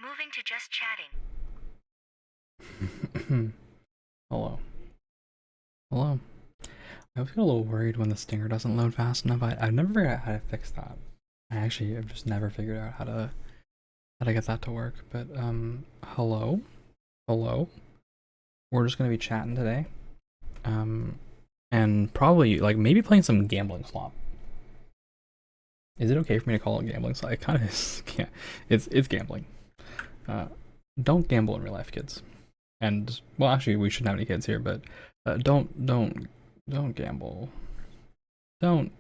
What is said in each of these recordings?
Moving to just chatting. Hello. Hello. I always get a little worried when the stinger doesn't load fast enough. I've never figured out how to fix that. I've just never figured out how to get that to work. But hello? Hello? We're just gonna be chatting today. And probably like maybe playing some gambling slop. Is it okay for me to call it gambling slop? It kind of is. Yeah, it's gambling. Don't gamble in real life, kids. And well, actually, we shouldn't have any kids here, but don't gamble. Don't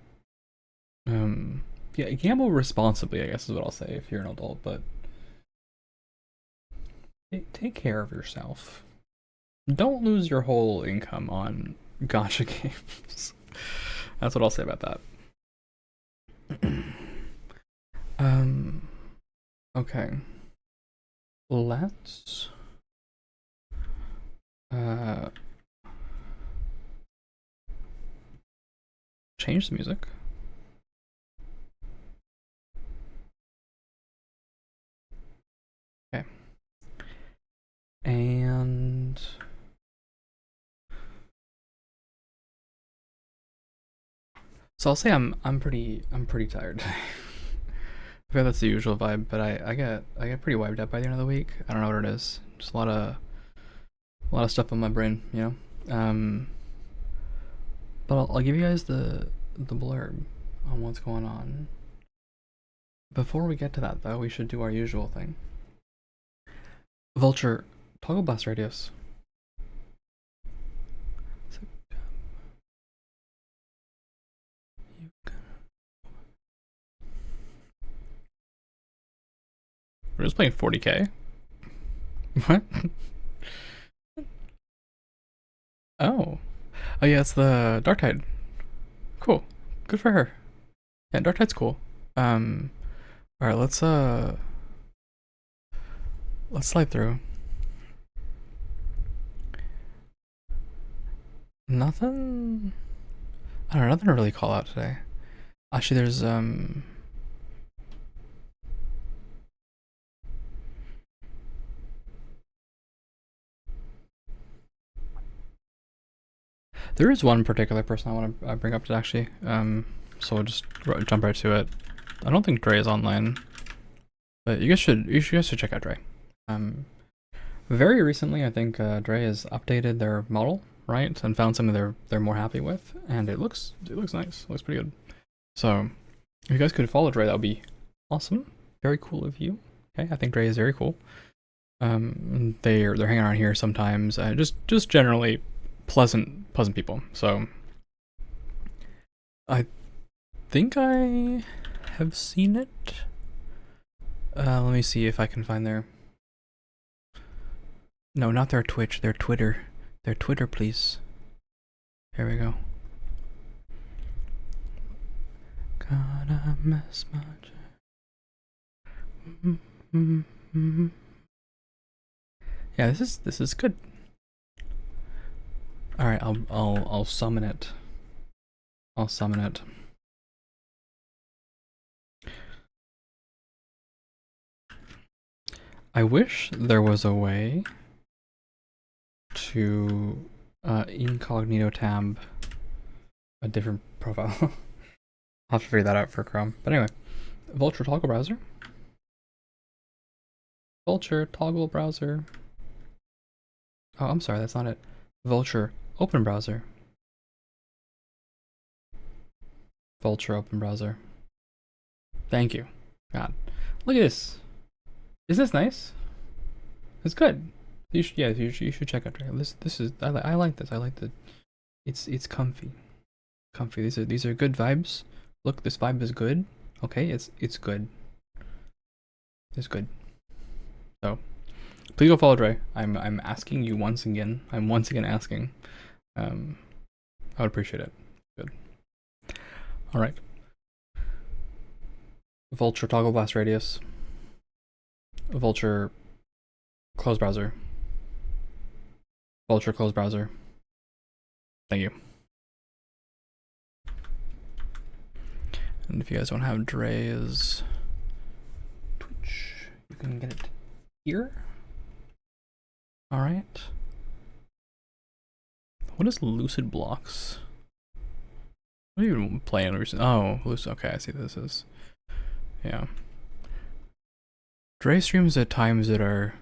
yeah, gamble responsibly, I guess is what I'll say if you're an adult, but take care of yourself. don't lose your whole income on gacha games. That's what I'll say about that. Okay. Let's change the music. Okay. And so I'll say I'm pretty tired. I feel that's the usual vibe, but I get pretty wiped out by the end of the week. I don't know what it is. Just a lot of stuff on my brain, you know. But I'll give you guys the blurb on what's going on. Before we get to that, though, we should do our usual thing. Vulture, toggle blast radius. We're just playing 40k. What? Oh. Oh yeah, it's the Dark Tide. Cool. Good for her. Yeah, Dark Tide's cool. Alright, let's slide through. Nothing I don't know, nothing to really call out today. Actually there's there is one particular person I want to bring up to actually. So we'll just jump right to it. I don't think Dre is online, but you guys should check out Dre. Very recently, I think Dre has updated their model, right, and found something they're more happy with, and it looks nice. It looks pretty good. So if you guys could follow Dre, that would be awesome. Very cool of you. Okay, I think Dre is very cool. They're hanging around here sometimes. Just generally pleasant people. So I think I have seen it. Let me see if I can find their. No, not their Twitch. Their Twitter. Their Twitter, please. Here we go. Gotta miss my. Yeah, this is good. All right, I'll summon it. I'll summon it. I wish there was a way to incognito tab a different profile. I'll have to figure that out for Chrome. But anyway, Vulture toggle browser. Vulture toggle browser. Oh, I'm sorry, that's not it. Vulture open browser. Vulture open browser. Thank you. God, look at this. Isn't this nice? It's good. You should check out this. This is I like this. I like the. It's comfy. Comfy. These are good vibes. Look, this vibe is good. Okay, it's good. It's good. So, please go follow Dre. I'm asking you once again. I'm once again asking. I would appreciate it. Good. All right. Vulture toggle blast radius. Vulture close browser. Vulture close browser. Thank you. And if you guys don't have Dre's Twitch, you can get it here. All right. What is Lucid Blocks? What are you even playing recently? Oh, Lucid. Okay, I see this is. Yeah. Dre streams at times that are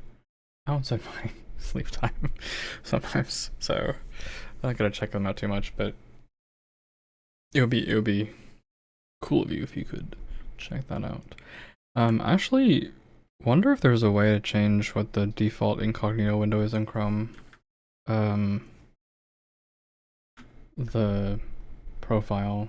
outside my sleep time sometimes, so I'm not gonna check them out too much. But it would be cool of you if you could check that out. Actually, wonder if there's a way to change what the default incognito window is in Chrome. The profile.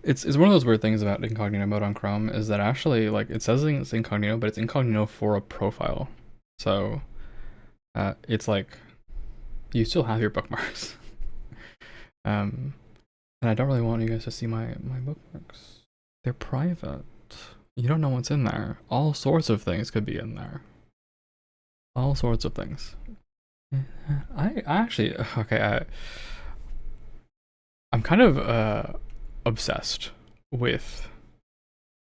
It's one of those weird things about incognito mode on Chrome is that actually like it says it's incognito, but it's incognito for a profile. So it's like you still have your bookmarks. And I don't really want you guys to see my bookmarks. They're private. You don't know what's in there. All sorts of things could be in there. All sorts of things. I actually okay. I'm kind of obsessed with.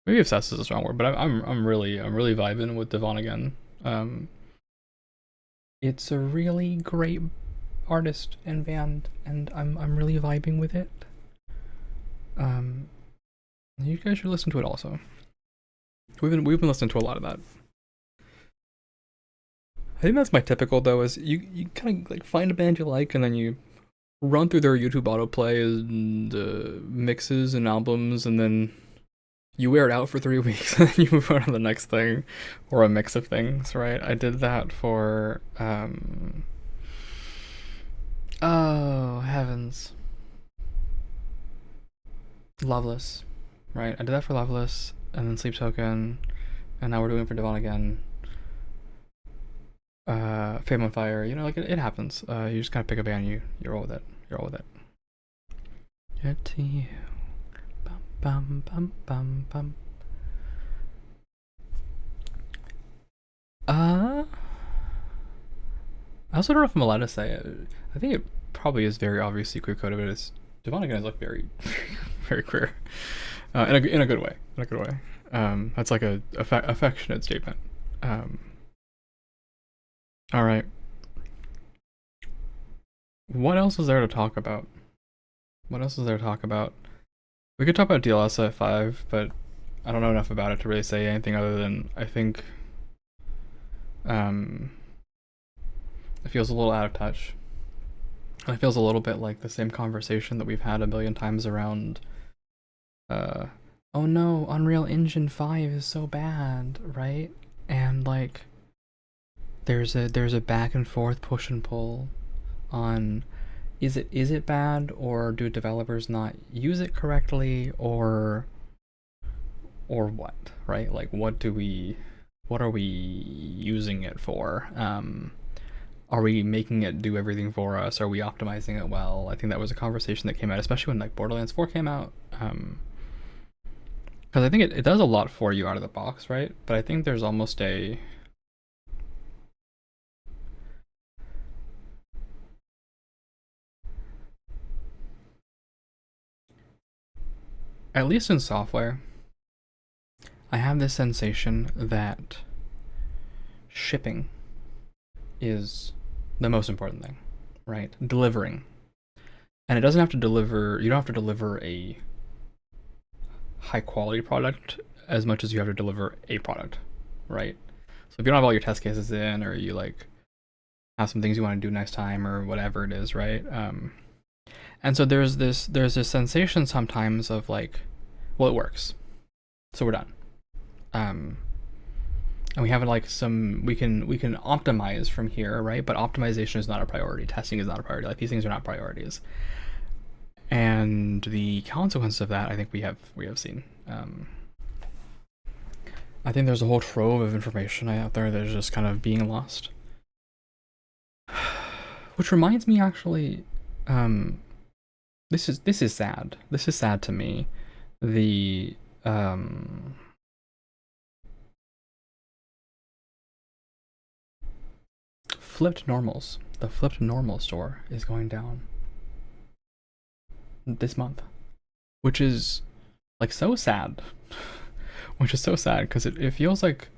Maybe obsessed is a strong word, but I'm really vibing with Devon again. It's a really great artist and band, and I'm really vibing with it. You guys should listen to it also. We've been listening to a lot of that. I think that's my typical though. Is you kind of like find a band you like, and then you run through their YouTube autoplay and mixes and albums, and then you wear it out for 3 weeks, and then you move on to the next thing, or a mix of things, right? I did that for oh heavens, Loveless, right? I did that for Loveless, and then Sleep Token, and now we're doing it for Devon again. Fame on Fire, you know, like it happens. You just gotta pick a band, you roll with it. You roll with it. Get to you. Bum bum bum bum bum. I also don't know if I'm allowed to say it. I think it probably is very obviously queer coded, but it's Devon again is like very very queer. In a good way. In a good way. That's like a affectionate statement. Alright. What else is there to talk about? What else is there to talk about? We could talk about DLSA 5, but I don't know enough about it to really say anything other than I think it feels a little out of touch. And it feels a little bit like the same conversation that we've had a million times around oh no, Unreal Engine 5 is so bad, right? And like there's a back and forth push and pull on is it bad, or do developers not use it correctly, or what, right? Like what are we using it for? Are we making it do everything for us? Are we optimizing it well? I think that was a conversation that came out, especially when like Borderlands 4 came out. Because I think it does a lot for you out of the box, right? But I think there's almost a at least in software, I have this sensation that shipping is the most important thing, right? Delivering. And it doesn't have to deliver, you don't have to deliver a high quality product as much as you have to deliver a product, right? So if you don't have all your test cases in, or you like have some things you want to do next time, or whatever it is, right? And so there's this sensation sometimes of like, well, it works, so we're done. And we have like we can optimize from here, right? But optimization is not a priority. Testing is not a priority. Like these things are not priorities. And the consequence of that, I think we have seen. I think there's a whole trove of information out there that is just kind of being lost. Which reminds me, actually, this is sad. This is sad to me. The flipped normals. The flipped normal store is going down this month, which is like so sad. Which is so sad because it feels like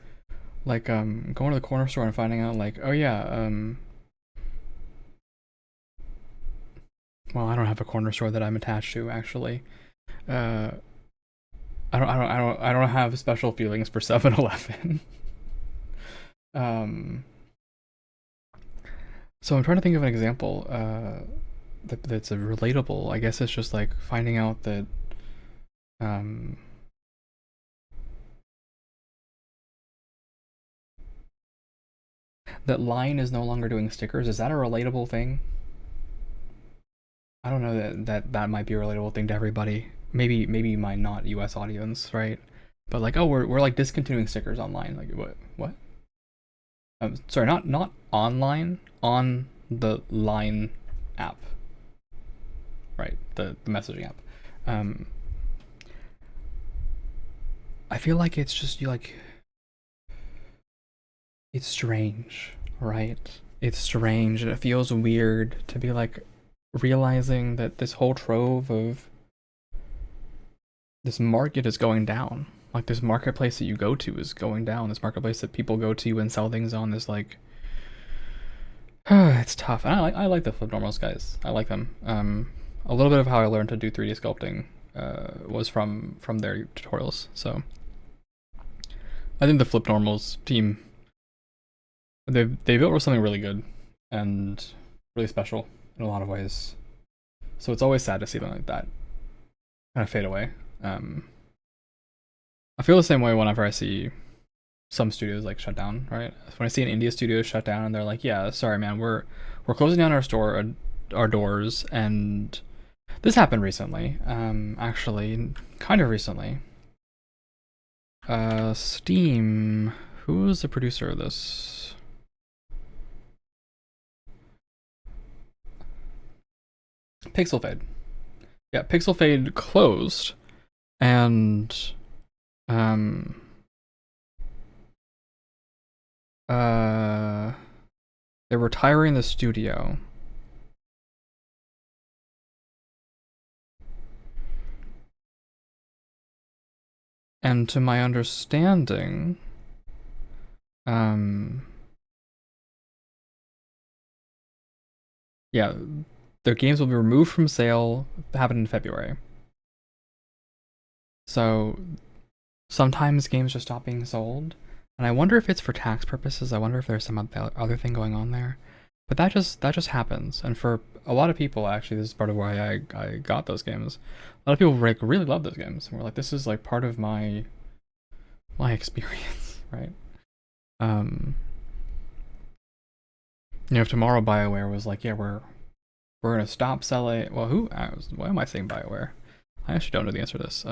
going to the corner store and finding out like, oh yeah, well, I don't have a corner store that I'm attached to, actually. I don't have special feelings for 7-Eleven. So I'm trying to think of an example that's a relatable. I guess it's just like finding out that that Line is no longer doing stickers. Is that a relatable thing? I don't know that might be a relatable thing to everybody. maybe my not US audience, right? But like, oh, we're like discontinuing stickers online. Like what? Sorry, not online, on the Line app, right? The messaging app. I feel like it's just it's strange, right? It's strange, and it feels weird to be like realizing that this whole trove of this market is going down. Like this marketplace that you go to is going down. This marketplace that people go to and sell things on is like, it's tough. And I like the flip normals guys. I like them. A little bit of how I learned to do 3D sculpting was from their tutorials. So I think the flip normals team, they built something really good and really special in a lot of ways. So it's always sad to see them like that kind of fade away. I feel the same way whenever I see some studios like shut down, right? When I see an India studio shut down and they're like, yeah, sorry man, we're closing down our store, our doors. And this happened recently, actually kind of recently. Steam, who was the producer of this? Pixel Fade. Yeah, Pixel Fade closed, and they're retiring the studio. And to my understanding, yeah, their games will be removed from sale, happened in February. So sometimes games just stop being sold. And I wonder if it's for tax purposes. I wonder if there's some other thing going on there. But that just happens. And for a lot of people, actually, this is part of why I got those games. A lot of people like really love those games. And we're like, this is like part of my experience, right? You know, if tomorrow BioWare was like, yeah, we're gonna stop selling. Well, why am I saying BioWare? I actually don't know the answer to this.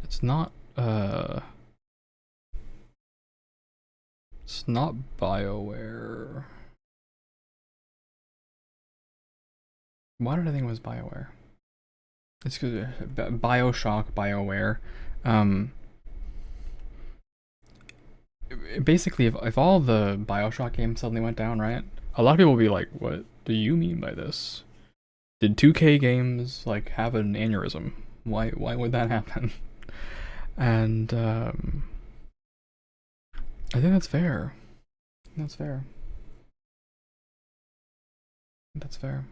It's not BioWare. Why did I think it was BioWare? It's because Bioshock, BioWare. Basically, if all the Bioshock games suddenly went down, right? A lot of people will be like, "What do you mean by this? Did 2K games like have an aneurysm? Why would that happen?" And I think that's fair. That's fair. That's fair.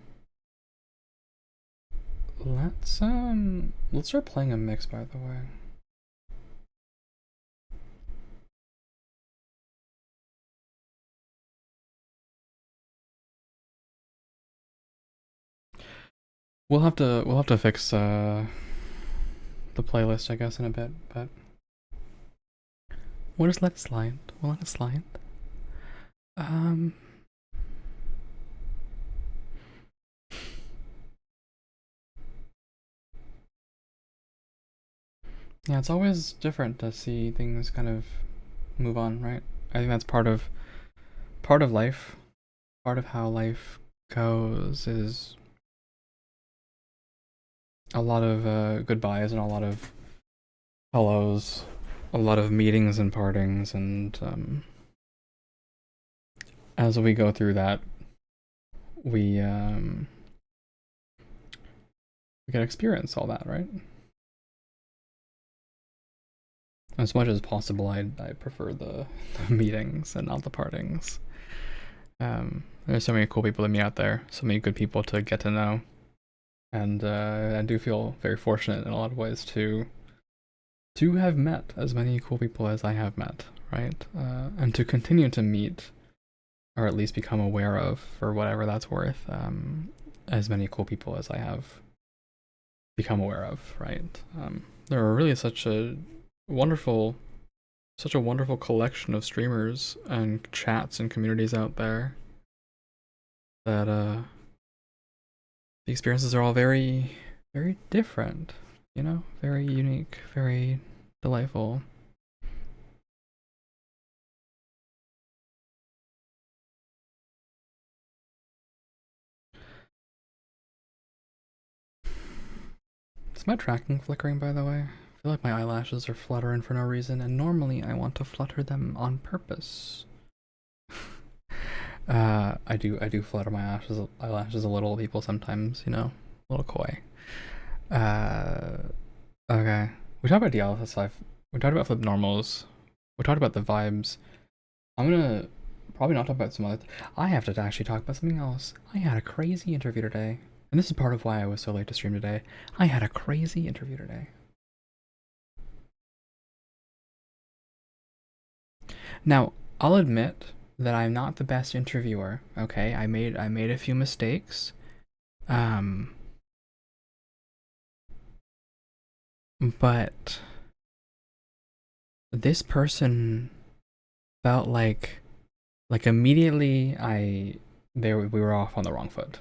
Let's start playing a mix, by the way. We'll have to fix the playlist, I guess, in a bit, but we'll just let it slide. We'll let it slide. Yeah, it's always different to see things kind of move on, right? I think that's part of life. Part of how life goes is a lot of goodbyes and a lot of hellos, a lot of meetings and partings, and as we go through that, we can experience all that, right? As much as possible, I prefer the meetings and not the partings. There's so many cool people to meet out there, so many good people to get to know, and I do feel very fortunate in a lot of ways to have met as many cool people as I have met, right? And to continue to meet, or at least become aware of, for whatever that's worth, as many cool people as I have become aware of, right? There are really such a wonderful collection of streamers and chats and communities out there that the experiences are all very, very different, you know, very unique, very delightful. Is my tracking flickering, by the way? I feel like my eyelashes are fluttering for no reason, and normally I want to flutter them on purpose. I do flutter my eyelashes a little, people sometimes, you know, a little coy. Okay. We talked about dialysis life. We talked about flip normals. We talked about the vibes. I'm gonna probably not talk about some other. I have to actually talk about something else. I had a crazy interview today, and this is part of why I was so late to stream today. I had a crazy interview today. Now, I'll admit that I'm not the best interviewer. Okay, I made a few mistakes. But this person felt like immediately we were off on the wrong foot.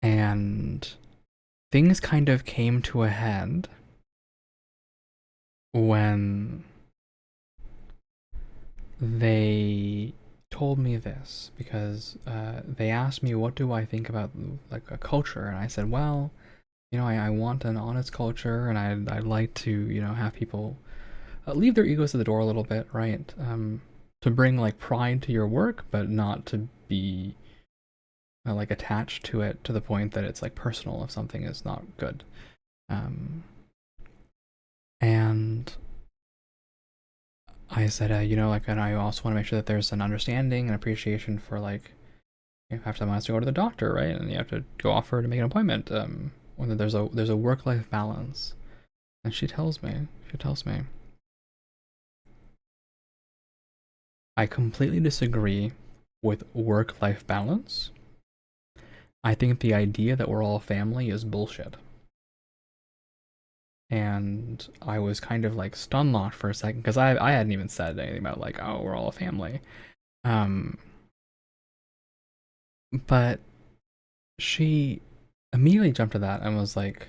And things kind of came to a head when they told me this, because they asked me what do I think about like a culture, and I said, well, you know, I want an honest culture, and I'd like to, you know, have people leave their egos at the door a little bit, right? To bring like pride to your work, but not to be like attached to it to the point that it's like personal if something is not good. And I said, you know, like, and I also want to make sure that there's an understanding and appreciation for like, you have to go to the doctor, right? And you have to go offer to make an appointment. Whether there's a work-life balance. And she tells me, I completely disagree with work-life balance. I think the idea that we're all family is bullshit. And I was kind of like stun locked for a second, because I hadn't even said anything about like, oh, we're all a family. But she immediately jumped to that and was like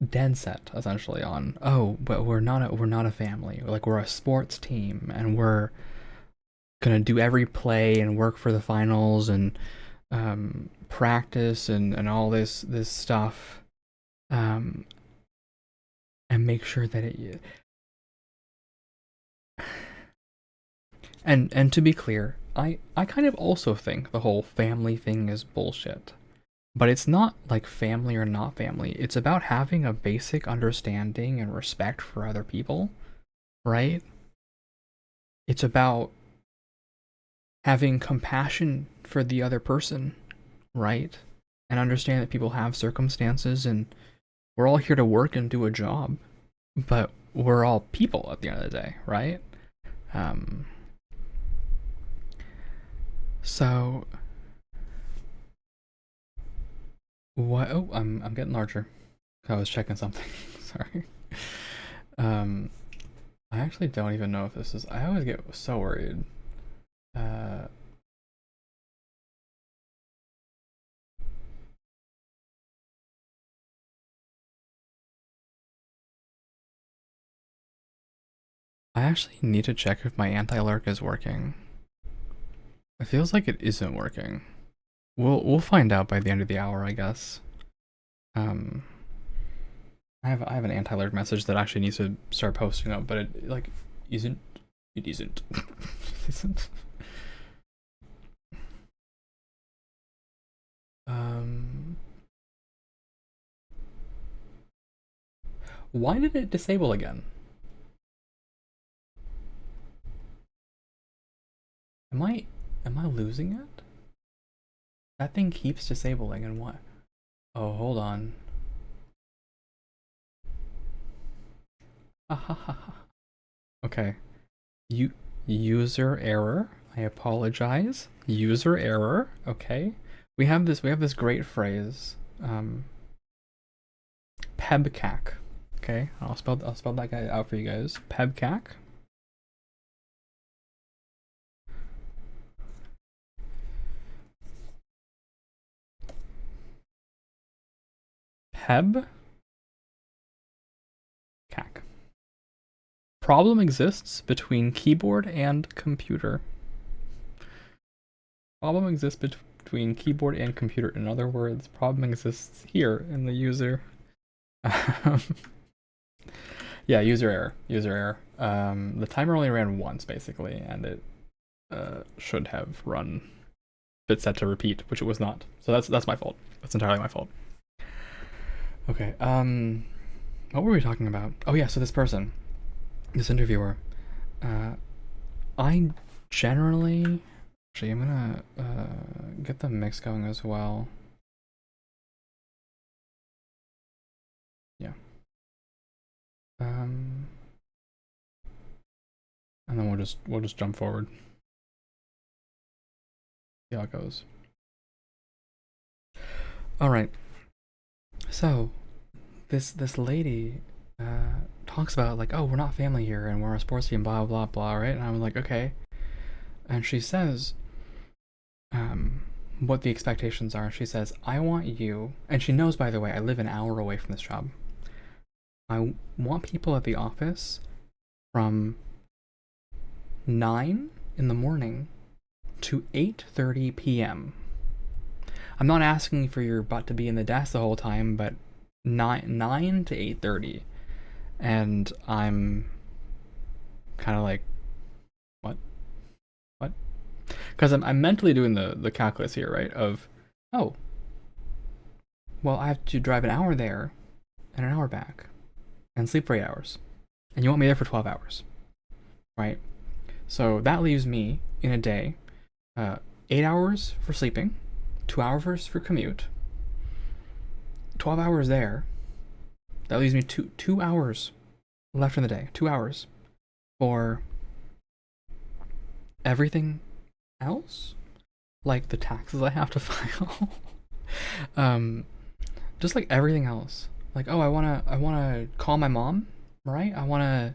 dead set essentially on, oh, but we're not a family. Like, we're a sports team, and we're gonna do every play and work for the finals and practice and all this stuff, and make sure that it. And to be clear, I kind of also think the whole family thing is bullshit. But it's not like family or not family. It's about having a basic understanding and respect for other people, right? It's about having compassion for the other person, right? And understand that people have circumstances, and we're all here to work and do a job, but we're all people at the end of the day, right? So what? Oh, I'm getting larger. I was checking something. Sorry. I actually don't even know if this is. I always get so worried. I actually need to check if my anti-lurk is working. It feels like it isn't working. We'll find out by the end of the hour, I guess. I have an anti-lurk message that actually needs to start posting up, but it like isn't. It isn't. It isn't. Why did it disable again? Am I losing it? That thing keeps disabling, and what? Oh, hold on. Okay. User error. I apologize. User error. Okay. We have this great phrase. Pebcac. Okay. I'll spell that guy out for you guys. Pebcac. Heb cac. Problem exists between keyboard and computer. Problem exists between keyboard and computer. In other words, problem exists here in the user. Yeah, user error. User error. The timer only ran once basically, and it should have run bit set to repeat, which it was not. So that's my fault. That's entirely my fault. Okay. What were we talking about? Oh yeah, so this person, this interviewer. I generally, actually, I'm gonna get the mix going as well. Yeah. And then we'll just jump forward. See how it goes. All right. So, this lady talks about like, oh, we're not family here, and we're a sports team, blah blah blah, right? And I'm like, okay. And she says, what the expectations are. She says, I want you, and she knows, by the way, I live an hour away from this job. I want people at the office from 9 in the morning to 8:30 p.m. I'm not asking for your butt to be in the desk the whole time, but 9 to 8:30. And I'm kind of like, what? Because I'm mentally doing the calculus here, right? Of, oh, well, I have to drive an hour there and an hour back and sleep for 8 hours. And you want me there for 12 hours, right? So that leaves me in a day 8 hours for sleeping, 2 hours for commute, 12 hours there. That leaves me two hours left in the day. 2 hours for everything else, like the taxes I have to file. Just like everything else. Like, oh, I wanna call my mom, right? I wanna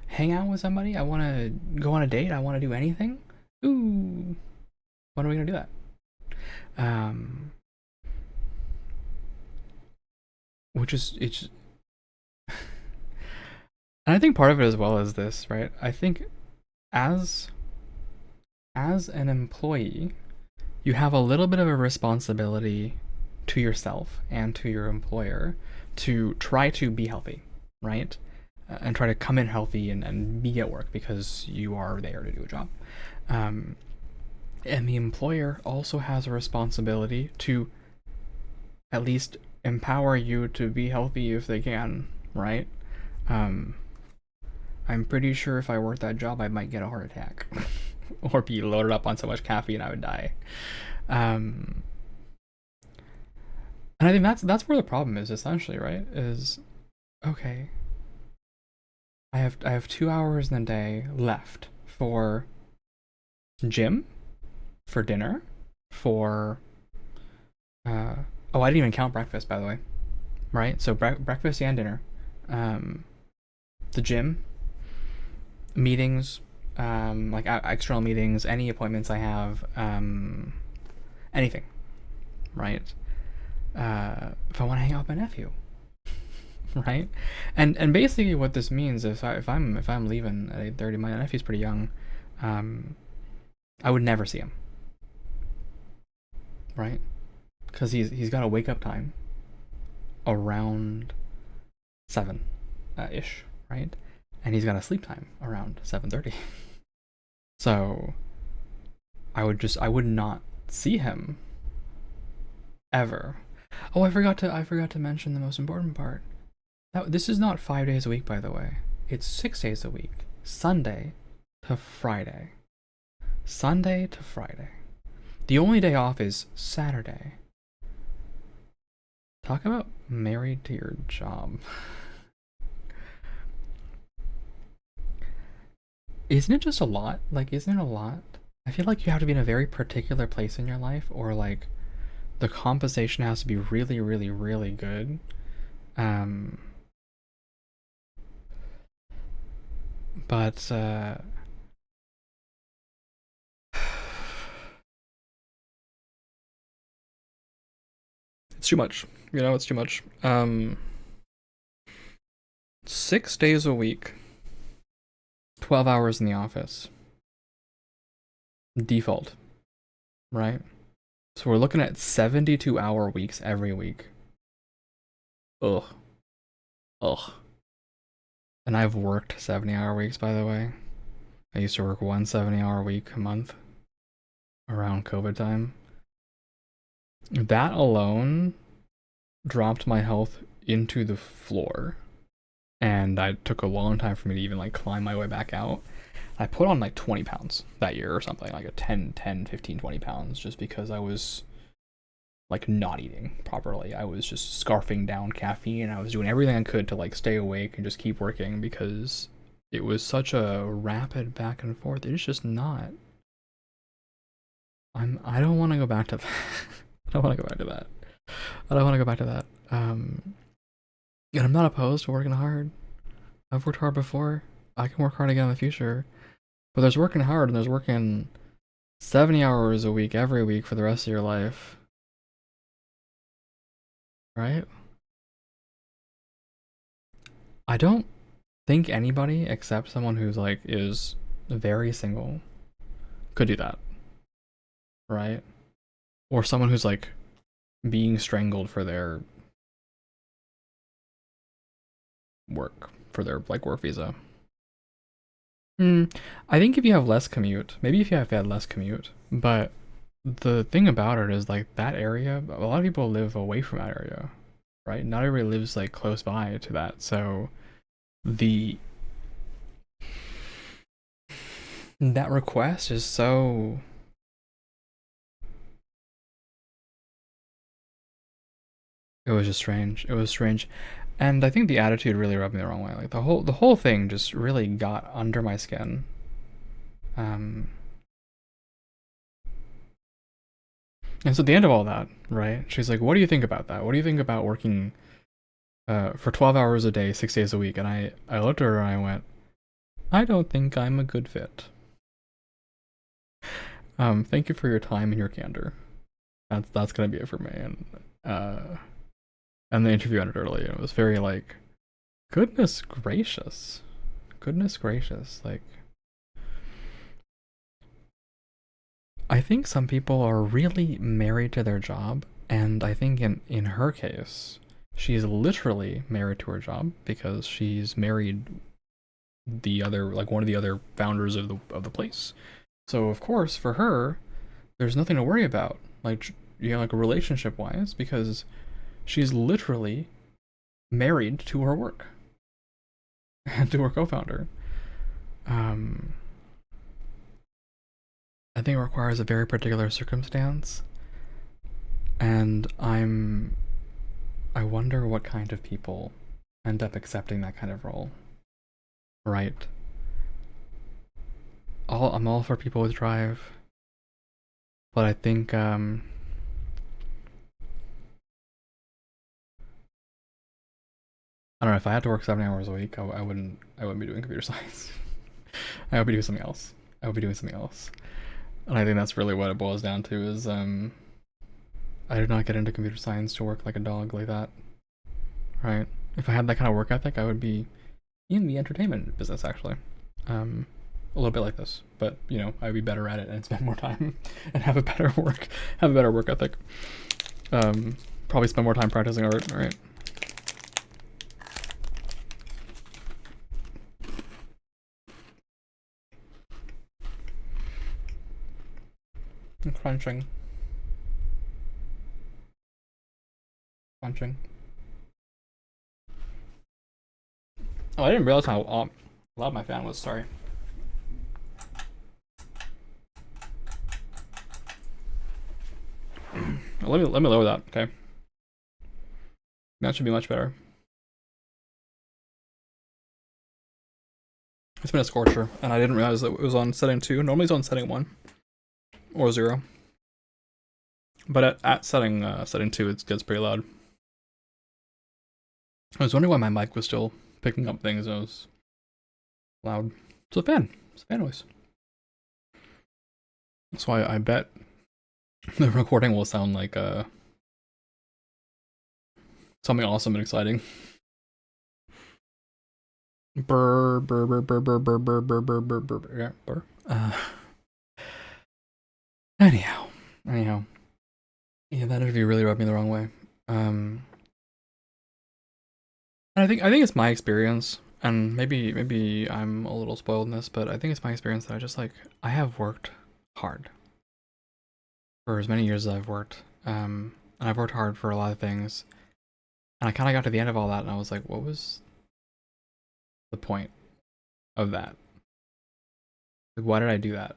hang out with somebody. I wanna go on a date. I wanna do anything. Ooh, when are we gonna do that? Which is it's. And I think part of it as well is this, right? I think as an employee, you have a little bit of a responsibility to yourself and to your employer to try to be healthy, right? And try to come in healthy and be at work because you are there to do a job. And the employer also has a responsibility to at least empower you to be healthy if they can, right? I'm pretty sure if I worked that job, I might get a heart attack or be loaded up on so much caffeine I would die. And I think that's where the problem is essentially, right? Is okay. I have 2 hours in the day left for gym, for dinner, for oh, I didn't even count breakfast, by the way, right? So breakfast and dinner, the gym, meetings, like external meetings, any appointments I have, anything, right? If I want to hang out with my nephew, right? And basically what this means is if I'm leaving at 8:30, my nephew's pretty young, I would never see him, right? Because he's got a wake up time around 7 ish, right? And he's got a sleep time around 7:30. So I would not see him ever. Oh, I forgot to mention the most important part. This is not 5 days a week, by the way. It's 6 days a week. Sunday to Friday. Sunday to Friday. The only day off is Saturday. Talk about married to your job. Isn't it just a lot? Like, isn't it a lot? I feel like you have to be in a very particular place in your life, or like the compensation has to be really, really, really good. But it's too much. You know, it's too much. 6 days a week, 12 hours in the office. Default, right? So we're looking at 72-hour weeks every week. Ugh. Ugh. And I've worked 70-hour weeks, by the way. I used to work one 70-hour week a month around COVID time. That alone dropped my health into the floor. And it took a long time for me to even like climb my way back out. I put on like 20 pounds that year or something, like a 10, 15, 20 pounds, just because I was like not eating properly. I was just scarfing down caffeine. I was doing everything I could to like stay awake and just keep working because it was such a rapid back and forth. It's just not. I don't want to go back to that. I don't want to go back to that. I don't want to go back to that. And I'm not opposed to working hard. I've worked hard before. I can work hard again in the future. But there's working hard and there's working 70 hours a week every week for the rest of your life. Right? I don't think anybody except someone who's like is very single could do that. Right? Or someone who's like being strangled for their work, for their like work visa. I think if you have less commute, maybe if you have had less commute, but the thing about it is like that area, a lot of people live away from that area, right? Not everybody lives like close by to that, so that request is so it was just strange. It was strange. And I think the attitude really rubbed me the wrong way. Like the whole thing just really got under my skin. And so at the end of all that, right? She's like, "What do you think about that? What do you think about working for 12 hours a day, 6 days a week?" And I looked at her and I went, "I don't think I'm a good fit. Thank you for your time and your candor. That's gonna be it for me." And the interview ended early. And it was very like, goodness gracious, like. I think some people are really married to their job, and I think in her case, she's literally married to her job because she's married the other like one of the other founders of the place. So of course for her, there's nothing to worry about, like like relationship wise, because she's literally married to her work and to her co-founder. I think it requires a very particular circumstance, and I wonder what kind of people end up accepting that kind of role. Right. I'm all for people with drive, but I think I don't know, if I had to work 7 hours a week, I wouldn't be doing computer science. I would be doing something else. And I think that's really what it boils down to is I did not get into computer science to work like a dog like that. Right? If I had that kind of work ethic, I would be in the entertainment business actually. A little bit like this, but you know, I'd be better at it and spend more time and have a better work ethic. Probably spend more time practicing art, right? And crunching. Oh, I didn't realize how loud my fan was, sorry. Let me lower that, okay? That should be much better. It's been a scorcher, and I didn't realize that it was on setting 2. Normally it's on setting 1 or 0. But at setting 2, it gets pretty loud. I was wondering why my mic was still picking up things. It was loud. It's a fan. It's a fan noise. So I bet the recording will sound like something awesome and exciting. Burr, burr, burr, burr, burr, burr, burr, burr, burr, burr, burr, burr, burr. Anyhow. Yeah, that interview really rubbed me the wrong way. And I think it's my experience, and maybe I'm a little spoiled in this, but I think it's my experience that I have worked hard for as many years as I've worked. And I've worked hard for a lot of things. And I kind of got to the end of all that, and I was like, what was the point of that? Like, why did I do that?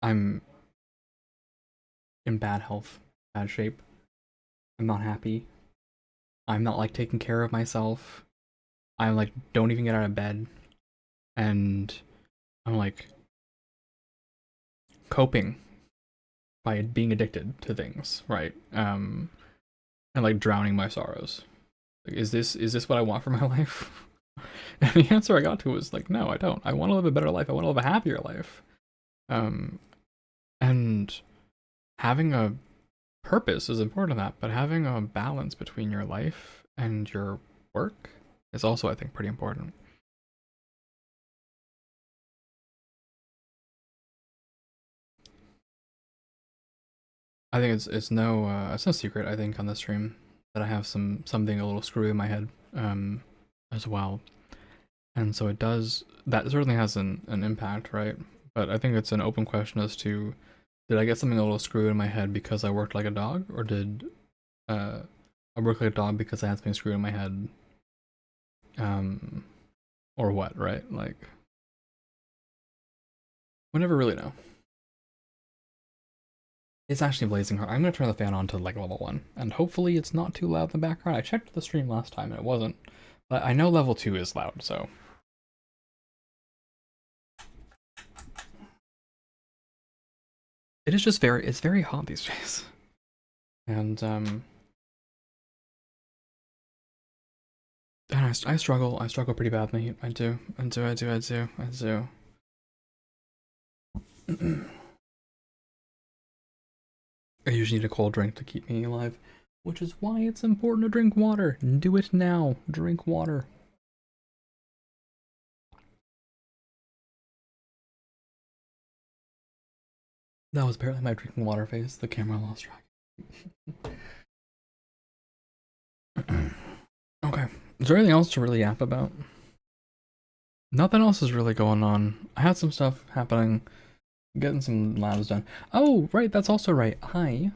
I'm in bad health, bad shape. I'm not happy. I'm not like taking care of myself. I'm like, don't even get out of bed. And I'm like coping by being addicted to things, right? And like drowning my sorrows. Like, is this what I want for my life? And the answer I got to was like, no, I don't. I want to live a better life. I want to live a happier life. And having a purpose is important to that, but having a balance between your life and your work is also, I think, pretty important. I think it's no secret, I think, on this stream that I have something a little screwy in my head as well. And so that certainly has an impact, right? But I think it's an open question as to, did I get something a little screwy in my head because I worked like a dog, or did I work like a dog because I had something screwed in my head? Or what, right? Like, we'll never really know. It's actually blazing hard. I'm gonna turn the fan on to like level 1, and hopefully it's not too loud in the background. I checked the stream last time and it wasn't, but I know level 2 is loud, so. It is just it's very hot these days. And I struggle pretty badly. I do. I usually need a cold drink to keep me alive, which is why it's important to drink water. Do it now. Drink water. That was apparently my drinking water face. The camera lost track. Okay. Is there anything else to really yap about? Nothing else is really going on. I had some stuff happening. Getting some labs done. Oh, right, that's also right. I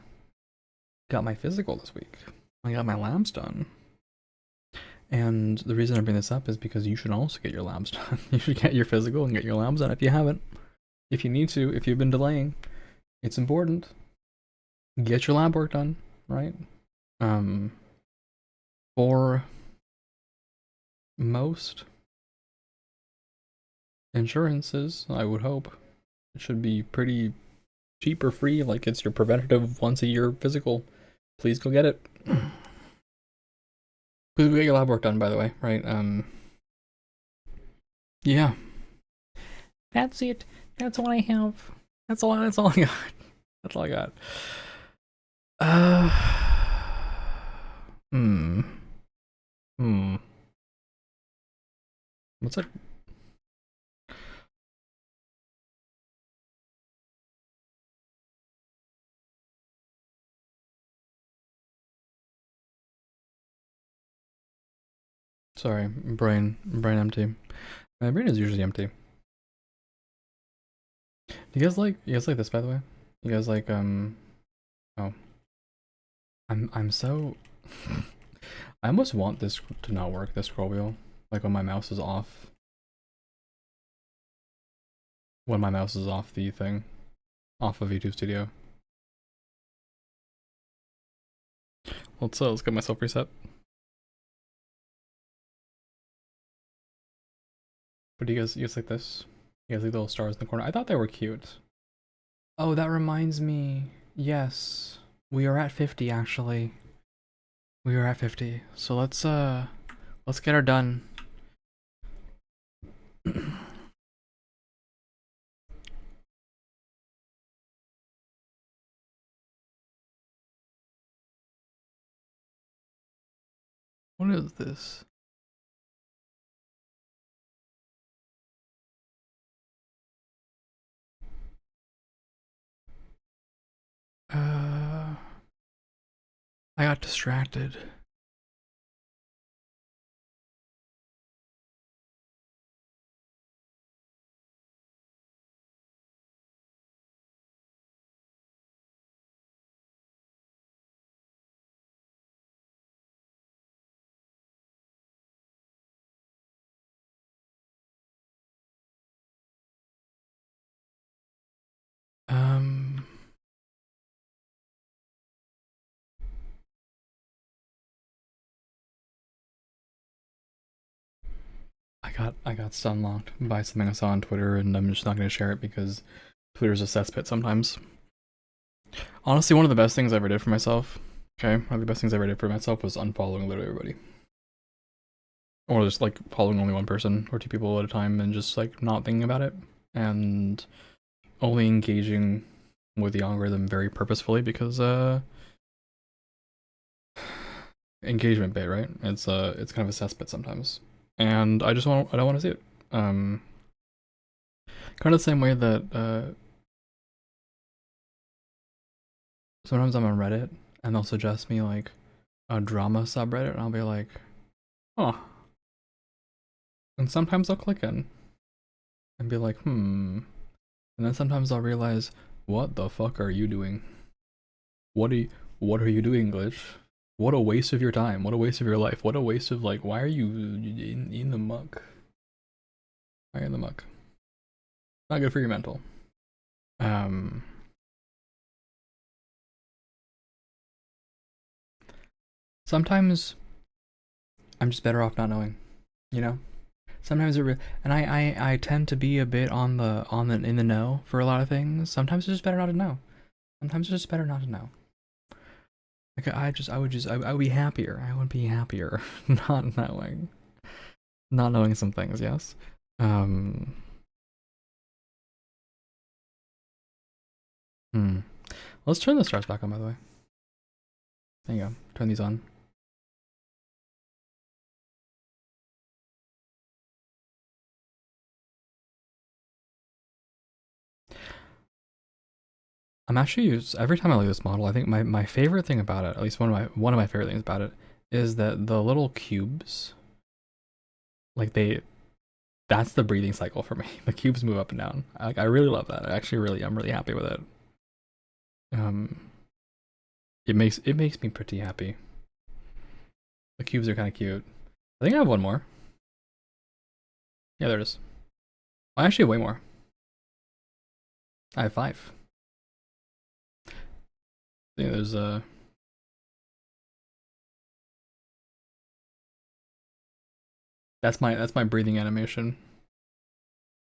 got my physical this week. I got my labs done. And the reason I bring this up is because you should also get your labs done. You should get your physical and get your labs done if you haven't. If you need to, if you've been delaying, it's important. Get your lab work done, right? For most insurances, I would hope, it should be pretty cheap or free, like it's your preventative once a year physical. Please go get it. Please go get your lab work done, by the way, right? Yeah. That's it. That's all I have. That's all I got. That's all I got. Hmm. What's it? Sorry, brain empty. My brain is usually empty. You guys like this, by the way? You guys like oh. I'm so I almost want this to not work, this scroll wheel. Like when my mouse is off. When my mouse is off the thing. Off of YouTube Studio. Let's get myself reset. But do you guys like this? You guys like the little stars in the corner? I thought they were cute. Oh, that reminds me. Yes. We are at 50 actually. We are at 50. So let's get her done. What is this? I got distracted. I got stunlocked by something I saw on Twitter, and I'm just not gonna share it because Twitter's a cesspit sometimes. Honestly, one of the best things I ever did for myself, okay, one of the best things I ever did for myself was unfollowing literally everybody. Or just like following only one person or two people at a time and just like not thinking about it. And only engaging with the algorithm very purposefully because engagement bait, right? It's kind of a cesspit sometimes. And I don't want to see it. Kind of the same way that sometimes I'm on Reddit and they'll suggest me like a drama subreddit and I'll be like, oh. And sometimes I'll click in and be like, hmm. And then sometimes I'll realize, what the fuck are you doing? What are you doing, Glitch? What a waste of your time. What a waste of your life. What a waste of like, why are you in the muck? Why are you in the muck? Not good for your mental. Sometimes I'm just better off not knowing, you know? Sometimes and I tend to be a bit on the in the know for a lot of things. Sometimes it's just better not to know. Sometimes it's just better not to know. Like I would be happier. I would be happier not knowing some things. Yes. Let's turn the stars back on, by the way. There you go. Turn these on. I'm actually every time I look at this model, I think my favorite thing about it, at least one of my favorite things about it, is that the little cubes, like that's the breathing cycle for me. The cubes move up and down. I really love that. I'm really happy with it. It makes me pretty happy. The cubes are kind of cute. I think I have one more. Yeah, there it is. I actually have way more. I have 5. Yeah, there's that's my breathing animation.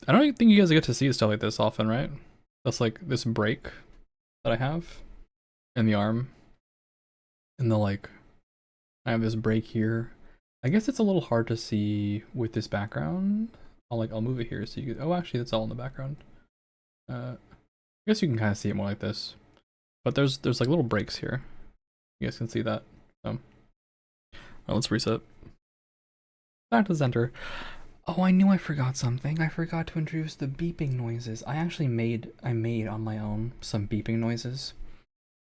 I don't think you guys get to see stuff like this often, right? That's like this break that I have in the arm. And the like I have this break here. I guess it's a little hard to see with this background. I'll move it here so you can, oh actually that's all in the background. I guess you can kind of see it more like this. But there's like little breaks here. You guys can see that. So let's reset. Back to the center. Oh, I knew I forgot something. I forgot to introduce the beeping noises. I made on my own some beeping noises.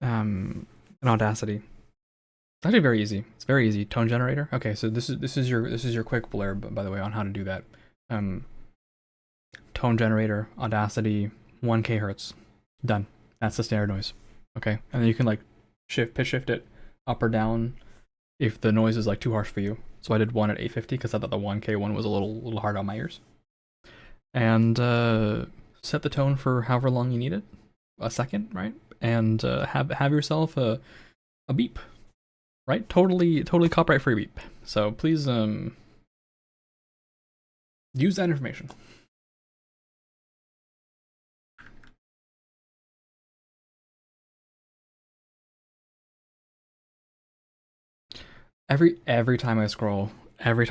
In Audacity. It's actually very easy. It's very easy. Tone generator. Okay, so this is your quick blurb, by the way, on how to do that. Tone generator, Audacity, 1K hertz. Done. That's the standard noise. Okay, and then you can like pitch shift it up or down if the noise is like too harsh for you. So I did one at 850 because I thought the 1K one was a little hard on my ears. And set the tone for however long you need it, a second, right? And have yourself a beep, right? Totally copyright free beep. So please use that information. Every time I scroll, there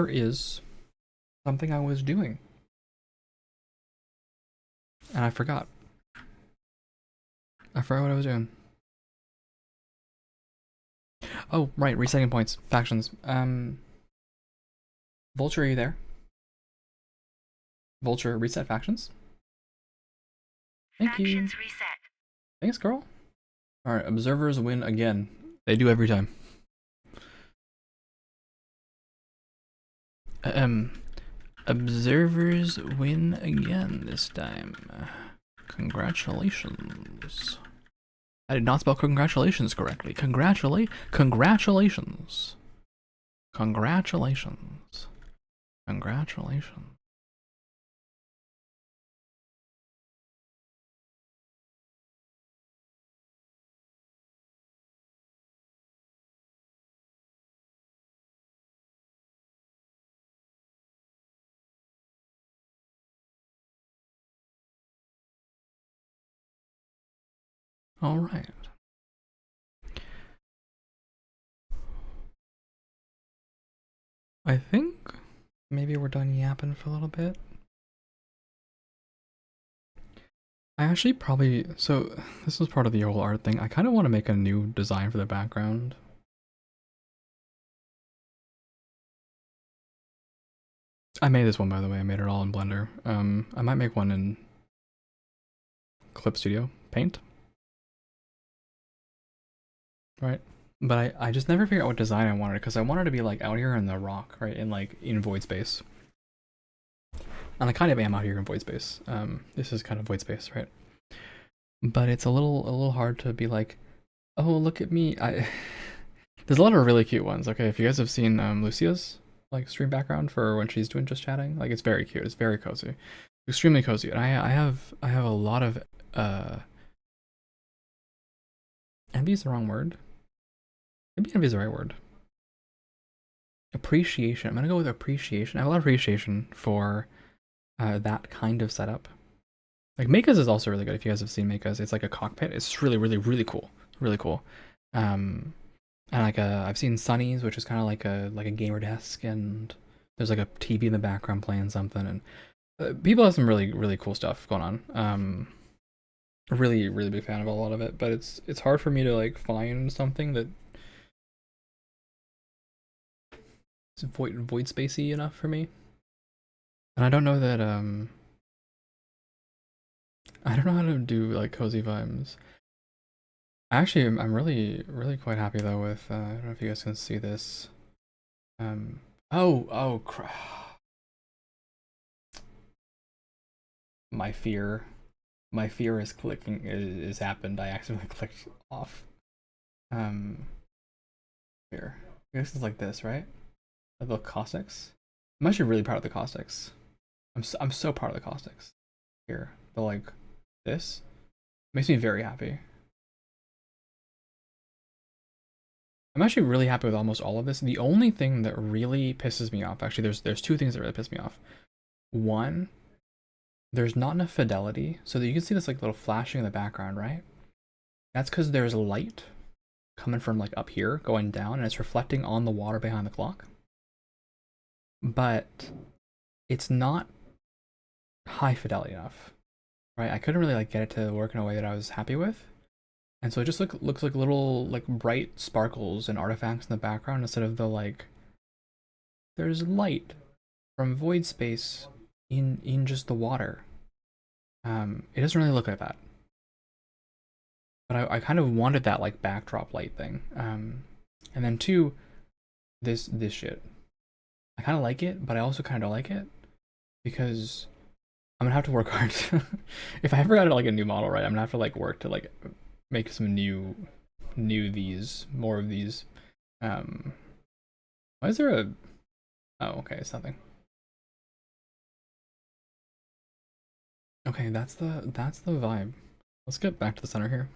is something I was doing. and I forgot. I forgot what I was doing. Oh, right, resetting points. Factions. Vulture, are you there? Vulture, reset factions. Thank Factions you. reset. Thanks, girl. Alright, observers win again. They do every time. Observers win again this time. Congratulations. I did not spell congratulations correctly. Congratulations. Congratulations. Congratulations. All right. I think maybe we're done yapping for a little bit. I actually probably, so this was part of the whole art thing. I kind of want to make a new design for the background. I made this one, by the way. I made it all in Blender. I might make one in Clip Studio Paint. Right. But I just never figured out what design I wanted, because I wanted to be like out here in the rock, right? In void space. And I kind of am out here in void space. This is kind of void space, right? But it's a little hard to be like, oh, look at me. There's a lot of really cute ones. Okay, if you guys have seen Lucia's like stream background for when she's doing just chatting, like it's very cute. It's very cozy, extremely cozy. And I have a lot of envy is the wrong word. Maybe envy is the right word. Appreciation. I'm gonna go with appreciation. I have a lot of appreciation for that kind of setup. Like Maka's is also really good. If you guys have seen Maka's, it's like a cockpit. It's really cool. Really cool. And like I've seen Sunny's, which is kind of like a gamer desk, and there's like a TV in the background playing something, and people have some really cool stuff going on. Really big fan of a lot of it, but it's hard for me to like find something that is void spacey enough for me. And I don't know that I don't know how to do like cozy vibes. Actually, I'm really quite happy though with I don't know if you guys can see this. Oh crap. My fear is clicking is happened. I accidentally clicked off. Here. This is like this, right? Like the caustics. I'm actually really proud of the caustics. I'm so proud of the caustics. Here, the like this makes me very happy. I'm actually really happy with almost all of this. The only thing that really pisses me off, actually, there's two things that really piss me off. One, there's not enough fidelity, so that you can see this like little flashing in the background, right? That's because there's light coming from like up here, going down, and it's reflecting on the water behind the clock. But it's not high fidelity enough, right? I couldn't really like get it to work in a way that I was happy with. And so it just looks like little like bright sparkles and artifacts in the background instead of the like there's light from void space in just the water. It doesn't really look like that. But I kind of wanted that like backdrop light thing. And then two, this shit. I kind of like it, but I also kind of don't like it because I'm gonna have to work hard. If I ever got like a new model, right, I'm gonna have to like work to like make some more of these. Why is there a? Oh, okay, it's nothing. Okay, that's the vibe. Let's get back to the center here.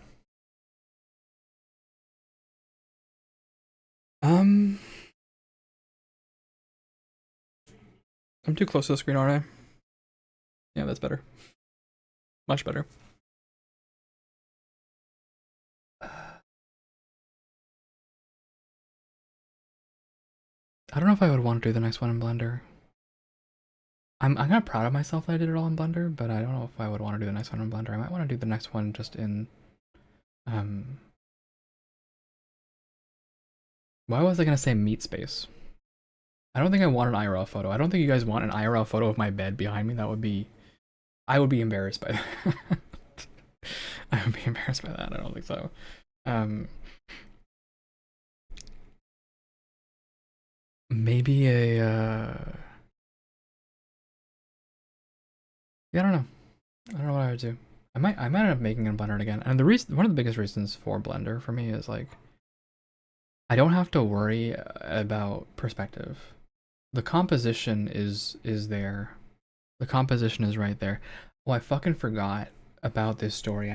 I'm too close to the screen, aren't I? Yeah, that's better. Much better. I don't know if I would want to do the next one in Blender. I'm kind of proud of myself that I did it all in Blender, but I don't know if I would want to do the next one in Blender. I might want to do the next one just in why was I gonna say meat space? I don't think I want an IRL photo. I don't think you guys want an IRL photo of my bed behind me. That would be, I would be embarrassed by that. I would be embarrassed by that. I don't think so. Maybe a yeah, I don't know. I don't know what I would do. I might end up making it in Blender again. And the reason, one of the biggest reasons for Blender for me is like I don't have to worry about perspective. The composition is there. The composition is right there. Oh, I fucking forgot about this story.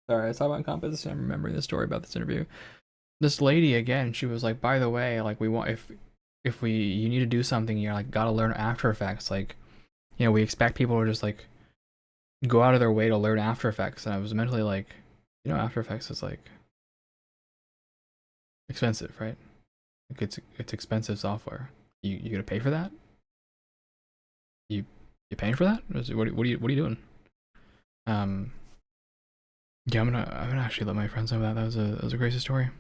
Sorry, I saw about composition. I'm remembering the story about this interview. This lady again, she was like, by the way, like we want if we you need to do something, you're like gotta learn After Effects. Like, you know, we expect people to just like go out of their way to learn After Effects. And I was mentally like, you know, After Effects is like expensive, right? Like it's expensive software. You gotta pay for that? You paying for that? What are you doing? Yeah, I'm gonna actually let my friends know that. That was a crazy story.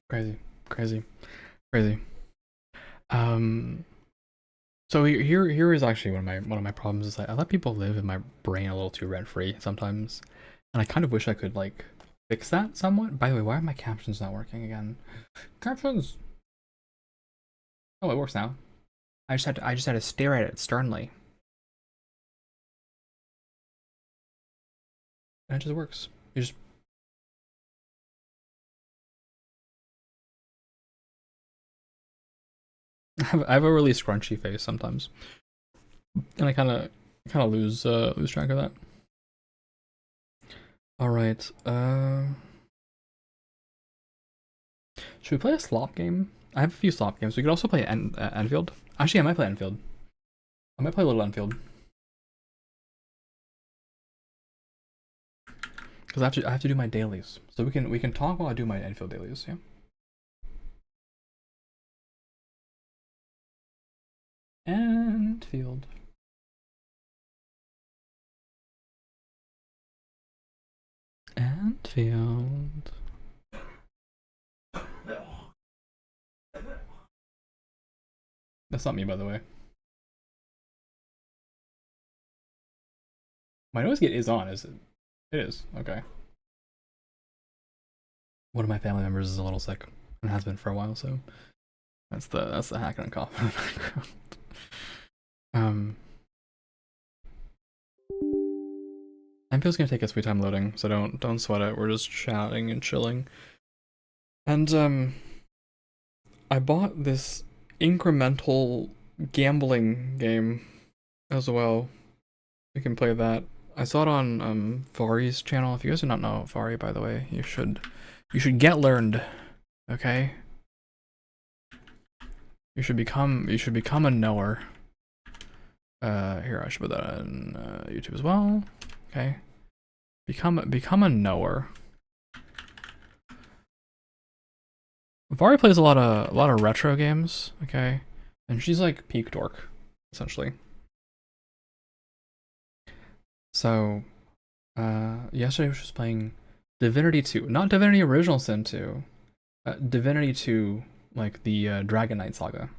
Crazy, crazy, crazy. So here is actually one of my problems is I let people live in my brain a little too rent free sometimes, and I kind of wish I could like fix that somewhat. By the way, why are my captions not working again? Captions. Oh, it works now. I just had to stare at it sternly, and it just works. You just I have a really scrunchy face sometimes, and I kind of lose track of that. All right. Should we play a slop game? I have a few slop games. We could also play Enfield. Actually, I might play Enfield. I might play a little Enfield because I have to do my dailies. So we can talk while I do my Enfield dailies. Yeah. Enfield. Enfield. That's not me, by the way. My noise gate is on, is it? It is. Okay. One of my family members is a little sick and has been for a while, so that's the hacking and cough in the background. Enfield's gonna take a sweet time loading, so don't sweat it. We're just chatting and chilling. And I bought this incremental gambling game as well. We can play that. I saw it on Vari's channel. If you guys do not know Vari, by the way, you should get learned. Okay? You should become a knower. Here, I should put that on YouTube as well. Okay. Become a knower. Vari plays a lot of retro games, okay? And she's like peak dork, essentially. So yesterday she was playing Divinity 2. Not Divinity Original Sin 2. Divinity 2, like the Dragon Knight saga.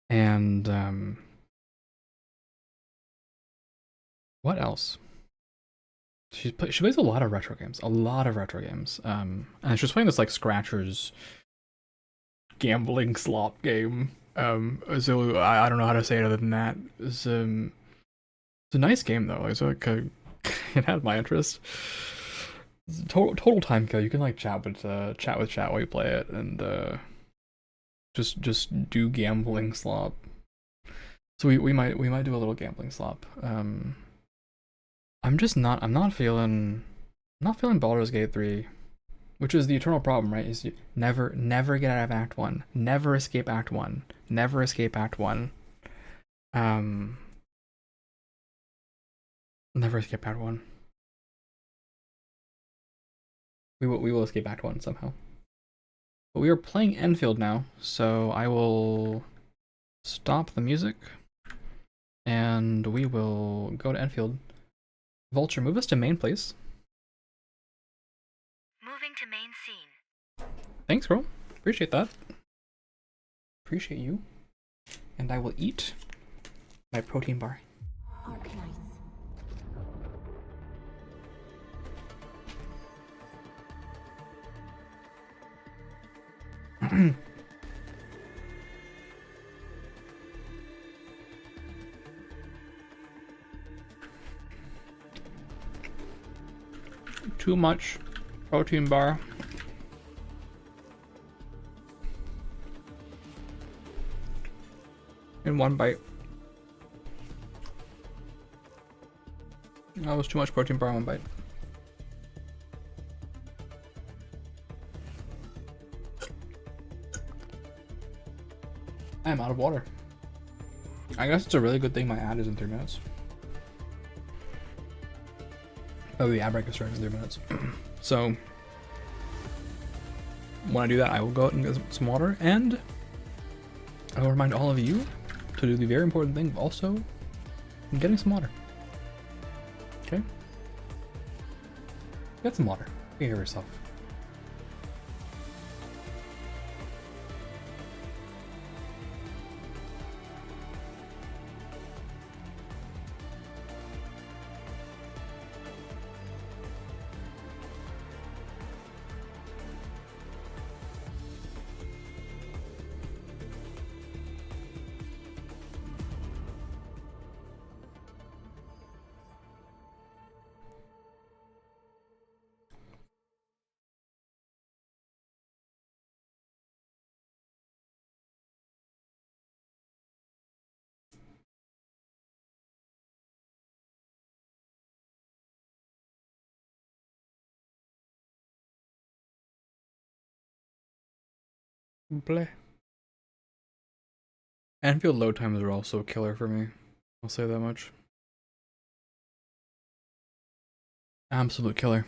And what else? She plays a lot of retro games. And she was playing this like Scratchers gambling slop game. So I don't know how to say it other than that. It's a nice game though. It's like it had my interest. It's a total time kill. You can like chat with chat while you play it, and just do gambling slop. So we might do a little gambling slop. I'm not feeling Baldur's Gate 3, which is the eternal problem, right? Is you never get out of Act 1, never escape Act 1, never escape Act 1. Never escape Act 1. We will escape Act 1 somehow. But we are playing Enfield now, so I will stop the music and we will go to Enfield. Vulture, move us to main, please. Moving to main scene. Thanks, bro. Appreciate that. Appreciate you. And I will eat my protein bar. Arknights. Too much protein bar. In one bite. That was too much protein bar in one bite. I am out of water. I guess it's a really good thing my ad is in 3 minutes. Oh, the ad break is starting in 3 minutes. So, when I do that, I will go out and get some water, and I will remind all of you to do the very important thing of also getting some water. Okay? Get some water. Take care of yourself. Bleh. Enfield load times are also killer for me. I'll say that much. Absolute killer.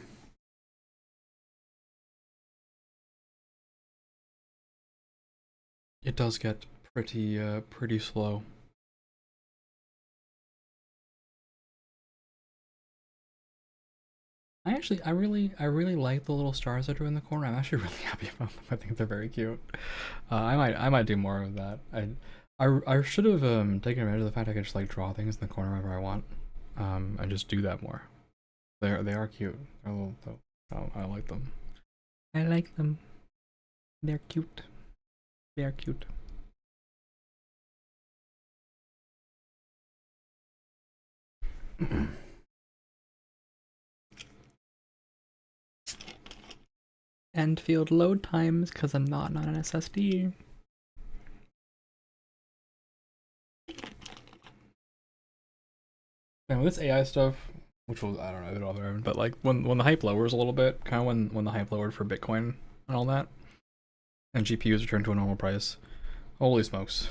It does get pretty slow. I really like the little stars that are in the corner. I'm actually really happy about them. I think they're very cute. I might do more of that. I should have taken advantage of the fact I could just like draw things in the corner wherever I want. And just do that more. They are cute. They're a little, I like them. I like them. They're cute. They are cute. Enfield load times because I'm not on an SSD. And with this AI stuff, which was I don't know, but like when the hype lowers a little bit, kind of when the hype lowered for Bitcoin and all that, and GPUs return to a normal price, holy smokes.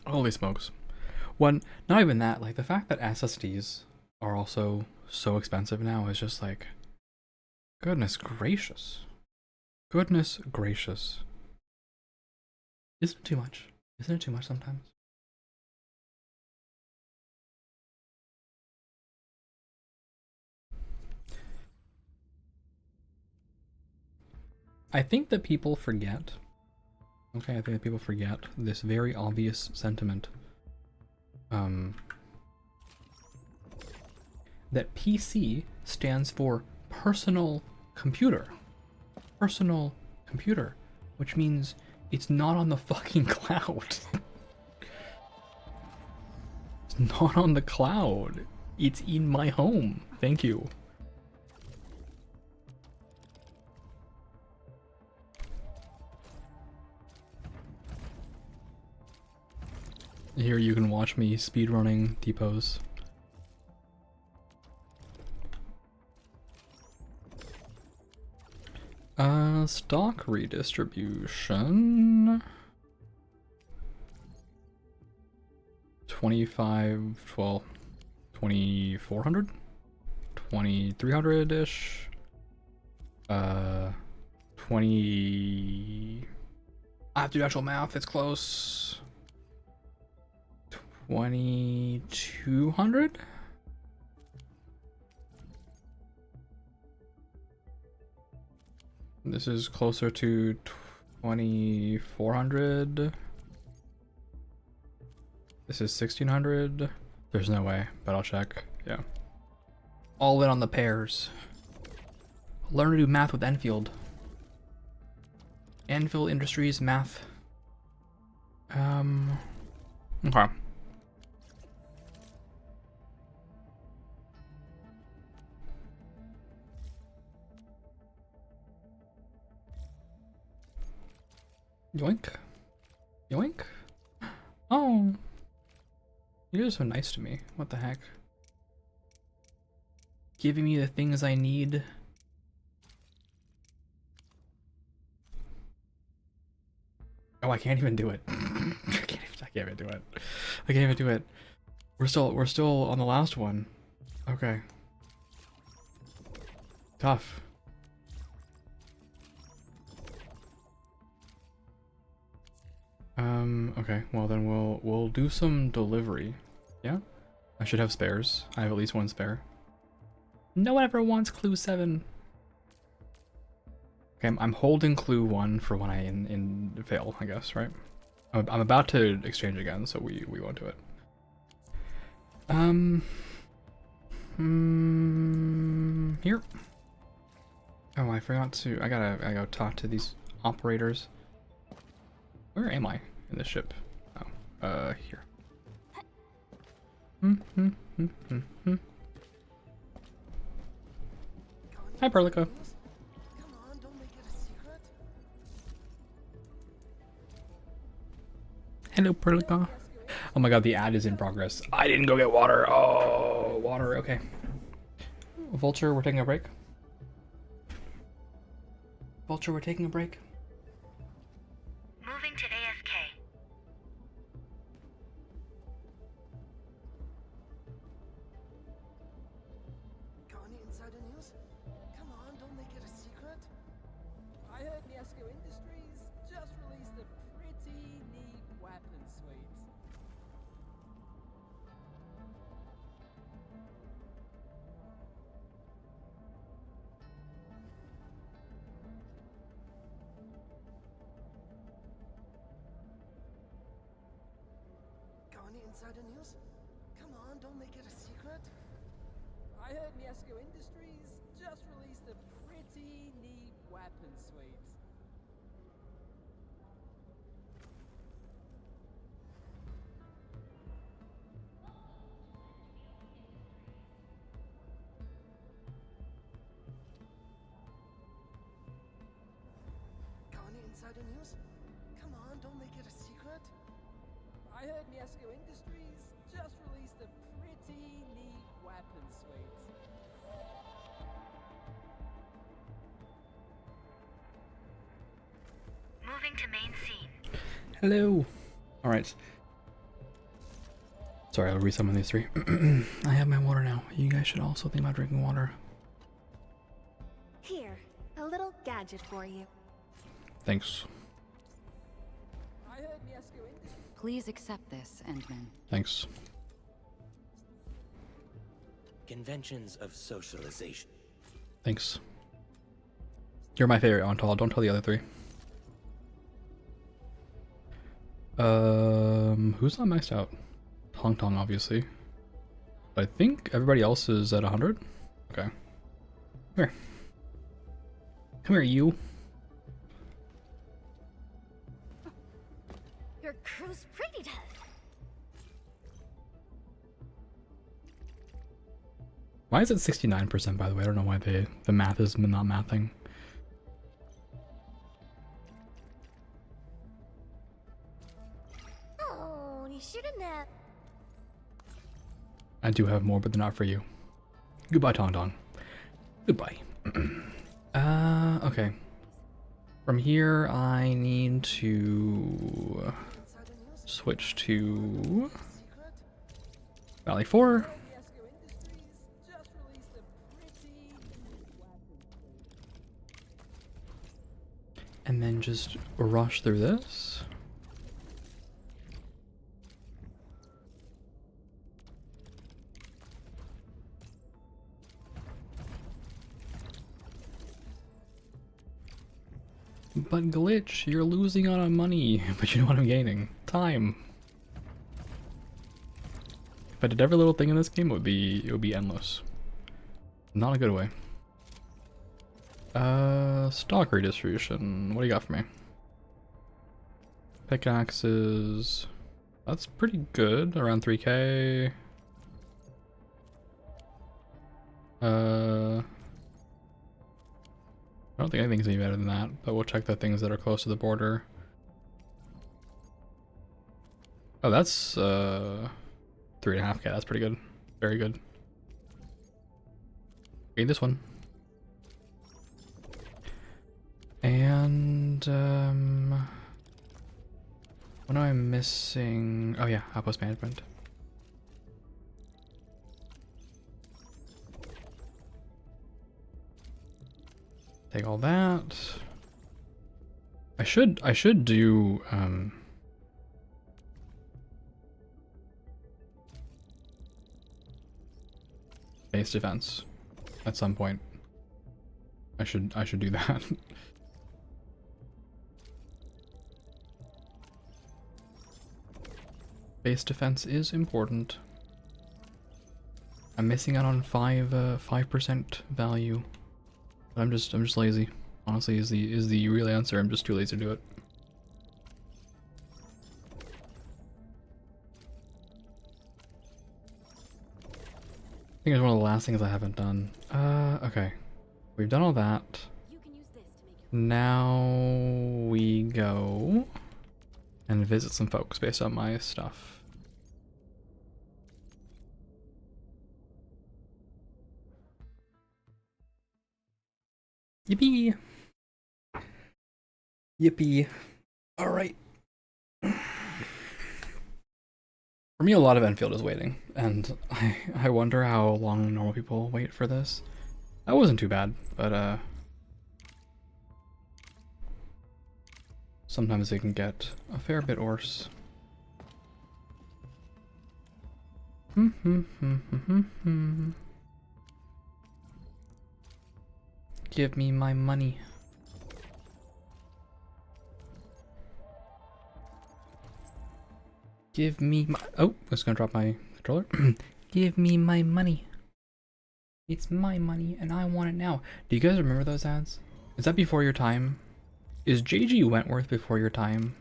Holy smokes. When not even that, like the fact that SSDs are also so expensive now is just like, goodness gracious. Goodness gracious. Isn't it too much? Isn't it too much sometimes? I think that people forget. Okay, I think that people forget this very obvious sentiment. That PC stands for personal computer. Personal computer, which means it's not on the fucking cloud. It's not on the cloud. It's in my home. Thank you. Here you can watch me speedrunning depots. Stock redistribution. 2400? 2300-ish? 20... I have to do actual math, it's close. 2200? This is closer to 2400. This is 1600. There's no way, but I'll check. Yeah. All in on the pairs. Learn to do math with Enfield. Enfield Industries math. Okay. Yoink. Yoink. Oh. You're so nice to me. What the heck? Giving me the things I need. Oh, I can't even do it. I can't even do it. I can't even do it. We're still on the last one. Okay. Tough. Okay, well then we'll do some delivery. Yeah? I should have spares. I have at least one spare. No one ever wants clue 7. Okay, I'm holding clue 1 for when I fail, I guess, right? I'm about to exchange again, so we won't do it. Here. Oh, I forgot to. I gotta go talk to these operators. Where am I in this ship? Oh, here. Hi, Perlica. Hello, Perlica. Oh my god, the ad is in progress. I didn't go get water. Oh, water. Okay. Vulture, we're taking a break. Vulture, we're taking a break. Moving to AFK. Got any insider news? Come on, don't make it a secret. I heard Misc Industries just released a pretty neat weapon suite. Got any insider news? Come on, don't make it a secret. I heard Misc Industries just released a pretty neat weapon suite. Got any insider news? Come on, don't make it a secret. I heard Misc Industries just released a pretty neat weapon suite. Moving to main scene. Hello. All right. Sorry, I'll resummon these 3. I have my water now. You guys should also think about drinking water. Here, a little gadget for you. Thanks. I heard Misc Industries. Please accept this, Endman. Thanks. Conventions of socialization. Thanks. You're my favorite, Antal. Don't tell the other 3. Who's not maxed out? Tong Tong, obviously. I think everybody else is at 100. Okay. Come here. Come here, you. Your crew's pretty tough. Why is it 69%, by the way? I don't know why the math is not mathing. Oh, you shouldn't have. I do have more, but they're not for you. Goodbye, Tong Tong. Goodbye. Okay. From here, I need to switch to Valley 4. And then just rush through this. But Glitch, you're losing out on money, but you know what I'm gaining? Time. If I did every little thing in this game, it would be endless. Not a good way. Stock redistribution. What do you got for me? Pickaxes. That's pretty good. Around 3k. I don't think anything's any better than that, but we'll check the things that are close to the border. Oh, that's 3.5k. That's pretty good. Very good. Okay, this one. And what am I missing? Oh yeah, outpost management. Take all that. I should do base defense at some point. I should do that. Base defense is important. I'm missing out on 5% value. But I'm just lazy. Honestly, is the real answer. I'm just too lazy to do it. I think it's one of the last things I haven't done. Okay. We've done all that. Now we go and visit some folks based on my stuff. Yippee! Yippee. Alright. For me, a lot of Enfield is waiting, and I wonder how long normal people wait for this. That wasn't too bad, but sometimes they can get a fair bit worse. Give me my money. Give me my— oh, I was gonna drop my controller. Give me my money. It's my money and I want it now. Do you guys remember those ads? Is that before your time? Is JG Wentworth before your time?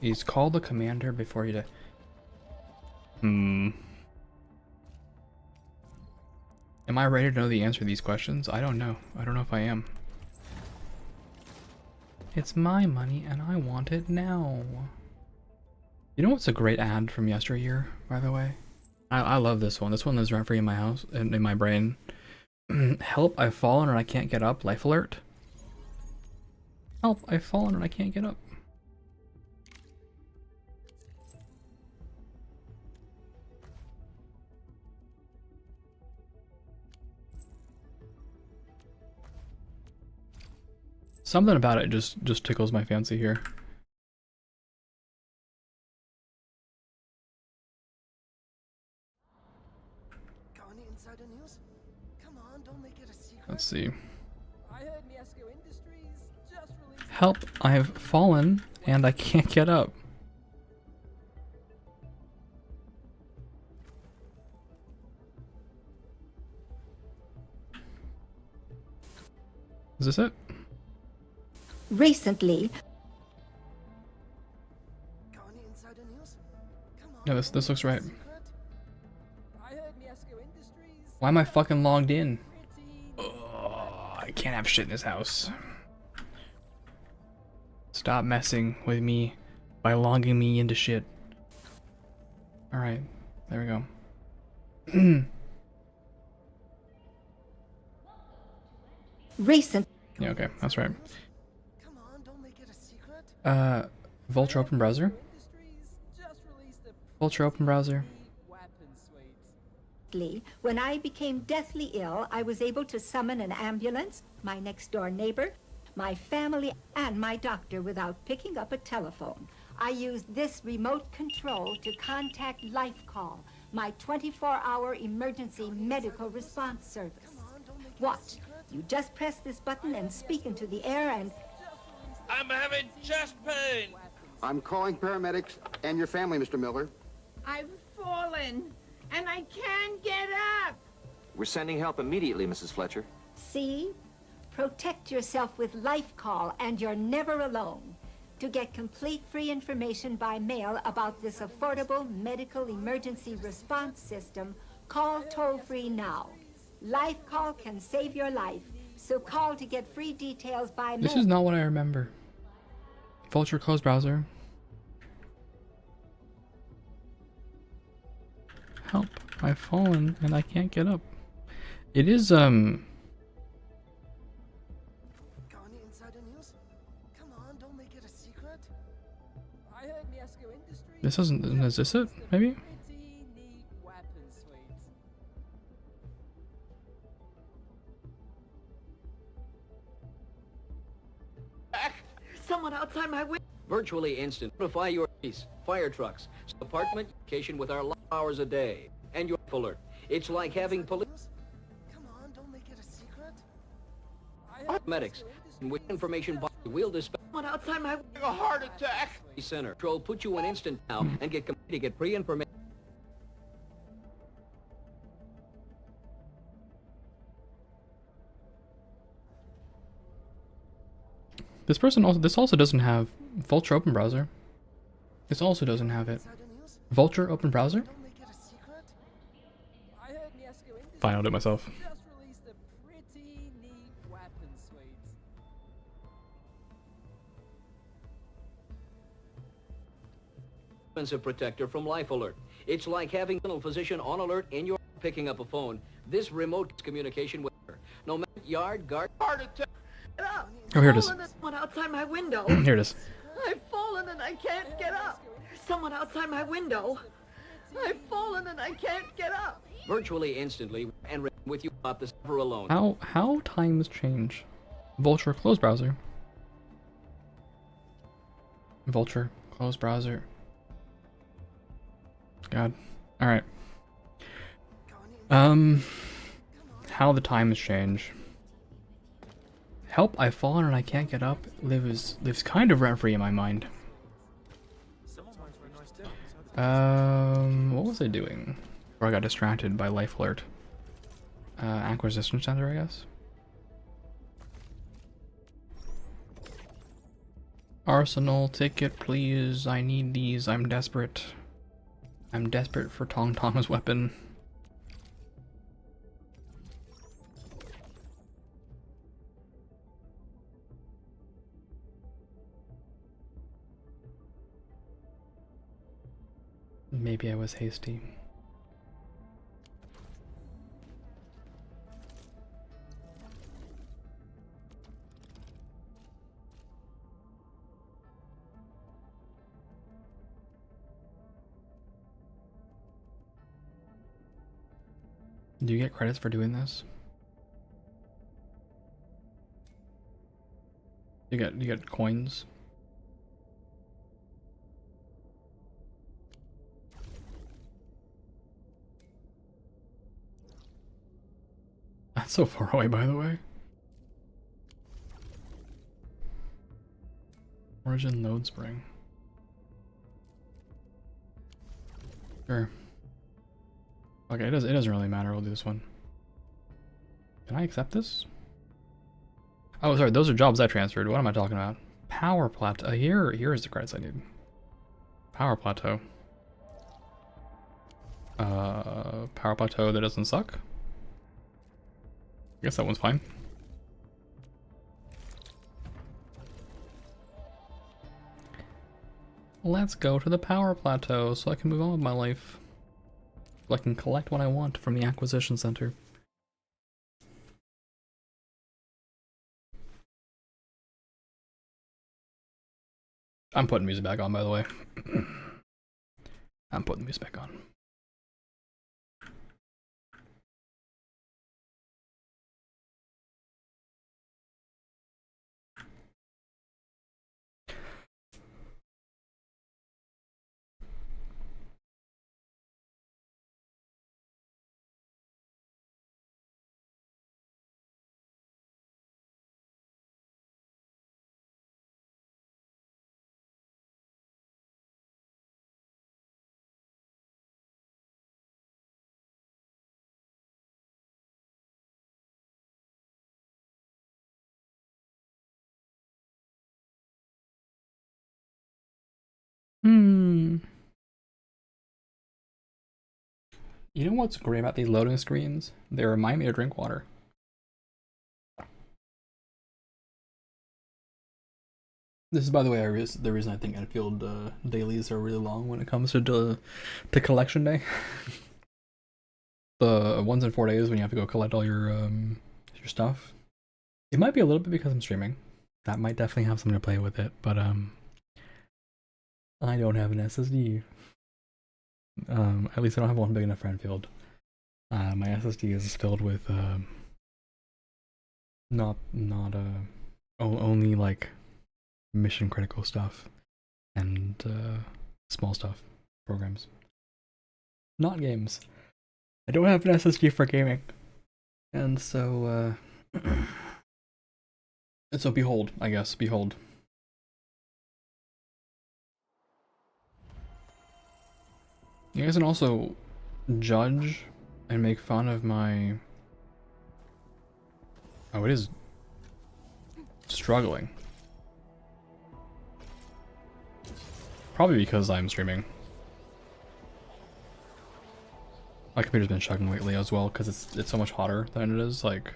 He's called the commander before you die. Am I ready to know the answer to these questions? I don't know. I don't know if I am. It's my money and I want it now. You know what's a great ad from yesteryear, by the way? I love this one. This one lives rent free in my house, in my brain. Help, I've fallen and I can't get up. Life alert. Help, I've fallen and I can't get up. Something about it just tickles my fancy here. Got any insider news? Come on, don't make it a secret. Let's see. I heard Misc Just released. Help, I've fallen and I can't get up. Is this it? Recently, Got any insider news? Come on, Yeah, this looks right. I heard Misc Industries. Why am I fucking logged in? Pretty Oh, I can't have shit in this house. Stop messing with me by logging me into shit. Alright, there we go. Recent. Yeah, okay, that's right. Come on, don't make it a secret. Vulture open browser. Industries just released a Vulture open browser. weapon suite. When I became deathly ill, I was able to summon an ambulance, my next door neighbor, my family, and my doctor without picking up a telephone. I used this remote control to contact Life Call, my 24-hour emergency medical response service. Watch. You just press this button and speak into the air and... I'm having chest pain. I'm calling paramedics and your family, Mr. Miller. I've fallen, and I can't get up. We're sending help immediately, Mrs. Fletcher. See? Protect yourself with Life Call, and you're never alone. To get complete free information by mail about this affordable medical emergency response system, call toll-free now. Life Call can save your life, so call to get free details by mail. This is not what I remember. Vulture close browser. Help, I've fallen and I can't get up. It is, Got any insider news? Come on, don't make it a secret. I heard Misc Industries. this isn't, is this it, maybe? Pretty neat weapon suite. Someone outside my window. Virtually instant. Notify your police, fire trucks, apartment location with our light hours a day, and your alert. It's like having police Come on, don't make it a secret. I heard medics, and with information by we'll dispatch Someone outside my window. A heart attack. the center. Control put you in instant now and get pre-information. This also doesn't have Vulture open browser. This also doesn't have it. insider news. Vulture open browser? Don't make it a secret. I heard Misc Industries. Fine, I'll do it myself. Just released a pretty neat weapon suite. Offensive protector from Life Alert. It's like having a physician on alert in your picking up a phone. This remote communication with her. No matter yard, guard, Heart attack. Get up. Oh, here it is. Someone outside my window. Here it is. I've fallen and I can't get up. Someone outside my window. I've fallen and I can't get up. virtually instantly and with you about the server alone. How times change? Vulture close browser. Vulture close browser. God. Alright. How the times change. Help, I've fallen and I can't get up lives kind of rent free in my mind. What was I doing? Before I got distracted by Life Alert. Acquisition Center, I guess. Arsenal ticket, please. I need these. I'm desperate. I'm desperate for Tong Tong's weapon. Maybe I was hasty. Do you get credits for doing this? You get coins. That's so far away, by the way. Origin load spring. Sure. Okay, it doesn't really matter. We'll do this one. Can I accept this? Oh, sorry, those are jobs I transferred. What am I talking about? Power plateau. Here is the credits I need. Power plateau. Power plateau that doesn't suck. I guess that one's fine. Let's go to the power plateau so I can move on with my life. So I can collect what I want from the acquisition center. I'm putting music back on, by the way. I'm putting music back on. You know what's great about these loading screens? They remind me to drink water. This is, by the way, the reason I think Enfield dailies are really long when it comes to collection day. The ones in 4 days when you have to go collect all your stuff. It might be a little bit because I'm streaming. That might definitely have something to play with it, but I don't have an SSD. At least I don't have one big enough for Enfield. My SSD is filled with only like mission critical stuff and small stuff, programs, not games. I don't have an SSD for gaming, and so behold, I guess, behold. You guys can also judge and make fun of my... Oh, it is struggling. Probably because I'm streaming. My computer's been chugging lately as well because it's so much hotter than it is, like...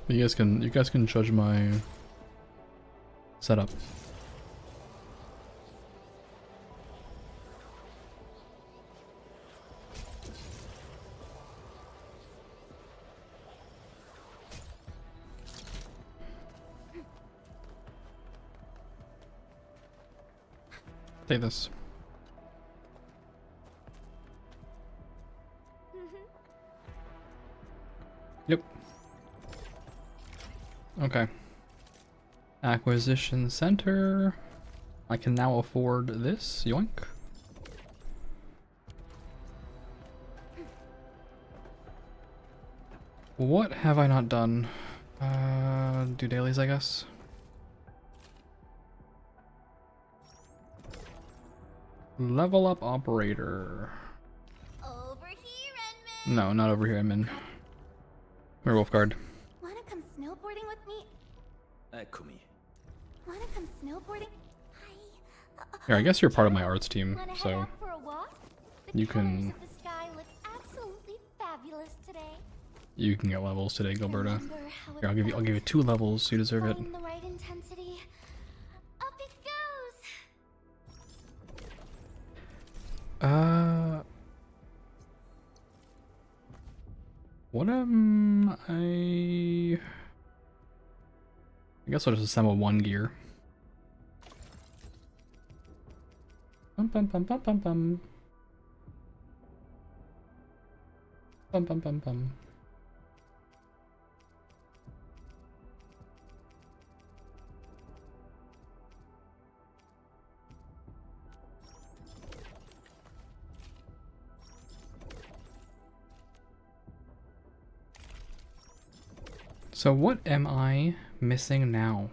You guys can judge my setup. Take this. Yep. Okay. Acquisition center. I can now afford this. Yoink. What have I not done? Do dailies, I guess. Level up operator. Over here, Edmund. No, not over here, Edmund. We're Wolfguard. Wanna come snowboarding with me? Kumi. Wanna come snowboarding? Here, I guess you're part of my arts team, Wanna head so out for a walk? The you colors can of the sky look absolutely fabulous today. you can get levels today, Gilberta. Remember how it Here, I'll give you 2 levels, so you deserve it. Find the right intensity. Up it goes. What I guess I'll just assemble 1 gear. Bum bum bum bum bum bum. Bum bum bum bum. So what am I missing now?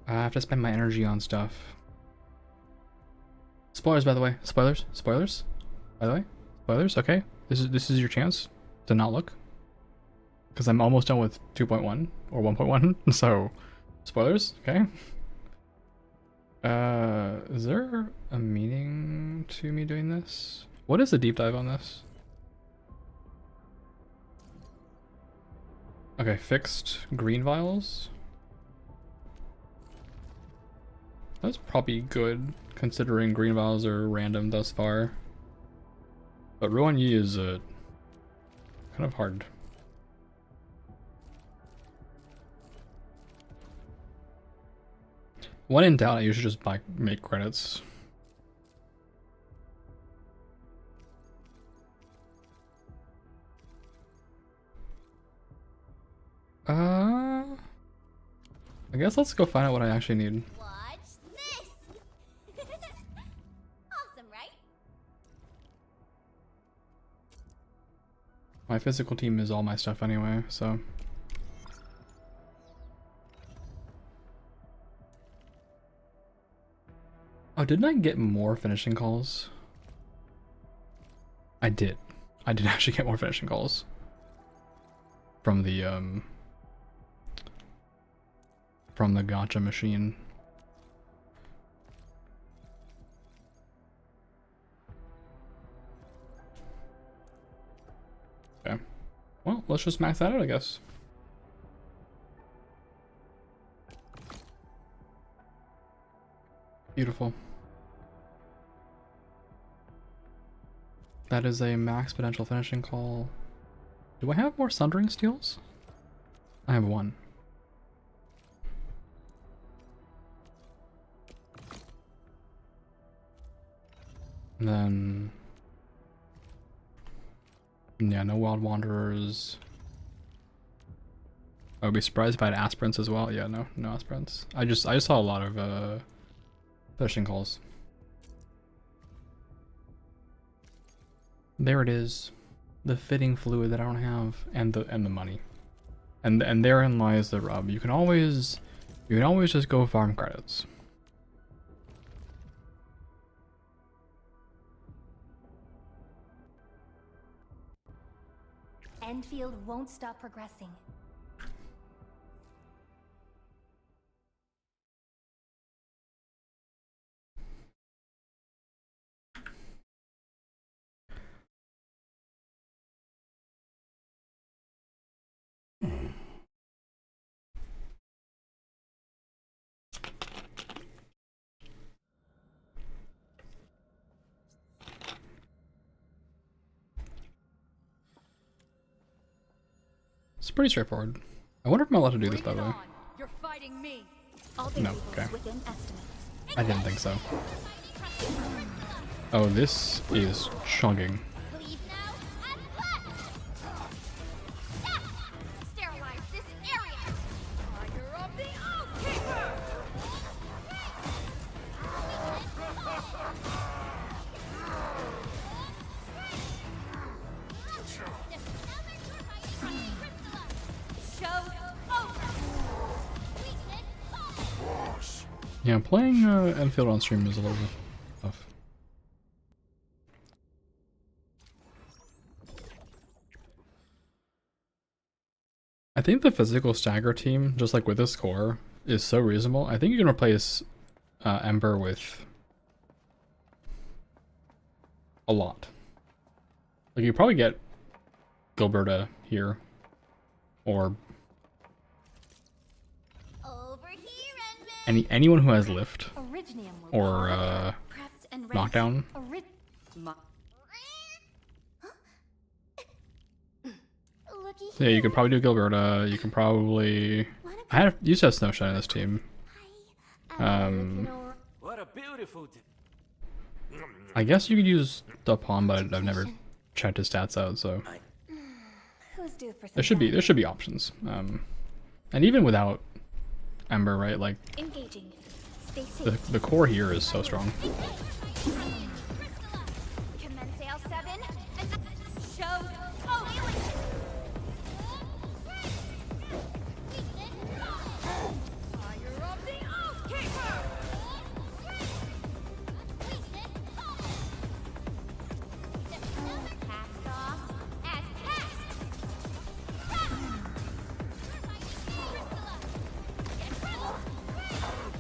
I have to spend my energy on stuff. Spoilers, by the way. Spoilers? Spoilers? By the way? Spoilers? Okay. This is your chance. to not look. Because I'm almost done with 2.1 or 1.1, so spoilers, okay? Is there a meaning to me doing this? What is the deep dive on this? Okay, fixed green vials. That's probably good, considering green vials are random thus far. But Ruan Yi is kind of hard. When in doubt, I usually just make credits. I guess let's go find out what I actually need. Watch this. Awesome, right? My physical team is all my stuff anyway, so. Oh, didn't I get more finishing calls? I did. I did actually get more finishing calls. From the gacha machine. Okay. Well, let's just max that out, I guess. Beautiful. That is a max potential finishing call. Do I have more Sundering Steels? I have one. And then... yeah, no Wild Wanderers. I would be surprised if I had aspirants as well. Yeah, no aspirants. I just saw a lot of finishing calls. There it is. The fitting fluid that I don't have, and the money. And therein lies the rub. You can always just go farm credits. Enfield won't stop progressing. It's pretty straightforward. I wonder if I'm allowed to do this, by the way. You're fighting me. No, okay. I didn't think so. Oh, this is chugging. Leave now and left. Yeah. Sterilize this area. Fire of the Outkeeper. Show's over. Yeah, playing Enfield on stream is a little tough. I think the physical stagger team, just like with this core, is so reasonable. I think you can replace Ember with a lot. Like you probably get Gilberta here, or anyone who has lift or knockdown. Yeah, you could probably do Gilberta. You can probably. I used to have Snowshine in this team. What a beautiful. I guess you could use the pawn, but I've never checked his stats out, so there should be options. And even without Ember, right? Like the core here is so strong.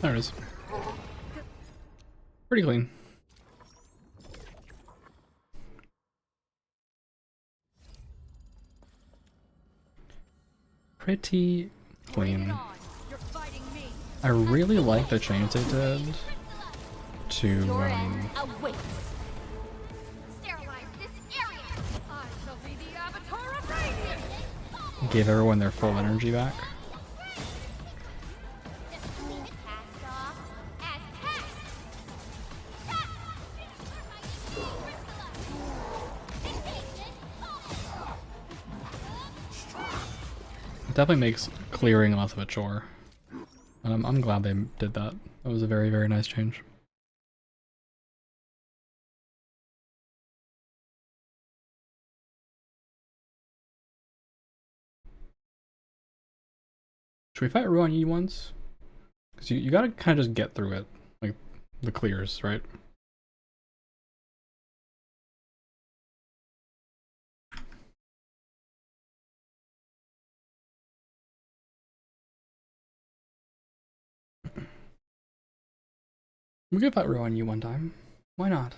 There it is. Pretty clean. Pretty clean. I really like the change they did to give everyone their full energy back. It definitely makes clearing less of a chore. And I'm glad they did that. That was a very, very nice change. Should we fight Ruan Yi once? Because you gotta kind of just get through it. Like, the clears, right? We could fight Ruan Yi one time. Why not?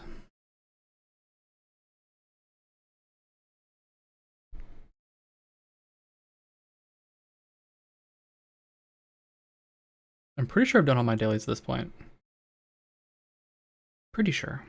I'm pretty sure I've done all my dailies at this point. Pretty sure.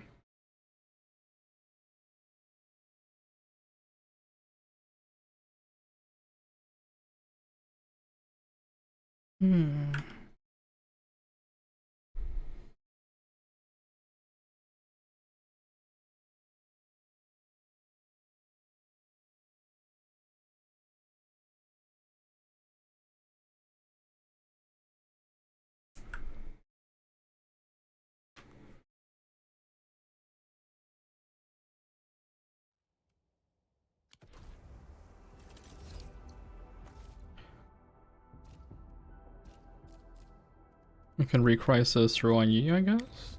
We can re-crisis Ruan Yi, I guess?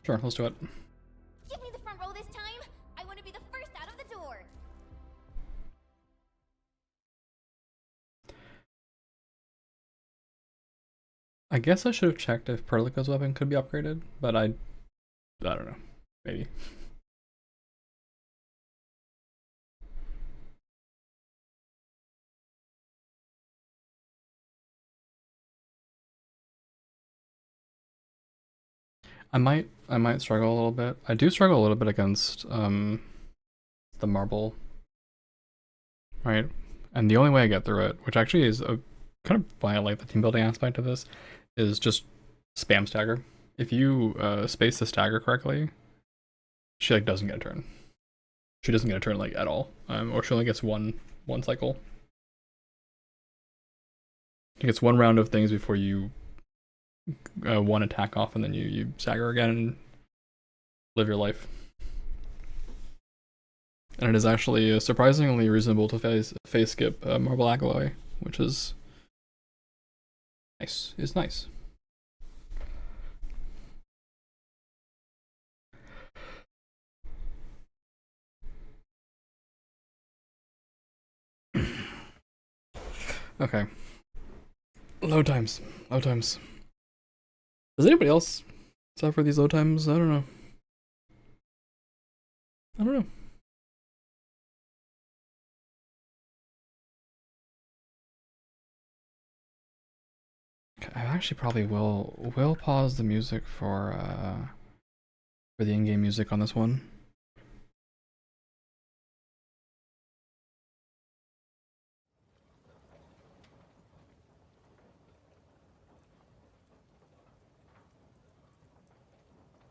Sure, let's do it. Give me the front row this time. I want to be the first out of the door. I guess I should have checked if Perlica's weapon could be upgraded, but I don't know. Maybe. I might struggle a little bit. I do struggle a little bit against the marble. Right? And the only way I get through it, which actually is a kind of why I like the team building aspect of this, is just spam stagger. If you space the stagger correctly, she like doesn't get a turn. She doesn't get a turn like at all. Or she only gets one cycle. She gets one round of things before you one attack off, and then you stagger again and live your life. And it is actually surprisingly reasonable to phase skip Marble Alloy, which is nice. It's nice. Okay. Load times. Load times. Does anybody else suffer these load times? I don't know. I don't know. Okay, I actually probably will pause the music for the in-game music on this one.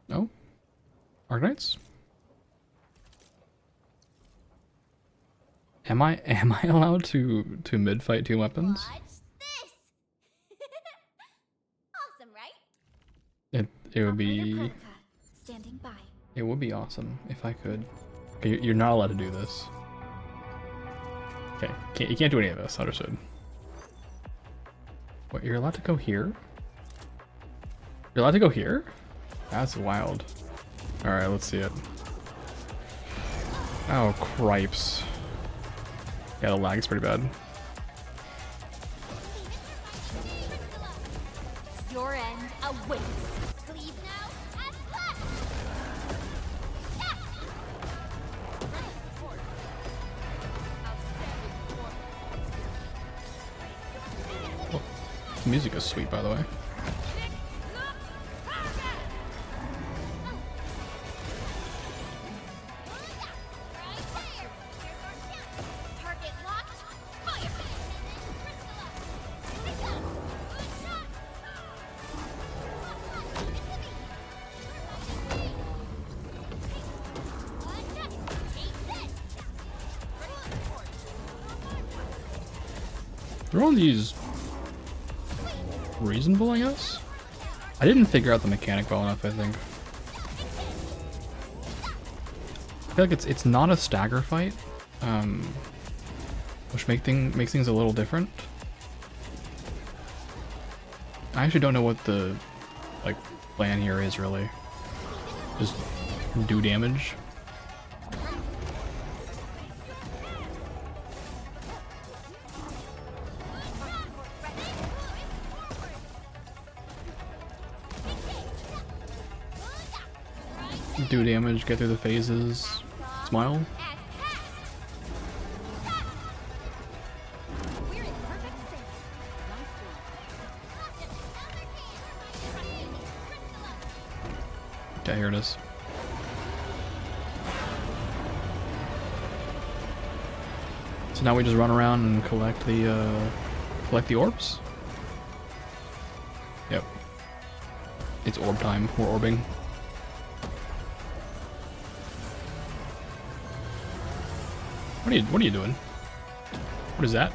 Oh, Arknights? Am I allowed to mid fight two weapons? Watch this. Awesome, right? It would be Standing by. it would be awesome if I could. Okay, you're not allowed to do this. Okay, you can't do any of this. Understood. What, you're allowed to go here? You're allowed to go here? That's wild. Alright, let's see it. Oh, cripes. Yeah, the lag's pretty bad. Wait. Leave now. And left. Oh, the music is sweet, by the way. Target locked. Fire. Are all these reasonable, I guess? I didn't figure out the mechanic well enough, I think. I feel like it's not a stagger fight, which makes things a little different. I actually don't know what the plan here is really. Just do damage. Do damage, get through the phases, smile. Yeah, here it is. So now we just run around and collect the orbs. Yep. It's orb time. We're orbing. What are you doing? What is that?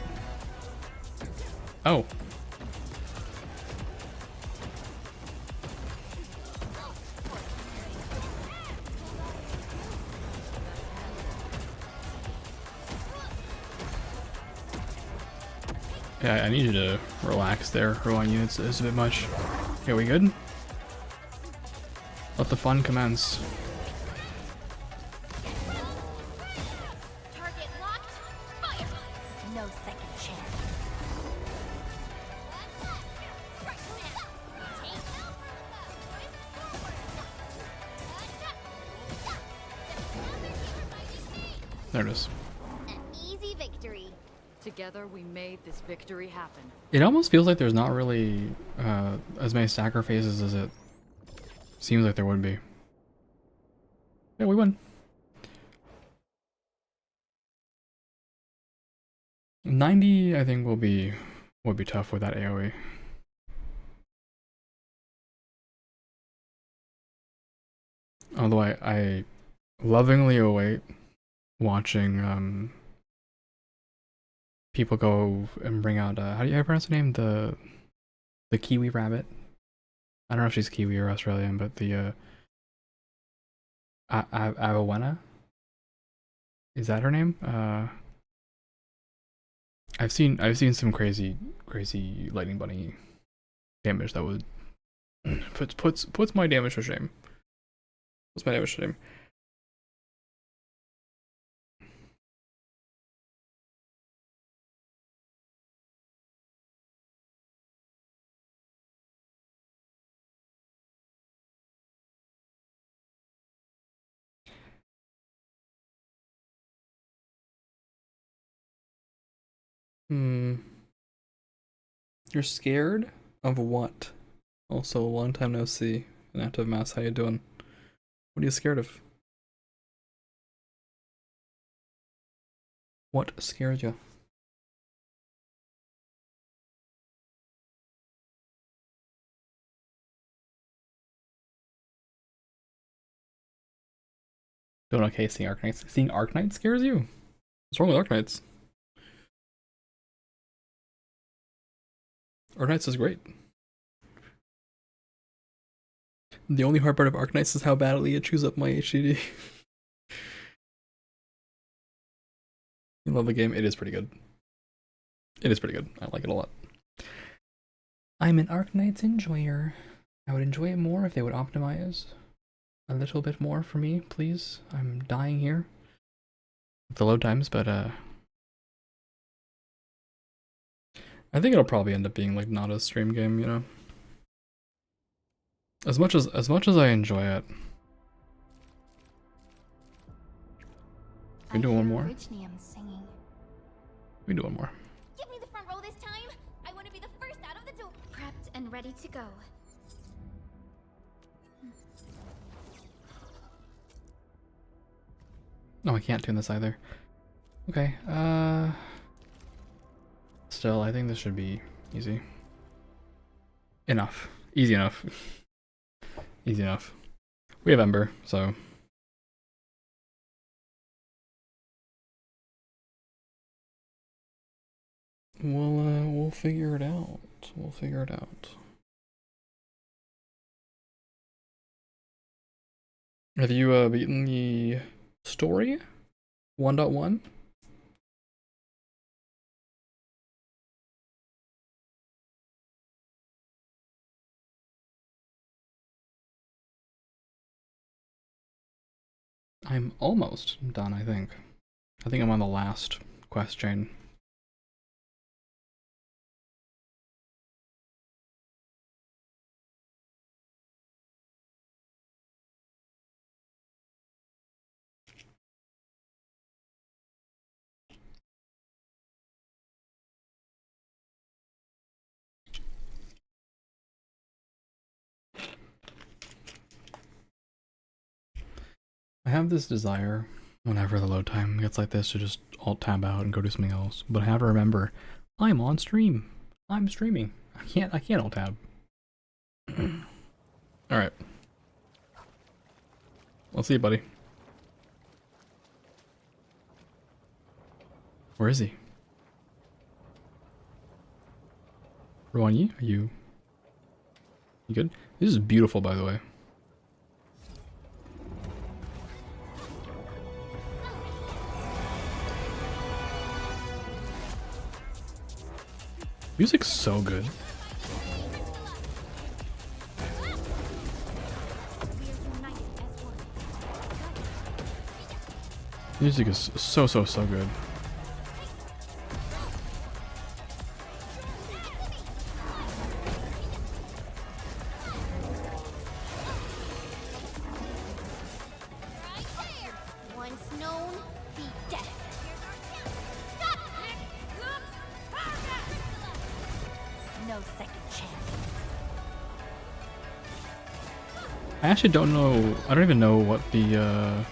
Oh. Yeah, I need you to relax there, Rowan. It's a bit much. Okay, we good? Let the fun commence. Target locked. Fire. No second chance. There it is. An easy victory. Together we made this victory happen. It almost feels like there's not really as many stagger phases as it seems like there would be. Yeah, we won. 90, I think, would be tough with that AoE. Although I lovingly await watching people go and bring out how do you pronounce the name? The Kiwi rabbit. I don't know if she's Kiwi or Australian, but the Avawena? Is that her name? I've seen some crazy lightning bunny damage that would puts my damage to shame. Puts my damage to shame. You're scared of what? Also, a long time no see. An active mouse, how you doing? What are you scared of? What scares you? Doing okay seeing Arknights. Seeing Arknights scares you? What's wrong with Arknights? Arknights is great. The only hard part of Arknights is how badly it chews up my HDD. I love the game. It is pretty good. It is pretty good. I like it a lot. I'm an Arknights enjoyer. I would enjoy it more if they would optimize a little bit more for me, please. I'm dying here with the load times, but I think it'll probably end up being like not a stream game, you know. As much as I enjoy it. We do one more. Singing. We do one more. Give me the front row this time. I want to be the first out of the door. Prepped and ready to go. No, I can't tune this either. Okay, still, I think this should be easy. Enough. Easy enough. Easy enough. We have Ember, so... We'll figure it out. We'll figure it out. Have you beaten the story? 1.1? I'm almost done, I think. I think I'm on the last quest chain. I have this desire, whenever the load time gets like this, to just alt-tab out and go do something else. But I have to remember, I'm on stream. I'm streaming. I can't alt-tab. Alright. We'll see you, buddy. Where is he? Ruanyi, are you good? This is beautiful, by the way. Music's so good. Music is so good. Once known, be dead. No second chance. I actually don't know. I don't even know what the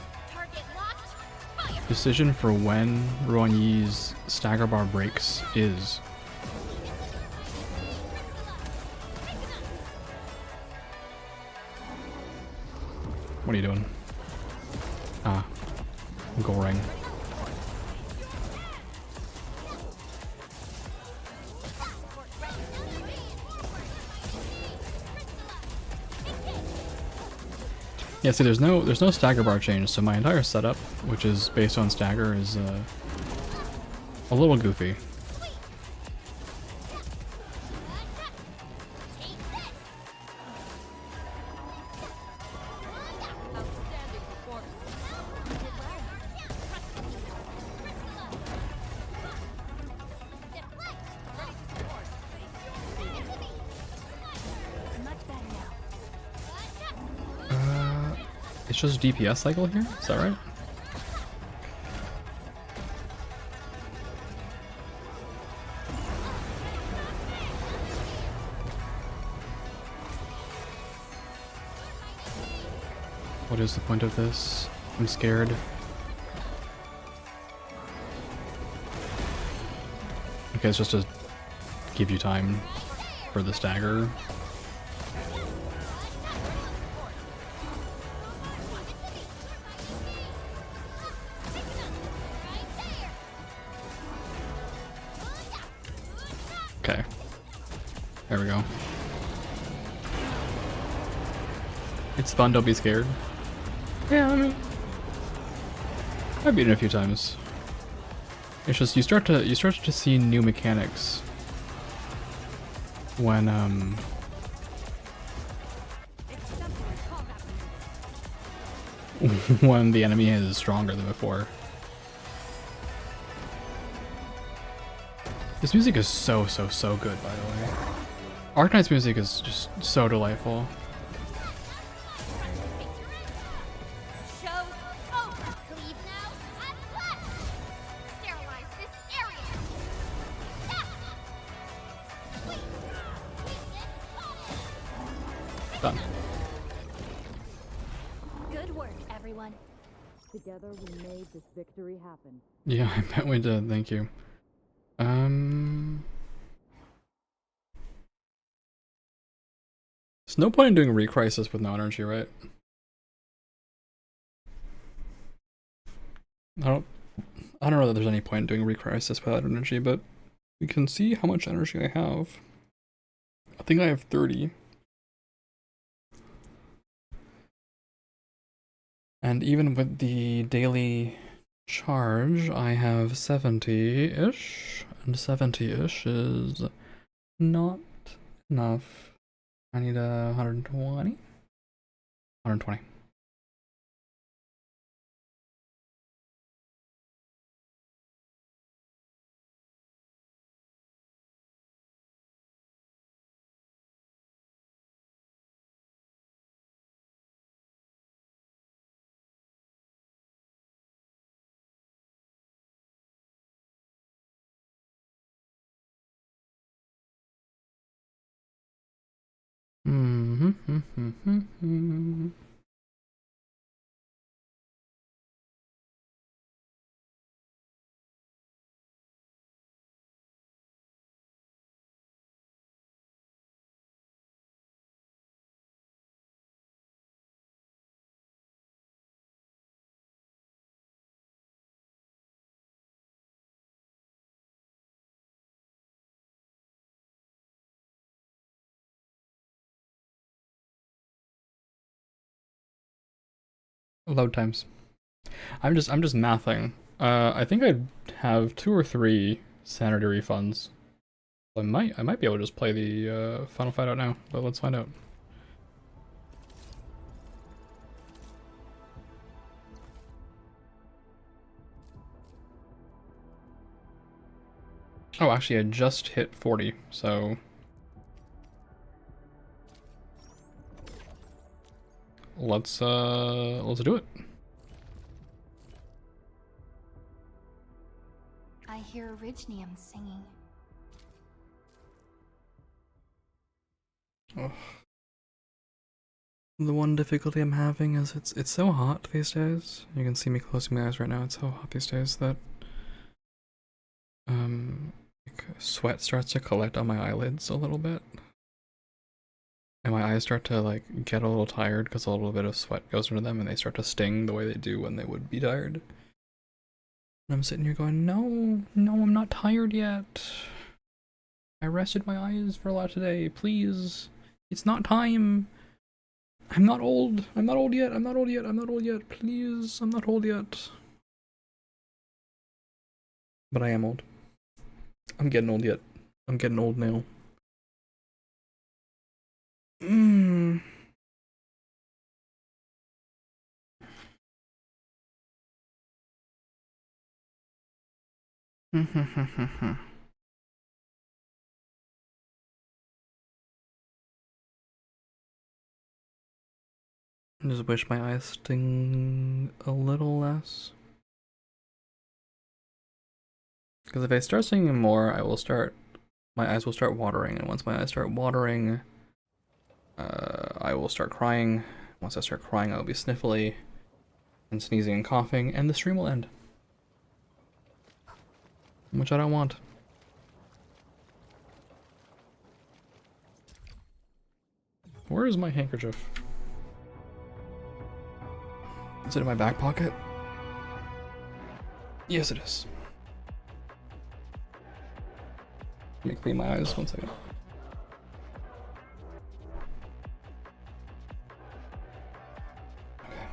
decision for when Ruanyi's stagger bar breaks is. What are you doing? Ah, Goreng. Yeah, see, there's no stagger bar change, so my entire setup, which is based on stagger, is a little goofy. It's just DPS cycle here? Is that right? What is the point of this? I'm scared. Okay, it's just to give you time for the stagger. Okay. There we go. It's fun, don't be scared. Yeah, I mean, I've beaten it a few times. It's just you start to see new mechanics when when the enemy is stronger than before. This music is so good, by the way. Arknights music is just so delightful. Done. Good work, everyone. Together we made this victory happen. Yeah, I bet we did. Thank you. There's no point in doing Recrisis with no energy, right? I don't know that there's any point in doing Recrisis without energy, but we can see how much energy I have. I think I have 30. And even with the daily charge, I have 70-ish, and 70-ish is not enough. I need 120? 120. Load times. I'm just mathing. I think I have 2 or 3 sanity refunds. I might be able to just play the final fight out now, but let's find out. Oh, actually, I just hit 40, so let's do it. I hear Orignium singing. Oh. The one difficulty I'm having is it's so hot these days. You can see me closing my eyes right now. It's so hot these days that like sweat starts to collect on my eyelids a little bit. And my eyes start to like get a little tired because a little bit of sweat goes into them and they start to sting the way they do when they would be tired. And I'm sitting here going, no, I'm not tired yet. I rested my eyes for a lot today, please. It's not time. I'm not old. I'm not old yet. I'm not old yet. I'm not old yet. Please, I'm not old yet. But I am old. I'm getting old yet. I'm getting old now. I just wish my eyes sting a little less. Because if I start stinging more, my eyes will start watering, and once my eyes start watering, I will start crying. Once I start crying, I'll be sniffly, and sneezing and coughing, and the stream will end. Which I don't want. Where is my handkerchief? Is it in my back pocket? Yes, it is. Let me clean my eyes 1 second. Okay.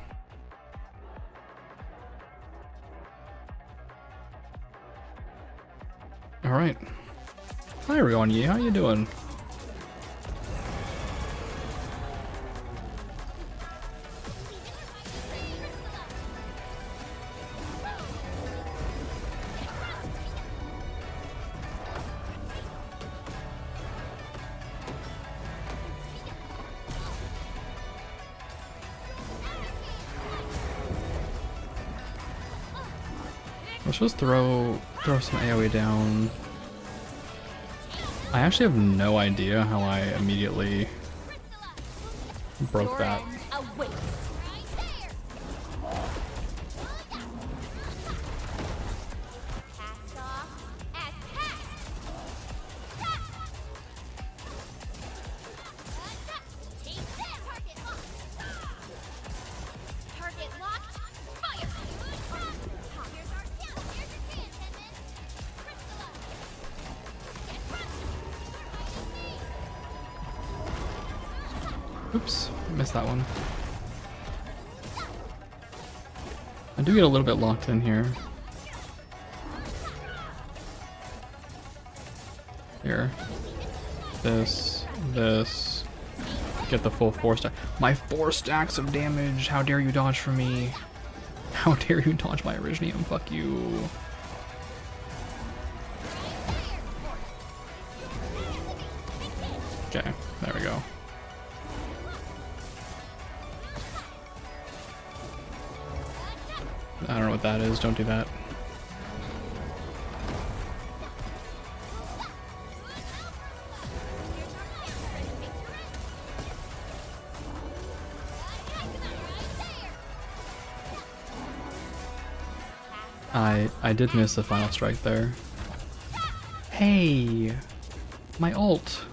All right. Hi everyone, how you doing? Let's just throw some AoE down. I actually have no idea how I immediately Broke Your that. end awaits. Right there. Cast off as cast. Take this. Target locked. Target locked. Fire. Here's our chance. Here's your chance, Edmund. Crystallize. Get crushed. Oops, missed that one. I do get a little bit locked in here. Here. This. Get the full 4 stack. My 4 stacks of damage! How dare you dodge from me? How dare you dodge my Originium? Fuck you. Okay, there we go. I don't know what that is, don't do that. I did miss the final strike there. Hey! My ult!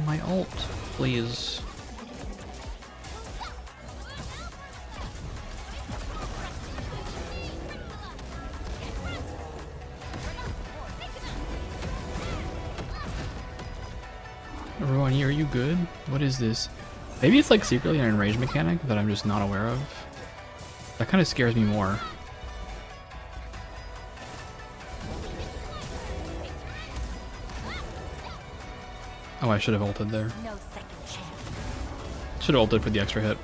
My ult, please. Rowan, are you good? What is this? Maybe it's like secretly an enrage mechanic that I'm just not aware of. That kind of scares me more. Oh, I should have ulted there. No second chance. Should have ulted for the extra hit.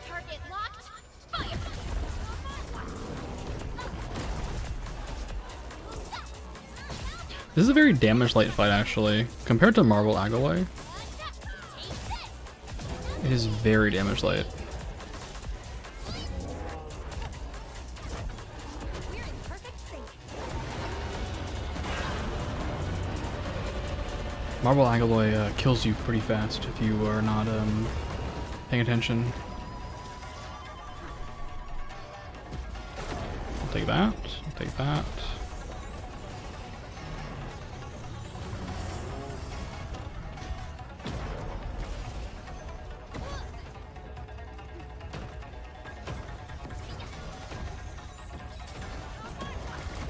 Target locked. Fire. This is a very damage light fight actually. Compared to Marble Agaway, it is very damage light. We're in perfect sync. Marble Agaway kills you pretty fast if you are not paying attention. I'll take that. I'll take that.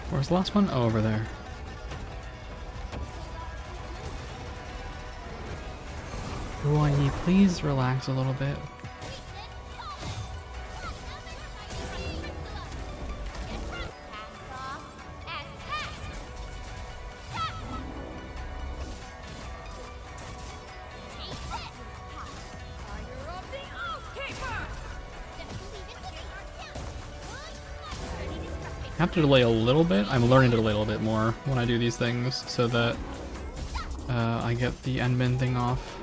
Where's the last one? Oh, over there. Roy, please relax a little bit. I have to delay a little bit. I'm learning to delay a little bit more when I do these things so that I get the endmin thing off.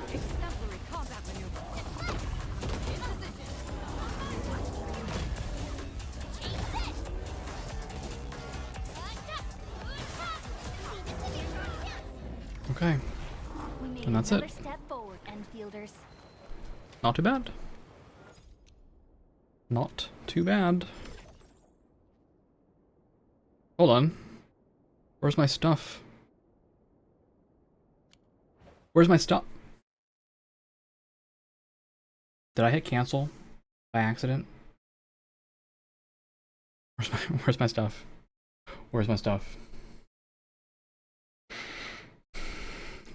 Okay, and that's it. Step forward, Enfielders. Not too bad. Not too bad. Hold on. Where's my stuff? Where's my stuff? Did I hit cancel by accident? Where's my stuff? Where's my stuff?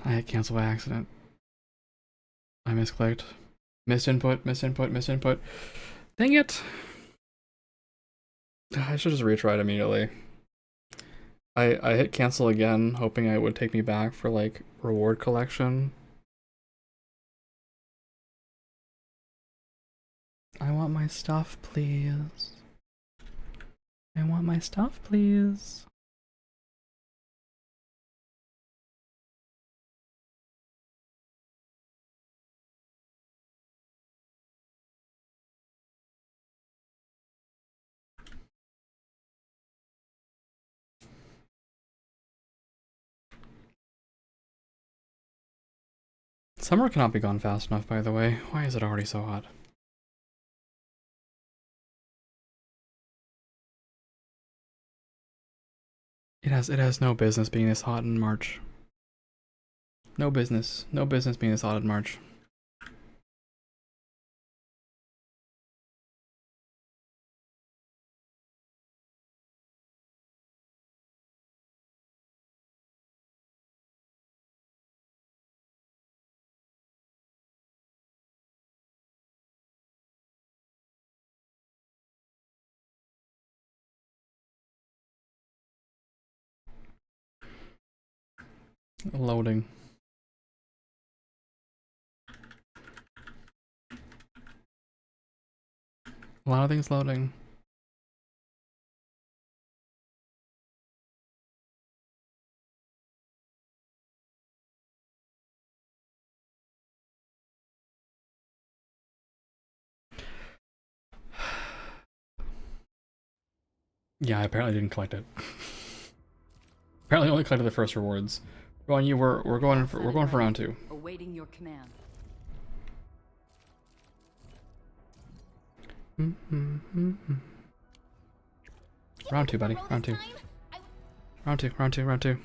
I hit cancel by accident. I misclicked. Misinput, misinput, misinput. Dang it! I should just retry it immediately. I hit cancel again, hoping it would take me back for like reward collection. I want my stuff, please. I want my stuff, please. Summer cannot be gone fast enough, by the way. Why is it already so hot? It has no business being this hot in March. No business being this hot in March. Loading. A lot of things loading. Yeah, I apparently didn't collect it. Apparently only collected the first rewards. Ron, we're going for round 2. Awaiting your command. Round 2, buddy. Round 2. Round 2.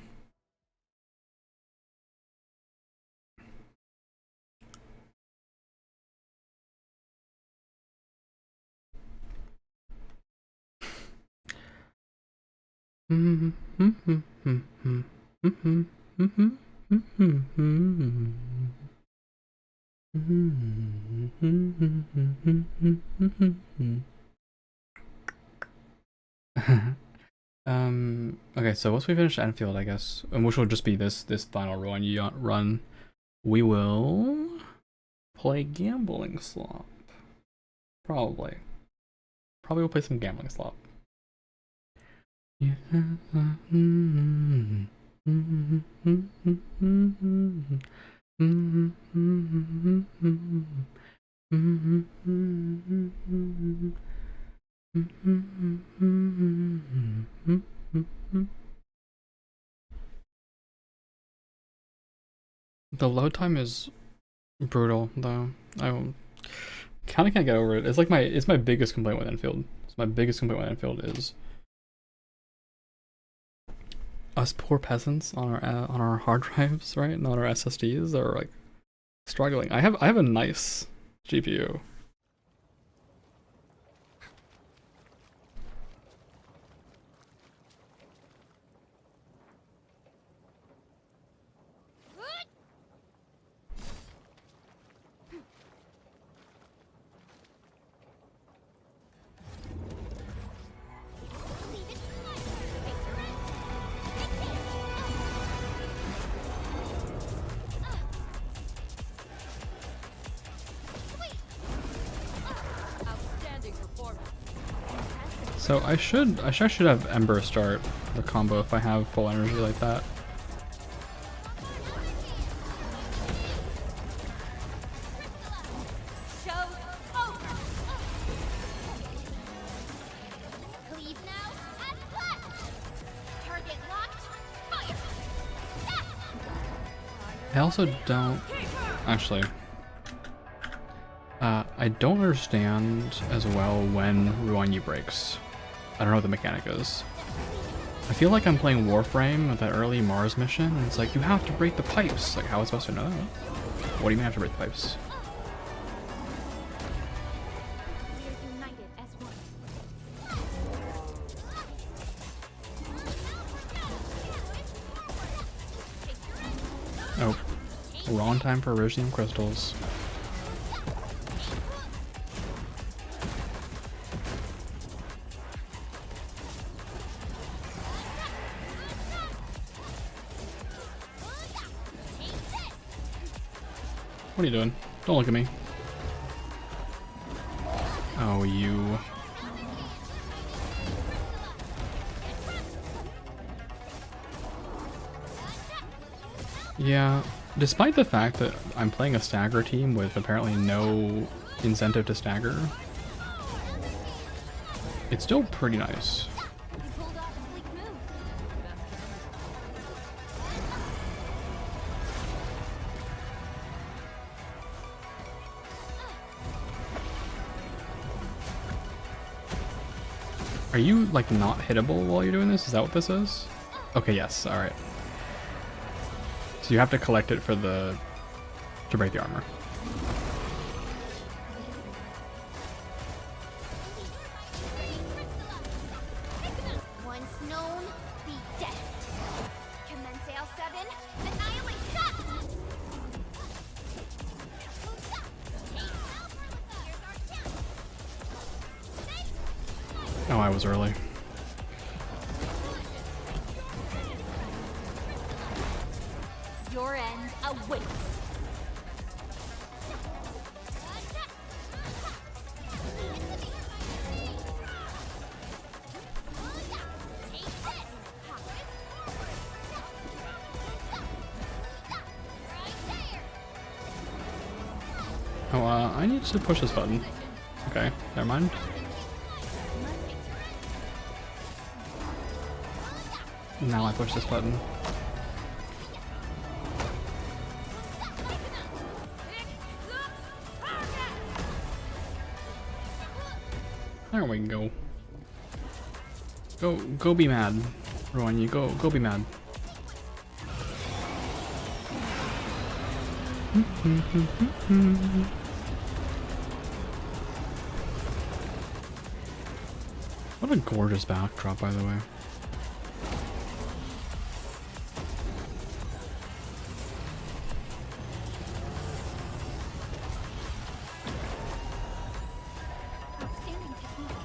Okay, so once we finish Enfield, I guess, and which will just be this final run, we will play Gambling Slop. Probably we'll play some Gambling Slop. Yeah. The load time is brutal, though. I kind of can't get over it. It's like my biggest complaint with Enfield. My biggest complaint with Enfield is us poor peasants on our hard drives, right, and on our SSDs are like struggling. I have a nice GPU. So I should have Ember start the combo if I have full energy like that. I also don't actually. I don't understand as well when Ruanyi breaks. I don't know what the mechanic is. I feel like I'm playing Warframe with that early Mars mission, and it's like, you have to break the pipes. Like, how am I supposed to know that? What do you mean I have to break the pipes? Oh, wrong time for Iridium crystals. What are you doing? Don't look at me. Oh, you. Yeah, despite the fact that I'm playing a stagger team with apparently no incentive to stagger, it's still pretty nice. Are you like not hittable while you're doing this? Is that what this is? Okay, yes, alright. So you have to collect it for the to break the armor. Once known, be dead. Commence L7, annihilate stop! Oh, I was early. Your end awaits. Oh, I need to push this button. Okay, never mind. Now I push this button. There we go. Go be mad. Rowan, you go be mad. What a gorgeous backdrop, by the way. Outstanding technique.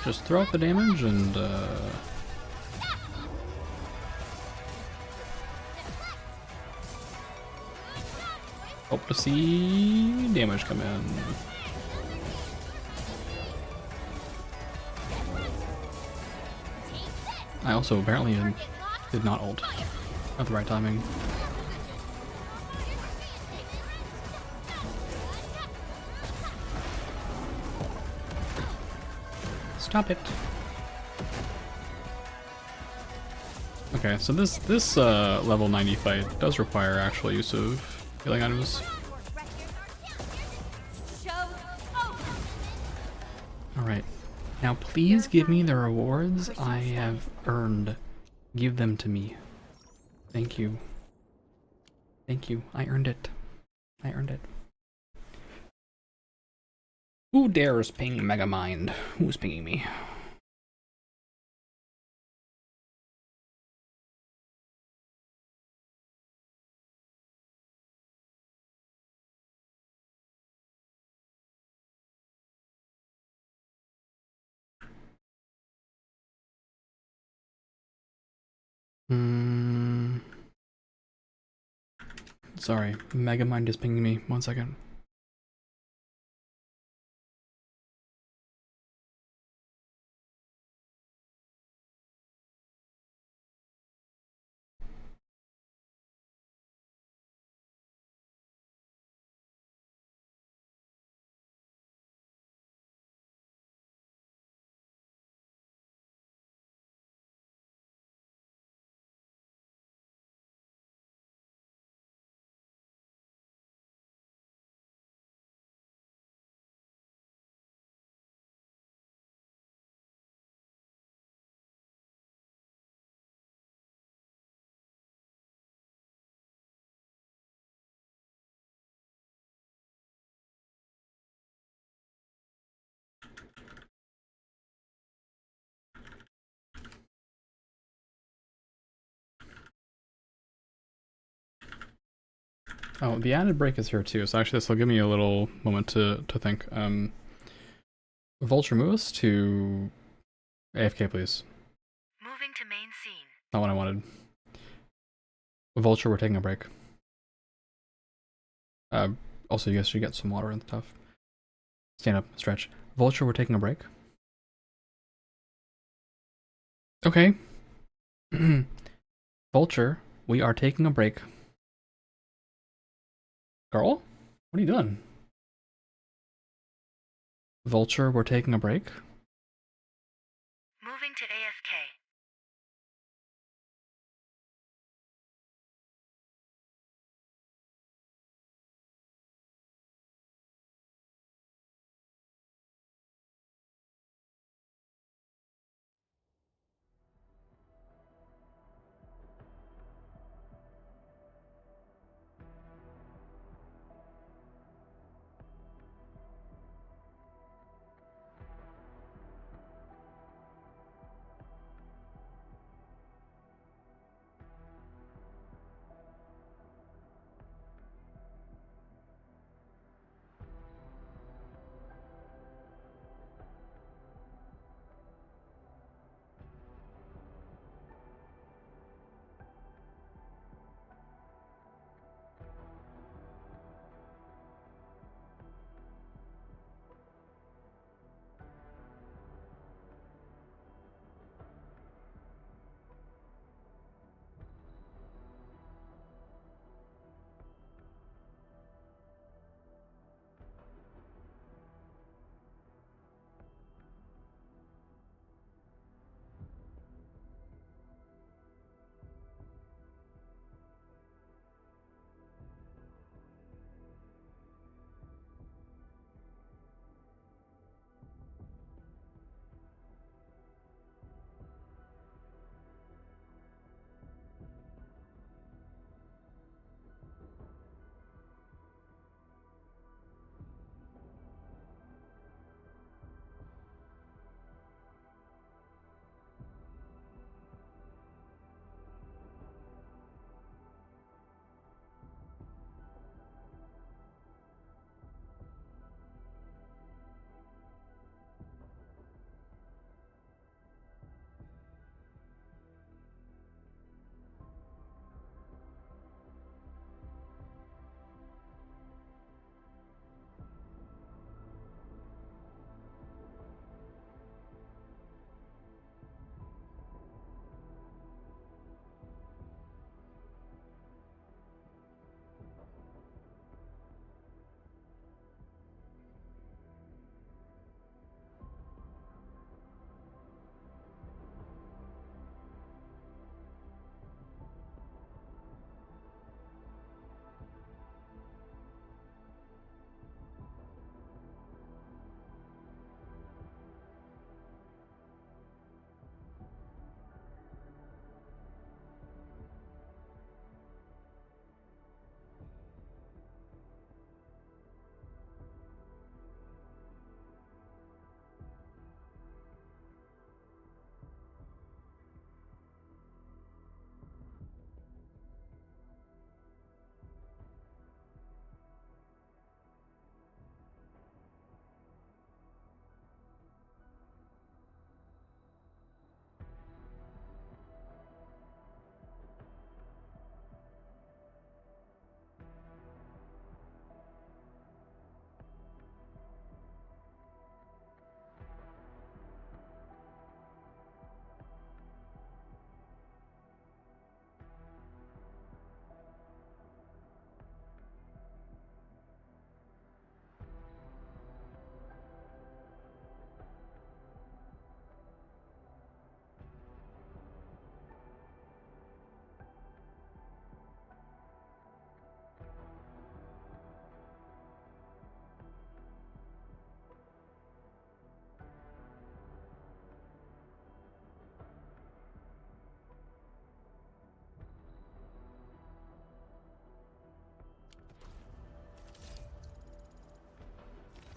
Just throw out the damage and hope to see damage come in. I also apparently did not ult at the right timing. Stop it. Okay, so this level 90 fight does require actual use of healing items. Alright. Now please give me the rewards I have earned. Give them to me. Thank you. Thank you. I earned it. I earned it. Who dares ping Megamind? Who's pinging me? Sorry, Megamind is pinging me. 1 second. Oh, the added break is here too, so actually this will give me a little moment to think. Vulture, move us to AFK, please. Moving to main scene. Not what I wanted. Vulture, we're taking a break. Also, you guys should get some water and stuff. Stand up, stretch. Vulture, we're taking a break. Okay. Vulture, we are taking a break. Girl? What are you doing? Vulture, we're taking a break. Moving to AFK.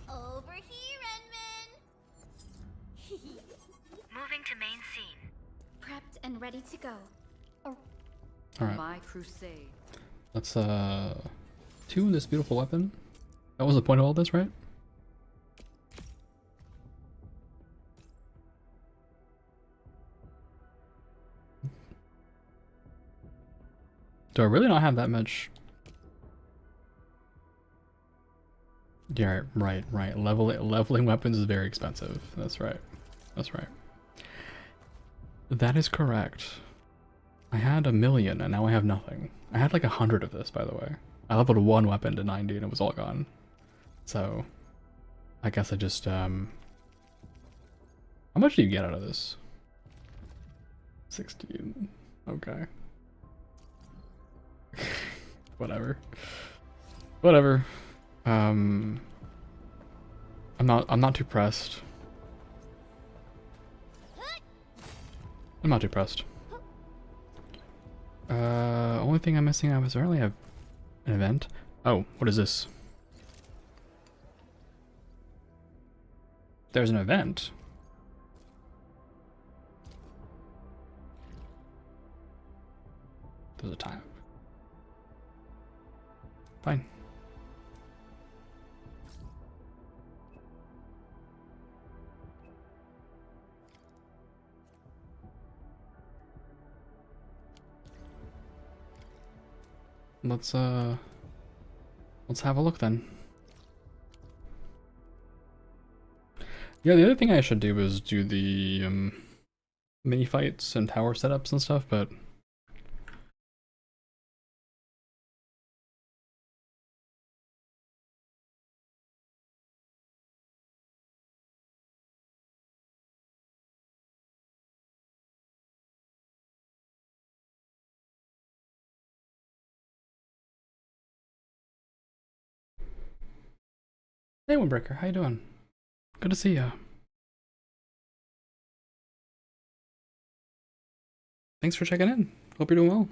Over here, Edmund! Moving to main scene. Prepped and ready to go. Alright. My crusade. Let's tune this beautiful weapon. That was the point of all this, right? Do I really not have that much? Yeah, right. Leveling weapons is very expensive. That's right. That's right. That is correct. I had 1 million and now I have nothing. I had like 100 of this, by the way. I leveled one weapon to 90 and it was all gone. So, I guess I just how much do you get out of this? 16. Okay. Whatever. Whatever. I'm not too pressed. I'm not too pressed. Only thing I'm missing, I was apparently have an event. Oh, what is this? There's an event. There's a time. Fine. Let's have a look then. Yeah, the other thing I should do is do the mini fights and tower setups and stuff, but hey, Windbreaker, how you doing? Good to see ya. Thanks for checking in. Hope you're doing well.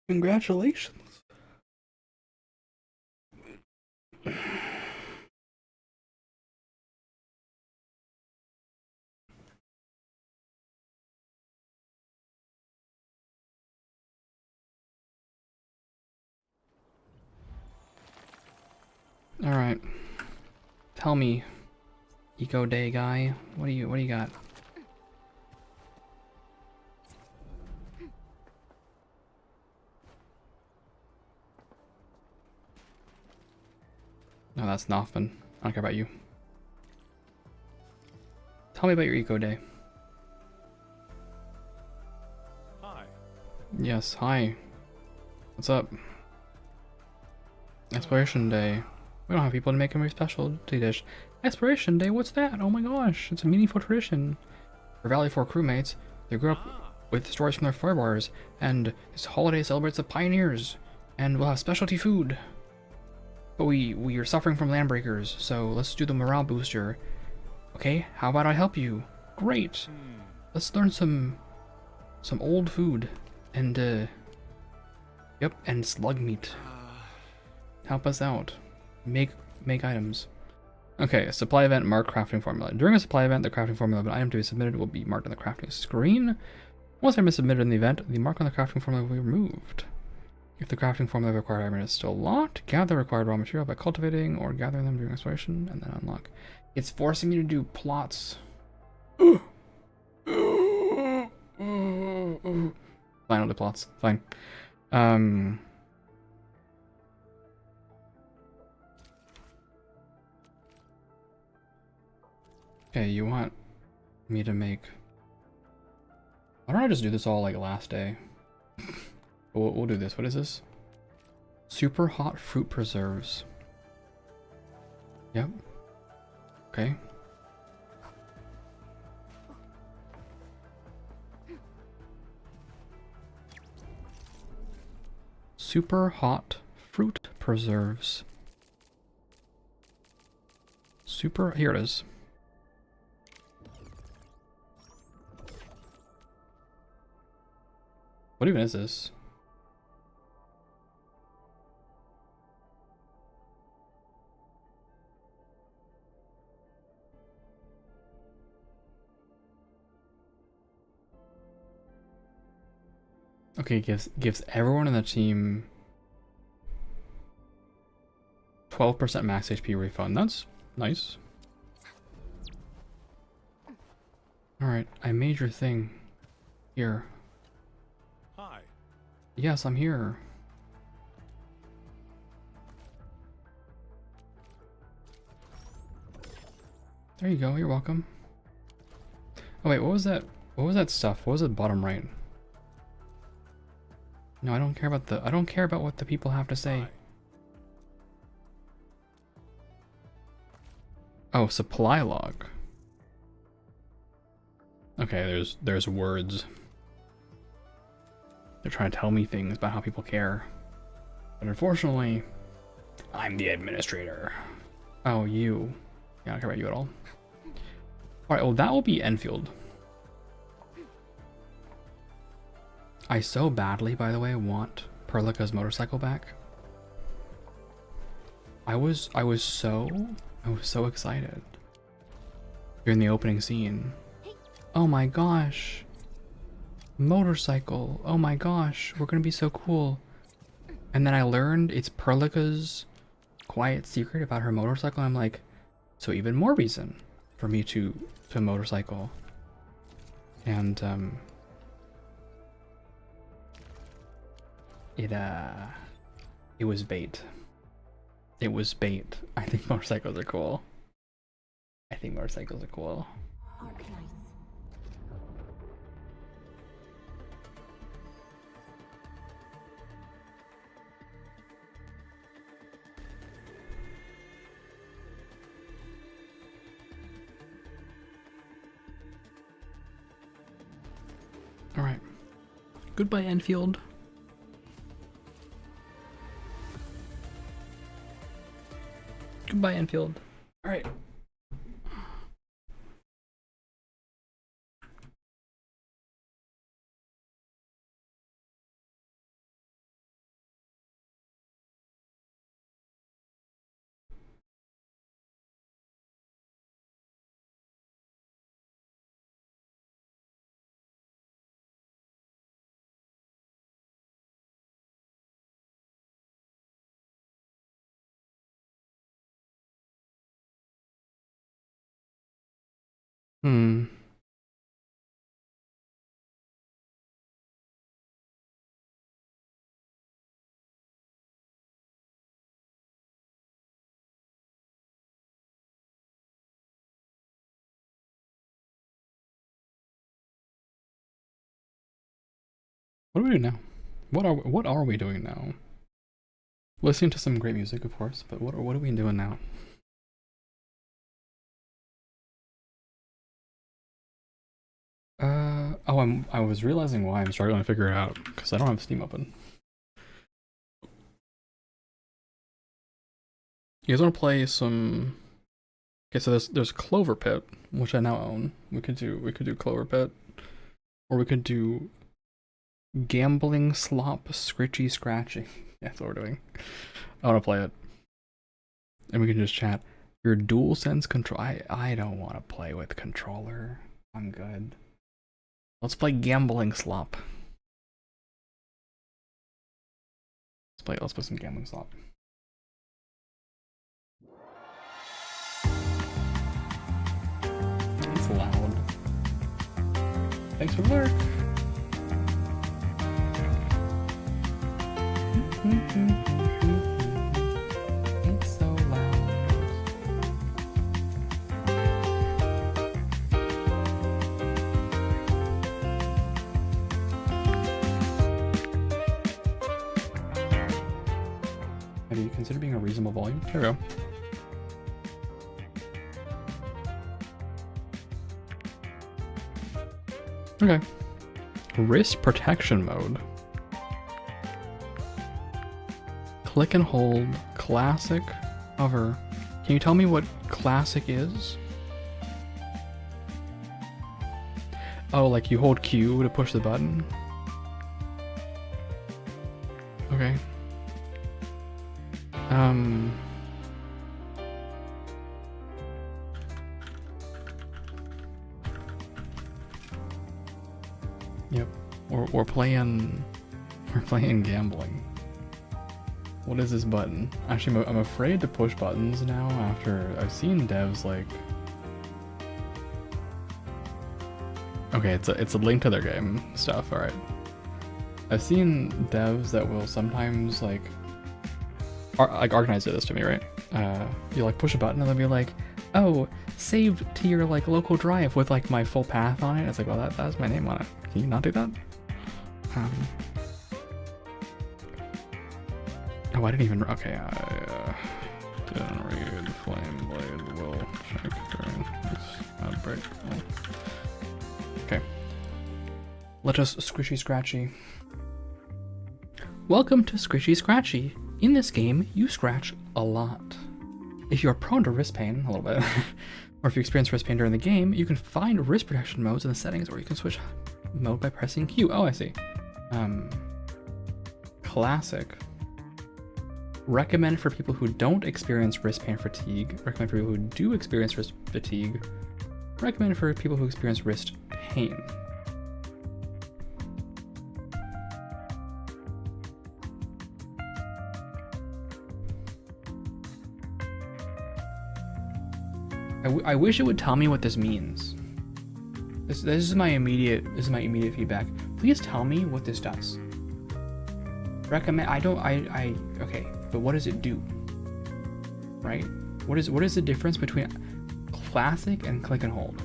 Congratulations. All right. Tell me, Eco Day guy, what do you got? No, that's nothing. I don't care about you. Tell me about your Eco Day. Hi. Yes, hi. What's up? Exploration Day. We don't have people to make a specialty dish. Exploration Day, what's that? Oh my gosh, it's a meaningful tradition. For Valley 4 crewmates, they grew up with stories from their forebears, and this holiday celebrates the pioneers, and we'll have specialty food. But we are suffering from landbreakers, so let's do the morale booster. Okay, how about I help you? Great! Let's learn some old food, and yep, and slug meat. Help us out. Make items. Okay, a supply event, mark crafting formula. During a supply event, the crafting formula of an item to be submitted will be marked on the crafting screen. Once item is submitted in the event, the mark on the crafting formula will be removed. If the crafting formula of the required item is still locked, gather required raw material by cultivating or gathering them during exploration, and then unlock. It's forcing me to do plots. Fine, I'll do plots. Fine. Okay, you want me to make... Why don't I just do this all like last day? We'll do this. What is this? Super hot fruit preserves. Yep. Okay. Super hot fruit preserves. Super... Here it is. What even is this? Okay, gives everyone in the team 12% max HP refund. That's nice. Alright, I made your thing. Here. Hi. Yes, I'm here. There you go, you're welcome. Oh wait, what was that? What was that stuff? What was it bottom right? No, I don't care about what the people have to say. Hi. Oh, supply log. Okay, there's words. They're trying to tell me things about how people care. But unfortunately, I'm the administrator. Oh, you. Yeah, I don't care about you at all. Alright, well that will be Enfield. I so badly, by the way, want Perlica's motorcycle back. I was so excited during the opening scene. Oh my gosh. Motorcycle. Oh my gosh, we're gonna be so cool. And then I learned it's Perlica's quiet secret about her motorcycle. I'm like, so even more reason for me to motorcycle. And it was bait. It was bait. I think motorcycles are cool. I think motorcycles are cool. Arknights. All right. Goodbye, Enfield. Goodbye, Enfield. All right. What do we do now? What are we doing now? Listening to some great music, of course, but what are we doing now? Oh, I was realizing why I'm struggling to figure it out, because I don't have Steam open. You guys want to play some? Okay, so there's Clover Pit, which I now own. We could do Clover Pit, or we could do Gambling Slop Scritchy Scratchy. Yeah, that's what we're doing. I want to play it, and we can just chat. Your DualSense control. I don't want to play with controller. I'm good. Let's play Gambling Slop. Let's play some Gambling Slop. It's loud. Thanks for the lurk. It's so loud. Have you considered being a reasonable volume? Here we go. Okay. Wrist protection mode. Click and hold, classic, hover. Can you tell me what classic is? Oh, like you hold Q to push the button? Okay. Yep. We're playing gambling. What is this button? Actually, I'm afraid to push buttons now after I've seen devs like... Okay, it's a link to their game stuff, alright. I've seen devs that will sometimes like Arknights did this to me, right? You like push a button and they'll be like, oh, saved to your like local drive with like my full path on it. It's like, well, that has my name on it. Can you not do that? Oh, I didn't even. Okay, I didn't read Flame Blade will check break. Oh. Okay. Let us Scritchy Scratchy. Welcome to Scritchy Scratchy. In this game, you scratch a lot. If you are prone to wrist pain, a little bit, or if you experience wrist pain during the game, you can find wrist protection modes in the settings, or you can switch mode by pressing Q. Oh, I see. Classic. Recommend for people who don't experience wrist pain fatigue. Recommend for people who do experience wrist fatigue. Recommend for people who experience wrist pain. I wish it would tell me what this means. This is my immediate feedback. Please tell me what this does. Recommend. Okay, but what does it do? Right? What is the difference between classic and click and hold?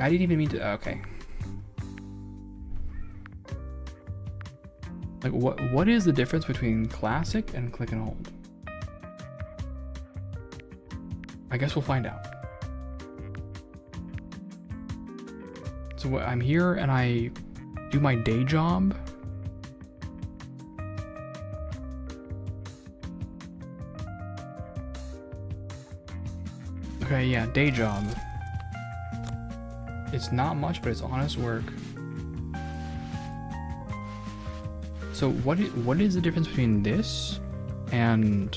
I didn't even mean to. Okay. Like what is the difference between classic and click and hold? I guess we'll find out. So I'm here and I do my day job. Okay, yeah, day job. It's not much, but it's honest work. So what is the difference between this and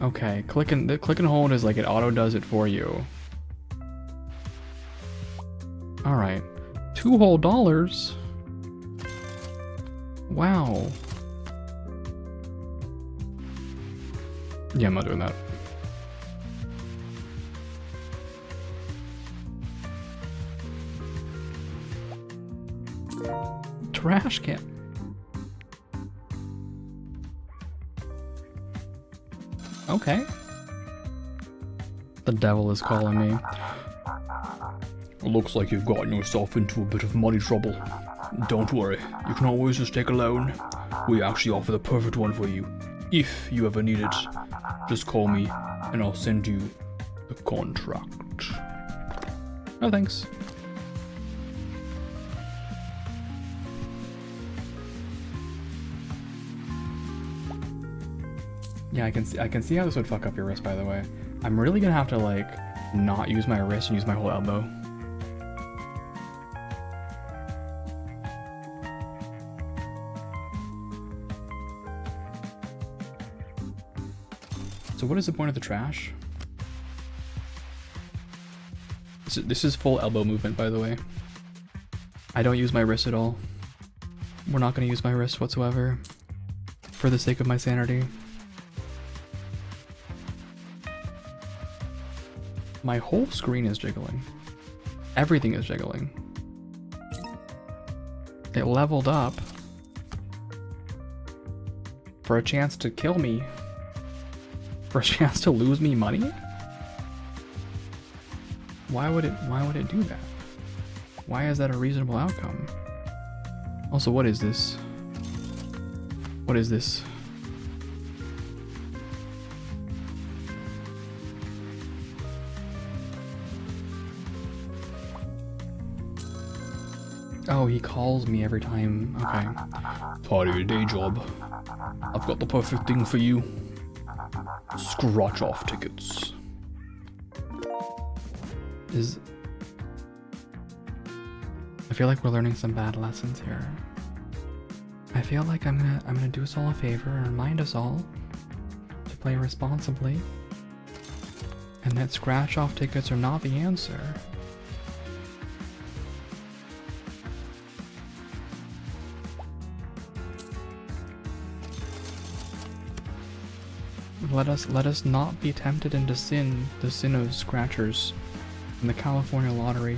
okay, click and hold is like it auto does it for you. All right, $2 whole. Wow. Yeah, I'm not doing that. Trash can. Okay. The devil is calling me. Looks like you've gotten yourself into a bit of money trouble. Don't worry, you can always just take a loan. We actually offer the perfect one for you. If you ever need it, just call me and I'll send you the contract. No thanks. Yeah, I can see how this would fuck up your wrist, by the way. I'm really gonna have to like not use my wrist and use my whole elbow. So what is the point of the trash? This is full elbow movement, by the way. I don't use my wrist at all. We're not going to use my wrist whatsoever, for the sake of my sanity. My whole screen is jiggling. Everything is jiggling. It leveled up for a chance to kill me. For a chance to lose me money? Why would it do that? Why is that a reasonable outcome? Also, what is this? What is this? Oh, he calls me every time. Okay. Part of your day job. I've got the perfect thing for you. Scratch off tickets. I feel like we're learning some bad lessons here. I feel like I'm gonna do us all a favor and remind us all to play responsibly, and that scratch off tickets are not the answer. Let us not be tempted into sin, the sin of scratchers in the California lottery.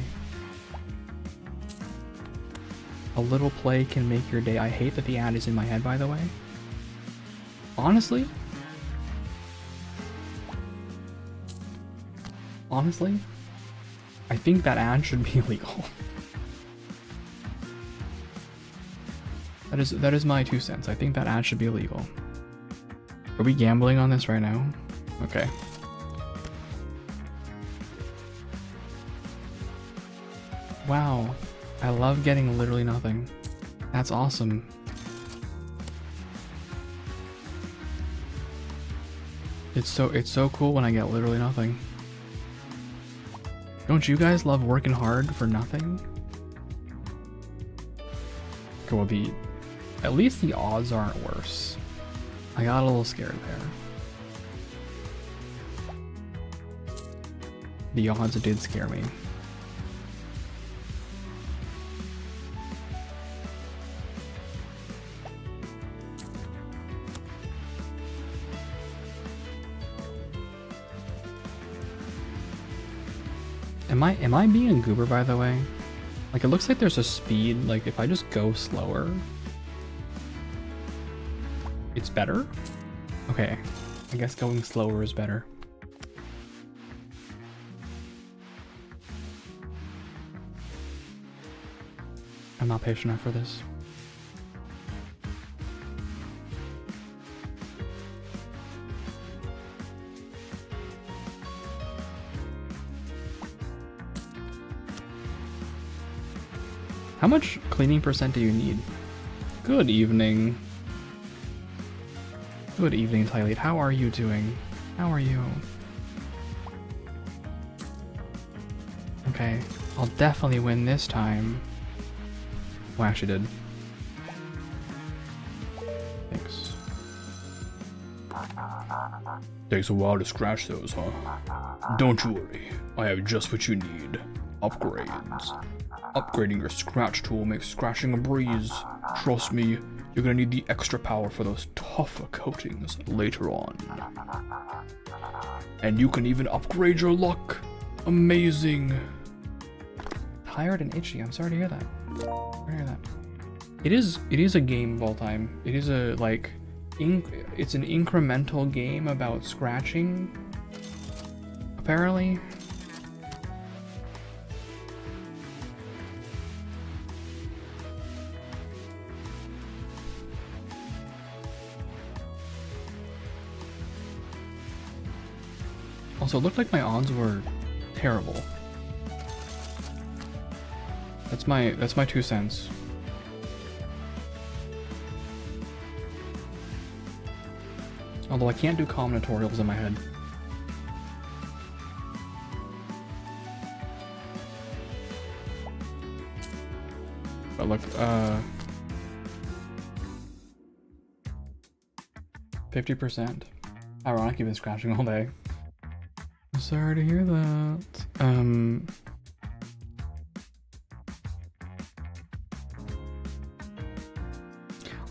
A little play can make your day. I hate that the ad is in my head, by the way. Honestly, I think that ad should be illegal. That is my 2 cents. I think that ad should be illegal. Are we gambling on this right now? Okay. Wow. I love getting literally nothing. That's awesome. It's so cool when I get literally nothing. Don't you guys love working hard for nothing? Okay, well at least the odds aren't worse. I got a little scared there. The odds did scare me. Am I being a goober, by the way? Like, it looks like there's a speed, like if I just go slower, it's better? Okay, I guess going slower is better. I'm not patient enough for this. How much cleaning percent do you need? Good evening. Good evening, Tylete. How are you doing? How are you? Okay, I'll definitely win this time. Oh, I actually did. Thanks. Takes a while to scratch those, huh? Don't you worry. I have just what you need. Upgrades. Upgrading your scratch tool makes scratching a breeze. Trust me, you're gonna need the extra power for those tougher coatings later on. And you can even upgrade your luck. Amazing. Tired and itchy. I'm sorry to hear that. Sorry to hear that. It is a game of all time. It is a it's an incremental game about scratching. Apparently. Also, it looked like my odds were terrible. That's my 2 cents. Although I can't do combinatorials in my head. But look, 50%. Ironic, you've been scratching all day. Sorry to hear that.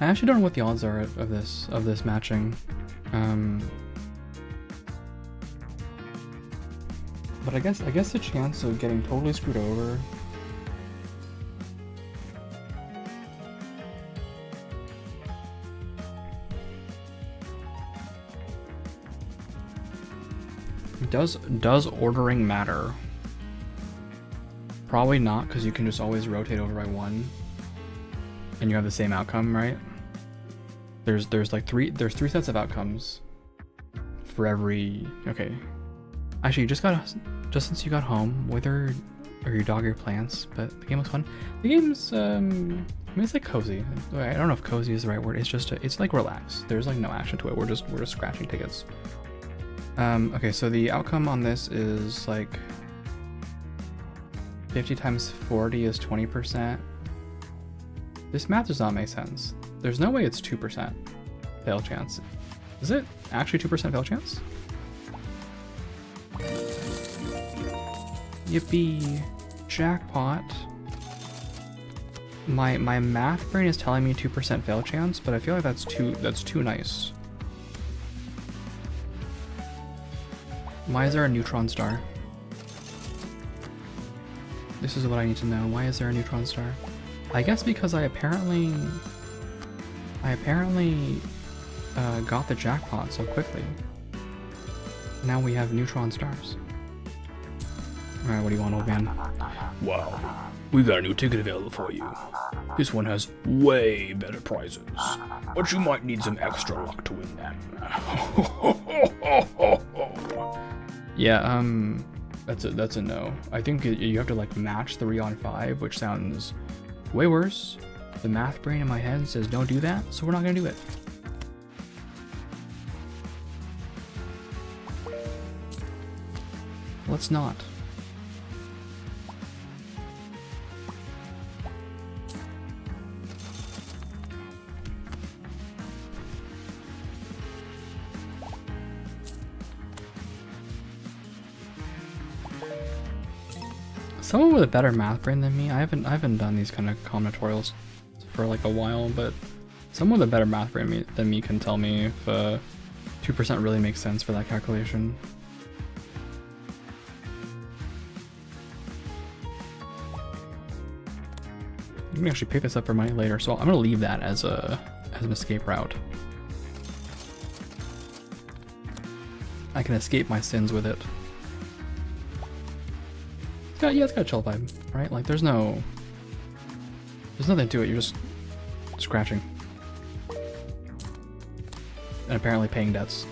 I actually don't know what the odds are of this matching. But I guess the chance of getting totally screwed over. Does ordering matter? Probably not, because you can just always rotate over by one, and you have the same outcome, right? There's three sets of outcomes for every. Okay, actually, just since you got home, whether or your dog or your plants, but the game was fun. The game's I mean, it's like cozy. I don't know if cozy is the right word. It's just it's like relaxed. There's like no action to it. We're just scratching tickets. Okay, so the outcome on this is like 50 times 40 is 20%. This math does not make sense. There's no way it's 2% fail chance. Is it actually 2% fail chance? Yippee! Jackpot. My math brain is telling me 2% fail chance, but I feel like that's too nice. Why is there a neutron star? This is what I need to know. Why is there a neutron star? I guess because I apparently got the jackpot so quickly. Now we have neutron stars. Alright, what do you want, old man? Wow. We got a new ticket available for you. This one has way better prizes, but you might need some extra luck to win them. Yeah, that's a no. I think you have to like match 3 on 5, which sounds way worse. The math brain in my head says don't do that, so we're not gonna do it. Let's not. Someone with a better math brain than me. I haven't done these kind of combinatorials for like a while, but someone with a better math brain than me can tell me if 2% really makes sense for that calculation. You can actually pick this up for money later, so I'm gonna leave that as an escape route. I can escape my sins with it. It's got a chill vibe, right? Like there's nothing to it. You're just scratching and apparently paying debts.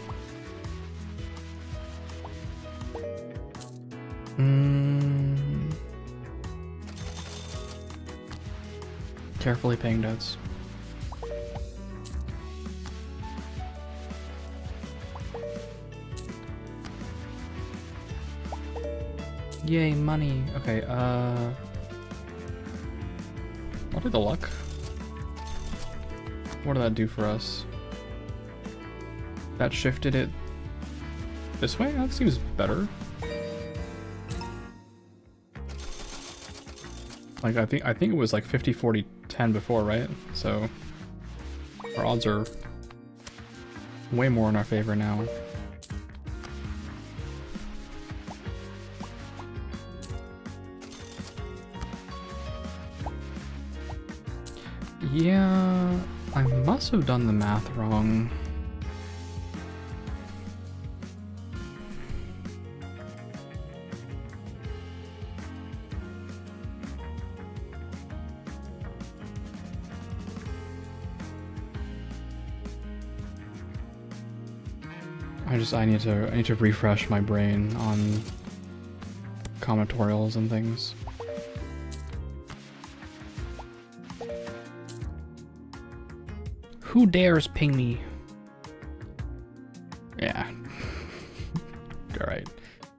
Carefully paying debts. Yay, money. Okay, I'll do the luck. What did that do for us? That shifted it this way? That seems better. Like I think it was like 50, 40, 10 before, right? So our odds are way more in our favor now. Yeah, I must have done the math wrong. I need to refresh my brain on combinatorials and things. Who dares ping me? Yeah. Alright.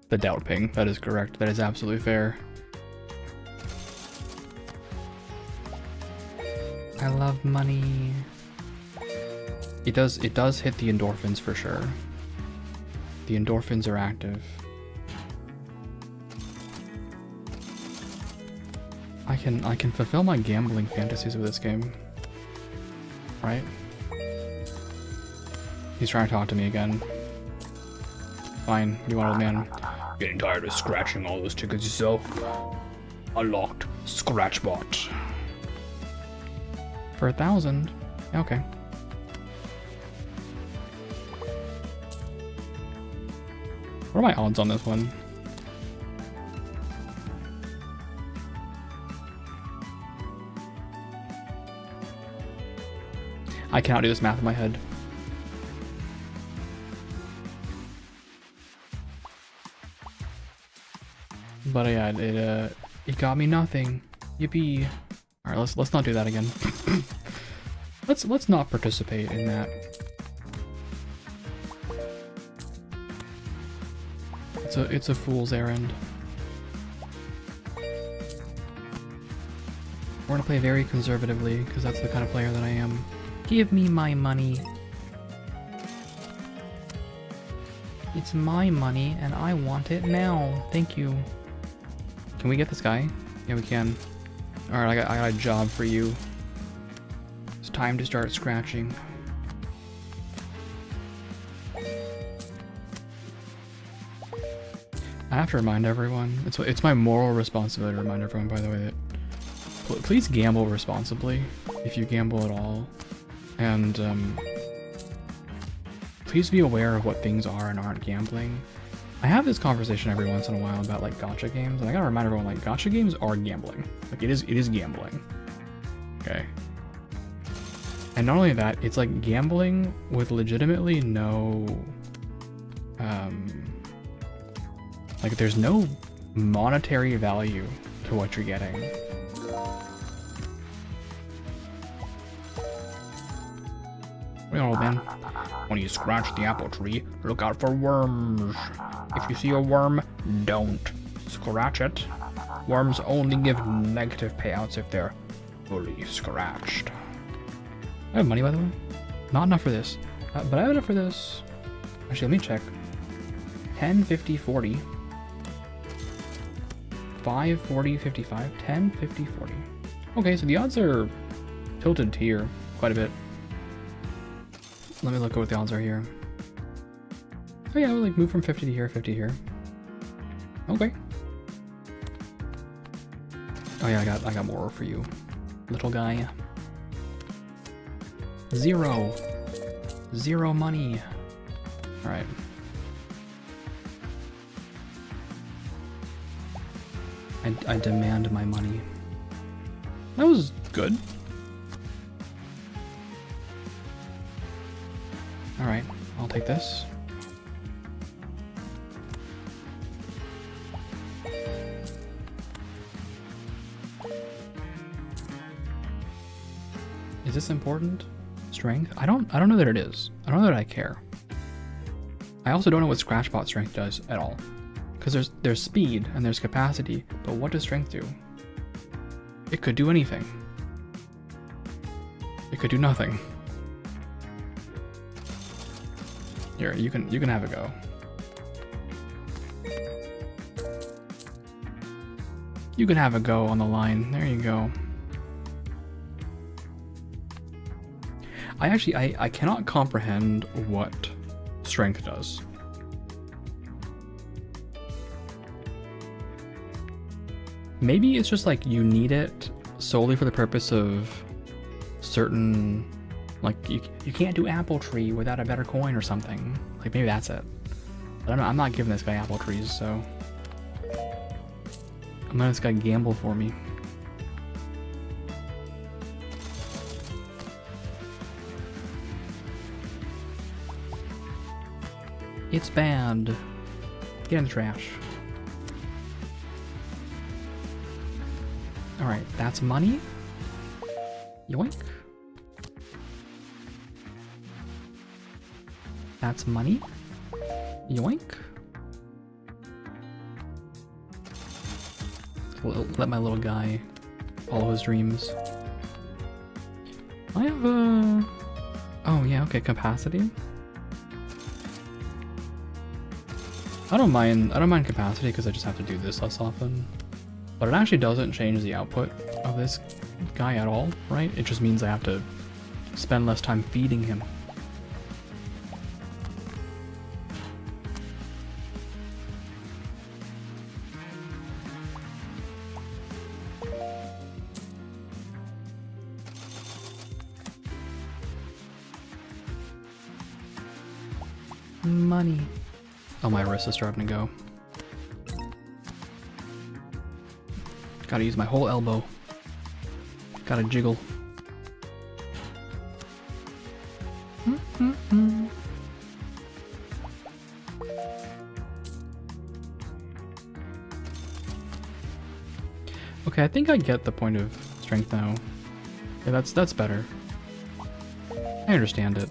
The doubt ping. That is correct. That is absolutely fair. I love money. It does hit the endorphins for sure. The endorphins are active. I can fulfill my gambling fantasies with this game. Right? He's trying to talk to me again. Fine, you want old man. Getting tired of scratching all those tickets yourself. Unlocked Scratchbot. For 1,000? Okay. What are my odds on this one? I cannot do this math in my head. But yeah, it got me nothing. Yippee! All right, let's not do that again. let's not participate in that. It's a fool's errand. We're gonna play very conservatively because that's the kind of player that I am. Give me my money. It's my money and I want it now. Thank you. Can we get this guy? Yeah, we can. Alright, I got a job for you. It's time to start scratching. I have to remind everyone. It's my moral responsibility to remind everyone, by the way, that please gamble responsibly if you gamble at all. And please be aware of what things are and aren't gambling. I have this conversation every once in a while about like gacha games, and I gotta remind everyone like gacha games are gambling. Like it is gambling. Okay. And not only that, it's like gambling with legitimately no like there's no monetary value to what you're getting. Well, old man, when you scratch the apple tree, look out for worms. If you see a worm, don't scratch it. Worms only give negative payouts if they're fully scratched. I have money, by the way. Not enough for this, but I have enough for this. Actually, let me check. 10, 50, 40. 5, 40, 55, 10, 50, 40. Okay, so the odds are tilted here quite a bit. Let me look at what the odds are here. Oh yeah, we'll like move from 50 to here, 50 here. Okay. Oh yeah, I got more for you, little guy. 0. 0 money. All right. I demand my money. That was good. All right, I'll take this. Is this important? Strength? I don't know that it is. I don't know that I care. I also don't know what Scratchbot strength does at all. Because there's speed and there's capacity, but what does strength do? It could do anything. It could do nothing. Here, you can have a go. You can have a go on the line. There you go. I cannot comprehend what strength does. Maybe it's just like you need it solely for the purpose of certain, like you can't do apple tree without a better coin or something. Like maybe that's it. But I'm not giving this guy apple trees, so I'm letting this guy gamble for me. It's banned. Get in the trash. Alright, that's money. Yoink. That's money. Yoink. Let my little guy follow his dreams. I have a... Oh yeah, okay, capacity. I don't mind capacity because I just have to do this less often. But it actually doesn't change the output of this guy at all, right? It just means I have to spend less time feeding him. Money. Oh, my wrist is starting to go. Gotta use my whole elbow. Gotta jiggle. Okay, I think I get the point of strength now. Yeah, that's better. I understand it.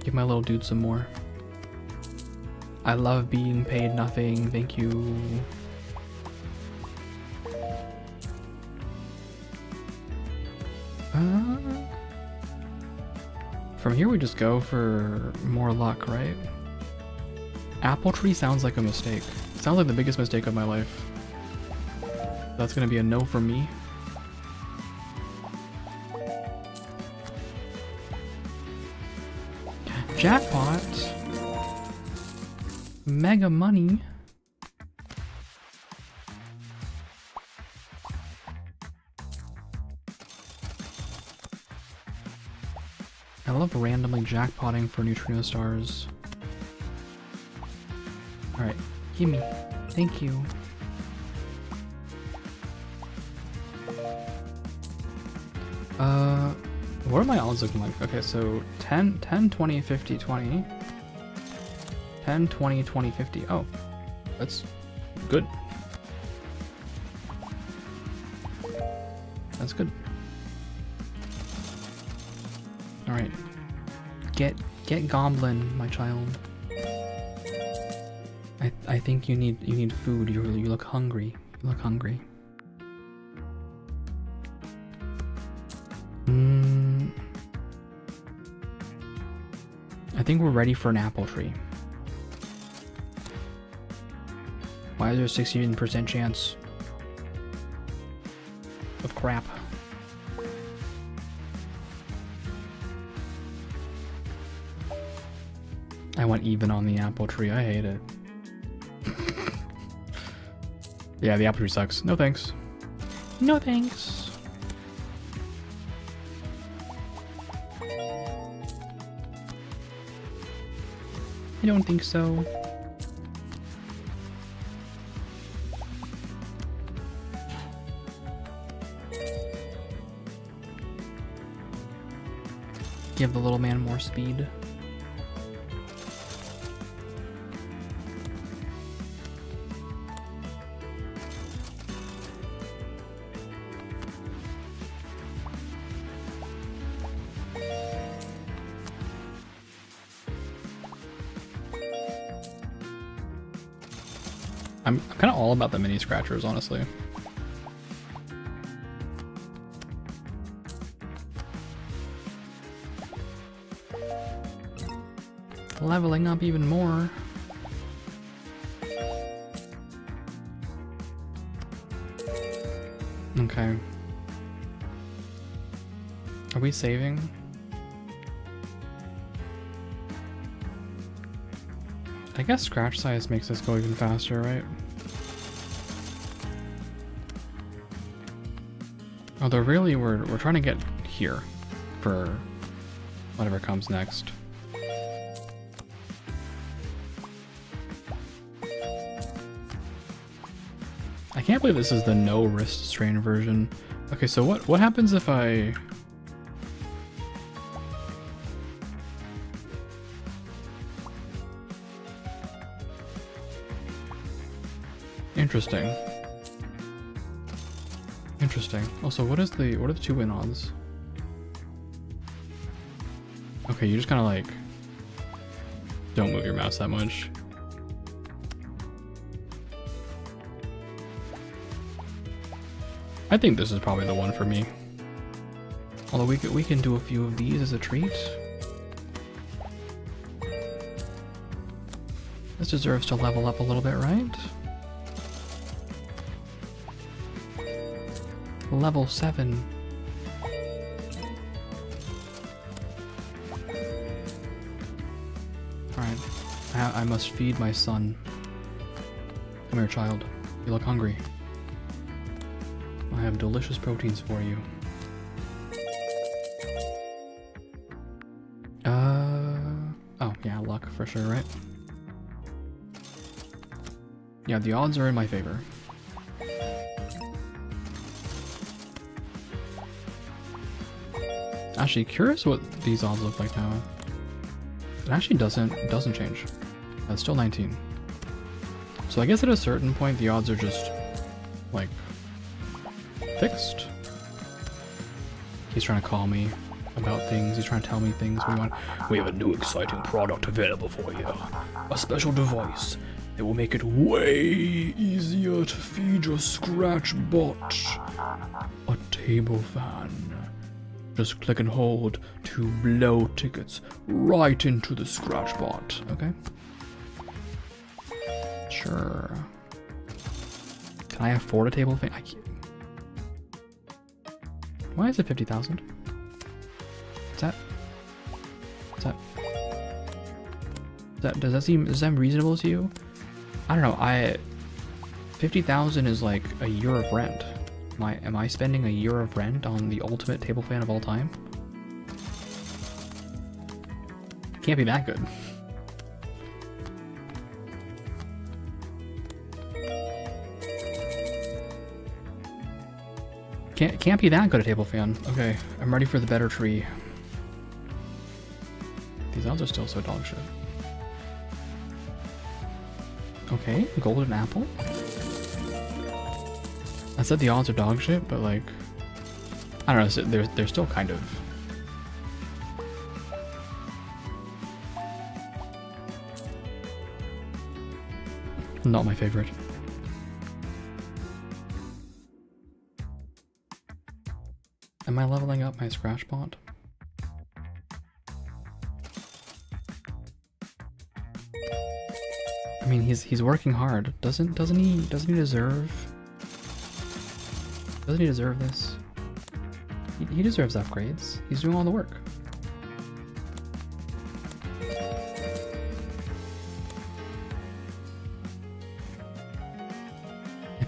Give my little dude some more. I love being paid nothing, thank you. From here we just go for more luck, right? Apple tree sounds like a mistake. It sounds like the biggest mistake of my life. That's gonna be a no from me. Jackpot! Mega money. I love randomly jackpotting for neutrino stars. Alright, gimme. Thank you. What are my odds looking like? Okay, so 10, 20, 50, 20. 10, 20, 20, 50. Oh, that's good. That's good. Alright. Get goblin, my child. I think you need food. You look hungry. You look hungry. I think we're ready for an apple tree. Why is there a 16% chance of crap? I went even on the apple tree. I hate it. Yeah, the apple tree sucks. No thanks. No thanks. I don't think so. Give the little man more speed. I'm kind of all about the mini scratchers, honestly. Leveling up even more. Okay. Are we saving? I guess scratch size makes us go even faster, right? Although really we're trying to get here for whatever comes next. I can't believe this is the no wrist strain version. Okay, so what happens if I... Interesting. Interesting. Also, what are the 2 win odds? Okay, you just kind of like don't move your mouse that much. I think this is probably the one for me. Although we can do a few of these as a treat. This deserves to level up a little bit, right? Level 7. Alright. I must feed my son. Come here, child. You look hungry. I have delicious proteins for you. Oh, yeah, luck for sure, right? Yeah, the odds are in my favor. Actually, curious what these odds look like now. It actually doesn't change. It's still 19. So I guess at a certain point the odds are just like fixed. He's trying to call me about things. He's trying to tell me things we want. We have a new exciting product available for you. A special device that will make it way easier to feed your scratch bot. A table fan. Just click and hold to blow tickets right into the scratch bot, okay? Sure. Can I afford a table fan? I can't. Why is it 50,000? Does that seem reasonable to you? I don't know. 50,000 is like a year of rent. Am I spending a year of rent on the ultimate table fan of all time? can't be that good. Can't be that good at table fan. Okay, I'm ready for the better tree. These odds are still so dog shit. Okay, golden apple. I said the odds are dog shit, but like, I don't know. They're still kind of. Not my favorite. Am I leveling up my Scratch bot? I mean, he's working hard. Doesn't he deserve? Doesn't he deserve this? He deserves upgrades. He's doing all the work.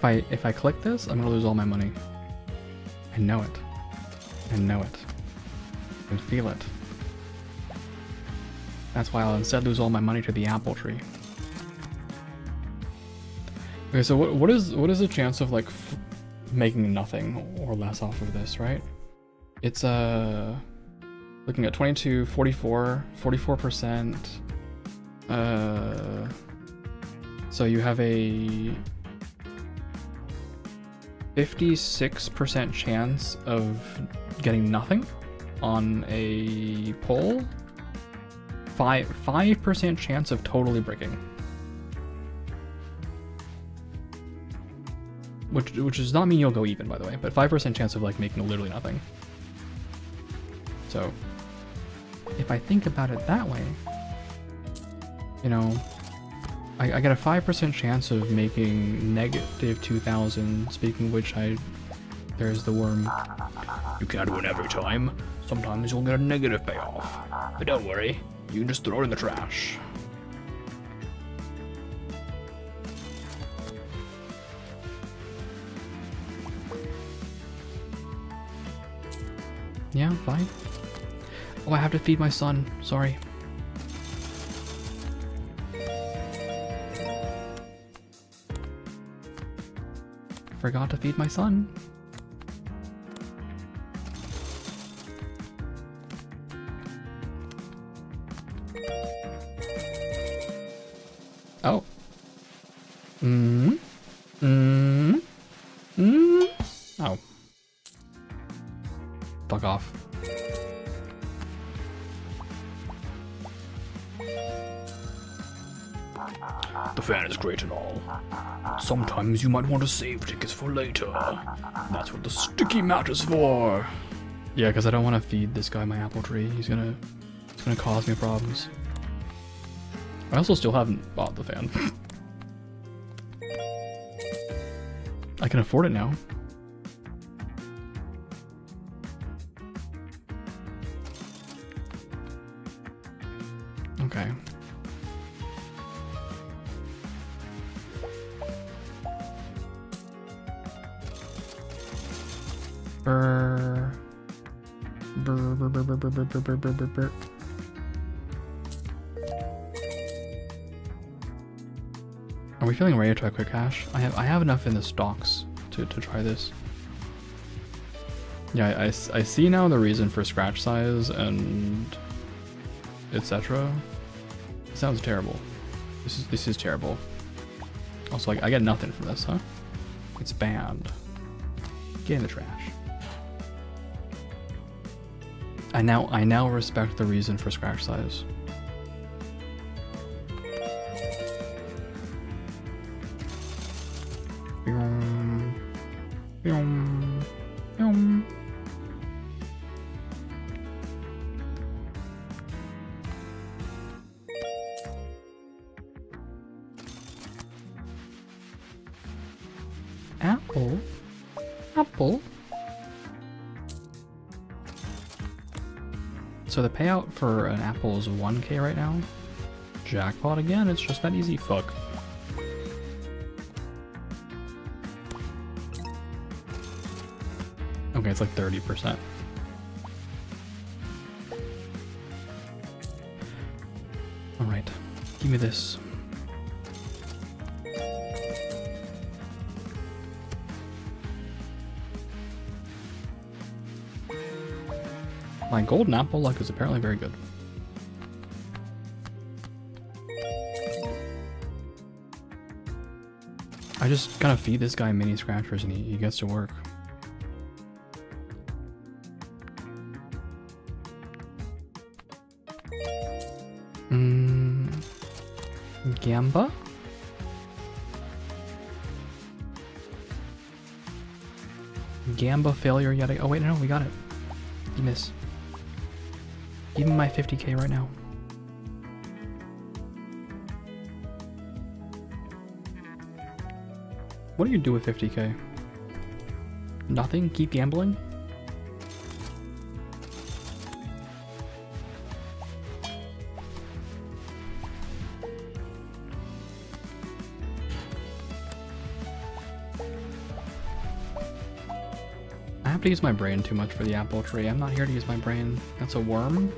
If I click this, I'm gonna lose all my money. I know it. I know it. I can feel it. That's why I'll instead lose all my money to the apple tree. Okay, so what is the chance of like making nothing or less off of this, right? It's looking at 22, 44, 44%. So you have a 56% chance of getting nothing on a poll. 5% chance of totally breaking. Which does not mean you'll go even, by the way, but 5% chance of like making literally nothing. So if I think about it that way, you know, I get a 5% chance of making negative 2,000. Speaking of which, there's the worm. You can't win every time. Sometimes you'll get a negative payoff. But don't worry, you can just throw it in the trash. Yeah, fine. Oh, I have to feed my son. Sorry. Forgot to feed my son. Oh. Oh. Fuck off. The fan is great and all. Sometimes you might want to save tickets for later. That's what the sticky mat is for. Yeah, because I don't want to feed this guy my apple tree. It's gonna cause me problems. I also still haven't bought the fan. I can afford it now. Okay. Brr. Brr, brr, brr, brr, brr, brr, brr, brr, brr, brr. Are we feeling ready to try quick cash? I have enough in the stocks to try this. Yeah, I see now the reason for scratch size and etc. Sounds terrible. This is terrible. Also, like, I get nothing from this, huh? It's banned. Get in the trash. I now respect the reason for scratch size. Apple. So the payout for an apple is 1k right now. Jackpot again, it's just that easy. Fuck. Okay, it's like 30%. Give me this. My golden apple luck is apparently very good. I just gotta feed this guy mini scratchers and he gets to work. Gamba? Gamba failure yet again. Oh wait, no, we got it. You miss. Give me my 50k right now. What do you do with 50k? Nothing? Keep gambling? I have to use my brain too much for the apple tree. I'm not here to use my brain. That's a worm?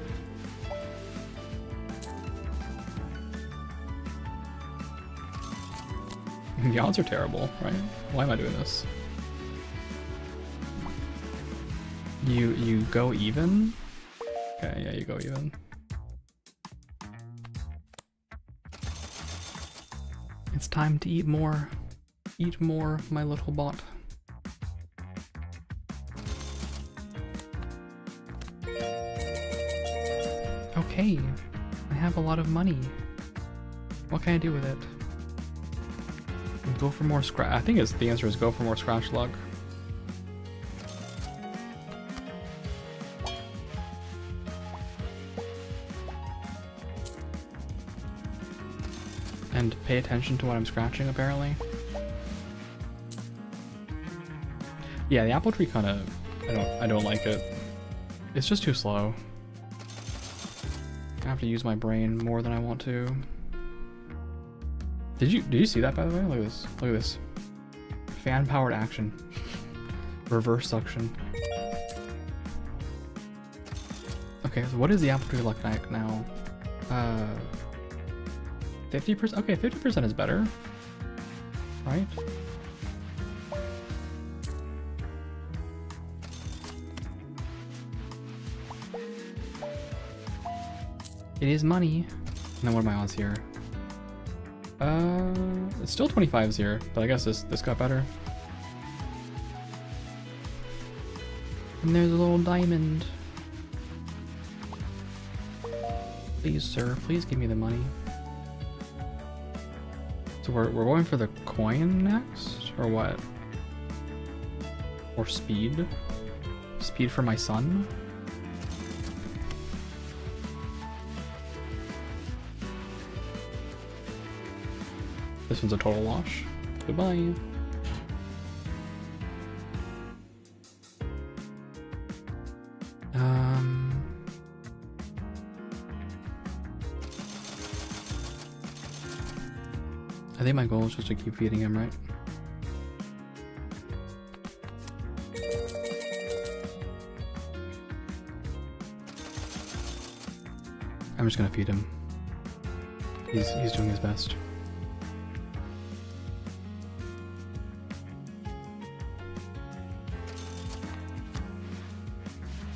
The odds are terrible, right? Why am I doing this? You go even? Okay, yeah, you go even. It's time to eat more. Eat more, my little bot. Okay, I have a lot of money. What can I do with it? Go for more scratch. I think the answer is go for more scratch luck. And pay attention to what I'm scratching, apparently. Yeah, the apple tree kind of, I don't like it. It's just too slow. I have to use my brain more than I want to. Did you see that, by the way? Look at this. Look at this. Fan powered action. Reverse suction. Okay, so what is the apple tree luck like now? 50%? Okay, 50% is better. Right? It is money. And then what are my odds here? It's still 25s here, but I guess this got better. And there's a little diamond. Please, sir, please give me the money. So we're going for the coin next, or what? Or speed? Speed for my son? This one's a total wash. Goodbye. I think my goal is just to keep feeding him, right? I'm just gonna feed him. He's doing his best.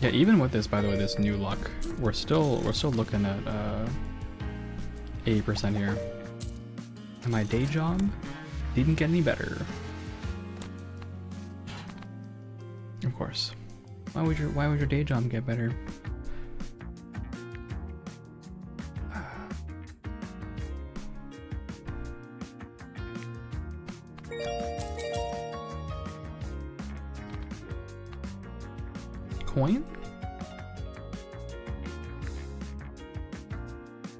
Yeah, even with this, by the way, this new luck, we're still looking at 80% here. And my day job didn't get any better. Of course. Why would your day job get better? Coin?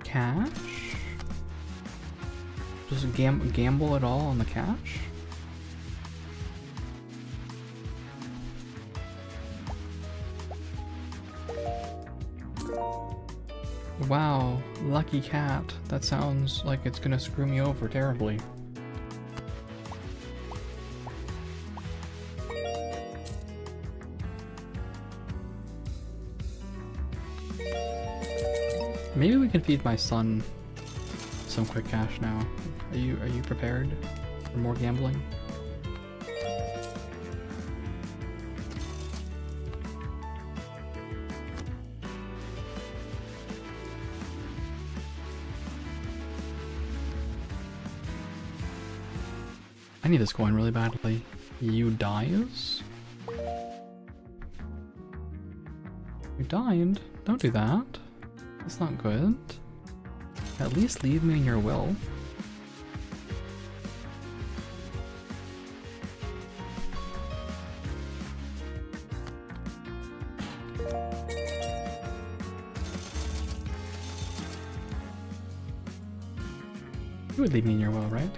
Cash? Just gamble it all on the cash? Wow, lucky cat. That sounds like it's gonna screw me over terribly. Maybe we can feed my son some quick cash now. Are you prepared for more gambling? I need this coin really badly. You dies? You died? Don't do that. That's not good. At least leave me in your will. You would leave me in your will, right?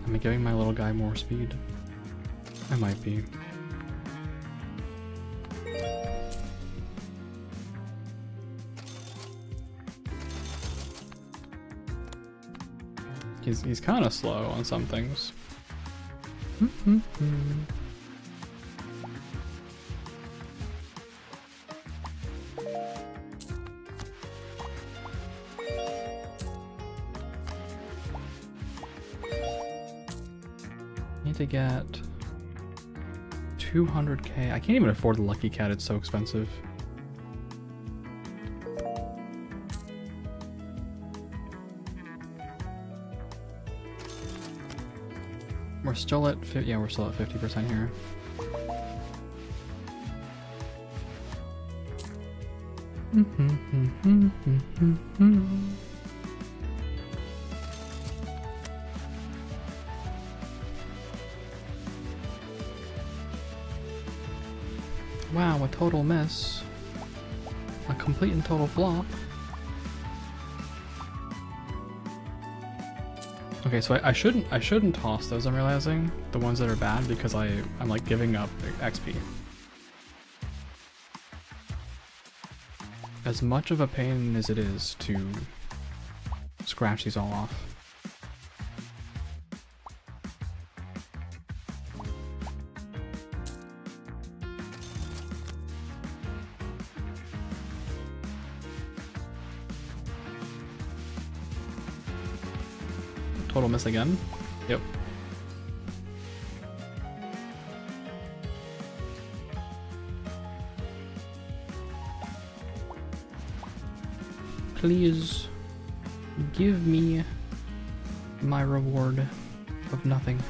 Am I giving my little guy more speed? I might be. He's kind of slow on some things. Need to get 200k. I can't even afford the Lucky Cat, it's so expensive. We're still at yeah, we're still at 50% here. Wow, a total miss. A complete and total flop. Okay, so I shouldn't toss those, I'm realizing. The ones that are bad, because I'm like giving up XP. As much of a pain as it is to scratch these all off. Total miss again. Yep. Please give me my reward of nothing.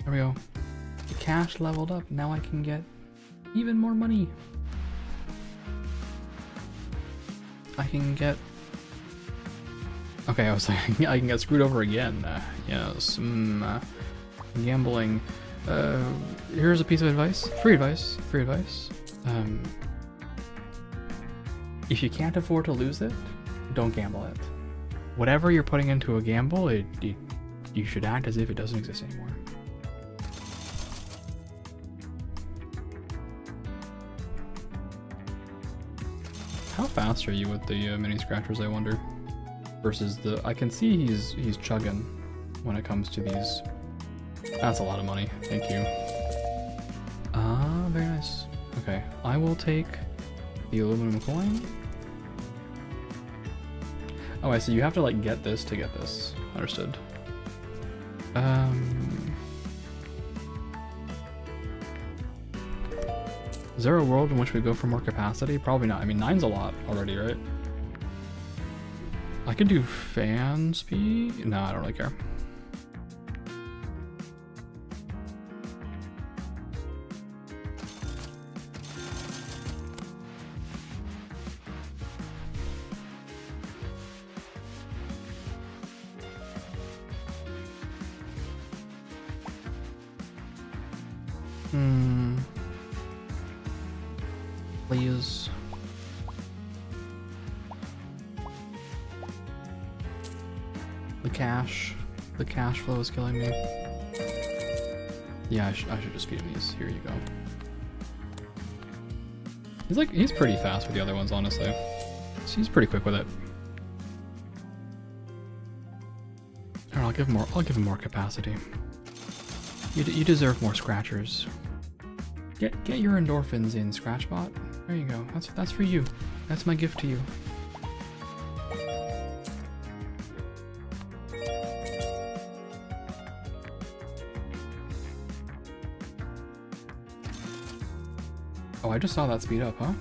There we go. The cash leveled up. Now I can get even more money. I can get... Okay, I was like, I can get screwed over again. Yes, gambling. Here's a piece of advice. Free advice. Free advice. If you can't afford to lose it, don't gamble it. Whatever you're putting into a gamble, you should act as if it doesn't exist anymore. How fast are you with the mini scratchers, I wonder? Versus the... I can see he's chugging when it comes to these. That's a lot of money. Thank you. Ah, very nice. Okay, I will take the aluminum coin. Oh, I see. You have to like get this to get this. Understood. Is there a world in which we go for more capacity? Probably not. I mean, 9's a lot already, right? I could do fan speed. No, I don't really care. Please. The cash flow is killing me. Yeah, I should just feed him these. Here you go. He's pretty fast with the other ones, honestly. So he's pretty quick with it. Alright, I'll give him more capacity. You deserve more scratchers. Get your endorphins in, Scratchbot. There you go. That's for you. That's my gift to you. Oh, I just saw that speed up, huh?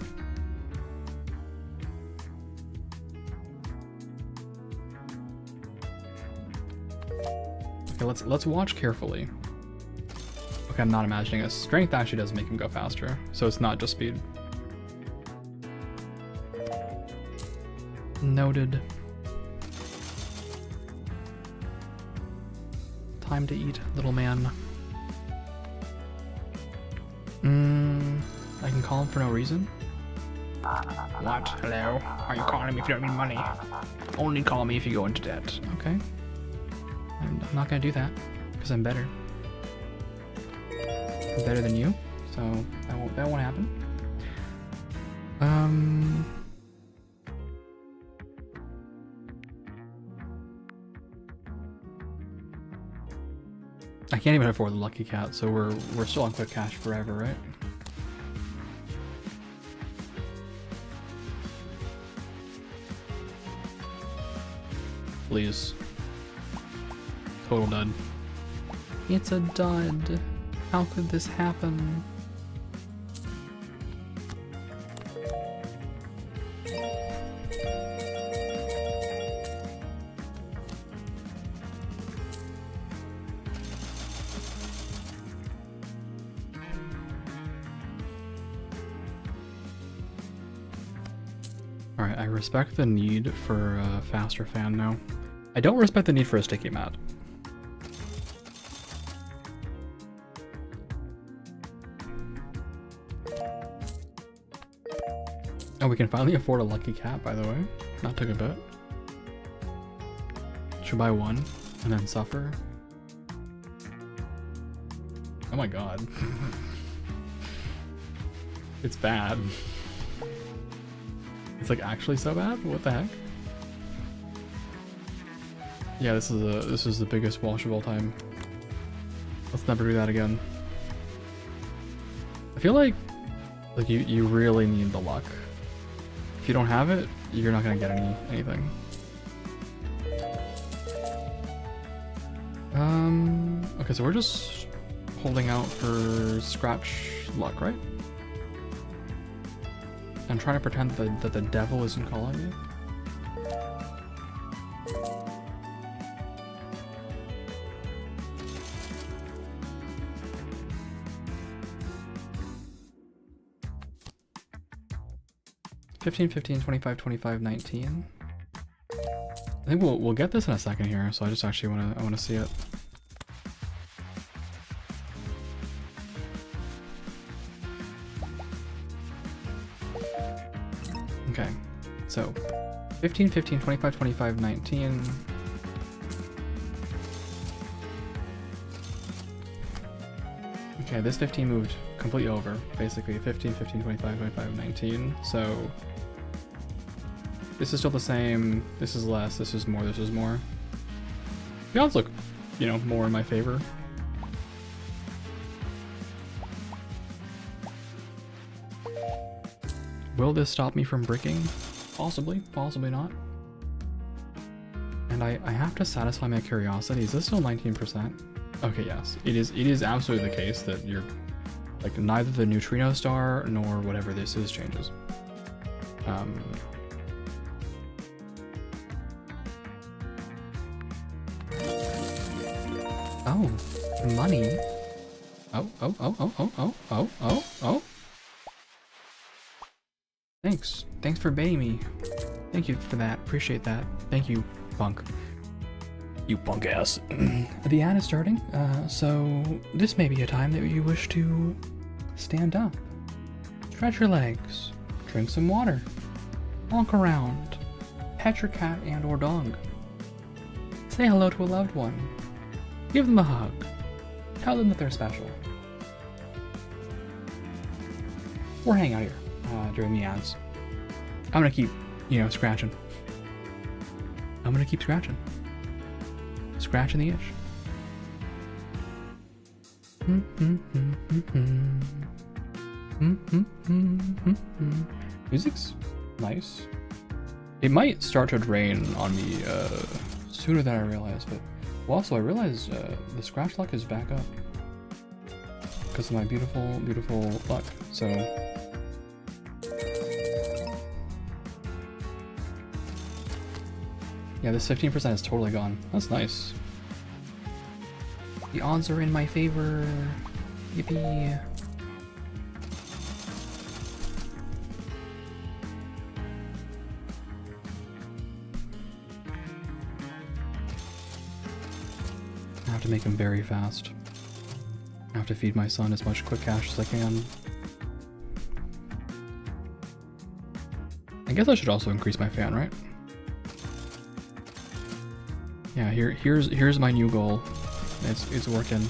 Okay, let's watch carefully. Okay, I'm not imagining it. Strength actually does make him go faster, so it's not just speed. Noted. Time to eat, little man. I can call him for no reason? What? Hello? Are you calling me if you don't need money? Only call me if you go into debt. Okay. I'm not gonna do that, because I'm better. I'm better than you, so that won't happen. I can't even afford the Lucky Cat, so we're still on quick cash forever, right? Please. Total dud. It's a dud. How could this happen? Alright, I respect the need for a faster fan now. I don't respect the need for a sticky mat. Oh, we can finally afford a Lucky Cat, by the way. That took a bit. Should buy one and then suffer. Oh my god. It's bad. It's like actually so bad? What the heck? Yeah, this is the biggest wash of all time. Let's never do that again. I feel like you really need the luck. If you don't have it, you're not gonna get anything. Okay, so we're just holding out for scratch luck, right? I'm trying to pretend that the devil isn't calling you. $15, $15, $25, $25, $19. I think we'll get this in a second here, so I just actually wanna see it. Okay, so 15, 15, 25, 25, 19. Okay, this 15 moved completely over, basically. 15, 15, 25, 25, 19. So this is still the same. This is less. This is more. This is more. The odds look, you know, more in my favor. Will this stop me from bricking? Possibly, possibly not. And I have to satisfy my curiosity. Is this still 19%? Okay, yes. It is absolutely the case that you're like neither the neutrino star nor whatever this is changes. Oh, money. Oh. Thanks for baiting me. Thank you for that. Appreciate that. Thank you, punk. You punk ass. The ad is starting, so this may be a time that you wish to stand up, stretch your legs, drink some water, walk around, pet your cat and or dog, say hello to a loved one, give them a hug, tell them that they're special, or hang out here during the ads. I'm gonna keep, scratching. I'm gonna keep scratching. Scratching the itch. Music's nice. It might start to drain on me sooner than I realized, but also I realized the scratch luck is back up because of my beautiful, beautiful luck. So yeah, this 15% is totally gone. That's nice. The odds are in my favor. Yippee. I have to make him very fast. I have to feed my son as much quick cash as I can. I guess I should also increase my fan, right? Yeah, here's my new goal. It's working.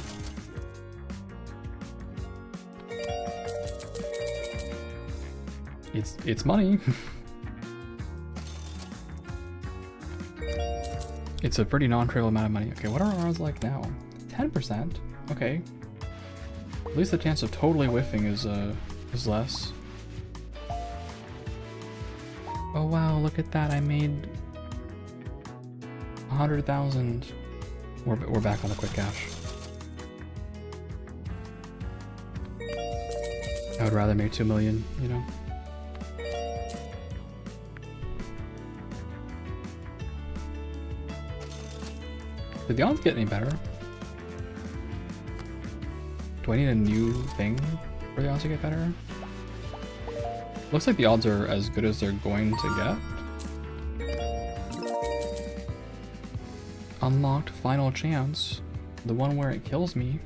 It's money. It's a pretty non-trivial amount of money. Okay, what are our odds like now? 10%? Okay. At least the chance of totally whiffing is less. Oh wow, look at that, I made 100,000. We're back on the quick cash. I would rather make 2 million, you know? Did the odds get any better? Do I need a new thing for the odds to get better? Looks like the odds are as good as they're going to get. Unlocked final chance. The one where it kills me.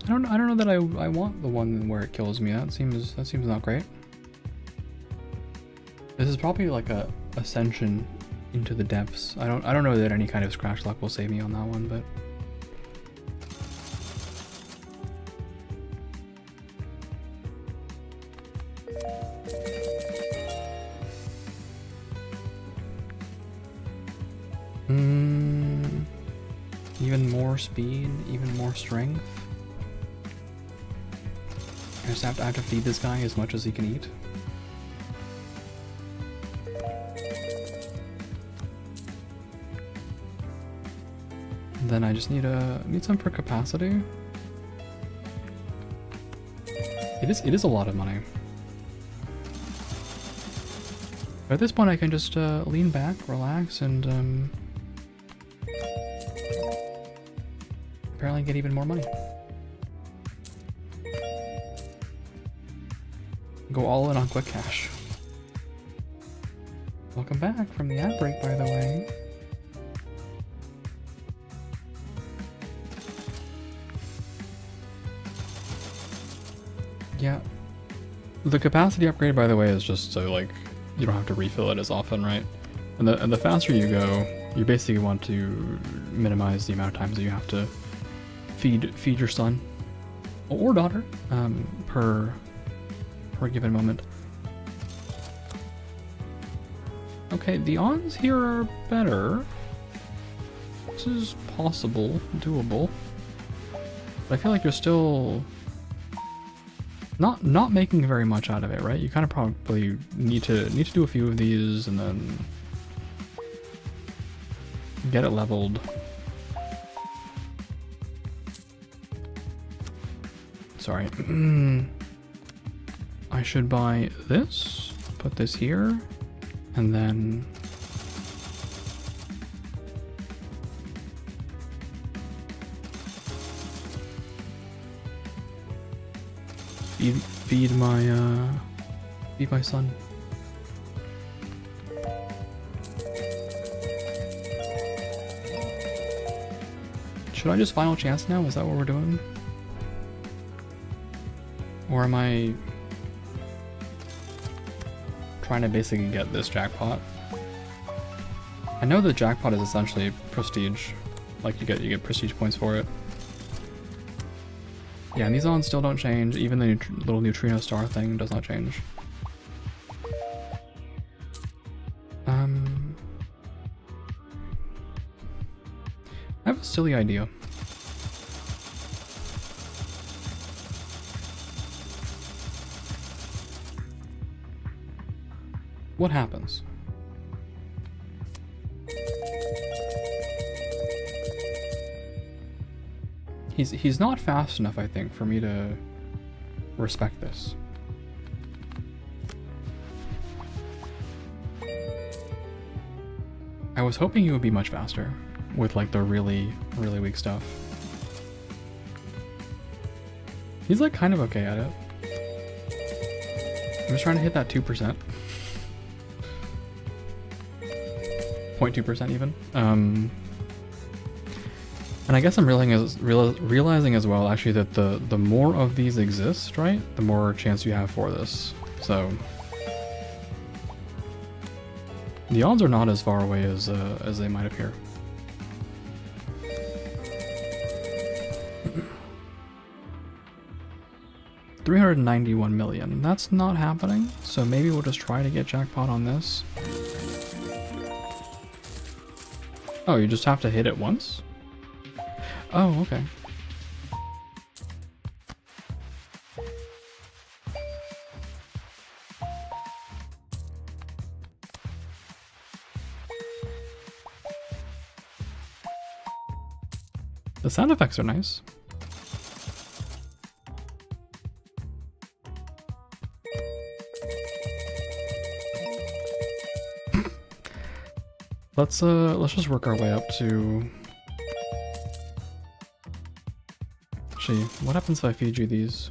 I don't know that I want the one where it kills me. That seems not great. This is probably like a ascension into the depths. I don't know that any kind of scratch luck will save me on that one, but even more speed, even more strength. I just have to feed this guy as much as he can eat. Then I just need some for capacity. It is a lot of money. But at this point I can just lean back, relax, and apparently get even more money. Go all in on quick cash. Welcome back from the ad break, by the way. Yeah. The capacity upgrade, by the way, is just so like you don't have to refill it as often, right? And the faster you go, you basically want to minimize the amount of times that you have to feed your son or daughter per given moment. Okay, the odds here are better. This is possible, doable. But I feel like you're still not making very much out of it, right? You kind of probably need to do a few of these and then get it leveled. Sorry. I should buy this, put this here, and then feed my son. Should I just final chance now? Is that what we're doing? Or am I trying to basically get this jackpot? I know the jackpot is essentially prestige. Like you get prestige points for it. Yeah, and these odds still don't change. Even the little neutrino star thing does not change. silly idea. What happens? He's not fast enough, I think, for me to respect this. I was hoping he would be much faster with like the really, really weak stuff. He's like kind of okay at it. I'm just trying to hit that 2%. 0.2% even. And I guess I'm realizing as well, actually, that the more of these exist, right, the more chance you have for this. So the odds are not as far away as they might appear. $391 million. That's not happening. So maybe we'll just try to get jackpot on this. Oh, you just have to hit it once? Oh, okay. The sound effects are nice. Let's just work our way up to... Actually, what happens if I feed you these?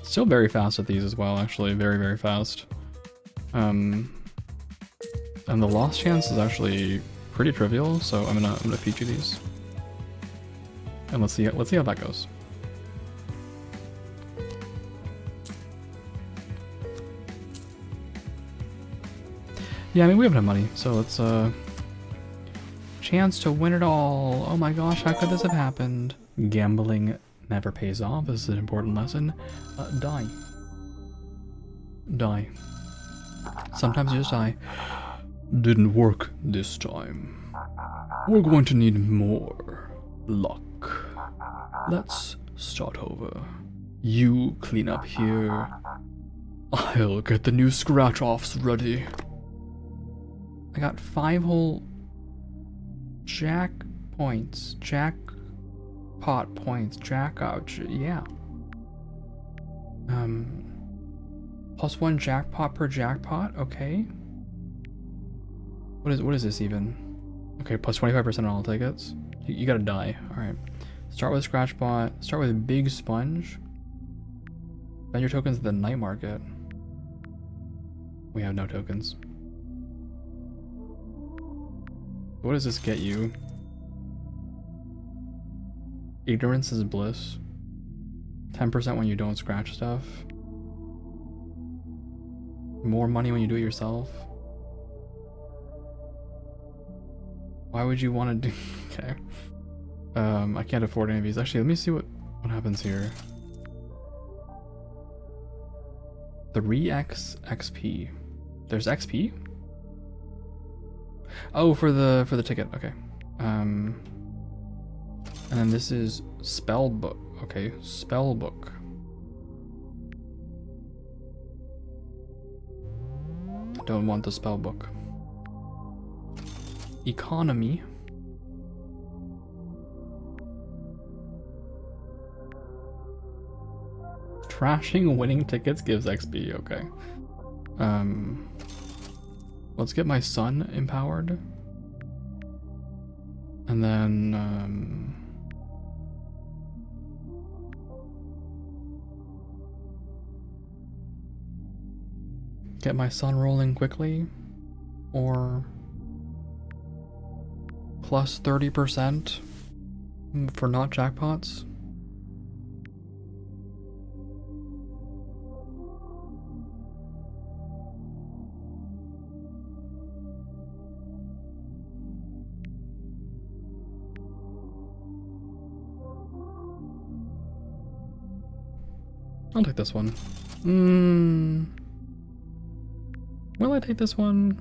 Still very fast at these as well, actually, very, very fast. And the loss chance is actually pretty trivial, so I'm gonna feed you these. And let's see how that goes. Yeah, I mean, we have no money, so it's chance to win it all. Oh my gosh, how could this have happened? Gambling never pays off. This is an important lesson. Die. Die. Sometimes you just die. Didn't work this time. We're going to need more luck. Let's start over. You clean up here. I'll get the new scratch-offs ready. I got 5 whole jack points, jackpot points, yeah. +1 jackpot per jackpot, okay. What is this even? Okay, plus 25% on all tickets. You gotta die, alright. Start with Scratchbot, start with Big Sponge. Spend your tokens at the night market. We have no tokens. What does this get you? Ignorance is bliss. 10% when you don't scratch stuff. More money when you do it yourself. Why would you want to do... Okay. I can't afford any of these. Actually, let me see what happens here. 3x XP. There's XP? Oh, for the ticket. Okay. And then this is spell book. Okay, spell book. Don't want the spell book. Economy. Trashing winning tickets gives XP. Okay. Let's get my son empowered. And then, get my son rolling quickly. Or plus 30% for not jackpots. I'll take this one. Will I take this one?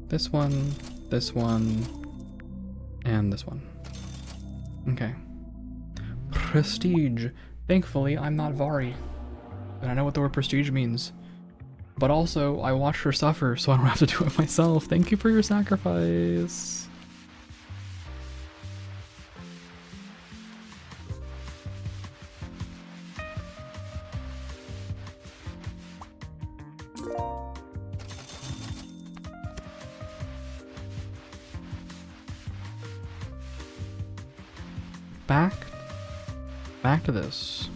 This one, and this one. Okay. Prestige. Thankfully, I'm not Vari. And I know what the word prestige means. But also, I watched her suffer, so I don't have to do it myself. Thank you for your sacrifice. Back to this.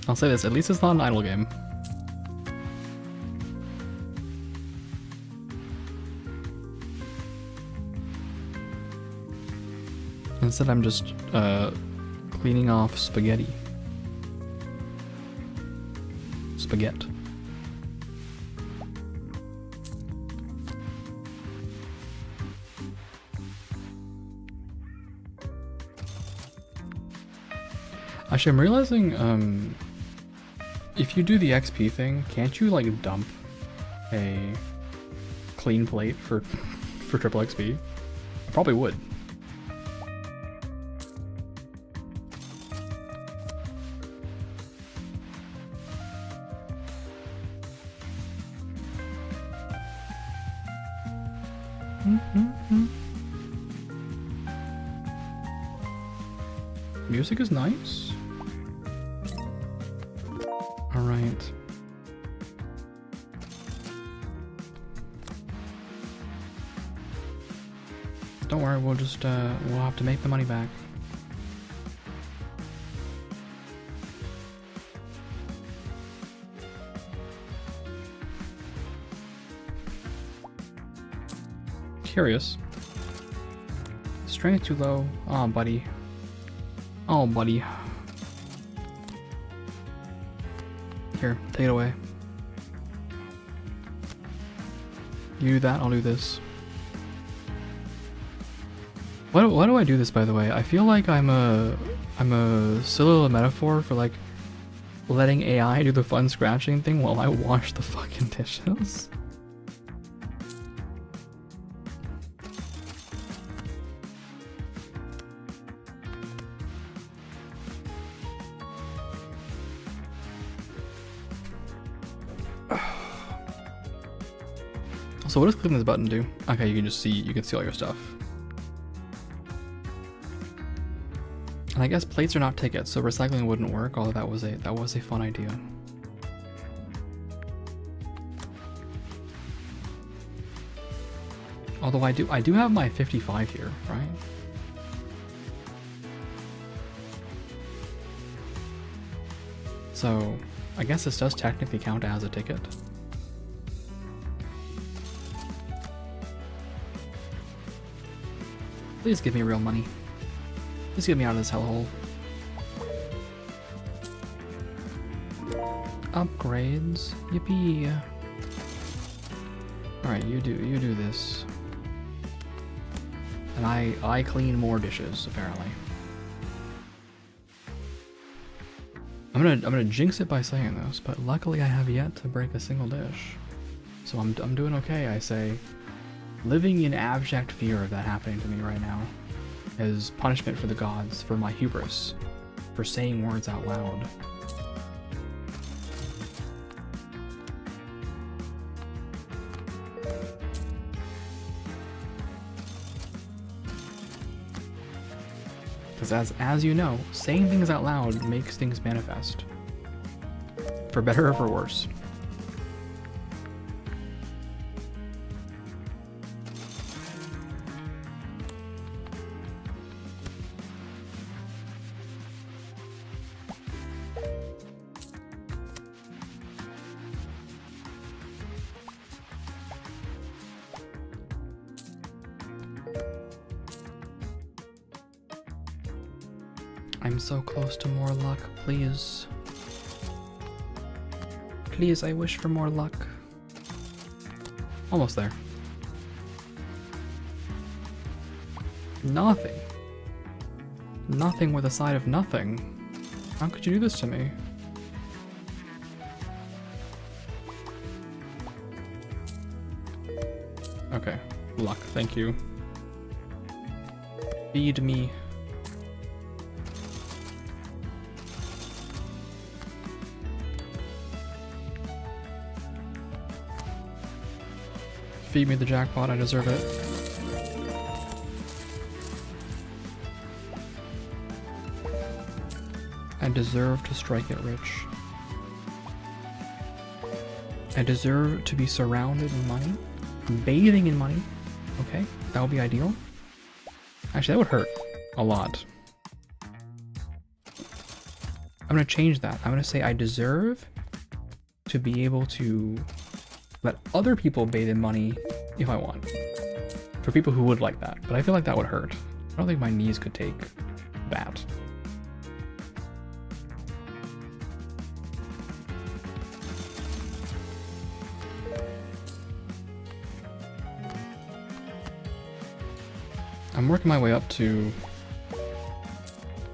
I'll say this, at least it's not an idle game. Instead I'm just cleaning off spaghetti. Spaghetti. Actually, I'm realizing, if you do the XP thing, can't you, like, dump a clean plate for triple XP? I probably would. Music is nice. All right. Don't worry, we'll just we'll have to make the money back. Curious. Strength too low. Aw, buddy. Oh, buddy. Here, take it away. You do that, I'll do this. Why do I do this, by the way? I feel like I'm a silly little metaphor for, like, letting AI do the fun scratching thing while I wash the fucking dishes. So what does clicking this button do? Okay, you can see all your stuff. And I guess plates are not tickets, so recycling wouldn't work, although that was a fun idea. Although I do have my 55 here, right? So I guess this does technically count as a ticket. Please give me real money. Please get me out of this hellhole. Upgrades. Yippee. Alright, you do this. And I clean more dishes, apparently. I'm gonna jinx it by saying this, but luckily I have yet to break a single dish. So I'm doing okay, I say. Living in abject fear of that happening to me right now as punishment for the gods for my hubris, for saying words out loud. Because as you know, saying things out loud makes things manifest. For better or for worse. I'm so close to more luck, please. Please, I wish for more luck. Almost there. Nothing. Nothing with a side of nothing. How could you do this to me? luck, thank you. Feed me. Feed me the jackpot, I deserve it. I deserve to strike it rich. I deserve to be surrounded in money. Bathing in money. Okay, that would be ideal. Actually, that would hurt a lot. I'm gonna change that. I'm gonna say I deserve to be able to let other people bathe in money if I want. For people who would like that, but I feel like that would hurt. I don't think my knees could take that. I'm working my way up to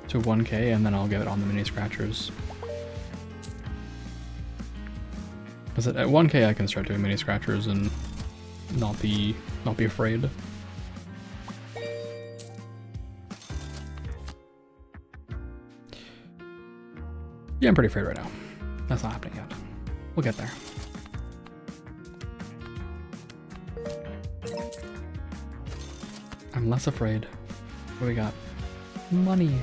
1K, and then I'll get it on the mini scratchers. Because at 1K I can start doing mini scratchers and not be afraid. Yeah, I'm pretty afraid right now. That's not happening yet. We'll get there. I'm less afraid. What do we got? Money.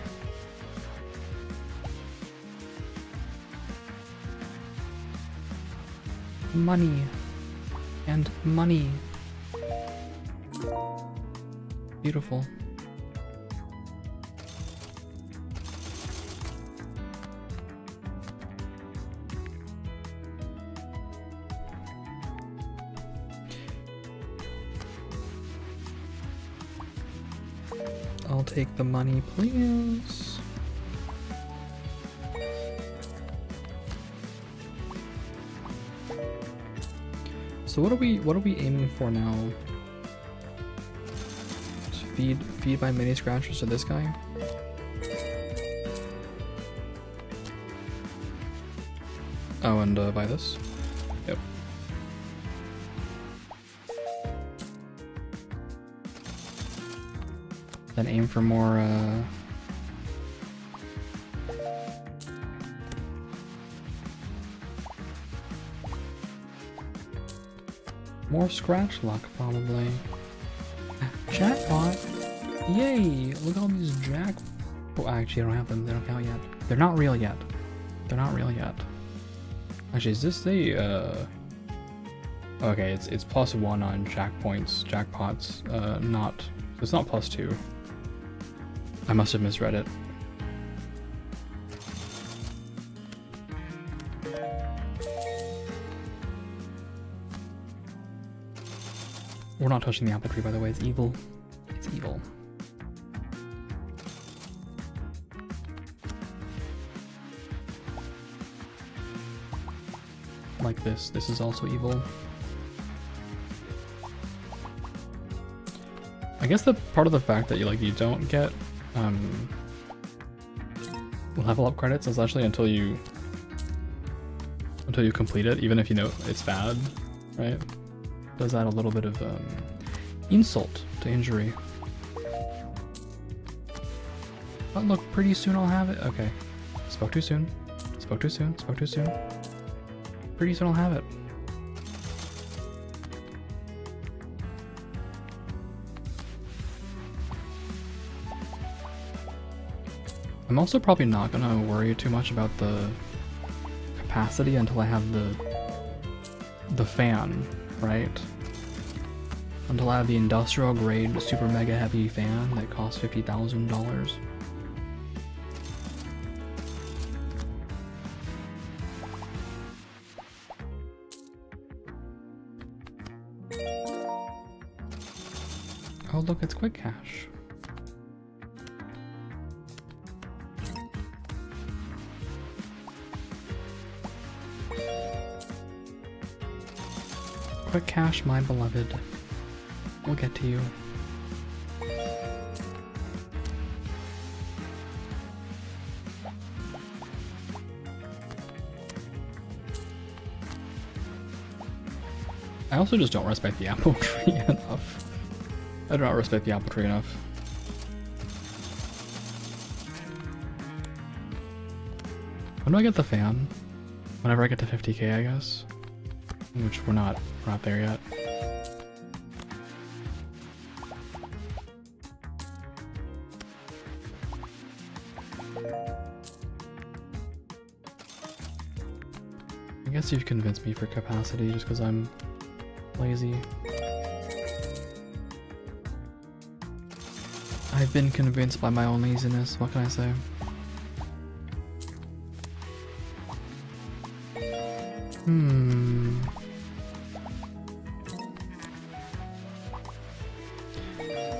Money. And money. Beautiful. I'll take the money, please. So what are we aiming for now? Feed my mini scratchers to this guy? Oh, and buy this? Yep. Then aim for more, more scratch luck, probably. Jackpot! Yay! Look at all these jack... Oh, actually, I don't have them. They don't count yet. They're not real yet. They're not real yet. Actually, is this a, Okay, it's +1 on jackpots, not... It's not +2. I must have misread it. We're not touching the apple tree, by the way. It's evil. It's evil. Like this. This is also evil. I guess the part of the fact that you don't get level up credits is actually until you complete it, even if you know it's bad, right? Does add a little bit of insult to injury. But look, pretty soon I'll have it. Okay, spoke too soon. Spoke too soon. Spoke too soon. Pretty soon I'll have it. I'm also probably not gonna worry too much about the capacity until I have the fan, right? Until I have the industrial grade super mega heavy fan that costs $50,000. Oh look, it's quick cash. Quick cash, my beloved. We'll get to you. I also just don't respect the apple tree enough. I do not respect the apple tree enough. When do I get the fan? Whenever I get to 50k, I guess. Which we're not there yet. I guess you've convinced me for capacity just because I'm lazy. I've been convinced by my own laziness, what can I say?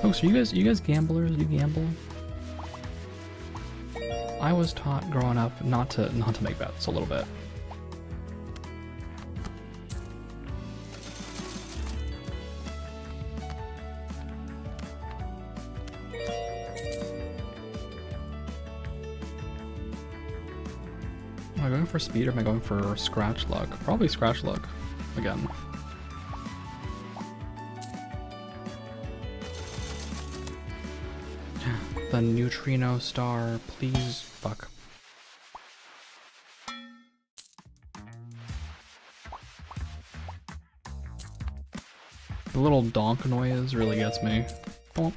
Oh, so you guys gamblers? You gamble? I was taught growing up not to make bets a little bit. Am I going for speed or am I going for scratch luck? Probably scratch luck again. The neutrino star, please. Fuck. The little donk noise really gets me. Donk.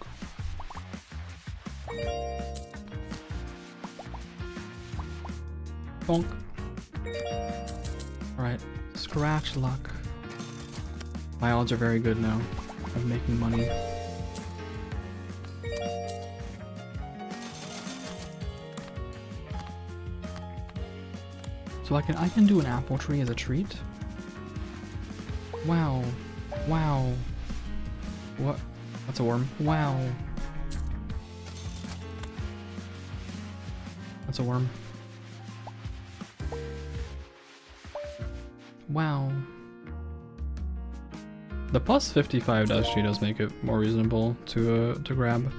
Donk. Alright, scratch luck. My odds are very good now of making money. So I can do an apple tree as a treat. Wow. Wow. What? That's a worm. Wow. That's a worm. Wow. The plus 55 SG does make it more reasonable to grab.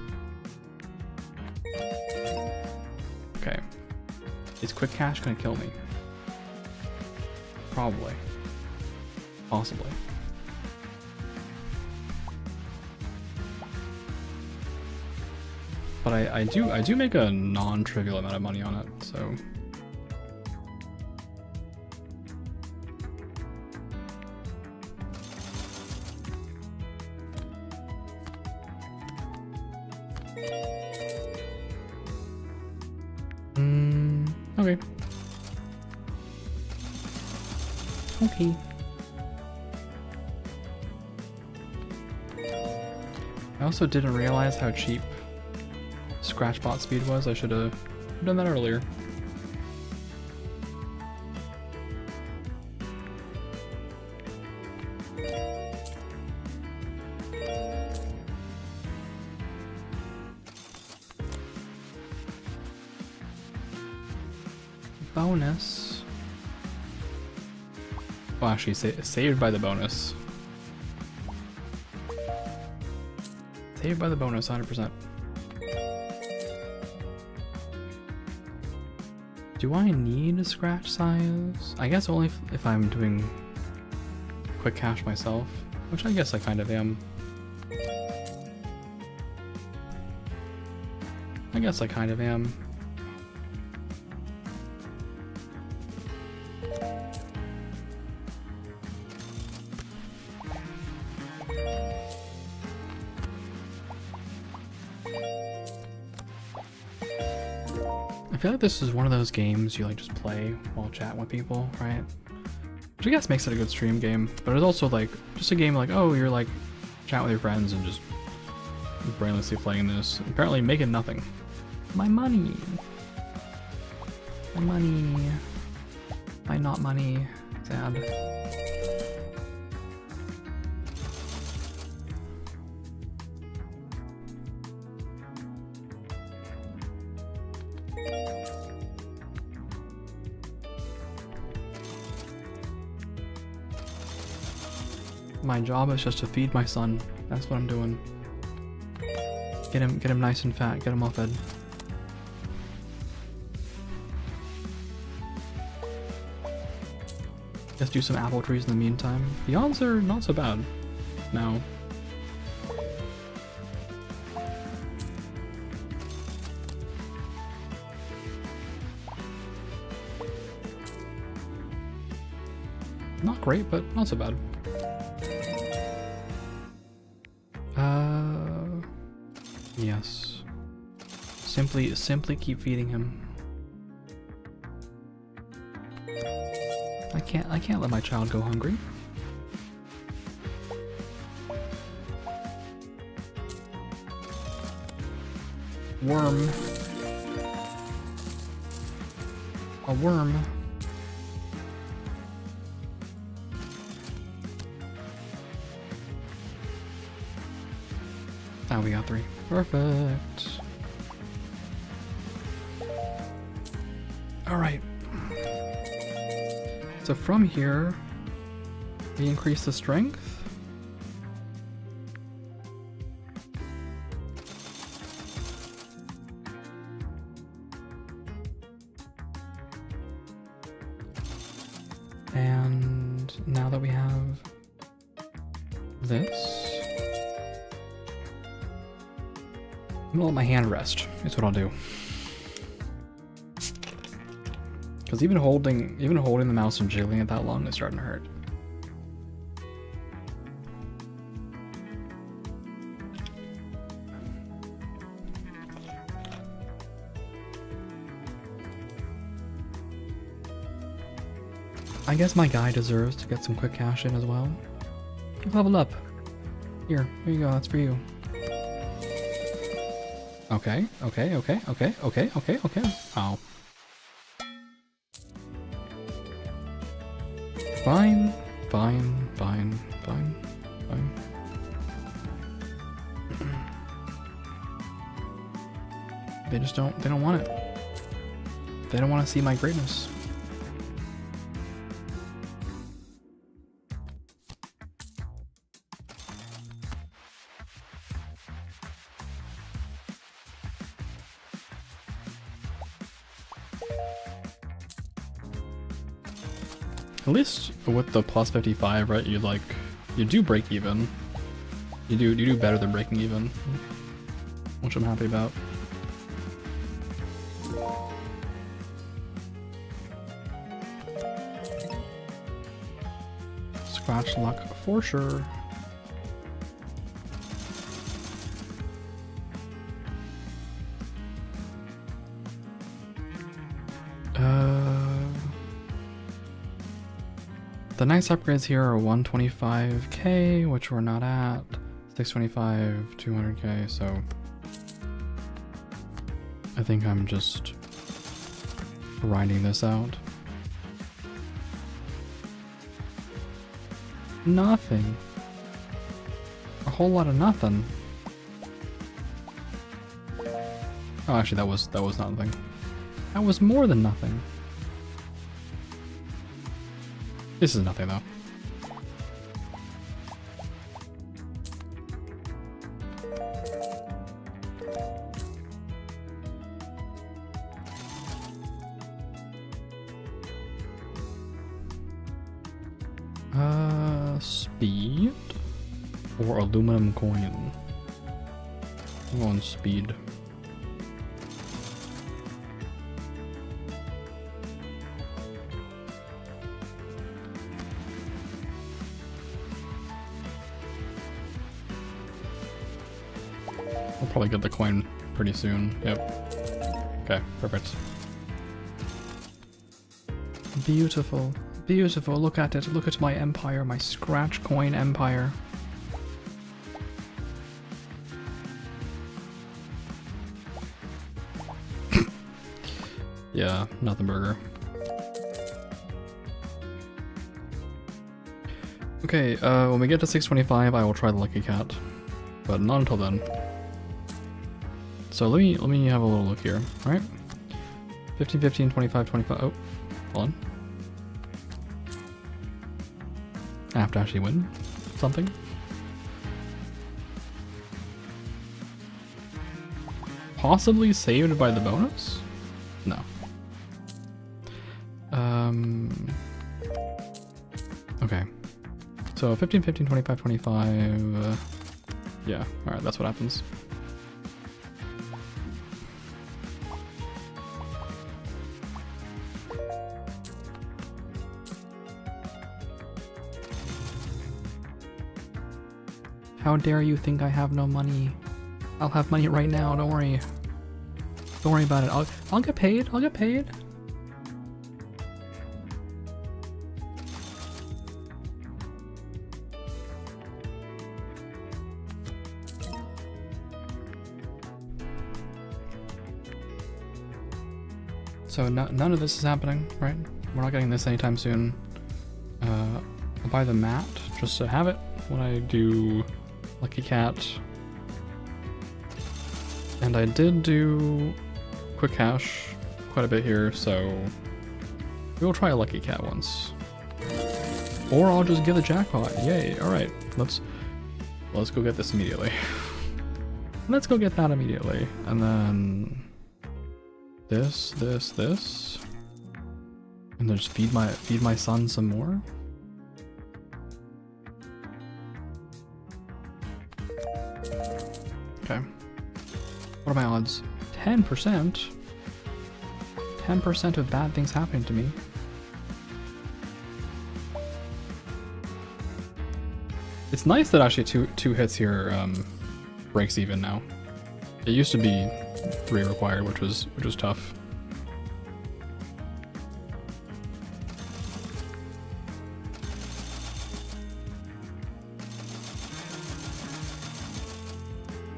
Okay. Is quick cash gonna kill me? Probably. Possibly. But I do make a non-trivial amount of money on it, so. Okay. Okay. I also didn't realize how cheap Scratchbot speed was. I should have done that earlier. Bonus. Oh, actually, saved by the bonus. Saved by the bonus, 100%. Do I need a scratch size? I guess only if I'm doing quick cash myself, which I guess I kind of am. I guess I kind of am. I feel like this is one of those games you like just play while chatting with people, right? Which I guess makes it a good stream game, but it's also like just a game like, oh, you're like chatting with your friends and just brainlessly playing this, apparently making nothing. My money. My money. My not money. Sad. My job is just to feed my son. That's what I'm doing. Get him nice and fat. Get him all fed. Just do some apple trees in the meantime. The odds are not so bad now. Not great, but not so bad. Yes. Simply keep feeding him. I can't let my child go hungry. Worm. A worm. Ah, we got 3. Perfect. Alright. So from here, we increase the strength. And now that we have this, I'm gonna let my hand rest, is what I'll do. Because even holding the mouse and jiggling it that long is starting to hurt. I guess my guy deserves to get some quick cash in as well. You've leveled up. Here you go, that's for you. Okay. Ow. Fine. They don't want it. They don't want to see my greatness. At least with the plus 55, right? You do break even. You do better than breaking even, which I'm happy about. Scratch luck for sure. The nice upgrades here are 125k, which we're not at, 625, 200k, so I think I'm just grinding this out. Nothing. A whole lot of nothing. Oh, actually, that was nothing. That was more than nothing. This is nothing though. Speed or aluminum coin? I'm going speed. I'll probably get the coin pretty soon. Yep. Okay, perfect. Beautiful. Beautiful. Look at it. Look at my empire. My scratch coin empire. Yeah, nothing burger. Okay, when we get to 625, I will try the lucky cat. But not until then. So let me have a little look here, right? 15, 15, 25, 25. Oh, hold on. I have to actually win something. Possibly saved by the bonus? No. Okay. So 15, 15, 25, 25. Yeah, alright, that's what happens. How dare you think I have no money? I'll have money right now, don't worry. Don't worry about it. I'll get paid. I'll get paid. So none of this is happening, right? We're not getting this anytime soon. I'll buy the mat just to have it when I do Lucky Cat. And I did do Quick Cash quite a bit here, so we'll try a Lucky Cat once. Or I'll just get the jackpot. Yay! All right, let's go get this immediately. Let's go get that immediately, and then this, and then just feed my son some more. Okay. What are my odds? 10%? 10% of bad things happening to me. It's nice that actually two hits here breaks even now. It used to be 3 required, which was tough.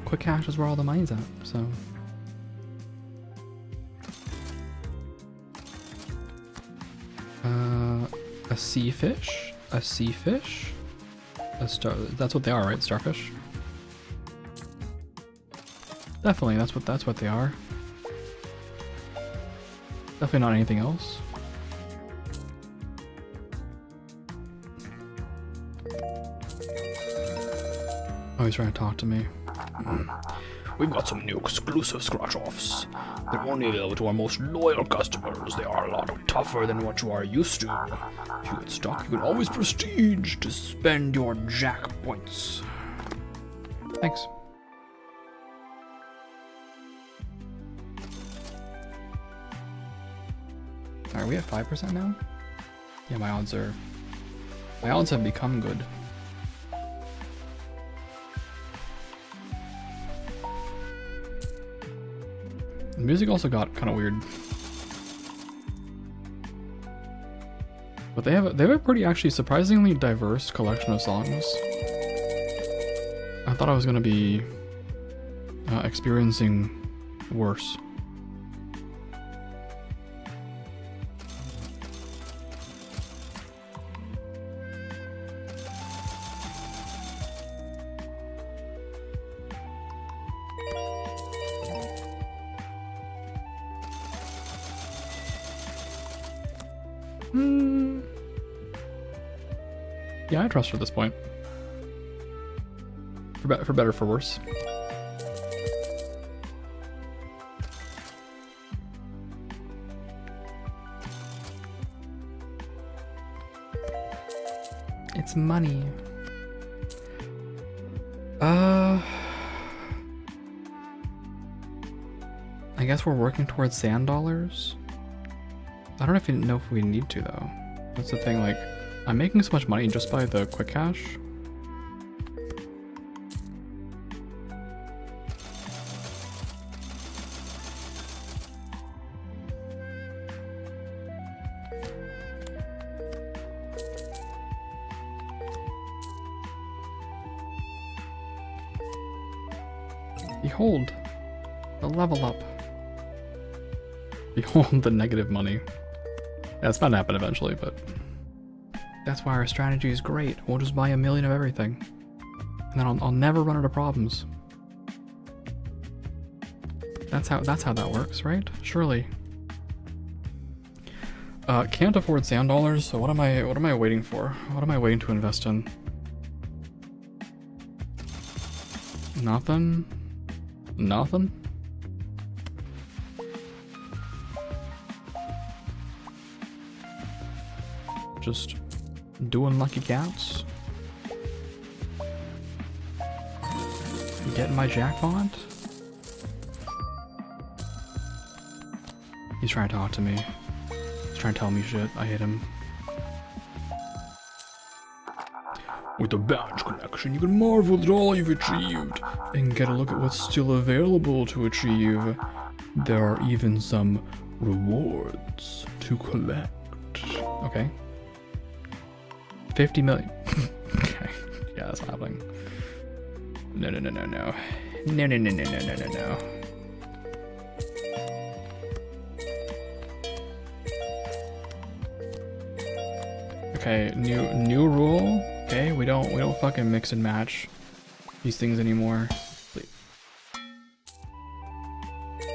Quick Cash is where all the money's at, so. A sea fish, a star. That's what they are, right? Starfish. Definitely, that's what they are. Definitely not anything else. Oh, he's trying to talk to me. We've got some new exclusive scratch-offs. They're only available to our most loyal customers. They are a lot tougher than what you are used to. If you get stuck, you can always prestige to spend your jack points. Thanks. Are we at 5% now? Yeah, my odds have become good. The music also got kind of weird. But they have a pretty actually surprisingly diverse collection of songs. I thought I was gonna be experiencing worse. Yeah, I trust her at this point. For better or for worse. It's money. I guess we're working towards sand dollars. I don't know if we need to though. That's the thing, like, I'm making so much money just by the quick cash. Behold, the level up. Behold the negative money. Yeah, it's bound to happen eventually, but that's why our strategy is great. We'll just buy 1 million of everything, and then I'll never run into problems. That's how that works, right? Surely. Can't afford sand dollars, so what am I waiting for? What am I waiting to invest in? Nothing? Nothing? Just doing lucky cats? Getting my jackpot? He's trying to talk to me. He's trying to tell me shit. I hate him. With the badge collection, you can marvel at all you've achieved and get a look at what's still available to achieve. There are even some rewards to collect. Okay. 50 million. Okay. Yeah, that's not happening. No. No. Okay, new rule. Okay, we don't fucking mix and match these things anymore.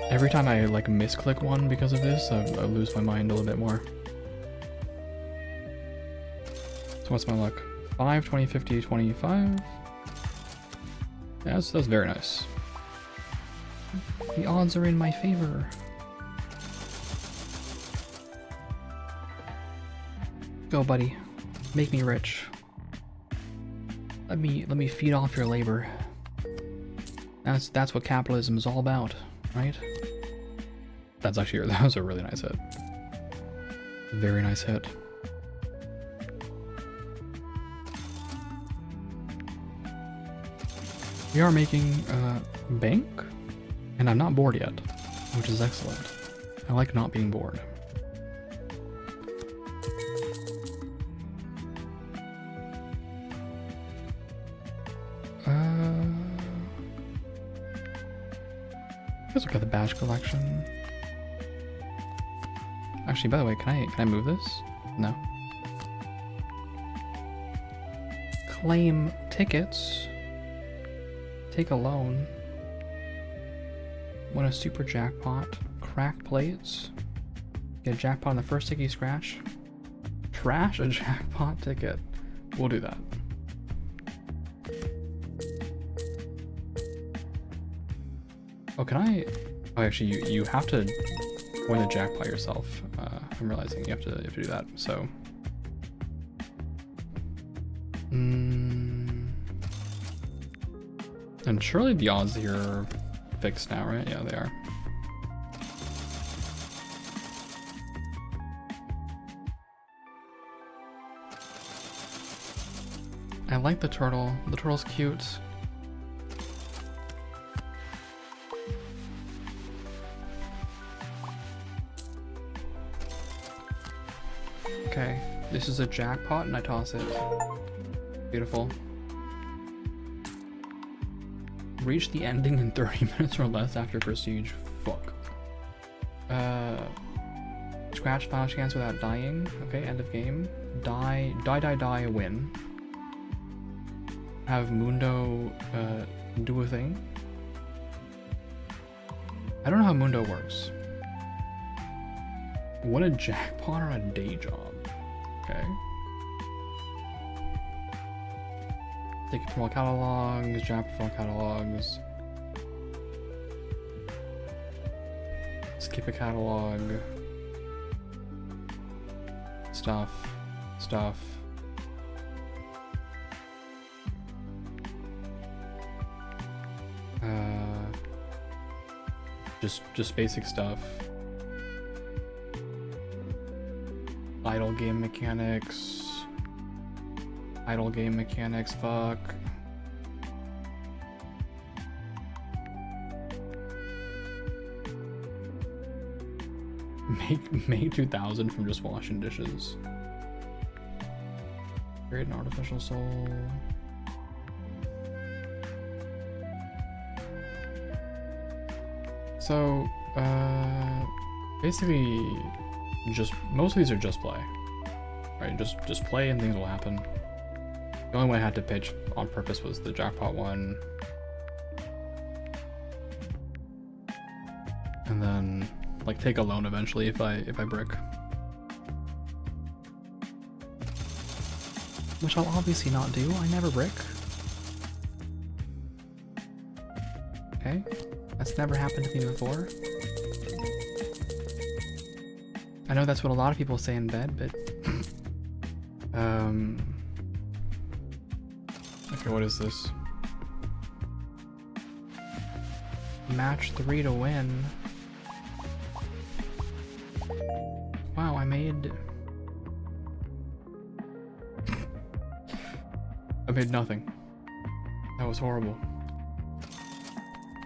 Every time I like misclick one because of this, I lose my mind a little bit more. So what's my luck? 5, 20, 50, 25. Yeah, that's very nice. The odds are in my favor. Go, buddy. Make me rich. Let me feed off your labor. That's what capitalism is all about, right? That was a really nice hit. Very nice hit. We are making bank, and I'm not bored yet, which is excellent. I like not being bored. Let's look at the badge collection. Actually, by the way, can I move this? No. Claim tickets. Take a loan. Win a super jackpot. Crack plates. Get a jackpot on the first ticket you scratch. Trash a jackpot ticket. We'll do that. Oh, can I? Oh, actually, you have to win the jackpot yourself. I'm realizing you have to do that. So. And surely the odds here are fixed now, right? Yeah, they are. I like the turtle. The turtle's cute. Okay, this is a jackpot and I toss it. Beautiful. Reach the ending in 30 minutes or less after prestige. Fuck. Scratch final chance without dying. Okay, end of game. Die, win. Have Mundo do a thing. I don't know how Mundo works. Win a jackpot or a day job. Okay. Take it from all catalogs, jackpot from all catalogs. Skip a catalog. Stuff. Just basic stuff. Idle game mechanics, fuck. Make 2,000 from just washing dishes. Create an artificial soul. So, basically, most of these are just play, right? Just play and things will happen. The only one I had to pitch on purpose was the jackpot one, and then like take a loan eventually if I brick, which I'll obviously not do. I never brick. Okay, that's never happened to me before. I know that's what a lot of people say in bed, but okay, what is this? Match 3 to win. Wow, I made made nothing. That was horrible.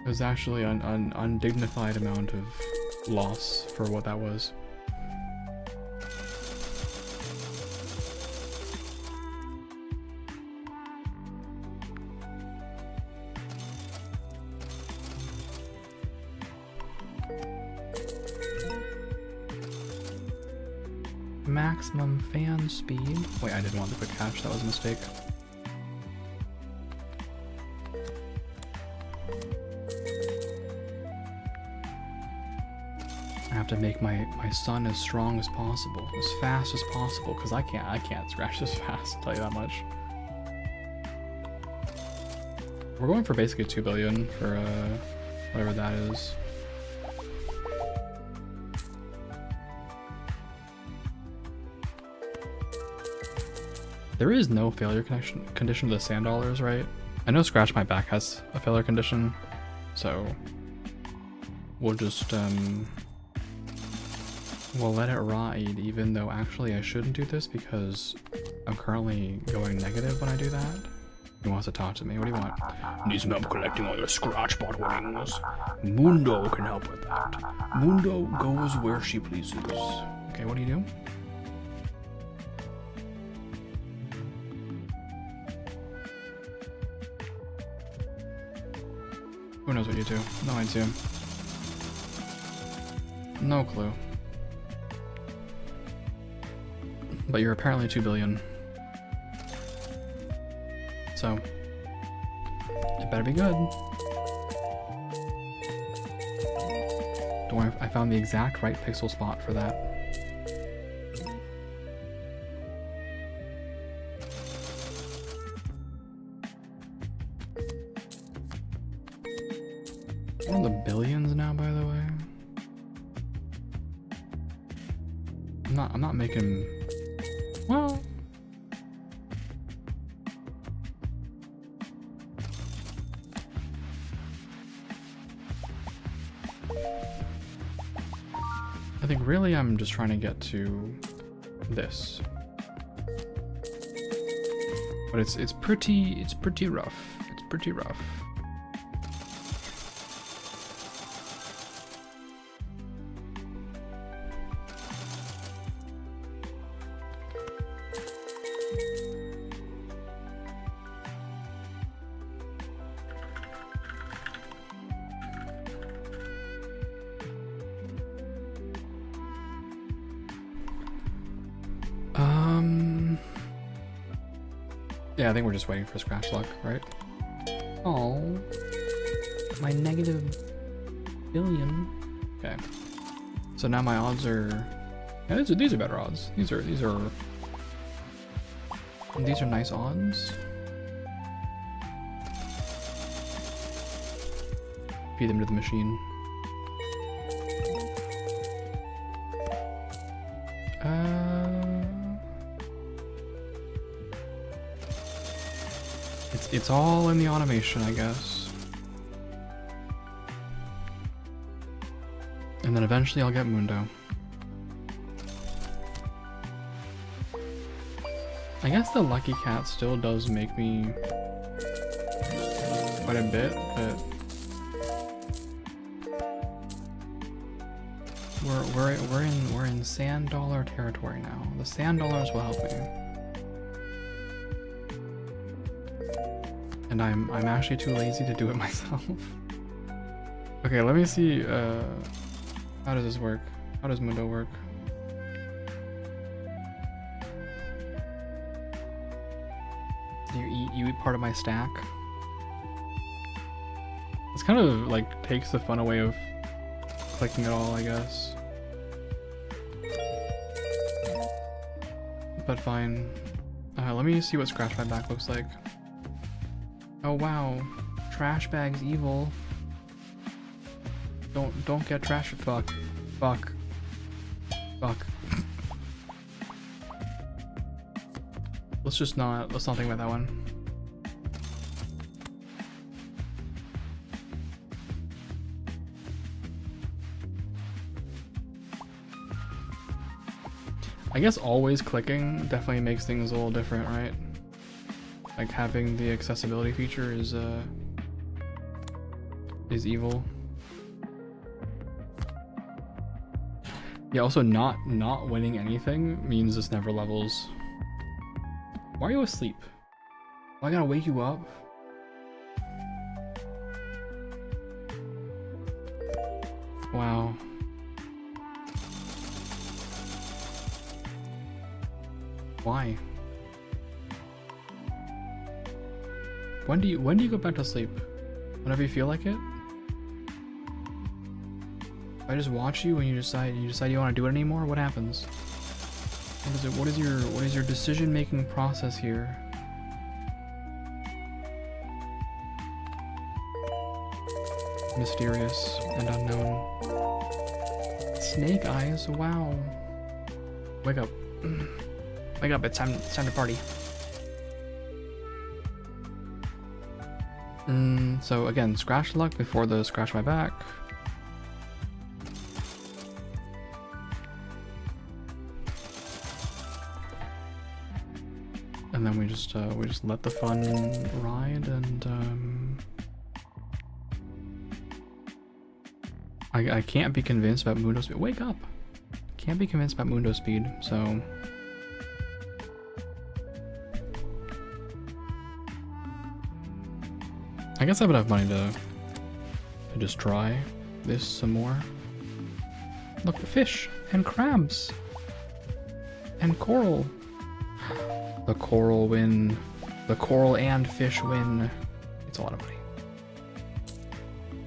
It was actually an undignified amount of loss for what that was. Maximum fan speed. Wait, I didn't want the quick catch. That was a mistake. I have to make my son as strong as possible, as fast as possible, because I can't scratch this fast, I'll tell you that much. We're going for basically 2 billion for whatever that is. There is no failure condition to the sand dollars, right? I know Scratch My Back has a failure condition, so we'll just we'll let it ride, even though actually I shouldn't do this because I'm currently going negative when I do that. He wants to talk to me. What do you want? Need some help collecting all your Scratchbot winnings. Mundo can help with that. Mundo goes where she pleases. Okay, what do you do? Who knows what you do? No idea. No clue. But you're apparently 2 billion. So, it better be good. Don't worry, I found the exact right pixel spot for that. We're in the billions now, by the way. I'm not making, well, I think really I'm just trying to get to this. But it's pretty rough. It's pretty rough. Yeah, I think we're just waiting for scratch luck, right? Oh, my negative billion. Okay, so now my odds are. Yeah, these are better odds. These are nice odds. Feed them to the machine. It's all in the automation, I guess. And then eventually I'll get Mundo. I guess the Lucky Cat still does make me quite a bit, but we're in sand dollar territory now. The sand dollars will help me. And I'm actually too lazy to do it myself. Okay, let me see, how does this work? How does Mundo work? You eat part of my stack? This kind of like takes the fun away of clicking it all, I guess. But fine. Let me see what Scratch My Back looks like. Oh wow, trash bag's evil. Don't get trash. Fuck. Let's not think about that one. I guess always clicking definitely makes things a little different, right? like having the accessibility feature is evil. Yeah, also not winning anything means this never levels. Why are you asleep? Why I gotta wake you up? Wow. Why? When do you go back to sleep? Whenever you feel like it? If I just watch you and you decide you don't want to do it anymore, what happens? What is your decision-making process here? Mysterious and unknown. Snake eyes, wow. Wake up. Wake up, it's time to party. So again, scratch luck before the scratch my back. And then we just let the fun ride, and I can't be convinced about Mundo speed. Wake up! Can't be convinced about Mundo speed, so I guess I have enough money to just try this some more. Look, fish and crabs and coral. The coral win. The coral and fish win. It's a lot of money.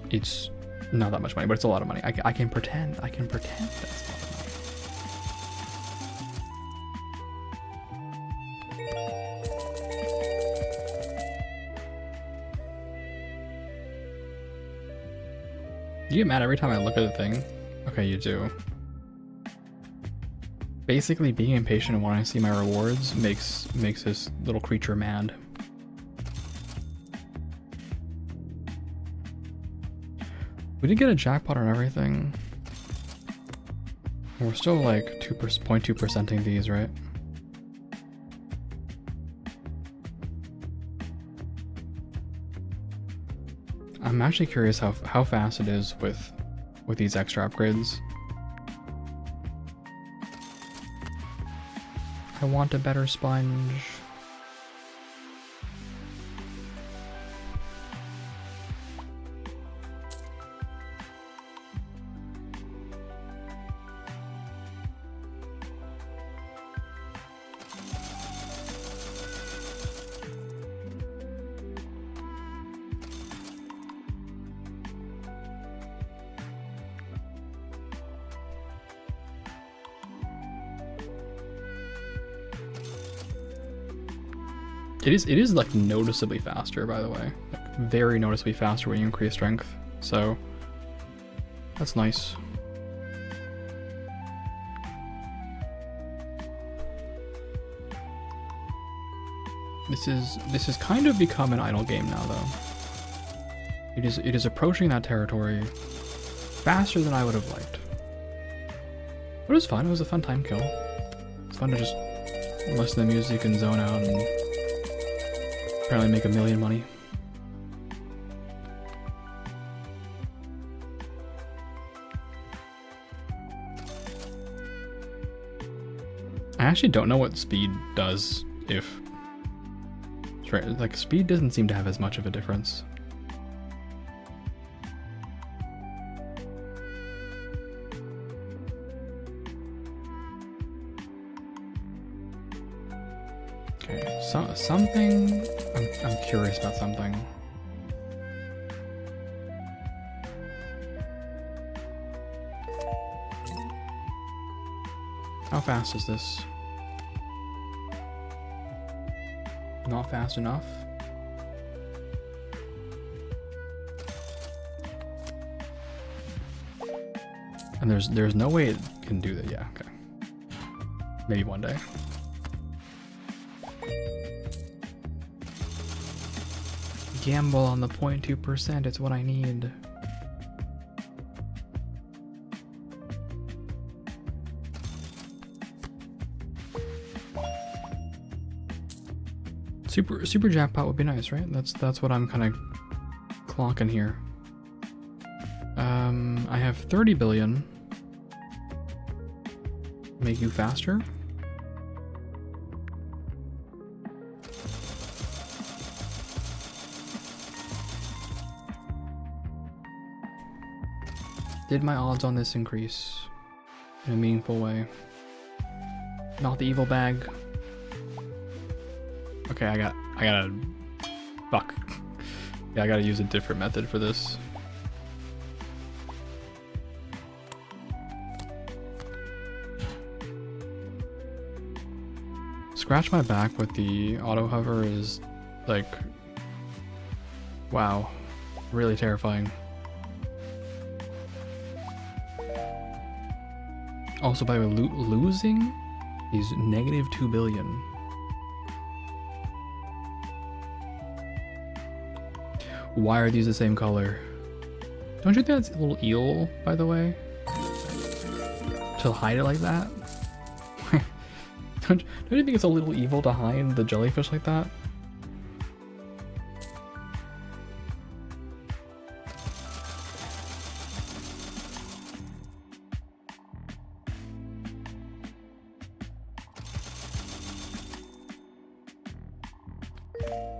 It's not that much money, but it's a lot of money. I can pretend. I can pretend that's a lot of money. You get mad every time I look at the thing? Okay, you do. Basically, being impatient and wanting to see my rewards makes this little creature mad. We did get a jackpot on everything. We're still like 0.2%ing these, right? I'm actually curious how fast it is with these extra upgrades. I want a better sponge. It is like noticeably faster, by the way. Like, very noticeably faster when you increase strength. So that's nice. This is kind of become an idle game now, though. It is approaching that territory faster than I would have liked. But it was fun. It was a fun time kill. It's fun to just listen to the music and zone out and apparently make $1 million money. I actually don't know what speed does if... Like, speed doesn't seem to have as much of a difference. Okay, something... I'm curious about something. How fast is this? Not fast enough? And there's no way it can do that. Yeah, okay. Maybe one day. Gamble on the 0.2%, it's what I need. Super jackpot would be nice, right? That's what I'm kind of clocking here. I have 30 billion. Make you faster? Did my odds on this increase in a meaningful way? Not the evil bag. Okay, I gotta fuck. Yeah, I gotta use a different method for this. Scratch my back with the auto hover is like, wow, really terrifying. Also, by the way, losing is negative 2 billion. Why are these the same color? Don't you think that's a little eel, by the way? To hide it like that? Don't you think it's a little evil to hide the jellyfish like that?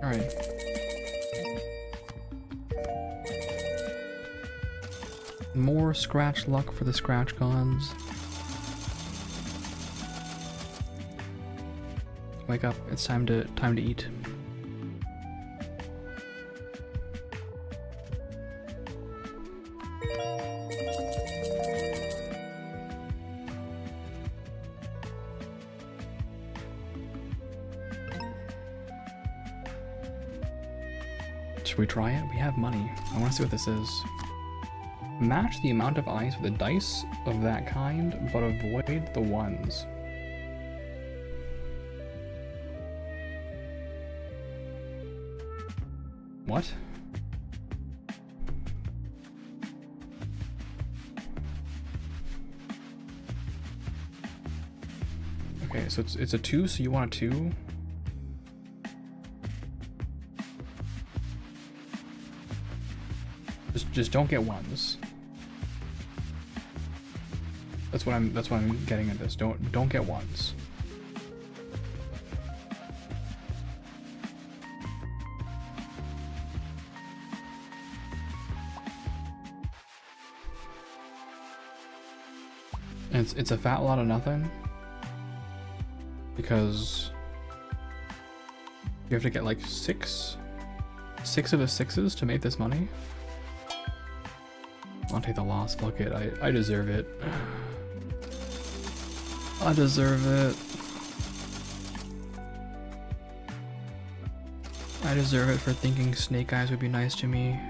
Alright. More scratch luck for the scratch cons. Wake up, it's time to eat. Should we try it? We have money. I want to see what this is. Match the amount of eyes with a dice of that kind, but avoid the ones. What? Okay, so it's a 2, so you want a 2? Just don't get ones. That's what I'm getting at this. Don't get ones. And it's a fat lot of nothing, because you have to get like six of the 6s to make this money. I'll take the loss, fuck it, I deserve it. I deserve it. I deserve it for thinking snake eyes would be nice to me.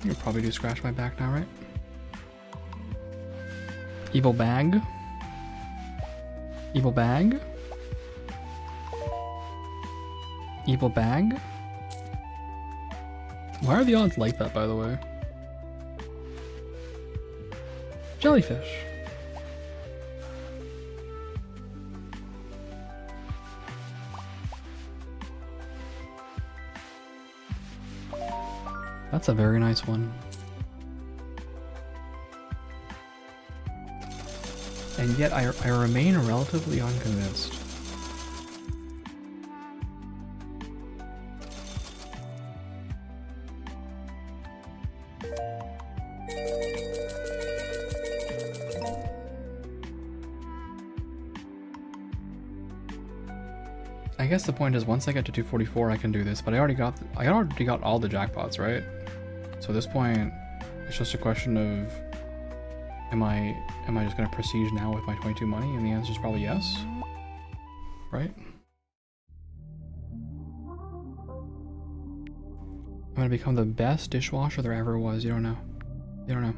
You'll probably do scratch my back now, right? Evil bag. Evil bag. Evil bag? Why are the odds like that, by the way? Jellyfish. That's a very nice one. And yet I remain relatively unconvinced. I guess the point is, once I get to 244, I can do this. But I already got all the jackpots, right? So at this point, it's just a question of, am I just gonna prestige now with my 22 money? And the answer is probably yes, right? I'm gonna become the best dishwasher there ever was. You don't know. You don't know.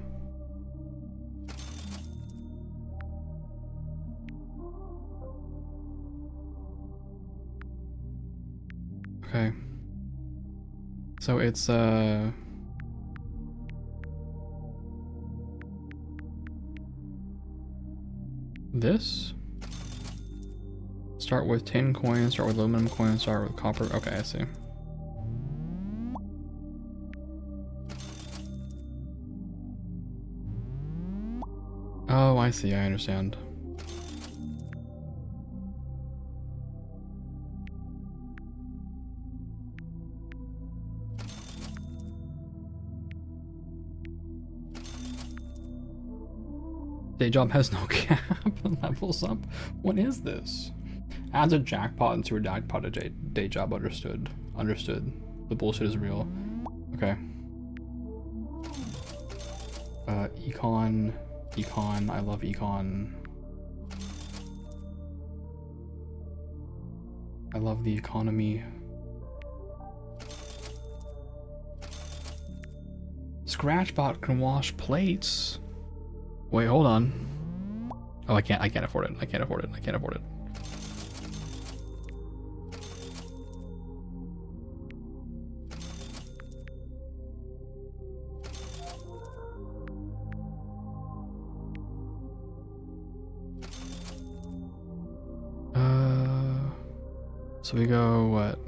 Okay. So it's This? Start with tin coins, start with aluminum coins, start with copper. Okay, I see. Oh, I see, I understand. Day job has no cap and levels up. What is this? Adds a jackpot into a jackpot. A day job. Understood. Understood. The bullshit is real. Okay. Econ. Econ. I love econ. I love the economy. Scratchbot can wash plates. Wait, hold on. Oh, I can't afford it. I can't afford it. I can't afford it. So we go, what?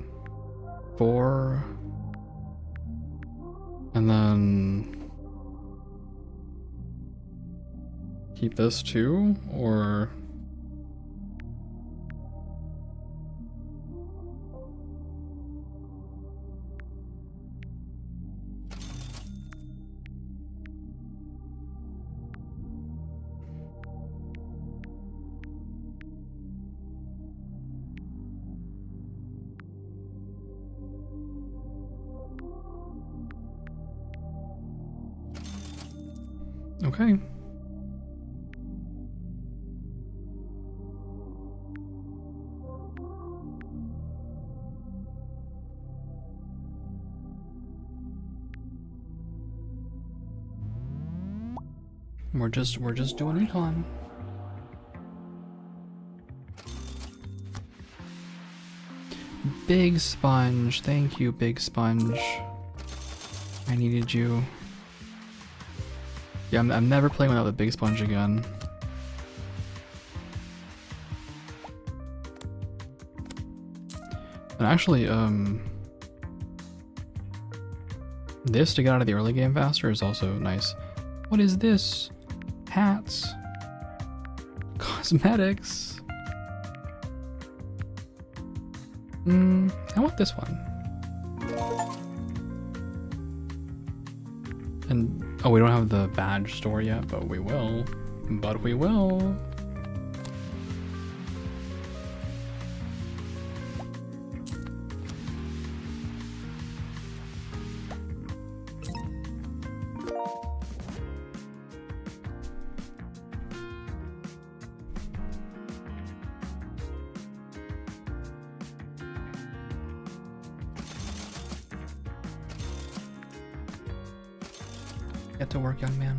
4. And then keep this too, or okay. We're just doing econ. Big Sponge, thank you, Big Sponge. I needed you. Yeah, I'm never playing without the Big Sponge again. And actually, this to get out of the early game faster is also nice. What is this? Hats. Cosmetics. I want this one. And oh, we don't have the badge store yet, but we will. But we will. Get to work, young man.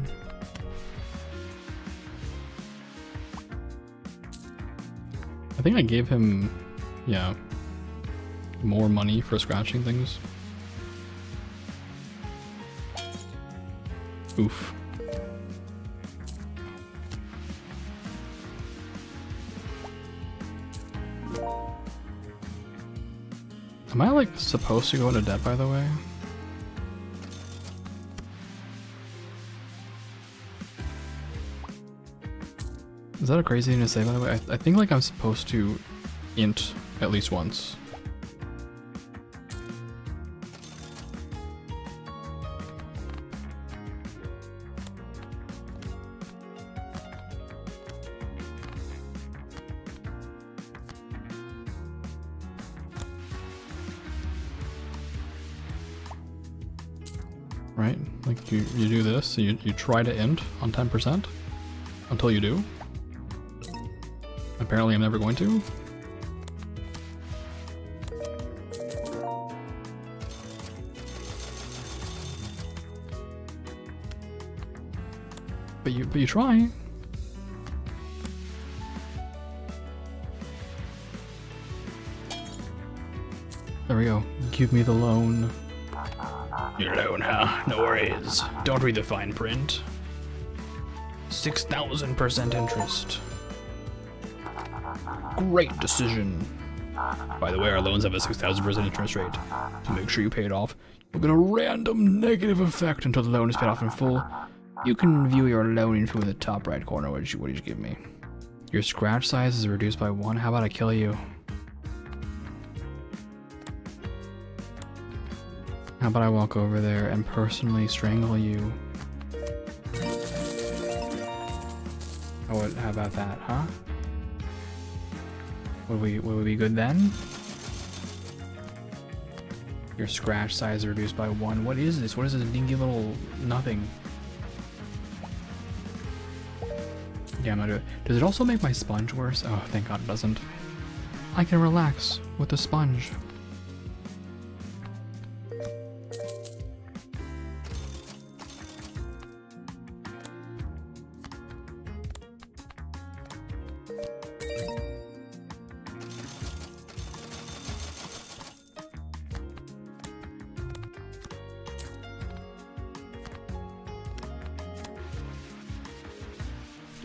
I think I gave him, yeah, more money for scratching things. Oof. Am I like supposed to go into debt, by the way? Is that a crazy thing to say, by the way? I think like I'm supposed to int at least once. Right? Like you do this, so you try to int on 10% until you do. Apparently I'm never going to. But you try. There we go. Give me the loan. Your loan, huh? No worries. Don't read the fine print. 6,000% interest. great decision. By the way, our loans have a 6,000% interest rate. To make sure you pay it off, you'll get a random negative effect until the loan is paid off in full. You can view your loan info in the top right corner. What did you give me? Your scratch size is reduced by 1. How about I kill you? How about I walk over there and personally strangle you? How about that, huh? Would we be good then? Your scratch size is reduced by 1. What is this? What is this dinky little nothing? Yeah, I'm gonna do it. Does it also make my sponge worse? Oh, thank God it doesn't. I can relax with the sponge.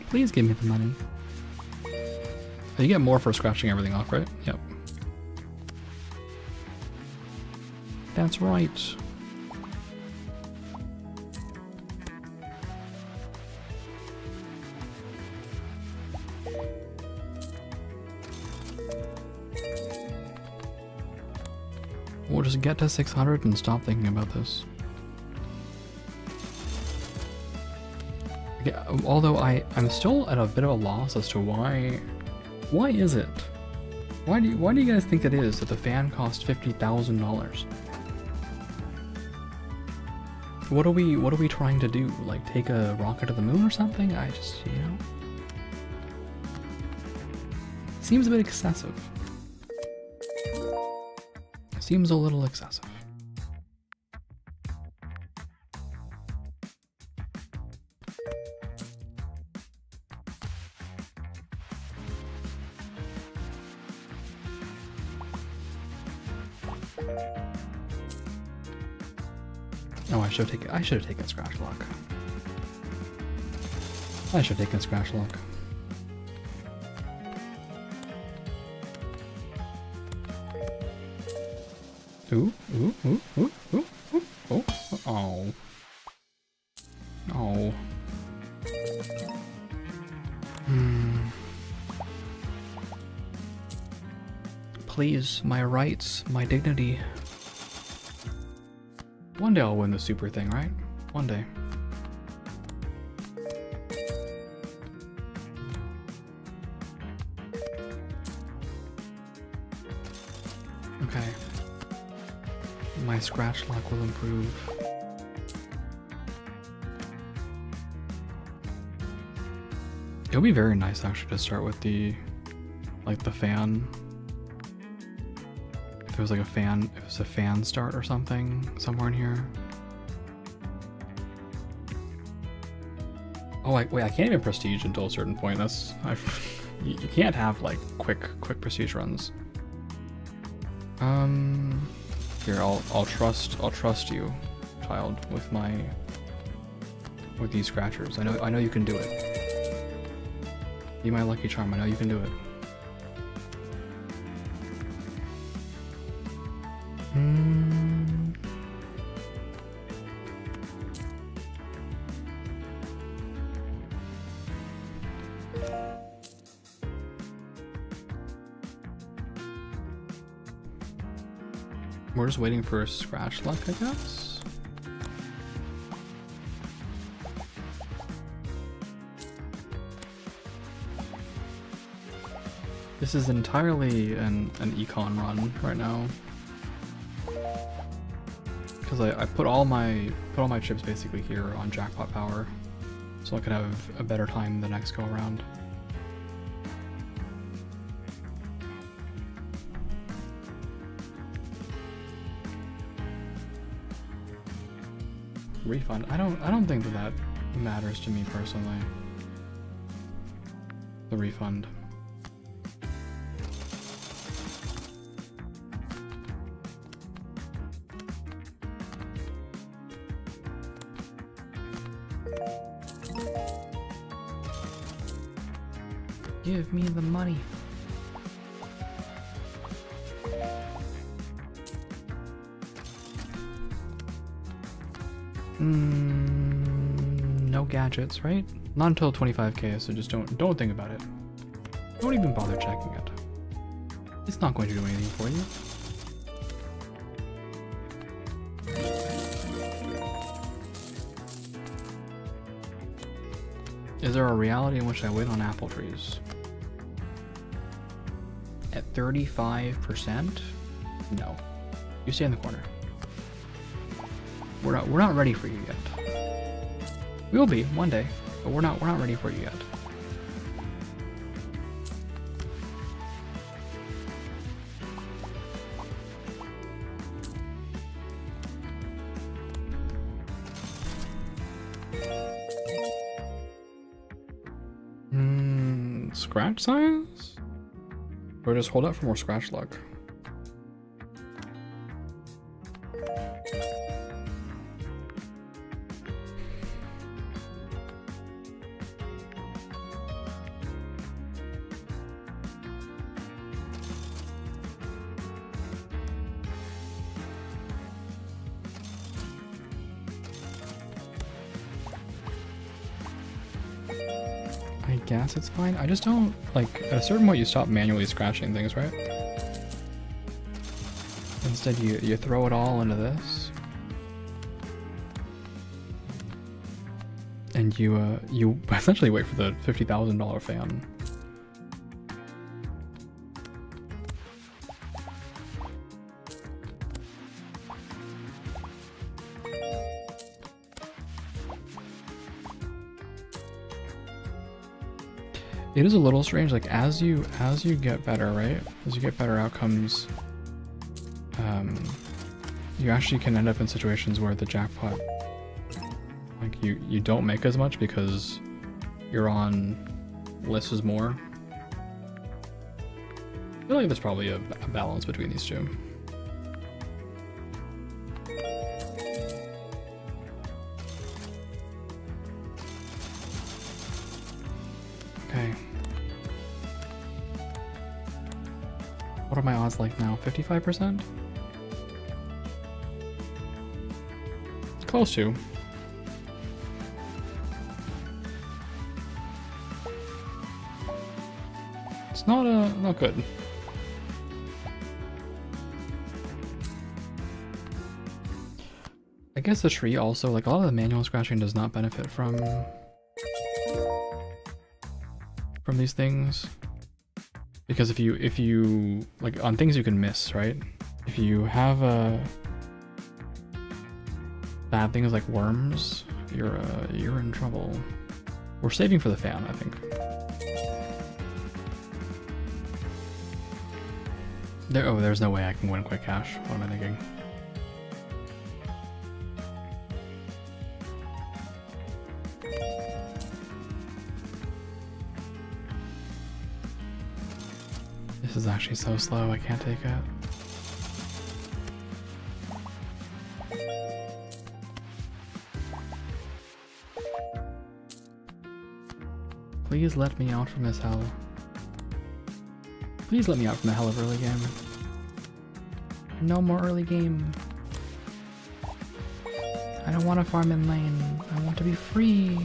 Please give me the money. Oh, you get more for scratching everything off, right? Yep. That's right. We'll just get to 600 and stop thinking about this. Yeah, although I'm still at a bit of a loss as to why is it? Why do you guys think it is that the fan cost $50,000? What are we trying to do? Like take a rocket to the moon or something? I just, you know, seems a bit excessive. Seems a little excessive. Oh, I should have taken Scratch Lock. I should have taken Scratch Lock. Ooh, ooh, ooh, ooh, ooh, ooh, oh, oh. Oh. Please, my rights, my dignity. One day I'll win the super thing, right? One day. Okay. My scratch lock will improve. It would be very nice actually to start with the, like the fan. If it was like a fan, if it was a fan start or something somewhere in here. Oh, wait, I can't even prestige until a certain point. That's, you can't have like quick prestige runs. Here, I'll trust you, child, with these scratchers. I know you can do it. Be my lucky charm. I know you can do it. We're just waiting for a scratch luck, I guess. This is entirely an econ run right now. Because I put all my chips basically here on jackpot power, so I could have a better time the next go around. Refund. I don't think that matters to me personally. The refund. Give me the money. No gadgets, right? Not until 25k, so just don't think about it. Don't even bother checking it. It's not going to do anything for you. Is there a reality in which I win on apple trees? At 35%? No. You stay in the corner. We're not ready for you yet. We will be one day, but we're not ready for you yet. Scratch science? Or just hold out for more scratch luck? I guess it's fine. I just don't, like, at a certain point you stop manually scratching things, right? Instead you throw it all into this. And you essentially wait for the $50,000 fan. It is a little strange, like as you get better, right? As you get better outcomes, you actually can end up in situations where the jackpot, like you don't make as much because you're on less is more. I feel like there's probably a balance between these two. Okay. What are my odds like now? 55%? Close to. It's not good. I guess the tree also, like a lot of the manual scratching does not benefit from these things, because if you like on things you can miss, right? If you have bad things like worms, you're in trouble. We're saving for the fan, I think. There's no way I can win quick cash. What am I thinking? This is actually so slow, I can't take it. Please let me out from this hell. Please let me out from the hell of early game. No more early game. I don't want to farm in lane. I want to be free.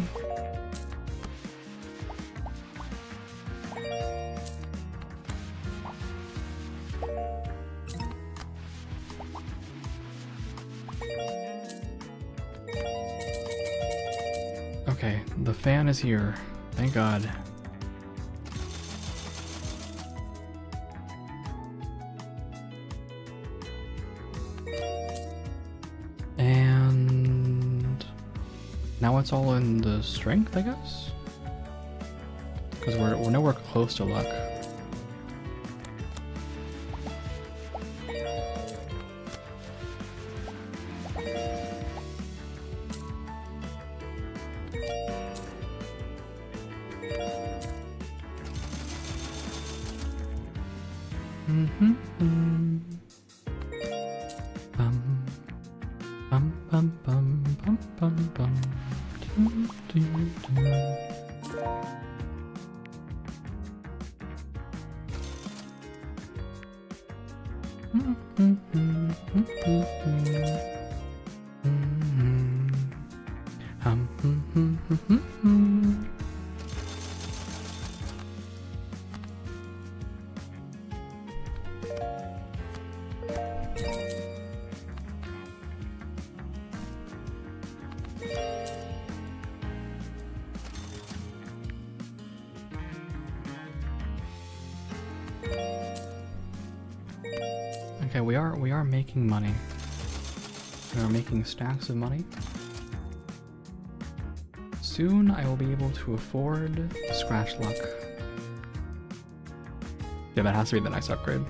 Okay, the fan is here. Thank God. And now it's all in the strength, I guess? Because we're nowhere close to luck. Okay, we are making money. We are making stacks of money. Soon I will be able to afford Scratch Luck. Yeah, that has to be the next upgrade.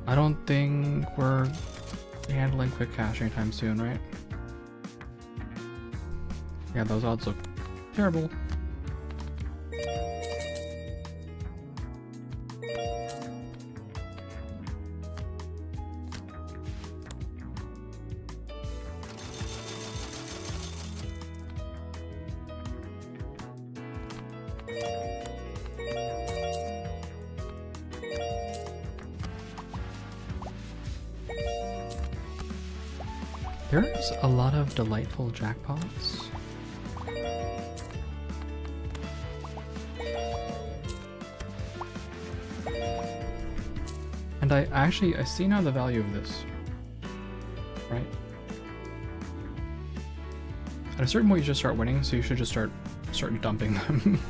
I don't think we're handling quick cash anytime soon, right? Yeah, those odds look terrible. There's a lot of delightful jackpots. And I see now the value of this. Right? At a certain point you just start winning, so you should just start dumping them.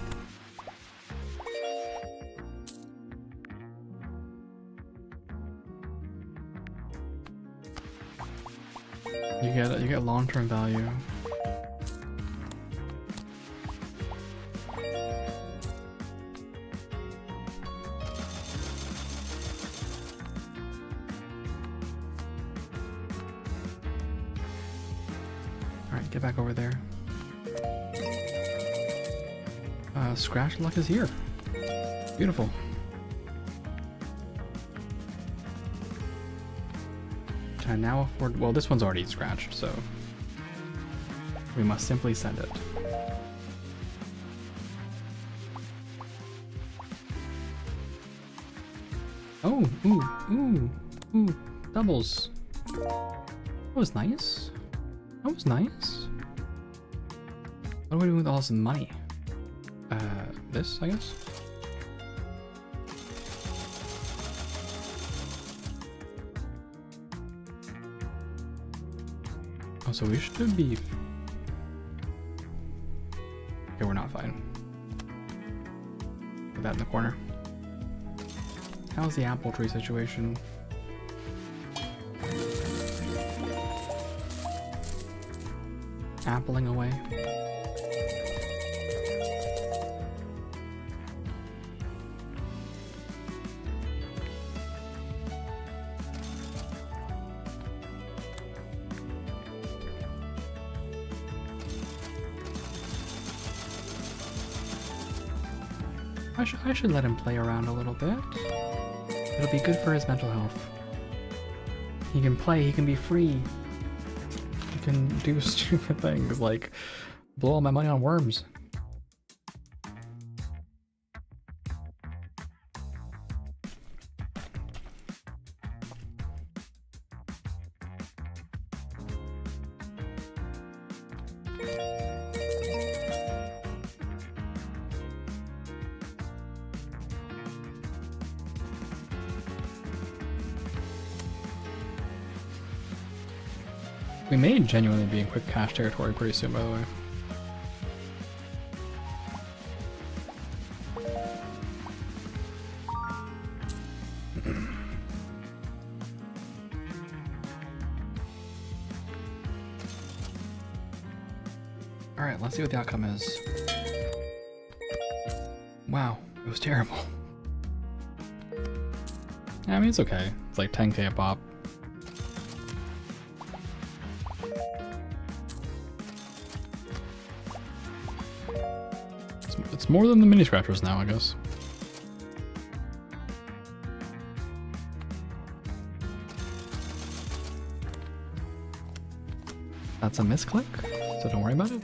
You get long-term value. Alright, get back over there. Scratch Luck is here. Beautiful. Can I now afford... Well, this one's already scratched, so... we must simply send it. Oh, ooh, doubles. That was nice. That was nice. What are we doing with all this money? This, I guess? Oh, so we should be... Okay, we're not fine. Put that in the corner. How's the apple tree situation? Appling away. I should let him play around a little bit. It'll be good for his mental health. He can play, he can be free. He can do stupid things like blow all my money on worms. We may genuinely be in quick cash territory pretty soon, by the way. Alright, let's see what the outcome is. Wow, it was terrible. Yeah, I mean, it's okay. It's like 10k a pop. It's more than the mini scratchers now, I guess. That's a misclick, so don't worry about it.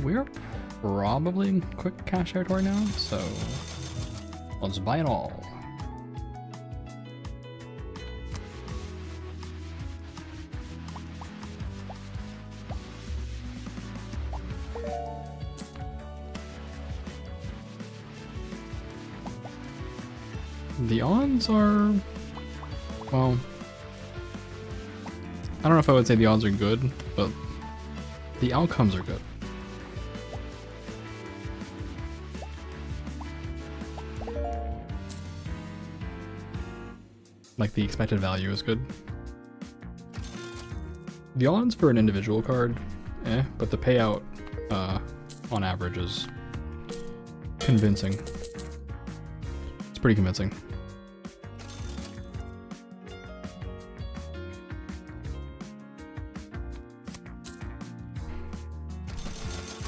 We're probably in quick cash territory now, so let's buy it all. The odds are, well, I don't know if I would say the odds are good, but the outcomes are good. Like the expected value is good. The odds for an individual card, but the payout on average is convincing. It's pretty convincing.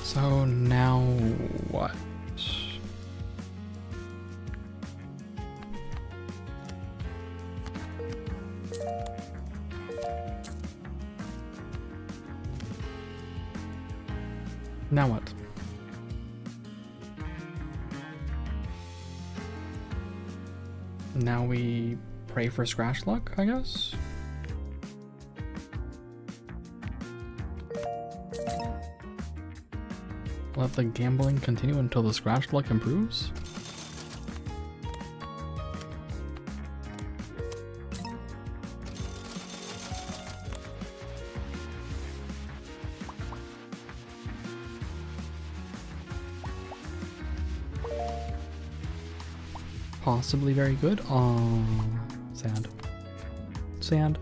So now what? Now what? Now we pray for scratch luck, I guess? Let the gambling continue until the scratch luck improves? Possibly very good. Oh, sand. Sand.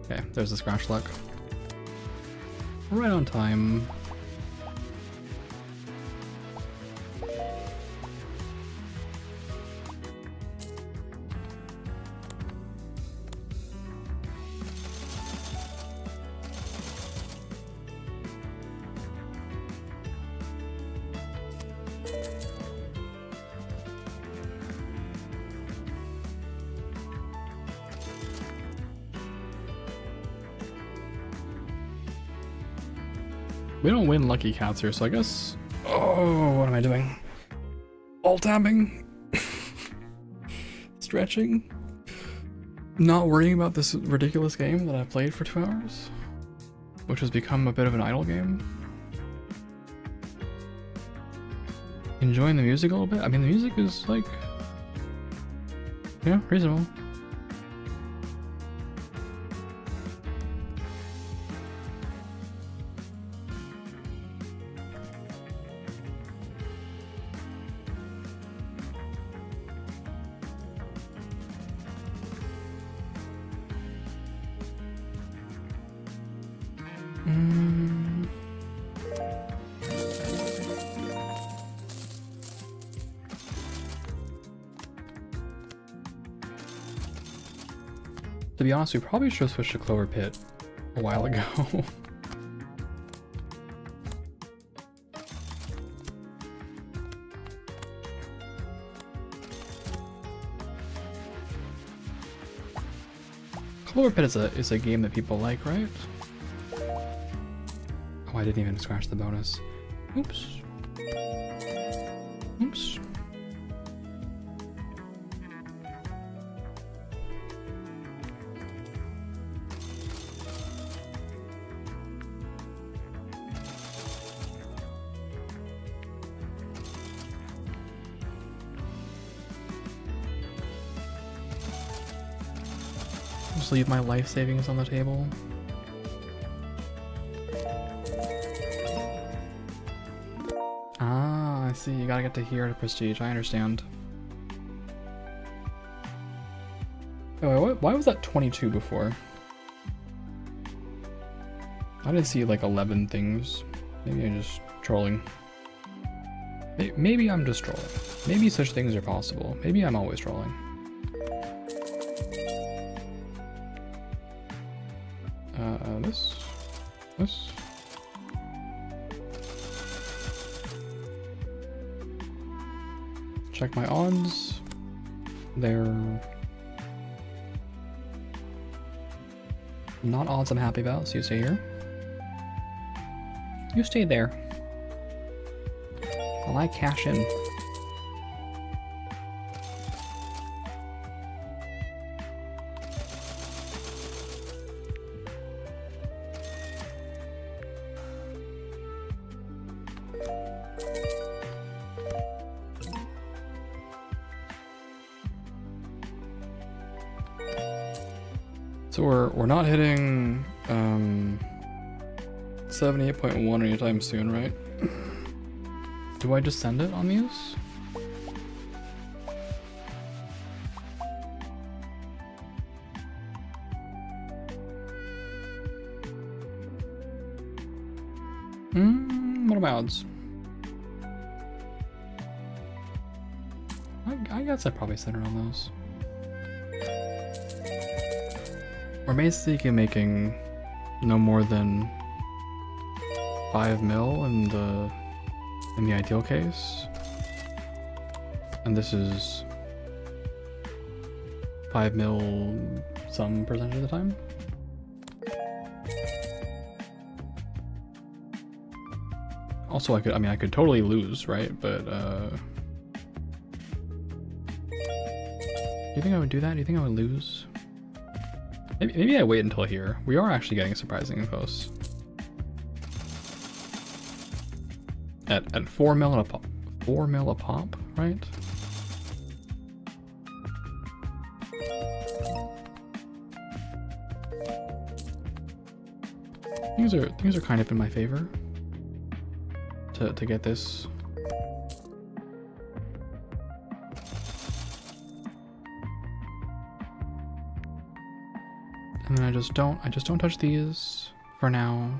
Okay, there's the scratch luck. Right on time. We don't win lucky cats here, so I guess... Oh, what am I doing? Alt-tabbing? Stretching? Not worrying about this ridiculous game that I played for 2 hours? Which has become a bit of an idle game? Enjoying the music a little bit? I mean, the music is, like... yeah, reasonable. To be honest, we probably should have switched to Clover Pit a while ago. Clover Pit is a game that people like, right? Oh, I didn't even scratch the bonus. Oops. Oops. Just leave my life savings on the table. Ah, I see. You gotta get to here to prestige. I understand. Oh, wait, why was that 22 before? I didn't see like 11 things. Maybe I'm just trolling. Maybe I'm just trolling. Maybe such things are possible. Maybe I'm always trolling. This. Check my odds. They're not odds I'm happy about, so you stay here. You stay there. While I cash in. So we're not hitting 78.1 anytime soon, right? Do I just send it on these? my odds? I guess I'd probably center on those. We're basically making no more than 5 mil in the ideal case, and this is 5 mil some percentage of the time. Also, I could totally lose, right? But do you think I would do that? Do you think I would lose? Maybe I wait until here. We are actually getting surprisingly close. At 4 mil a pop, 4 mil a pop, right? Things are kind of in my favor to get this. And then I just don't touch these for now.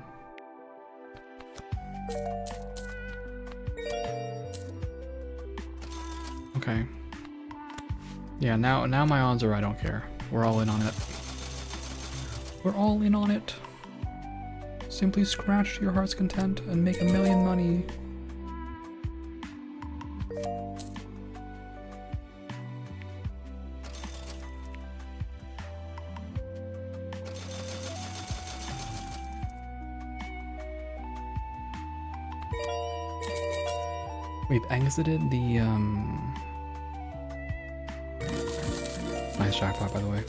Okay. Yeah, now my odds are I don't care. We're all in on it. We're all in on it. Simply scratch to your heart's content and make $1 million money. We've exited the nice jackpot, by the way.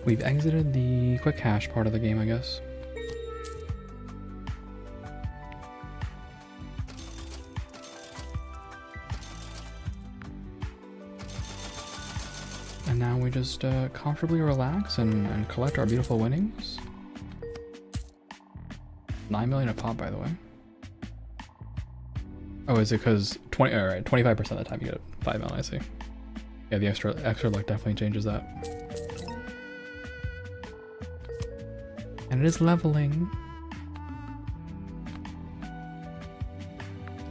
We've exited the quick cash part of the game, I guess. And now we just comfortably relax and collect our beautiful winnings. 9 million a pop, by the way. Oh, is it because 25% of the time you get 5 mil, I see. Yeah, the extra luck definitely changes that. And it is leveling.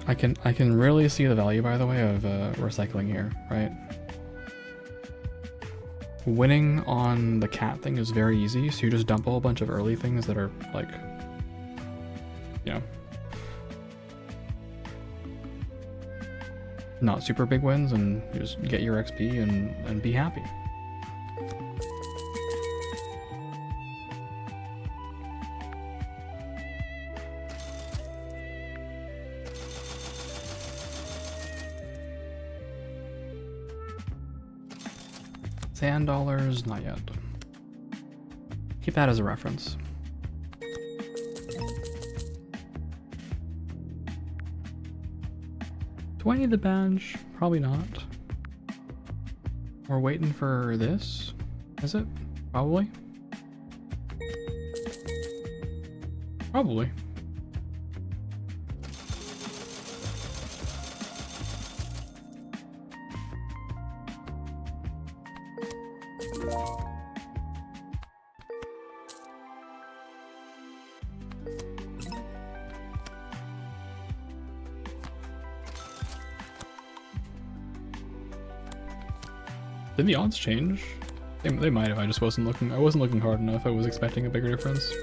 I can really see the value, by the way, of recycling here, right? Winning on the cat thing is very easy, so you just dump a whole bunch of early things that are like, you know, not super big wins, and you just get your XP and be happy. Sand dollars, not yet. Keep that as a reference. Do I need the badge? Probably not. We're waiting for this, is it? Probably. Probably. Did the odds change? They might have. I just wasn't looking. I wasn't looking hard enough. I was expecting a bigger difference.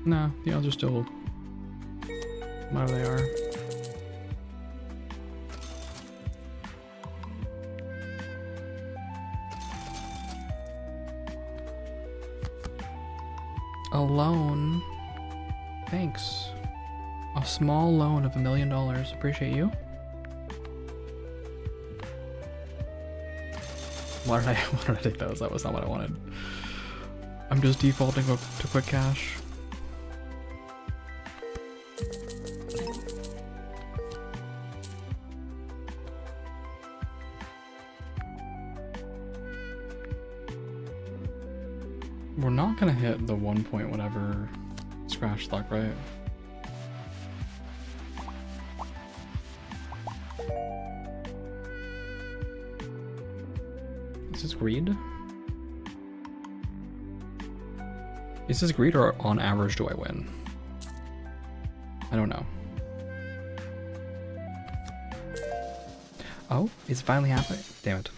Nah, the odds are still whatever they are. A loan. Thanks. A small loan of $1 million. Appreciate you. Why did I take those? That was not what I wanted. I'm just defaulting to quick cash. We're not gonna hit the 1 point whatever scratch luck, right? this greed? Is this greed, or on average do I win? I don't know. Oh, it's finally happening. Damn it.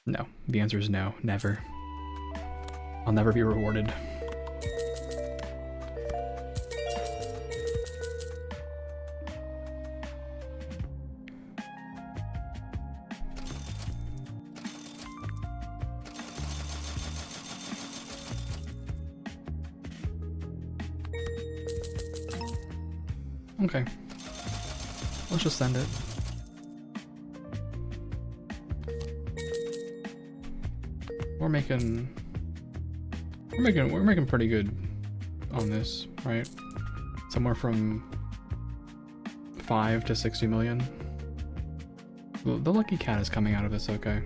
No, the answer is no, never. I'll never be rewarded. Okay. Let's just send it. We're making pretty good on this, right? Somewhere from 5 to 60 million. The lucky cat is coming out of this okay.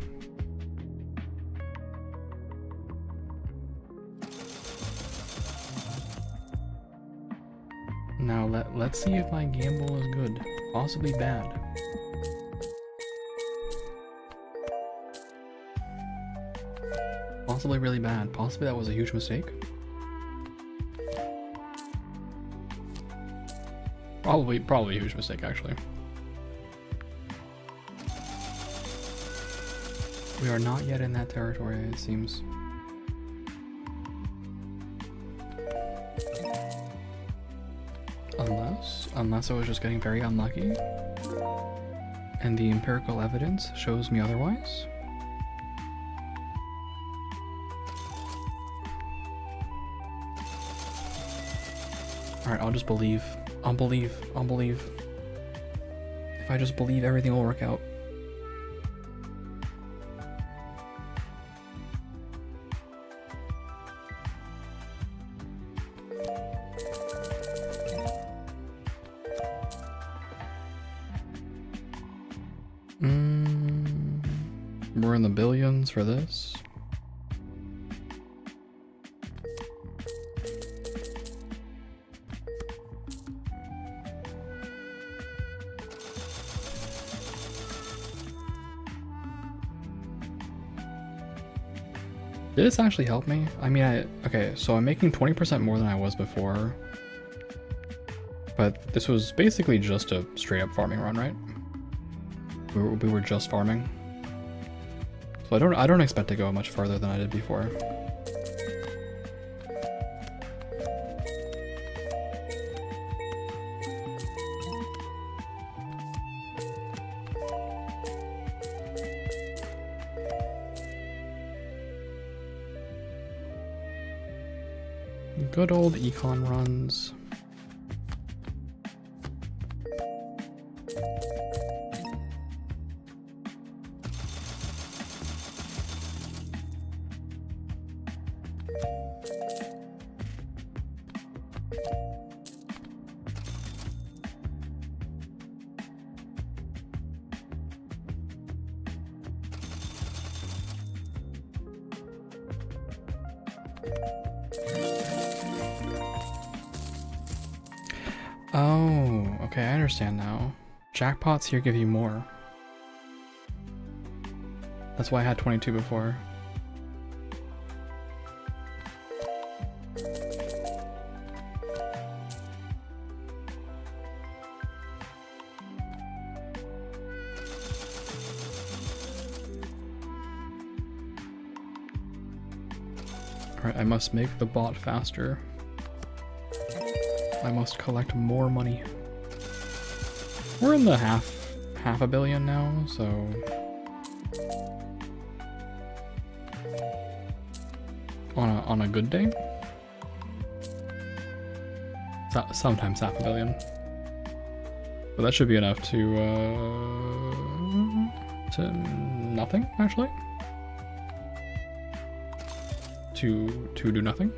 Now let's see if my gamble is good. Possibly bad. Possibly really bad. Possibly that was a huge mistake. Probably a huge mistake, actually. We are not yet in that territory, it seems. Unless I was just getting very unlucky, and the empirical evidence shows me otherwise. Alright, I'll just believe. I'll believe. If I just believe, everything will work out. We're in the billions for this. Did this actually help me? I mean, okay, so I'm making 20% more than I was before. But this was basically just a straight up farming run, right? We were just farming. So I don't expect to go much further than I did before. Good old econ runs. Oh, okay, I understand now. Jackpots here give you more. That's why I had 22 before. Alright, I must make the bot faster. I must collect more money. We're in the half a billion now, so on a good day, sometimes half a billion. But that should be enough to nothing, actually. To do nothing.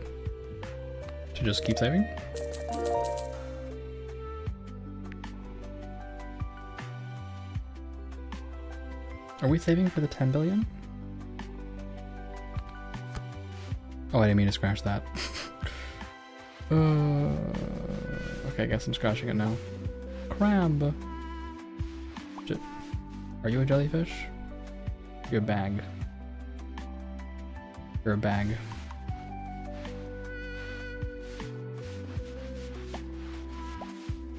To just keep saving. Are we saving for the 10 billion? Oh, I didn't mean to scratch that. Okay, I guess I'm scratching it now. Crab. Are you a jellyfish? You're a bag. You're a bag.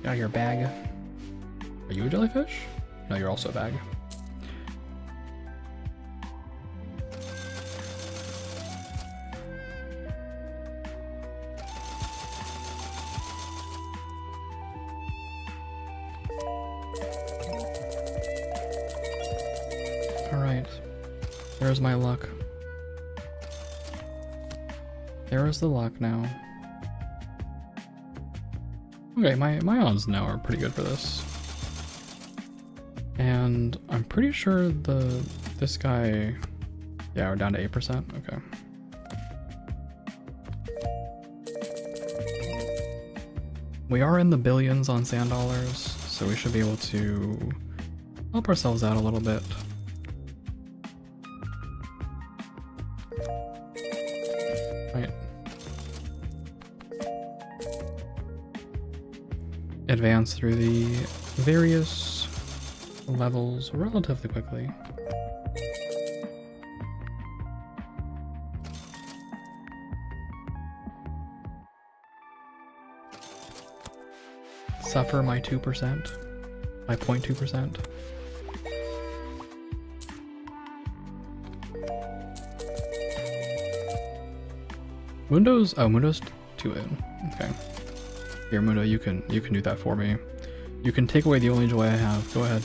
Get out of your bag. Are you a jellyfish? No, you're also a bag. Alright. There's my luck. There is the luck now. Okay, my odds now are pretty good for this. And I'm pretty sure this guy... Yeah, we're down to 8%? Okay. We are in the billions on sand dollars, so we should be able to help ourselves out a little bit. Right. Advance through the various levels relatively quickly. Suffer my 2%, my 0.2%. Mundo's, oh, Mundo's 2 in. Okay. Here, Mundo, you can do that for me. You can take away the only joy I have. Go ahead.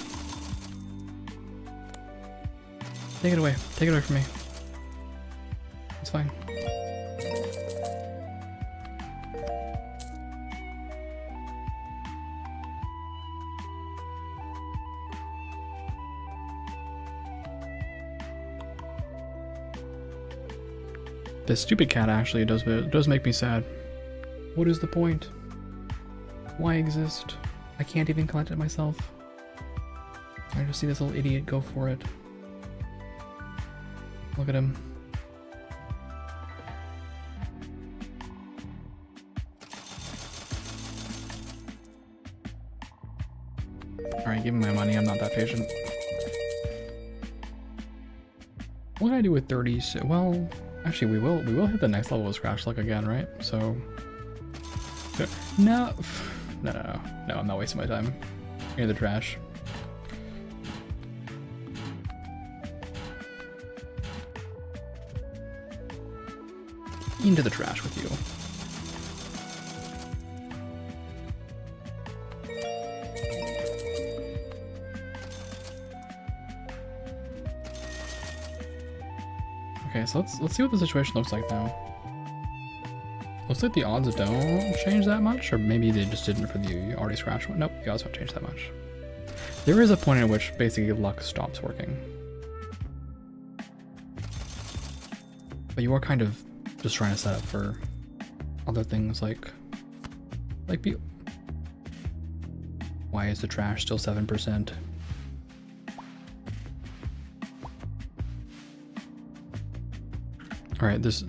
Take it away. Take it away from me. It's fine. This stupid cat actually does make me sad. What is the point? Why exist? I can't even collect it myself. I just see this little idiot go for it. Look at him. Alright, give me my money, I'm not that patient. What can I do with 30? Well, actually we will hit the next level of Scratch Luck again, right? So no, I'm not wasting my time. Near the trash. Into the trash with you. Okay, so let's see what the situation looks like now. Looks like the odds don't change that much, or maybe they just didn't for the already scratched one. Nope, the odds don't change that much. There is a point at which basically luck stops working. But you are kind of just trying to set up for other things like why is the trash still 7%? All right, this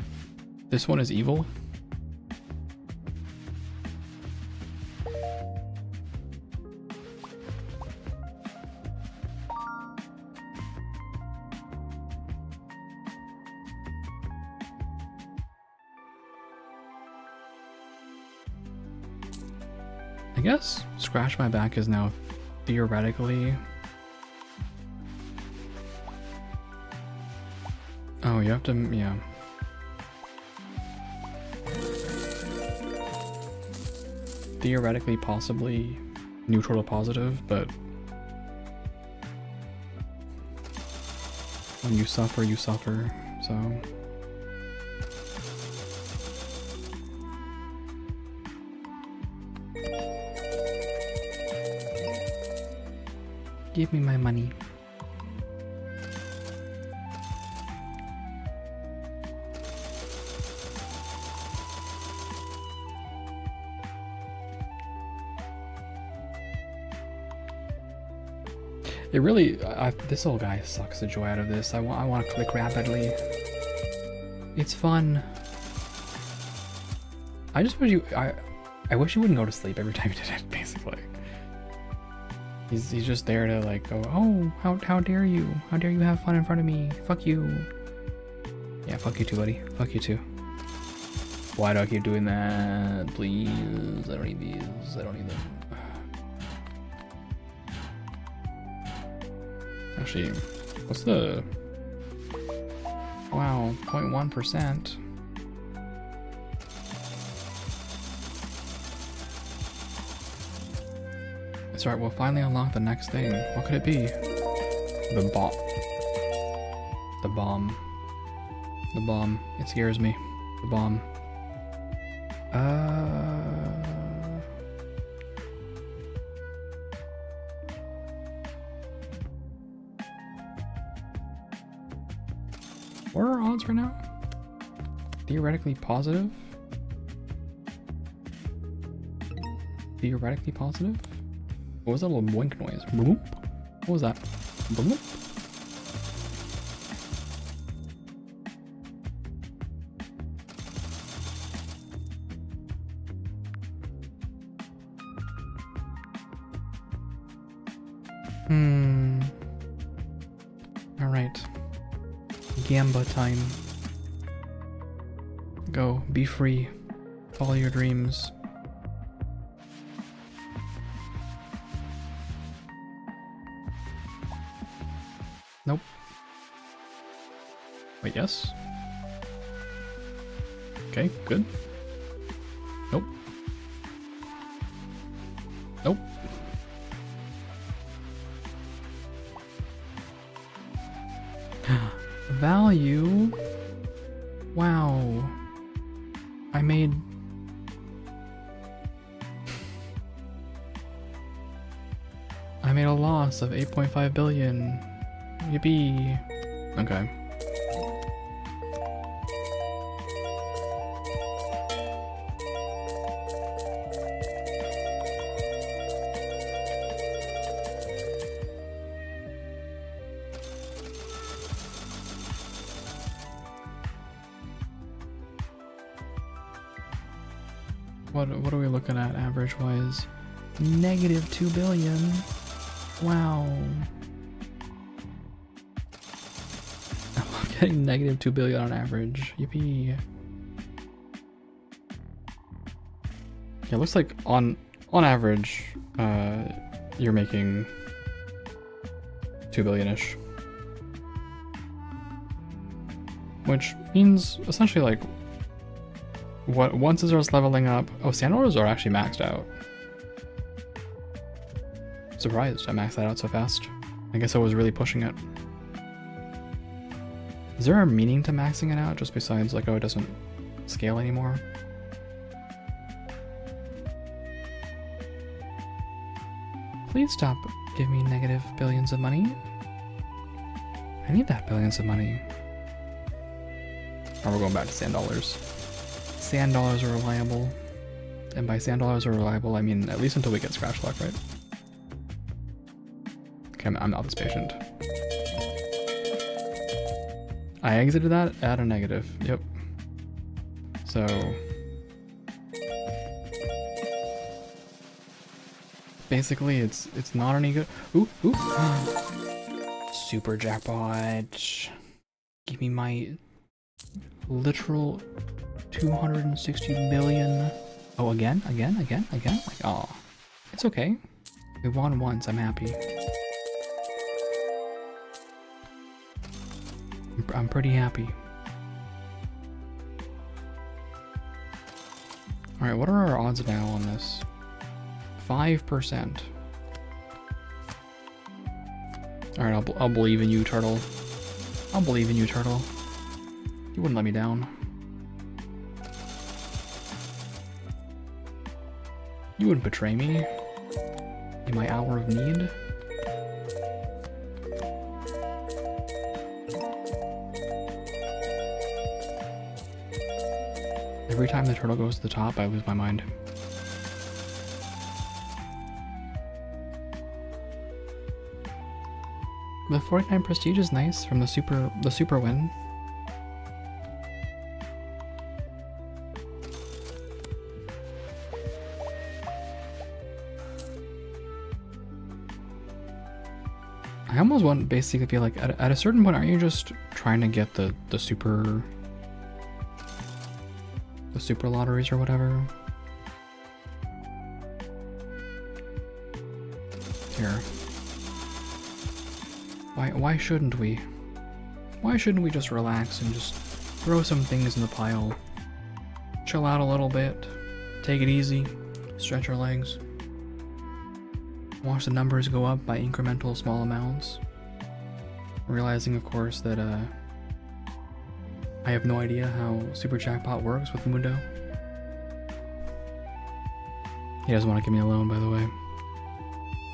one is evil. I guess Scratch My Back is now theoretically... Oh, you have to, yeah. Theoretically, possibly neutral to positive, but when you suffer, so... Give me my money. It really, this little guy sucks the joy out of this. I want to click rapidly. It's fun. I just wish I wish you wouldn't go to sleep every time you did it, basically. He's just there to like go, oh, how dare you? How dare you have fun in front of me? Fuck you. Yeah, fuck you too, buddy. Fuck you too. Why do I keep doing that? Please, I don't need these. I don't need them. Actually, what's the... Wow, 0.1%. That's right, we'll finally unlock the next thing. What could it be? The bomb. The bomb. The bomb. It scares me. The bomb. What are our odds right now? Theoretically positive? Theoretically positive? What was that little boink noise? Boop? What was that? Boop? Alright. Gamba time. Go, be free. Follow your dreams. Nope. Wait, yes? Okay, good. Nope. Nope. Value? Wow. I made... I made a loss of 8.5 billion. Yippee. Okay. What are we looking at average wise? Negative 2 billion. Wow. I'm getting negative 2 billion on average. Yippee. Yeah, it looks like on average, you're making 2 billion-ish. Which means essentially like once it starts leveling up. Oh, sand orders are actually maxed out. Surprised I maxed that out so fast. I guess I was really pushing it. Is there a meaning to maxing it out just besides like, oh, it doesn't scale anymore? Please stop giving me negative billions of money. I need that billions of money. Now we're going back to sand dollars. Sand dollars are reliable. And by sand dollars are reliable, I mean at least until we get scratch luck, right? Okay, I'm not this patient. I exited that at a negative. Yep. So... basically, it's not any good. Ooh, ooh. Super jackpot. Give me my literal 260 billion. Oh, again? Like, oh, it's okay. We won once. I'm happy. I'm pretty happy. All right, what are our odds now on this? 5%. All right, I'll believe in you, turtle. I'll believe in you, turtle. You wouldn't let me down. You wouldn't betray me in my hour of need. Every time the turtle goes to the top, I lose my mind. The 49 prestige is nice from the super win. I almost want basically feel like at a certain point, aren't you just trying to get the super lotteries or whatever? Here. Why shouldn't we? Why shouldn't we just relax and just throw some things in the pile? Chill out a little bit, take it easy, stretch our legs, watch the numbers go up by incremental small amounts. Realizing, of course, that I have no idea how Super Jackpot works with Mundo. He doesn't want to give me a loan, by the way.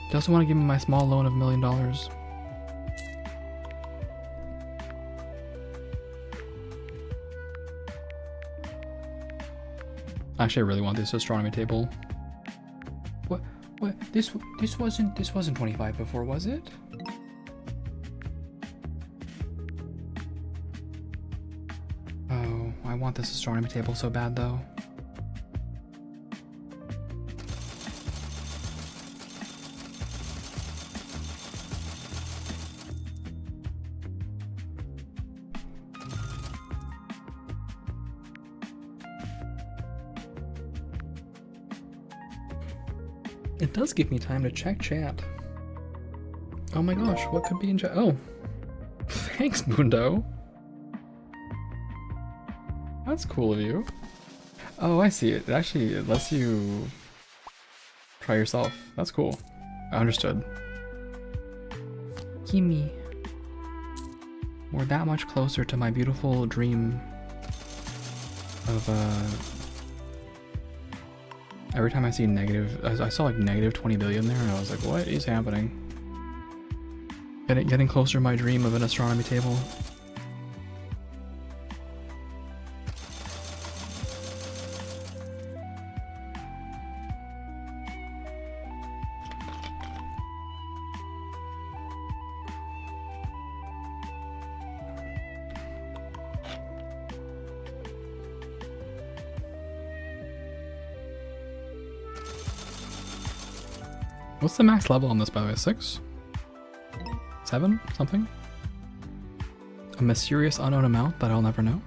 He doesn't want to give me my small loan of $1 million. Actually, I really want this astronomy table. What? This wasn't 25 before, was it? Oh, I want this astronomy table so bad, though. It does give me time to check chat. Oh my gosh, what could be in chat? Oh, thanks, Mundo. That's cool of you. Oh, I see it. It lets you try yourself. That's cool. I understood. Gimme. We're that much closer to my beautiful dream of every time I see negative, I saw like negative 20 billion there, and I was like, what is happening? Getting closer to my dream of an astronomy table. What's the max level on this, by the way? 6? 7? Something? A mysterious unknown amount that I'll never know?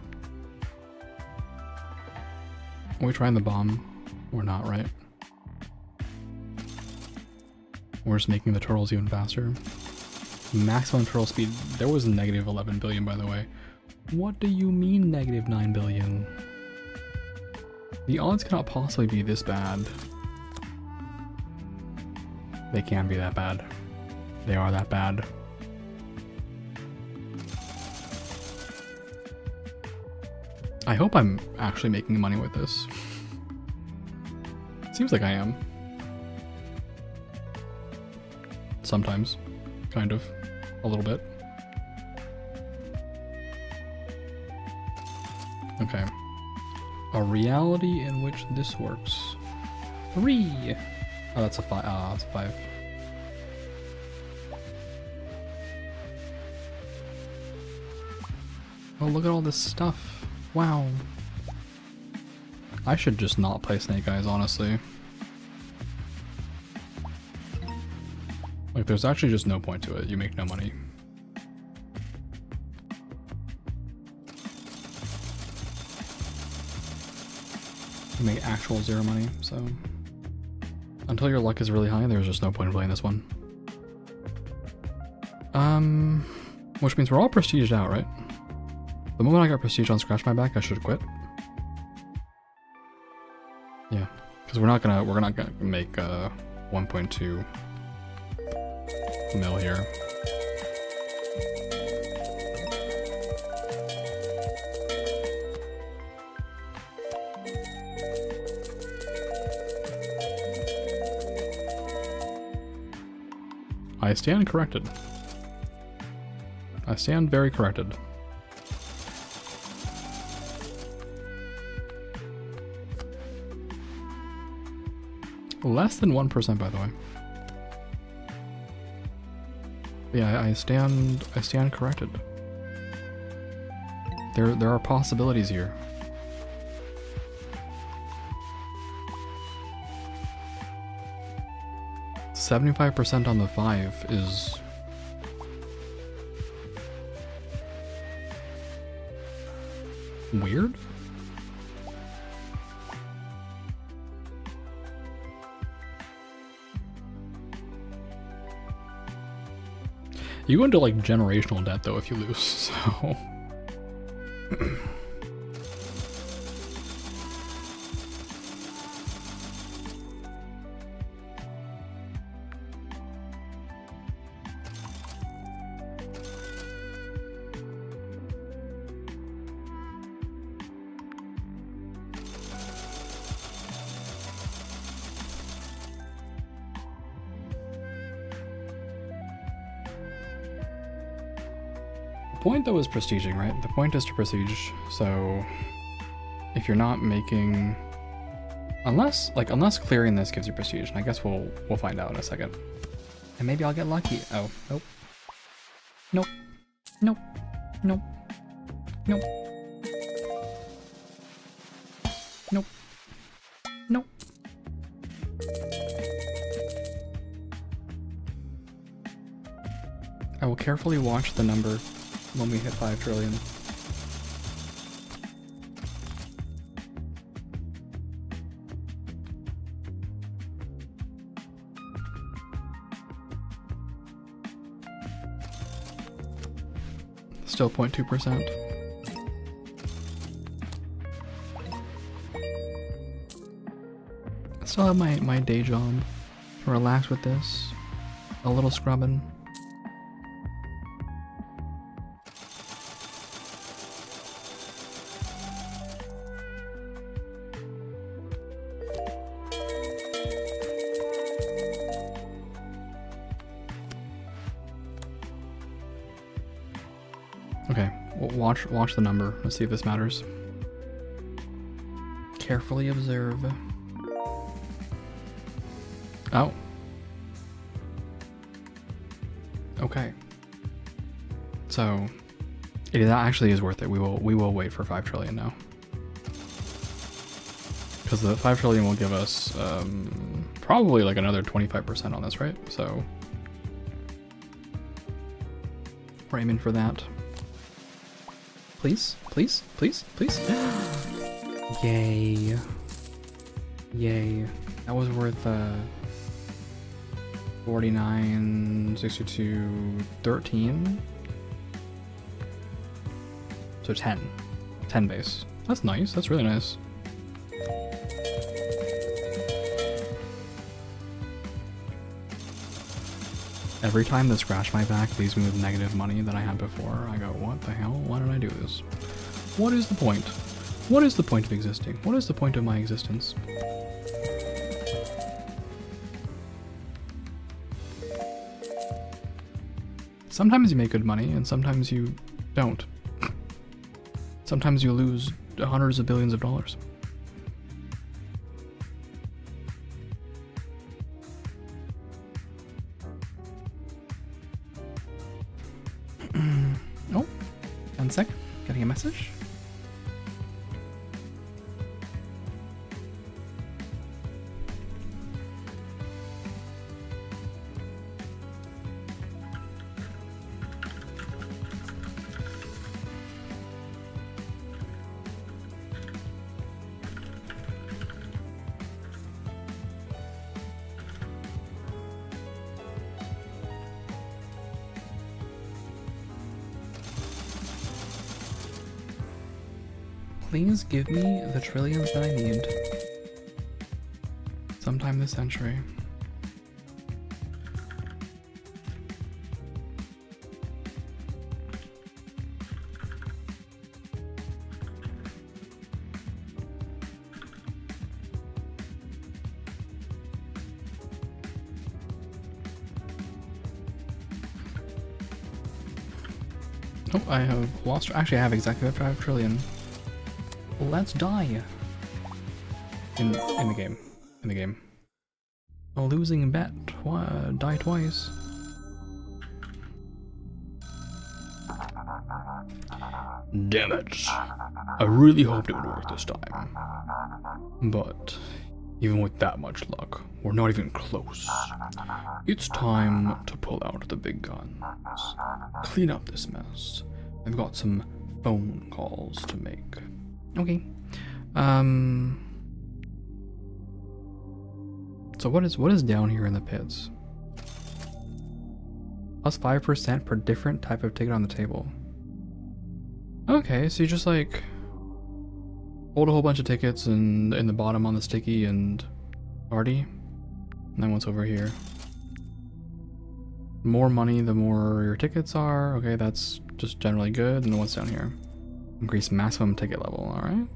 Are we trying the bomb? We're not, right? We're just making the turtles even faster. Maximum turtle speed. There was negative 11 billion, by the way. What do you mean negative 9 billion? The odds cannot possibly be this bad. They can be that bad. They are that bad. I hope I'm actually making money with this. Seems like I am. Sometimes. Kind of. A little bit. Okay. A reality in which this works. 3! Oh, that's a 5. Ah, that's a 5. Oh, look at all this stuff. Wow. I should just not play Snake Eyes, honestly. Like, there's actually just no point to it. You make no money. You make actual 0 money, so... Until your luck is really high, there's just no point in playing this one. Which means we're all prestiged out, right? The moment I got prestige on Scratch My Back, I should quit. Yeah, because we're not gonna make 1.2 mil here. I stand corrected. I stand very corrected. Less than 1%, by the way. Yeah, I stand corrected. There are possibilities here. 75% on the 5 is Weird? You go into like generational debt though if you lose, so the point though is prestiging, right? The point is to prestige, so if you're not making, unless clearing this gives you prestige, and I guess we'll find out in a second. And maybe I'll get lucky. Oh, nope. Nope. Nope. Nope. Nope. Nope. Nope. I will carefully watch the number when we hit 5 trillion. Still 0.2%. I still have my day job to relax with this. A little scrubbing. Okay, watch the number. Let's see if this matters. Carefully observe. Oh. Okay. So, it actually is worth it. We will wait for 5 trillion now. Because the 5 trillion will give us probably like another 25% on this, right? So, we're aiming for that. Please, please, please, please. Yay. Yay. That was worth 49, 62, 13. So 10. 10 base. That's nice. That's really nice. Every time the scratch my back leaves me with negative money that I had before, I go, what the hell? Why did I do this? What is the point? What is the point of existing? What is the point of my existence? Sometimes you make good money, and sometimes you don't. Sometimes you lose hundreds of billions of dollars. Oh, 1 sec. Getting a message. Please give me the trillions that I need. Sometime this century. Oh, I have lost. Actually, I have exactly 5 trillion. Let's die. In the game. In the game. A losing bet. Die twice. Damn it. I really hoped it would work this time. But even with that much luck, we're not even close. It's time to pull out the big guns. Clean up this mess. I've got some phone calls to make. Okay. So what is down here in the pits? Plus 5% per different type of ticket on the table. Okay, so you just like hold a whole bunch of tickets and in the bottom on the sticky and party. And then what's over here? More money, the more your tickets are. Okay, that's just generally good. And then what's down here? Increase maximum ticket level, alright.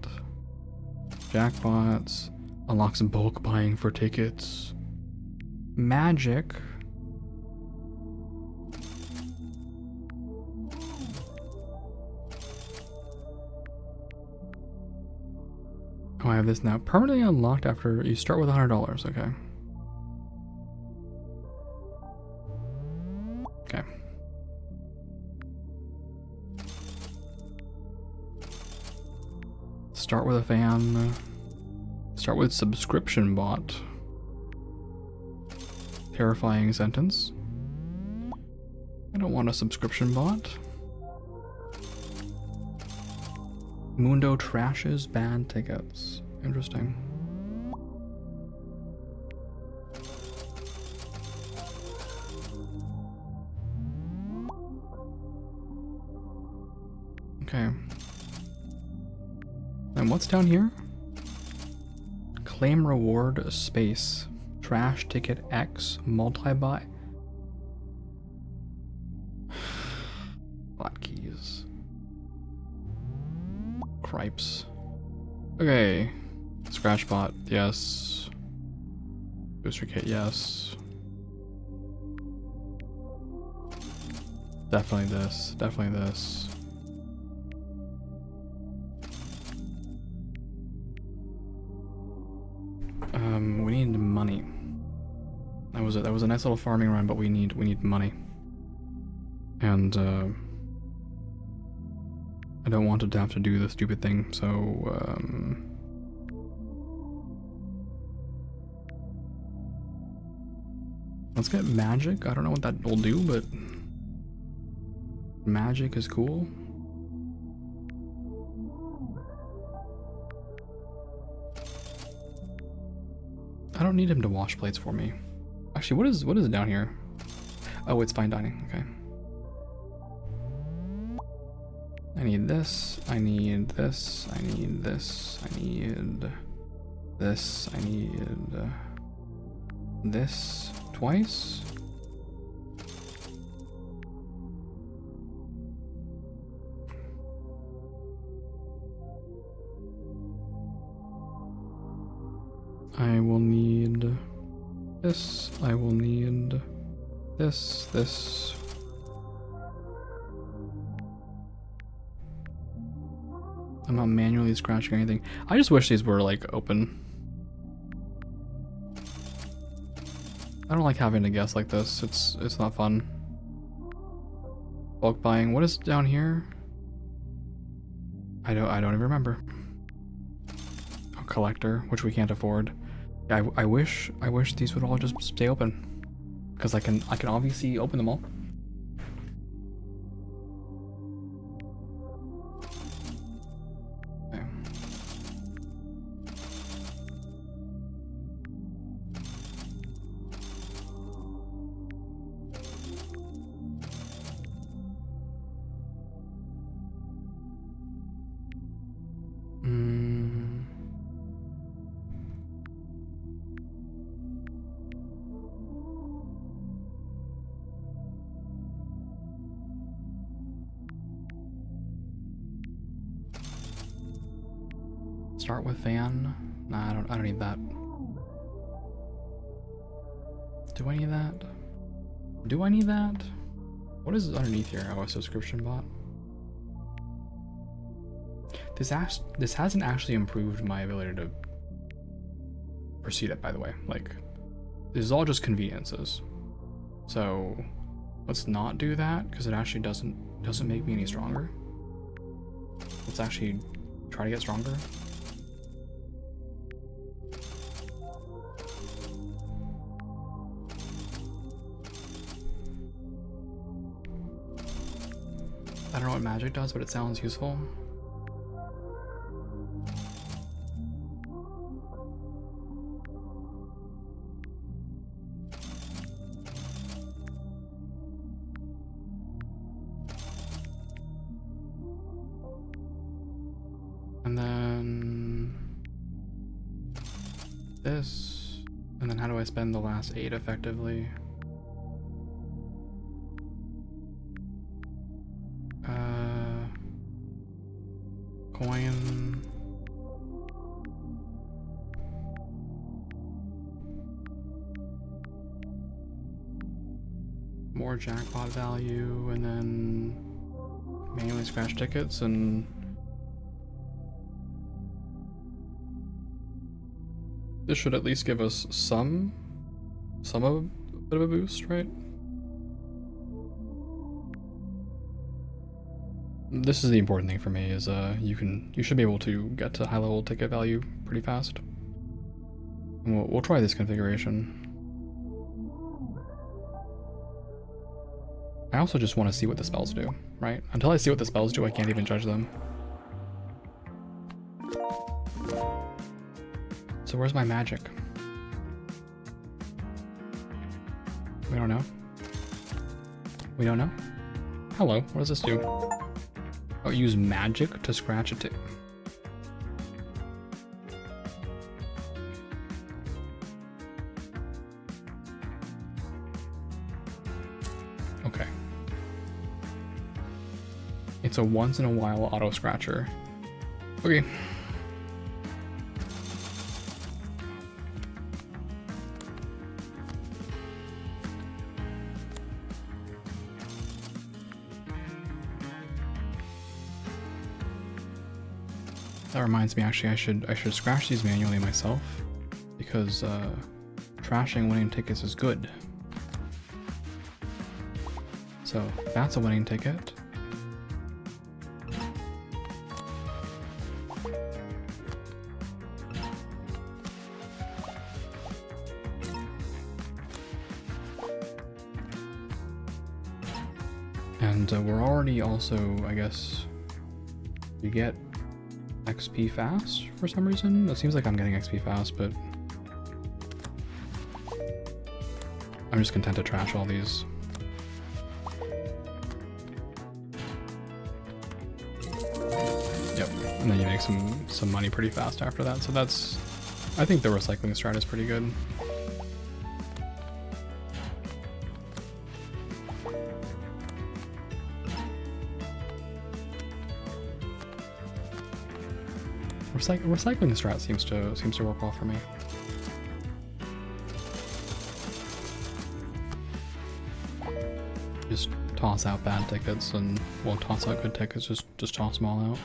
Jackpots. Unlocks bulk buying for tickets. Magic. Oh, I have this now. Permanently unlocked after you start with $100, okay. Okay. Start with a fan. Start with subscription bot. Terrifying sentence. I don't want a subscription bot. Mundo trashes bad tickets. Interesting. Okay. And what's down here? Claim reward space. Trash ticket X multi-buy. Hotkeys. Cripes. Okay. Scratch bot, yes. Booster kit, yes. Definitely this. Definitely this. We need money. That was a nice little farming run, but we need money. And I don't want to have to do the stupid thing, so let's get magic. I don't know what that will do, but magic is cool. I don't need him to wash plates for me. Actually, what is it down here? Oh, it's fine dining. Okay. I need this. I need this. I need this. I need this. I need this twice. I will need this. I will need this. This. I'm not manually scratching anything. I just wish these were like open. I don't like having to guess like this. It's not fun. Bulk buying. What is down here? I don't even remember. A collector, which we can't afford. Yeah, I wish these would all just stay open, because I can obviously open them all. Okay. Start with fan. Nah, I don't need that. Do I need that? Do I need that? What is underneath here? Oh, a subscription bot. This hasn't actually improved my ability to proceed it, by the way. Like, this is all just conveniences. So let's not do that, because it actually doesn't make me any stronger. Let's actually try to get stronger. I don't know what magic does, but it sounds useful. this, and then how do I spend the last 8 effectively? Coin. More jackpot value, and then manually scratch tickets, and this should at least give us some of a bit of a boost, right? This is the important thing for me, is you should be able to get to high level ticket value pretty fast. And we'll try this configuration. I also just want to see what the spells do, right? Until I see what the spells do, I can't even judge them. So where's my magic? We don't know. We don't know? Hello, what does this do? Oh, use magic to scratch a tick. Okay. It's a once in a while auto scratcher. Okay. That reminds me, actually, I should scratch these manually myself, because trashing winning tickets is good. So that's a winning ticket. And we're already also, I guess, you get XP fast for some reason. It seems like I'm getting XP fast, but I'm just content to trash all these. Yep, and then you make some money pretty fast after that. So that's, I think the recycling strat is pretty good. Recycling the strat seems to work well for me. Just toss out bad tickets, and well, toss out good tickets. Just toss them all out.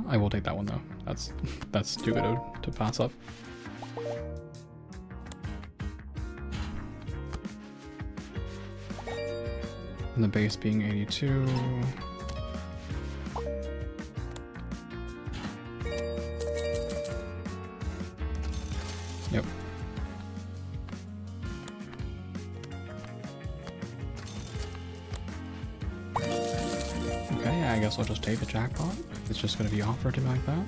I will take that one though. That's too good to pass up. And the base being 82. Yep. Okay, I guess I'll just take the jackpot. It's just going to be offered to me like that.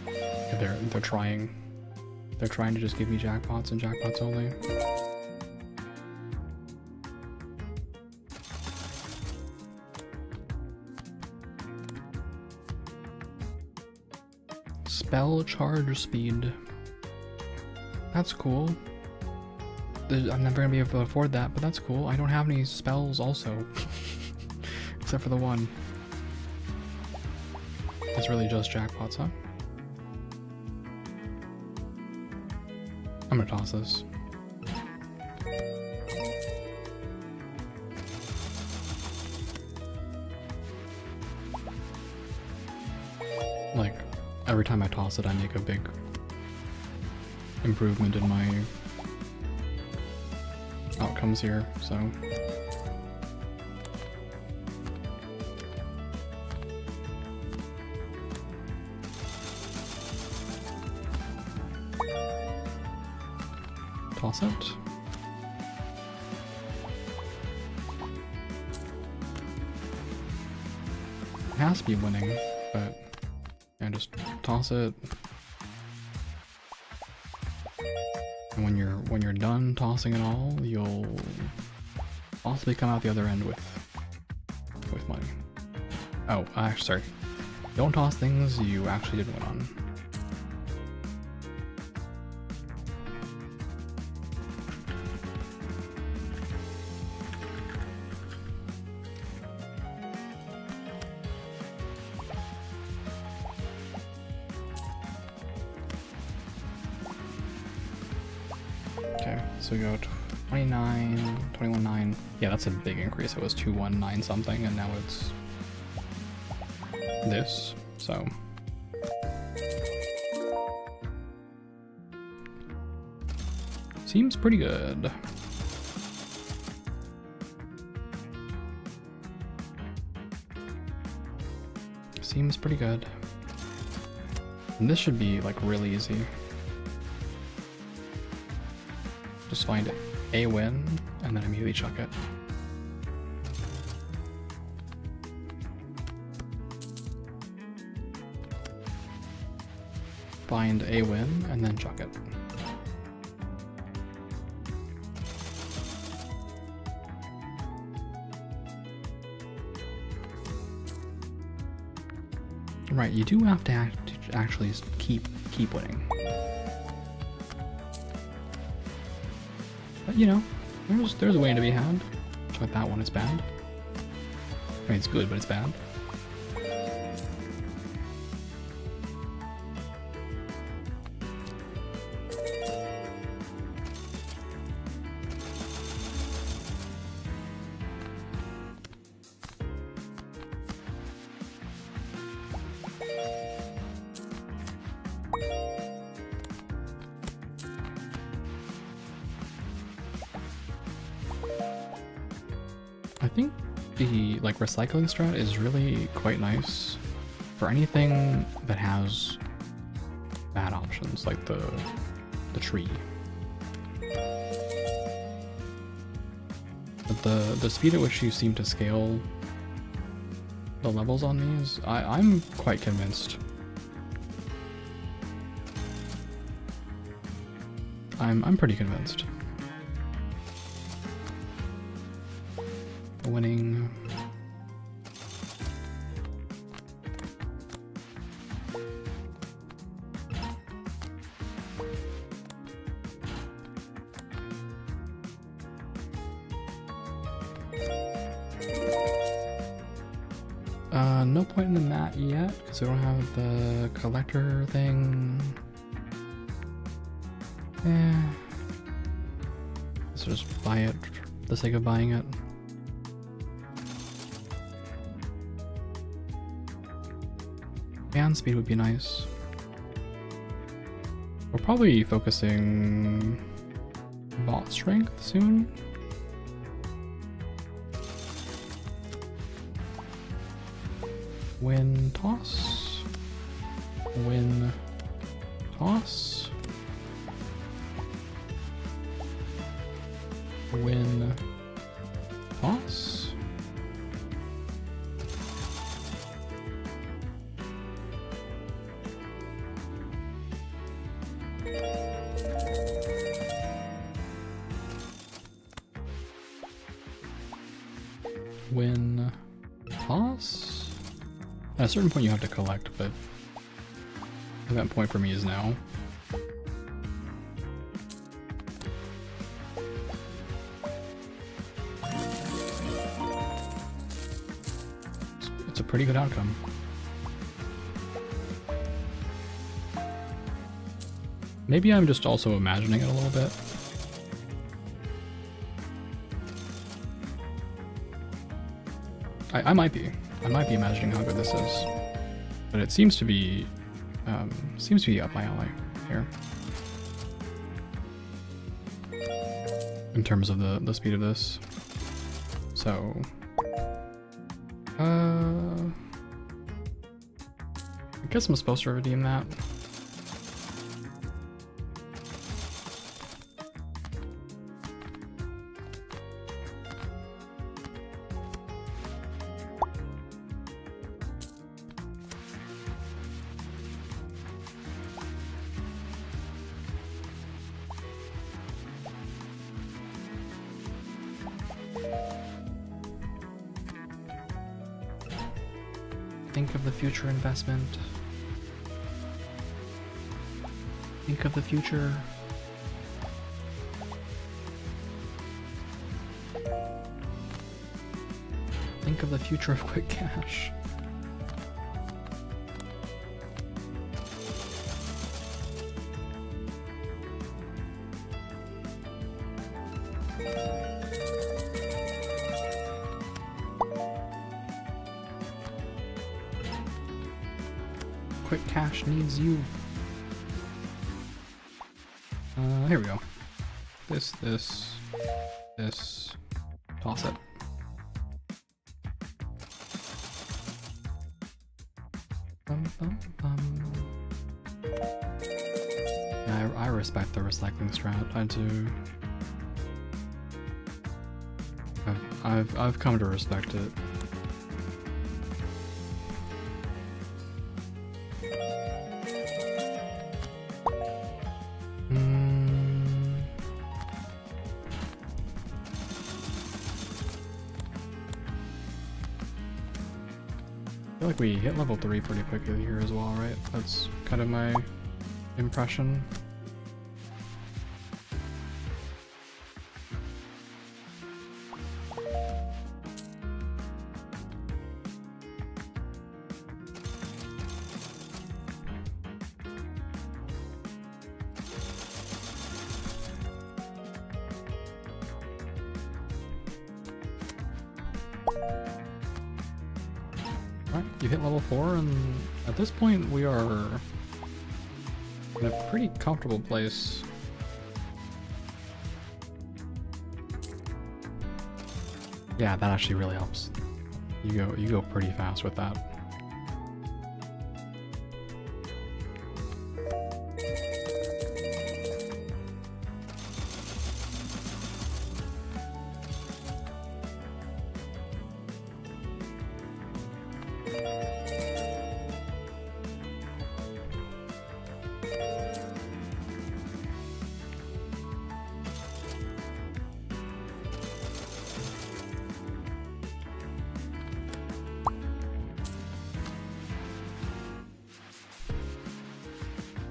Yeah, they're trying to just give me jackpots and jackpots only. Spell charge speed. That's cool. I'm never gonna be able to afford that, but that's cool. I don't have any spells also. Except for the one. It's really just jackpots, huh? I'm gonna toss this. Like, every time I toss it, I make a big improvement in my outcomes here, so. Toss it. It has to be winning, but yeah, just toss it. And when you're done tossing it all, you'll possibly come out the other end with money. Oh, actually, sorry. Don't toss things you actually didn't win on. Okay, so we go 29, 21.9. Yeah, that's a big increase. It was 219 something, and now it's this. So seems pretty good. Seems pretty good. And this should be like really easy. Just find a win and then immediately chuck it. Find a win and then chuck it. Right, you do have to actually keep winning. But you know, there's a way to be had. Chuck that one, it's bad. I mean, it's good, but it's bad. I think the like recycling strat is really quite nice for anything that has bad options, like the tree. But the speed at which you seem to scale the levels on these, I'm quite convinced. I'm pretty convinced. Winning. No point in the mat yet, because we don't have the collector thing. Let's just buy it for the sake of buying it. Fan speed would be nice. We're probably focusing bot strength soon. Win toss. Win toss. Win toss. Win toss. At a certain point you have to collect, but that point for me is now. It's a pretty good outcome. Maybe I'm just also imagining it a little bit. I might be. I might be imagining how good this is, but it seems to be up my alley here in terms of the speed of this. So, I guess I'm supposed to redeem that. Think of the future investment. Think of the future. Think of the future of quick cash. Quick cash needs you. Here we go. This. Toss it. Yeah, I respect the recycling strat. I do. I've come to respect it. I feel like we hit level 3 pretty quickly here as well, right? That's kind of my impression. Alright, you hit level 4, and at this point we are in a pretty comfortable place. Yeah, that actually really helps. You go pretty fast with that.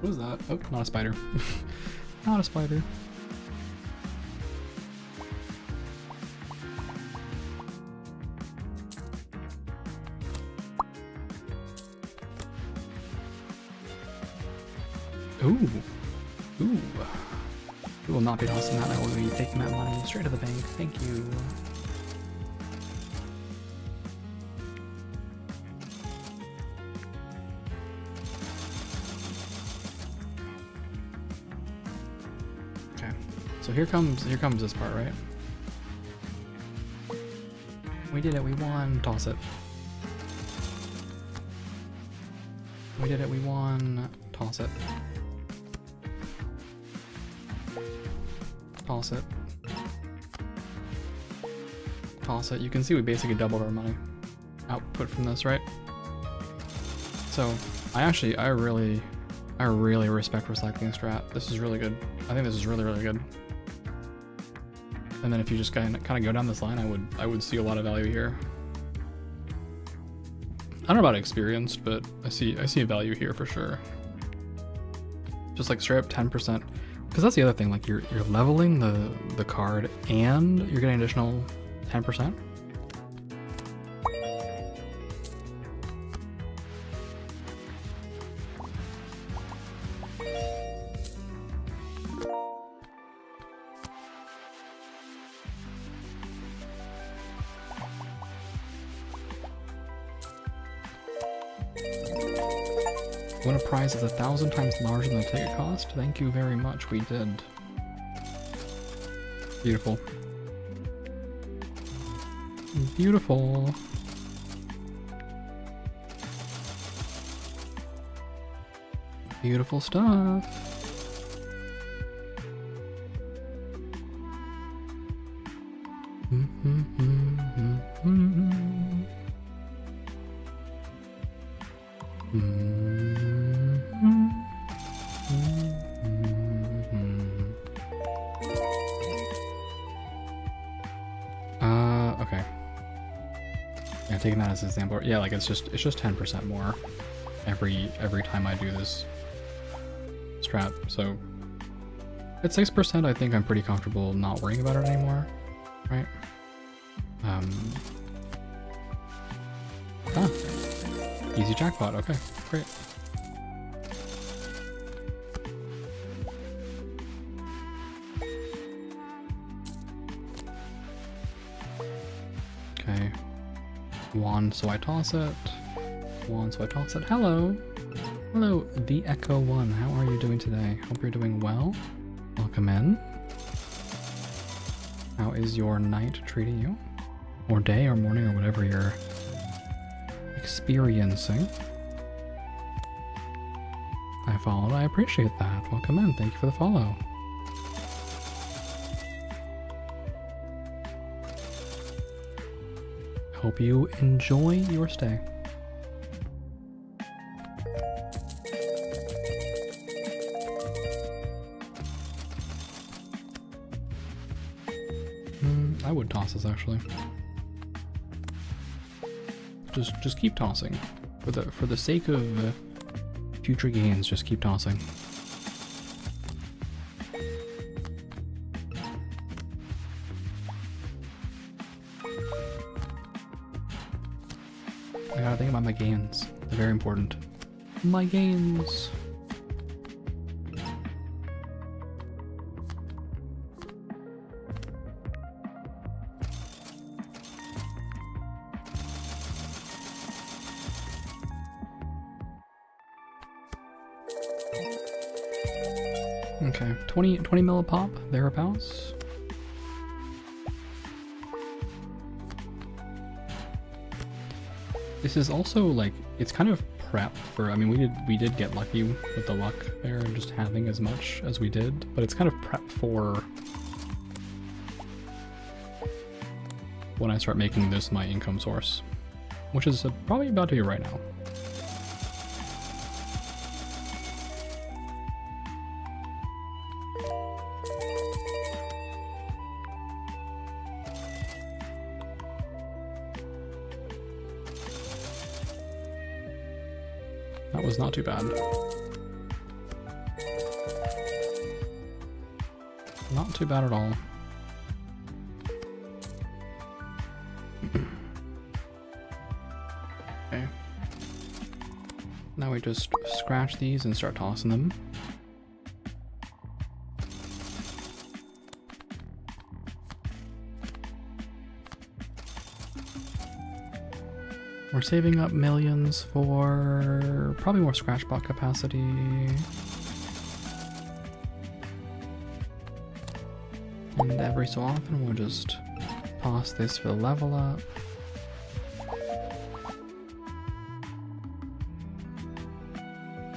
What was that? Oh, not a spider. Not a spider. Ooh. Ooh. We will not be tossing that. I will be taking that money straight to the bank. Thank you. So here comes this part, right? We did it, we won. Toss it. We did it, we won. Toss it. Toss it. Toss it. You can see we basically doubled our money output from this, right? So I really respect recycling strat. This is really good. I think this is really good. And then if you just kind of go down this line, I would see a lot of value here. I don't know about experienced, but I see a value here for sure. Just like straight up 10%, because that's the other thing. Like you're leveling the card and you're getting additional 10%. Win a prize that's 1,000 times larger than the ticket cost? Thank you very much, we did. Beautiful. Beautiful. Beautiful stuff. taking that as an example. Yeah, like it's just 10% more every time I do this strat. So at 6%, I think I'm pretty comfortable not worrying about it anymore, right? Easy jackpot. Okay, great. Okay. One, so I toss it. One, so I toss it. Hello! Hello, the Echo One. How are you doing today? Hope you're doing well. Welcome in. How is your night treating you? Or day, or morning, or whatever you're experiencing. I followed. I appreciate that. Welcome in. Thank you for the follow. Hope you enjoy your stay. I would toss this actually. Just keep tossing. For the sake of future gains, just keep tossing. I gotta think about my gains. They're very important. My gains. Okay, 20 mil a pop, thereabouts. This is also like, it's kind of prep for, I mean, we did get lucky with the luck there and just having as much as we did, but it's kind of prep for when I start making this my income source, which is probably about to be right now. That was not too bad. Not too bad at all. Okay. Now we just scratch these and start tossing them. We're saving up millions for probably more scratch bot capacity. And every so often we'll just toss this for the level up.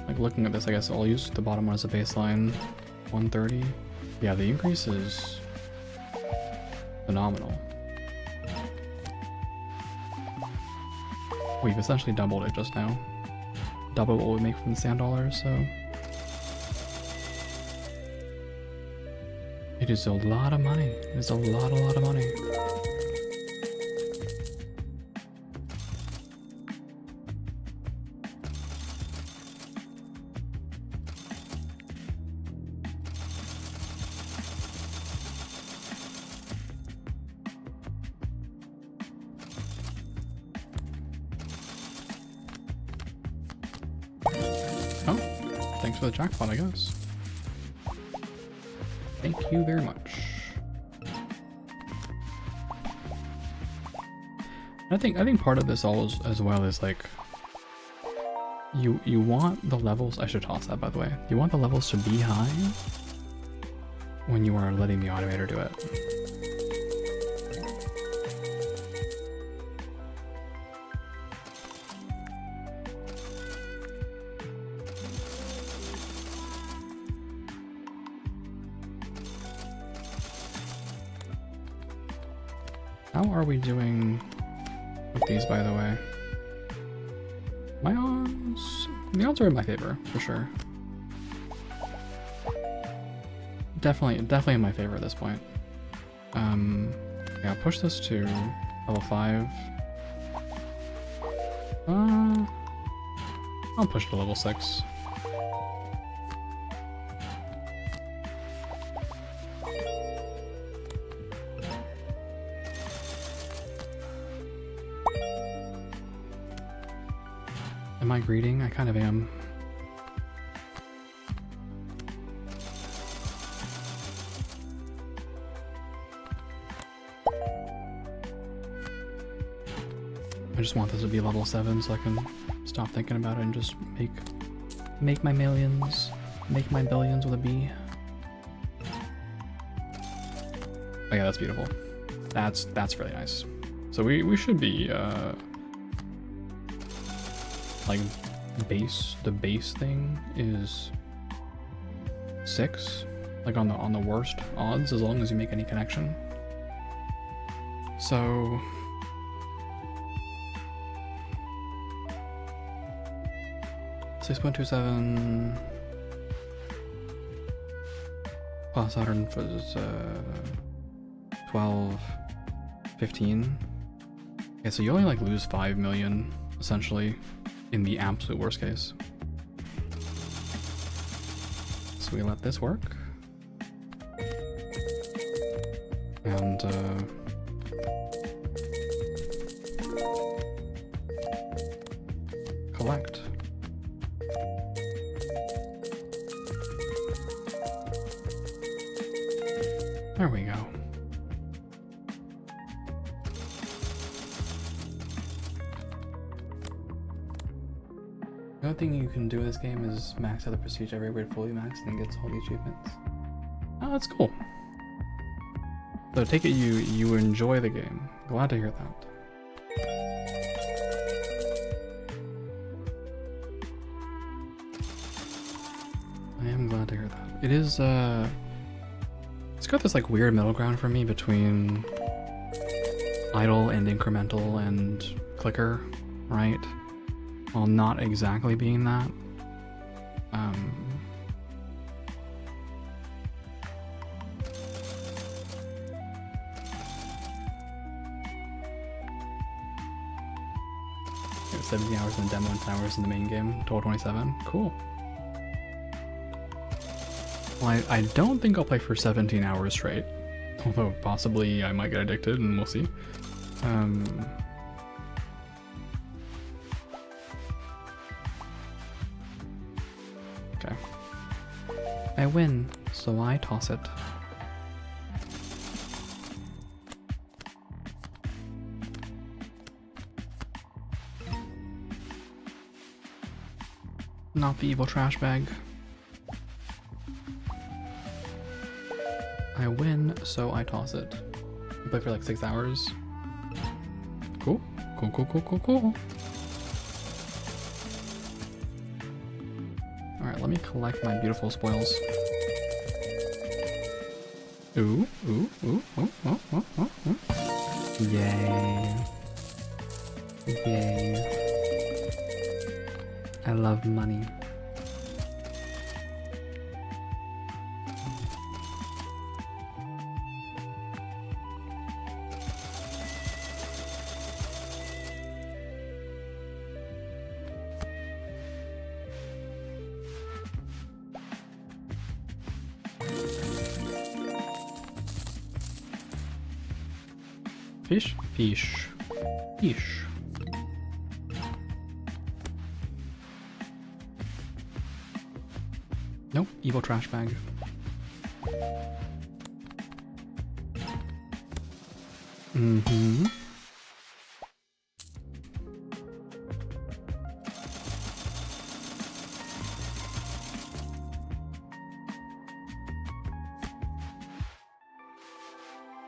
Like looking at this, I guess I'll use the bottom one as a baseline. 130. Yeah, the increase is phenomenal. We've essentially doubled it just now. Double what we make from the sand dollars, so. It is a lot of money. It is a lot of money. Thanks for the jackpot, I guess. Thank you very much. I think part of this all as well is like you want the levels. I should toss that, by the way. You want the levels to be high when you are letting the automator do it. How are we doing with these, by the way? My odds... The odds are in my favor, for sure. Definitely in my favor at this point. Yeah, push this to level 5. I'll push to level 6. Am I greeting? I kind of am. I just want this to be level 7 so I can stop thinking about it and just make my millions, make my billions with a B. Oh yeah, that's beautiful. That's really nice. So we should be like the base thing is 6, like on the worst odds, as long as you make any connection. So 6.27 plus 100 was 12, 15. Okay, so you only like lose 5 million essentially in the absolute worst case. So we let this work. And collect. There we go. The other thing you can do in this game is max out the prestige every raid fully maxed and gets all the achievements. Oh, that's cool. So take it you enjoy the game. Glad to hear that. I am glad to hear that. It is it's got this like weird middle ground for me between idle and incremental and clicker, right? While not exactly being that. It was 17 hours in the demo and 10 hours in the main game, total 27. Cool. Well, I don't think I'll play for 17 hours straight, although possibly I might get addicted and we'll see. Okay. I win, so I toss it. Not the evil trash bag. I win, so I toss it. I play for like 6 hours. Cool. Cool, cool, cool, cool, cool. Alright, let me collect my beautiful spoils. Ooh, ooh, ooh, ooh, ooh, ooh, ooh, ooh. Yay. Yay. I love money. Fish? Fish. Fish. Nope, evil trash bag. Mm-hmm.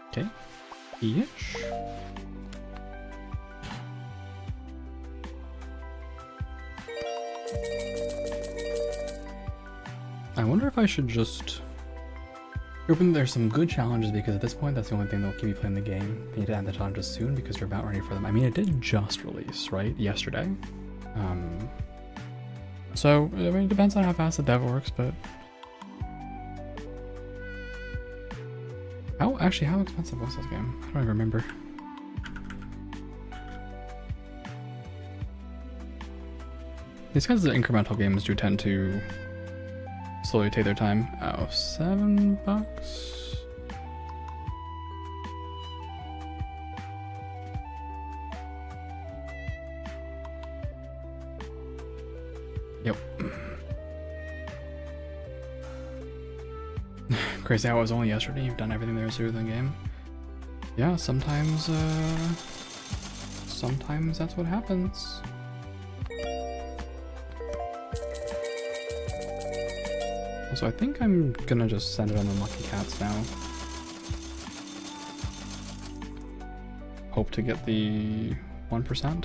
Okay. Ish. I wonder if I should just hoping there's some good challenges, because at this point that's the only thing that'll keep me playing the game. They need to add the challenges soon because you're about ready for them. I mean, it did just release, right? Yesterday. So, I mean, it depends on how fast the dev works, but how expensive was this game? I don't even remember. These kinds of incremental games do tend to slowly take their time. Oh, $7? Yep. Crazy how it was only yesterday. You've done everything there is to do in the game. Yeah, sometimes that's what happens. So I think I'm gonna just send it on the Lucky Cats now. Hope to get the 1%,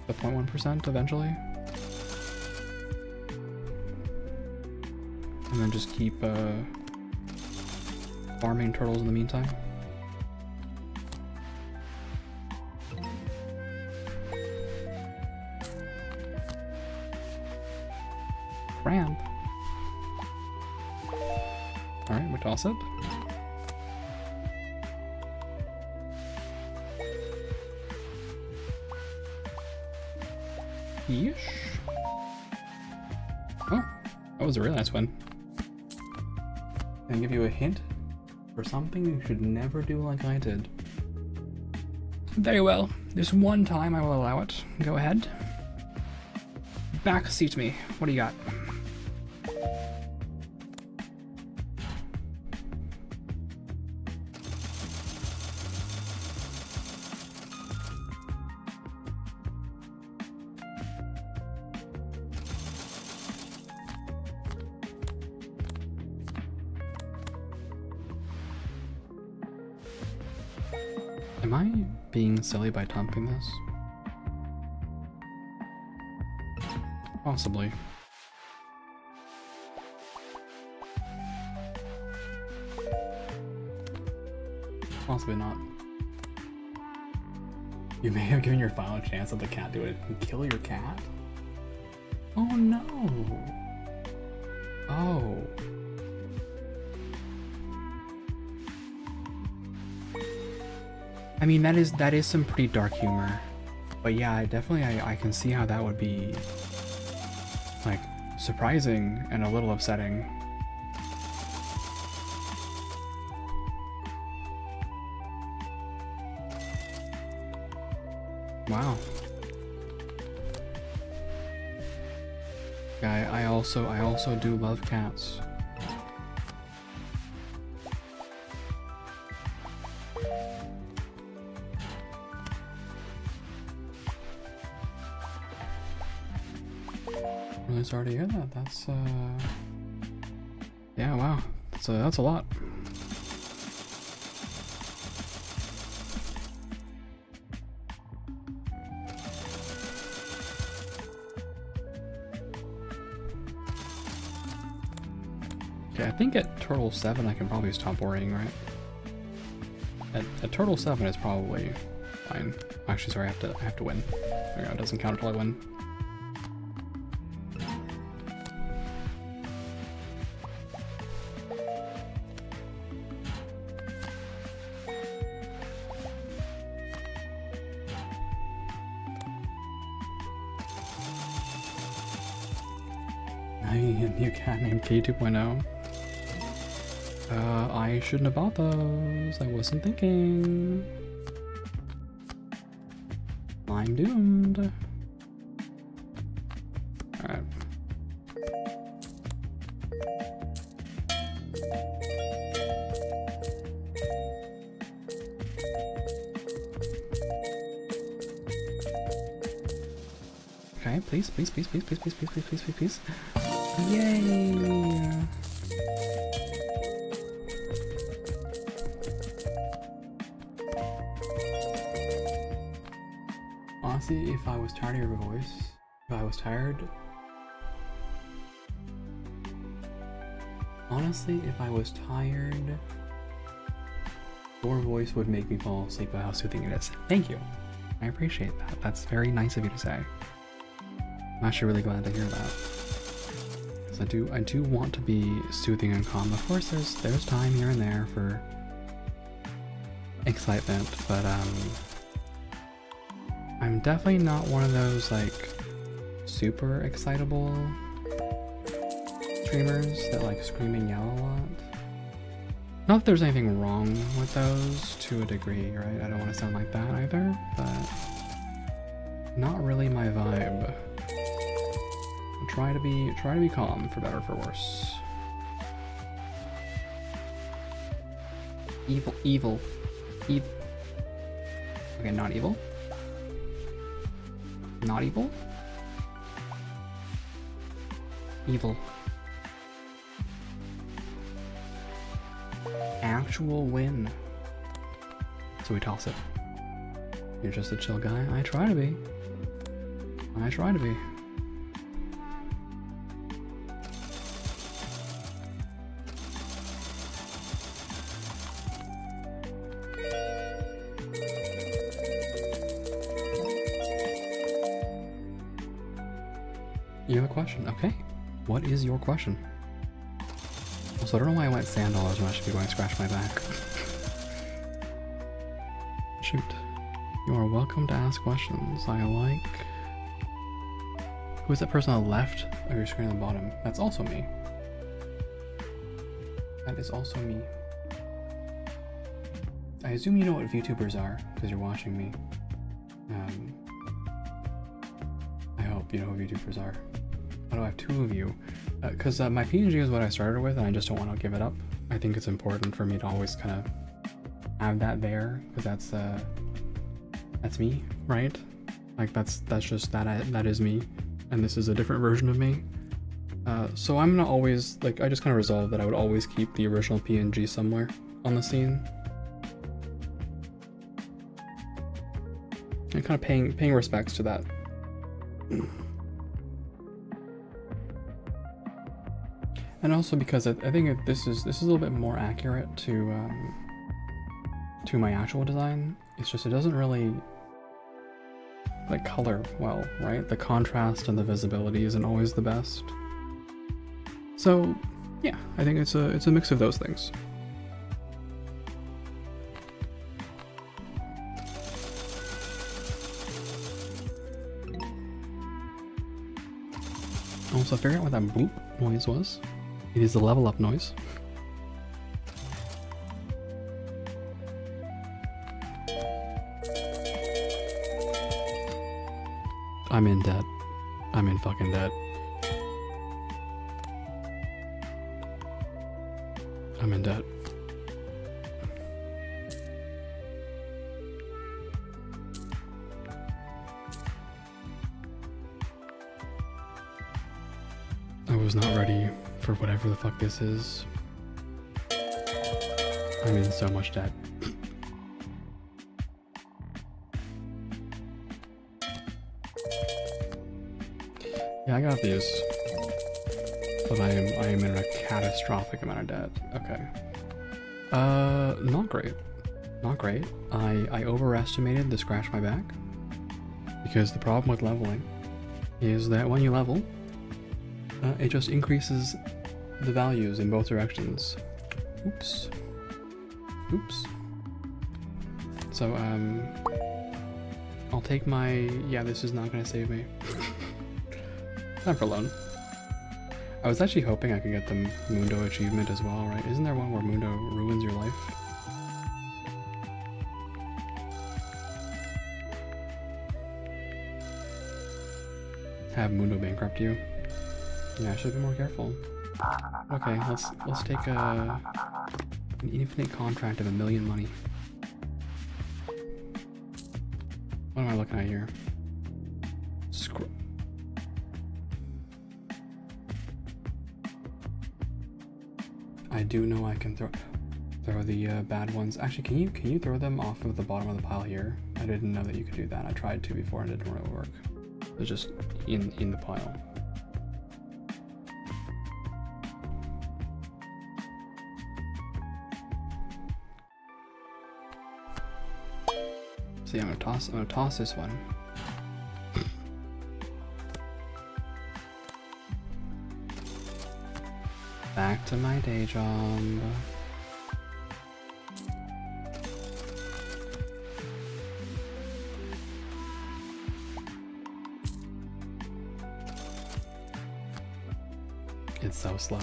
the 0.1% eventually. And then just keep farming turtles in the meantime. Cramp. Alright, we toss it. Yeesh. Oh, that was a really nice one. Can I give you a hint for something you should never do like I did? Very well. This one time I will allow it. Go ahead. Backseat me. What do you got? Am I being silly by dumping this? Possibly. Possibly not. You may have given your final chance of the cat do it and kill your cat? Oh no! Oh. I mean, that is some pretty dark humor, but yeah, I can see how that would be like surprising and a little upsetting. Wow. Yeah, I also do love cats. Really sorry to hear that. That's yeah, wow. That's a lot. Okay, I think at Turtle 7 I can probably stop worrying, right? At Turtle 7 it's probably fine. Actually, sorry, I have to win. There we go, it doesn't count until I win. New cat named K2.0. I shouldn't have bought those. I wasn't thinking. I'm doomed. Alright. Okay, please, please, please, please, please, please, please, please, please, please, please. Yay! Honestly, if I was tired of your voice, your voice would make me fall asleep at how soothing it is. Thank you. I appreciate that. That's very nice of you to say. I'm actually really glad to hear that. I do want to be soothing and calm. Of course, there's time here and there for excitement, but I'm definitely not one of those like super excitable streamers that like scream and yell a lot. Not that there's anything wrong with those to a degree, right? I don't want to sound like that either, but not really my vibe. Try to be calm, for better or for worse. Evil, evil, evil. Okay, not evil. Not evil. Evil. Actual win. So we toss it. You're just a chill guy. I try to be. I try to be. You have a question? Okay. What is your question? Also, I don't know why I went $1,000 when I should be going scratch my back. Shoot. You are welcome to ask questions. I like... Who is that person on the left of your screen on the bottom? That's also me. That is also me. I assume you know what VTubers are, because you're watching me. I hope you know who VTubers are. Why do I have two of you? Because my PNG is what I started with, and I just don't want to give it up. I think it's important for me to always kind of have that there, because that's me, right? Like that's just that is me, and this is a different version of me. So I'm gonna always, like, I just kind of resolved that I would always keep the original PNG somewhere on the scene. And kind of paying respects to that. And also because I think this is a little bit more accurate to my actual design. It's just it doesn't really like color well, right? The contrast and the visibility isn't always the best. So yeah, I think it's a mix of those things. Also, figure out what that boop noise was. It is the level up noise. I'm in debt. I'm in fucking debt. I'm in debt. I was not ready for whatever the fuck this is. I'm in so much debt. Yeah, I got these. But I am in a catastrophic amount of debt. Okay. Not great. Not great. I overestimated the scratch my back. Because the problem with leveling is that when you level, it just increases the values in both directions. Oops. Oops. So, I'll take my... Yeah, this is not gonna save me. Time for loan. I was actually hoping I could get the Mundo achievement as well, right? Isn't there one where Mundo ruins your life? Have Mundo bankrupt you? Yeah, I should be more careful. Okay, let's take an infinite contract of 1 million money. What am I looking at here? I do know I can throw the bad ones. Actually, can you throw them off of the bottom of the pile here? I didn't know that you could do that. I tried to before and it didn't really work. It was just in the pile. So yeah, I'm gonna toss this one. Back to my day job. It's so slow.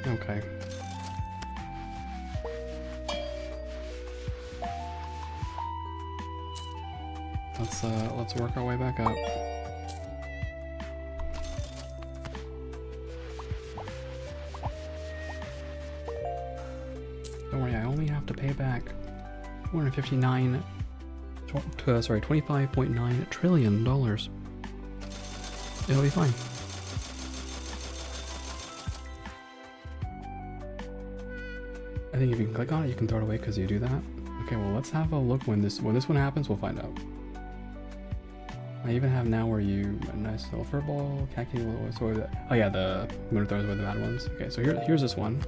Okay. Let's work our way back up. Don't worry, I only have to pay back 25.9 trillion dollars. It'll be fine. I think if you can click on it, you can throw it away because you do that. Okay, well let's have a look when this one happens. We'll find out. I even have now where you a nice little fur ball, khaki little sort of. Oh yeah, the moon throws away the bad ones. Okay, so here's this one.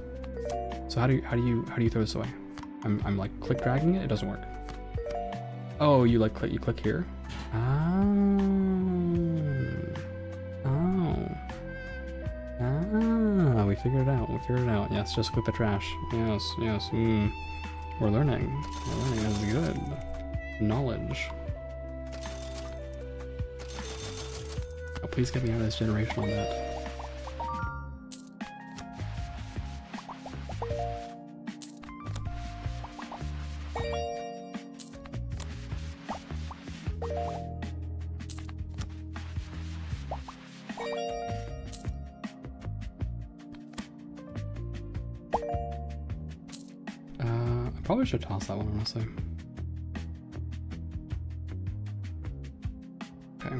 So how do you throw this away? I'm like click dragging it. It doesn't work. Oh, you click here. We figured it out. Yes, just click the trash. Yes. We're learning. This is good. Knowledge. Oh, please get me out of this generational net. Probably should toss that one, honestly. Okay.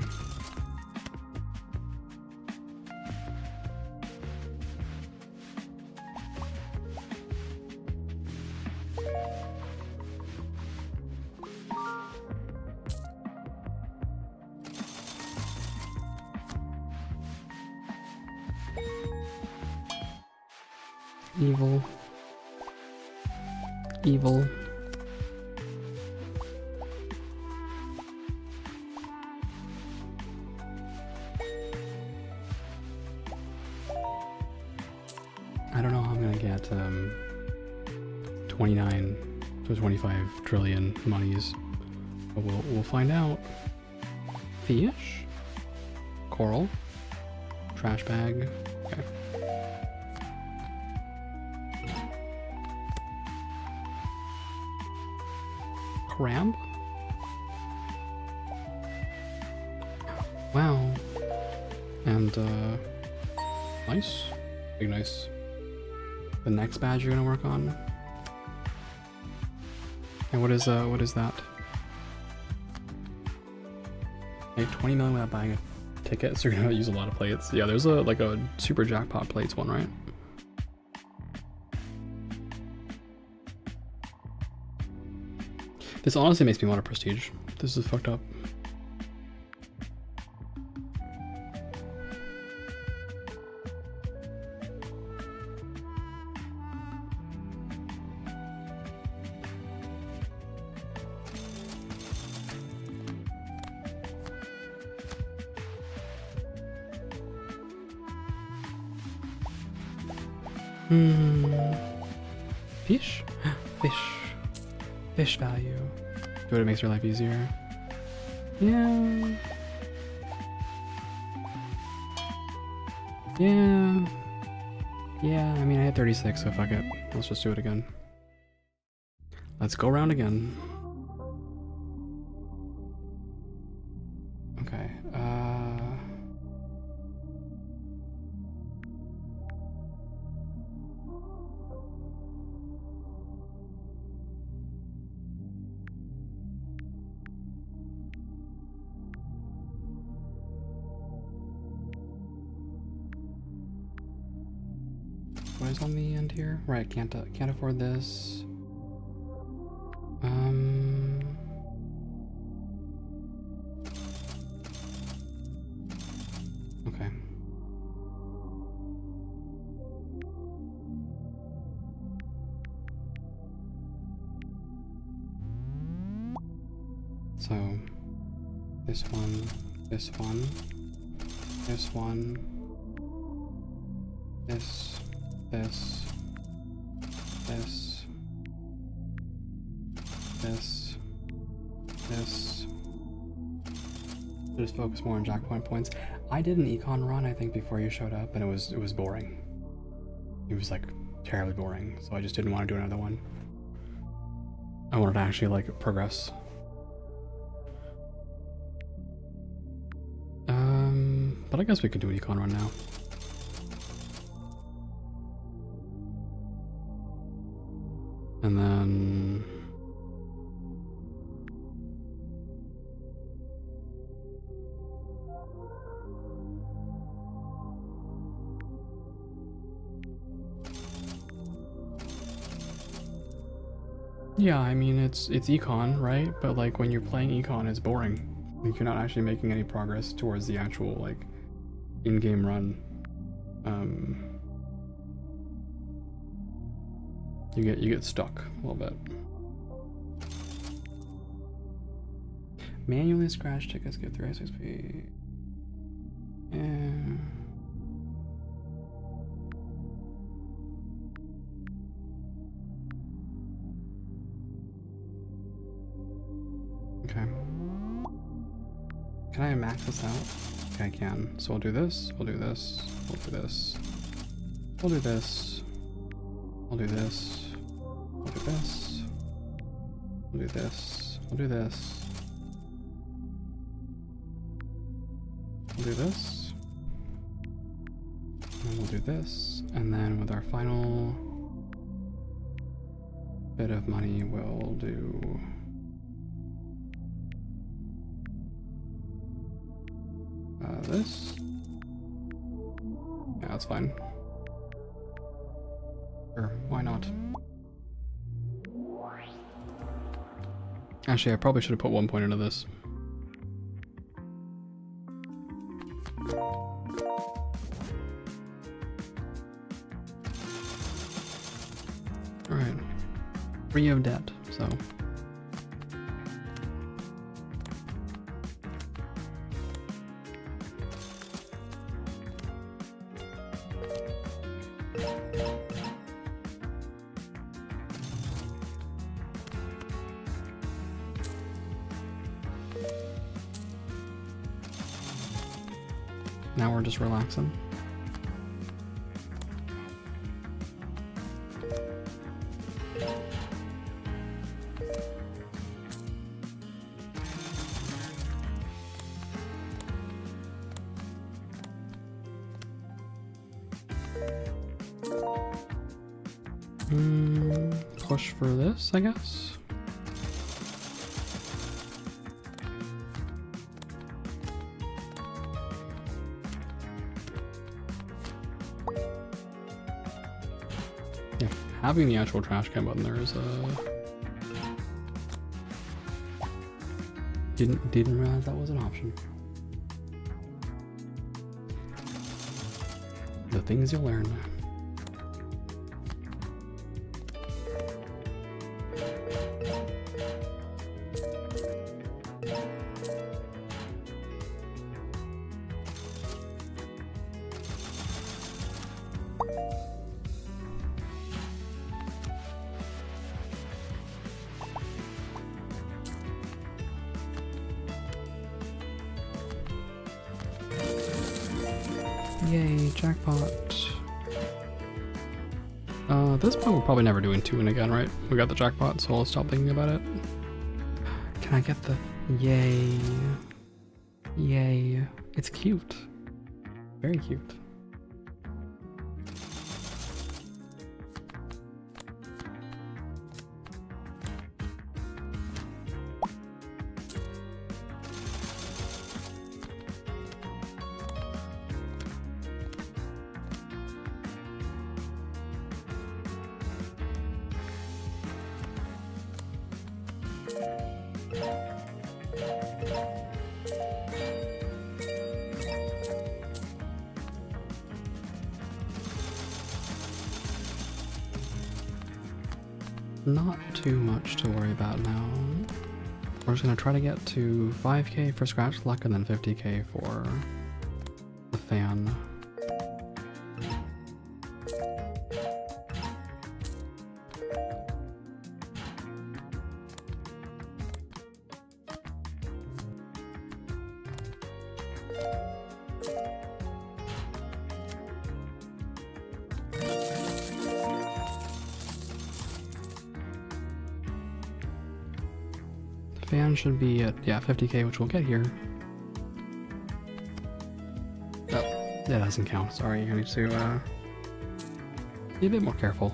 Evil. I don't know how I'm gonna get 29 to 25 trillion monies, but we'll find out. Fish, coral, trash bag. Okay. Crab? Wow. And nice. Big nice. The next badge you're gonna work on? And what is that? Make 20 million without buying a ticket, so you're gonna use a lot of plates. Yeah, there's like a super jackpot plates one, right? This honestly makes me want a prestige. This is fucked up. Fish? Fish value. But it makes your life easier. Yeah. I mean, I had 36, so fuck it. Let's just do it again. Let's go around again. Okay, what is on the end here? Right, can't afford this. Okay. So, this one, this, this, this, this, this. Just focus more on jackpoint points. I did an econ run, I think, before you showed up, and it was boring. It was like terribly boring, so I just didn't want to do another one. I wanted to actually like progress. But I guess we could do an econ run now. And then yeah, I mean it's econ, right? But like when you're playing econ, it's boring. Like you're not actually making any progress towards the actual like in-game run. You get stuck a little bit. Manually scratch tickets, get 3 XP. Yeah. Okay. Can I max this out? Okay, I can. So we'll do this, we'll do this, we'll do this, we'll do this, we'll do this, we'll do this, we'll do this, we'll do this, we'll do this, and we'll do this, and then with our final bit of money, we'll do this. Yeah, that's fine. Sure, why not? Actually, I probably should have put 1 point into this. Alright. Free of debt, so. Now we're just relaxing. Push for this, I guess. Yeah, having the actual trash can button there is didn't realize that was an option. The things you'll learn. Yay, jackpot. This point we're probably never doing 2 in again, right? We got the jackpot, so I'll stop thinking about it. Can I get the... Yay. Yay. It's cute. Very cute. Not too much to worry about now. We're just gonna try to get to 5k for scratch luck and then 50k for the fan. Fan should be at, yeah, 50k, which we'll get here. Oh, that doesn't count. Sorry, I need to be a bit more careful.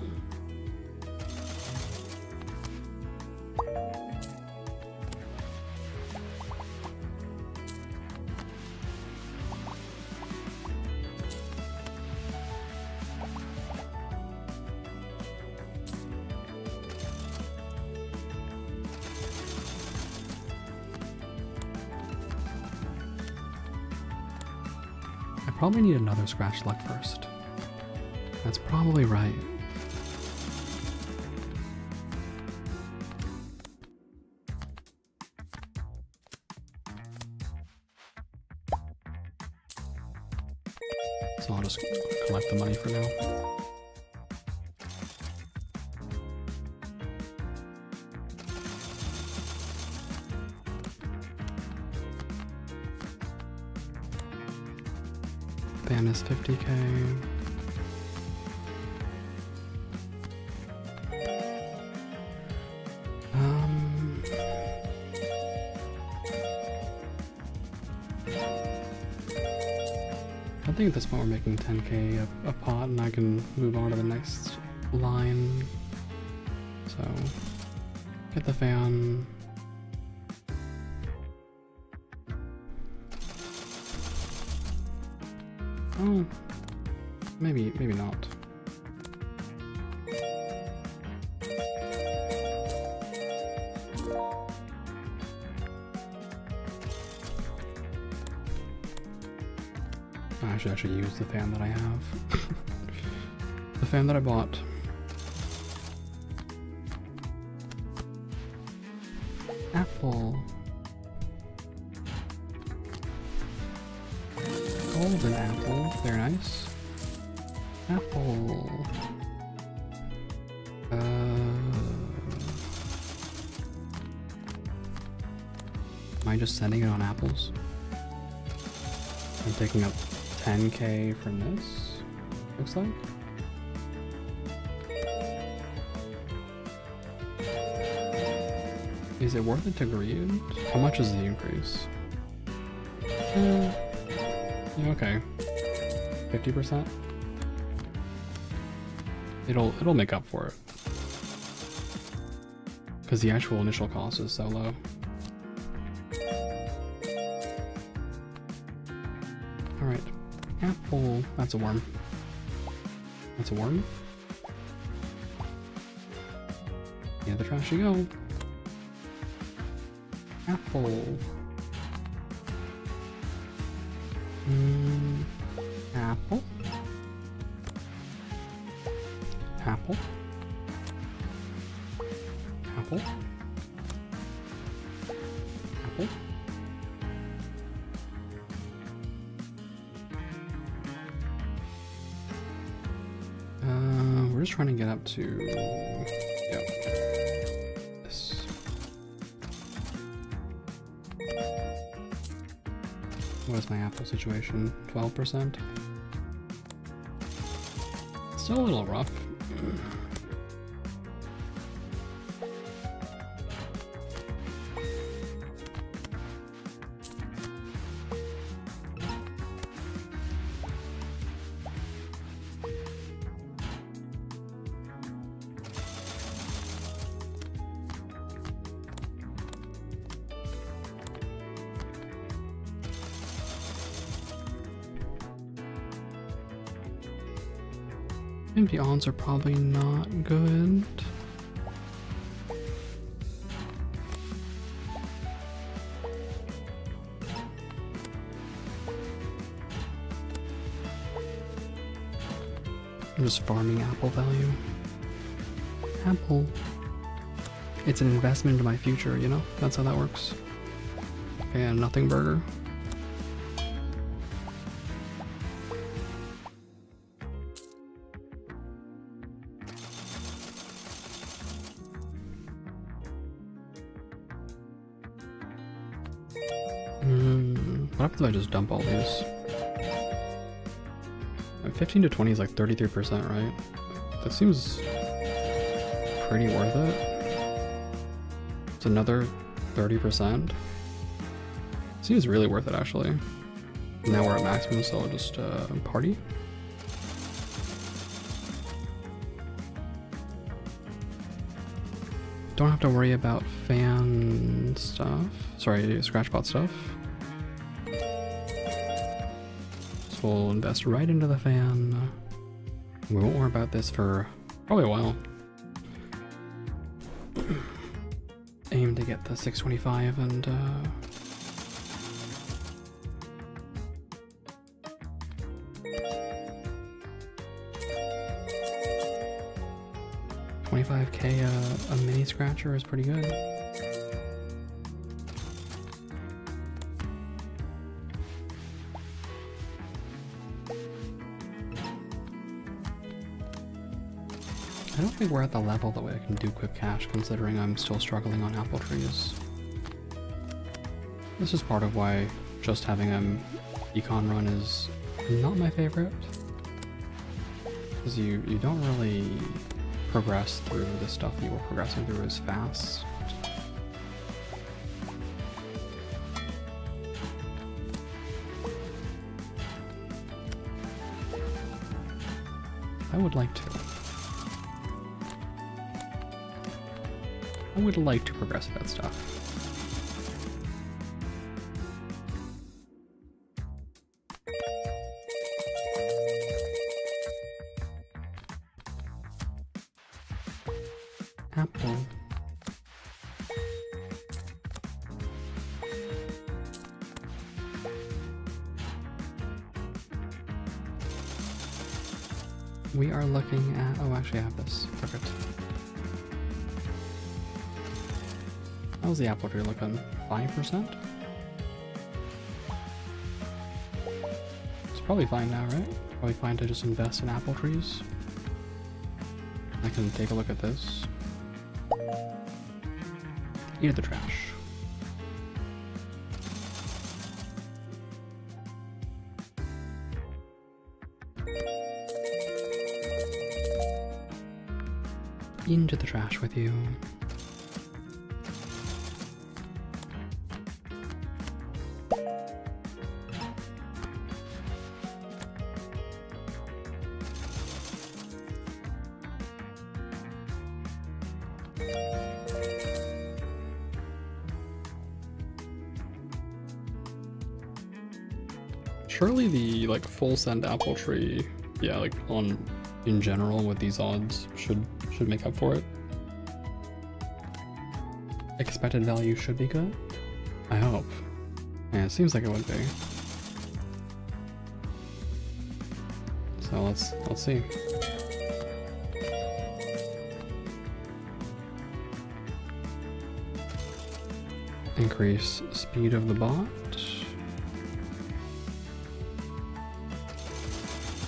Probably need another scratch luck first. That's probably right. So I'll just collect the money for now. Ban is 50k. I think at this point we're making 10k a pot, and I can move on to the next line. So, get the fan. Oh, maybe not. I should actually use the fan that I have. The fan that I bought. Apple. Golden apple, very nice. Apple. Am I just sending it on apples? I'm picking up 10k from this, looks like. Is it worth it to greed? How much is the increase? Yeah, okay. 50%? It'll make up for it. Because the actual initial cost is so low. Alright. Apple. That's a worm. That's a worm? Yeah, the trash you go. Apple. Apple. Apple. Apple. Apple. We're just trying to get up to, yep, this. What is my apple situation? 12%? Still a little rough. The odds are probably not good. I'm just farming apple value. Apple. It's an investment into my future, you know? That's how that works. And nothing burger. What happens if I just dump all these? And 15 to 20 is like 33%, right? That seems pretty worth it. It's another 30%. Seems really worth it, actually. Now we're at maximum, so I'll just party. Don't have to worry about fan stuff. Sorry, Scratchbot stuff. So we'll invest right into the fan. We won't worry about this for probably a while. Aim to get the 625 and 25k a mini scratcher is pretty good. I don't think we're at the level that way I can do quick cash, considering I'm still struggling on apple trees. This is part of why just having an econ run is not my favorite. Because you don't really progress through the stuff you were progressing through as fast. I would like to. I would like to progress that stuff. Apple. We are looking at, oh, actually I have this. Perfect. How's the apple tree looking? 5%? It's probably fine now, right? Probably fine to just invest in apple trees. I can take a look at this. Eat the trash. Into the trash with you. Surely the like full send apple tree, yeah, like on in general with these odds should make up for it. Expected value should be good. I hope. Yeah, it seems like it would be. So let's see. Increase speed of the bot.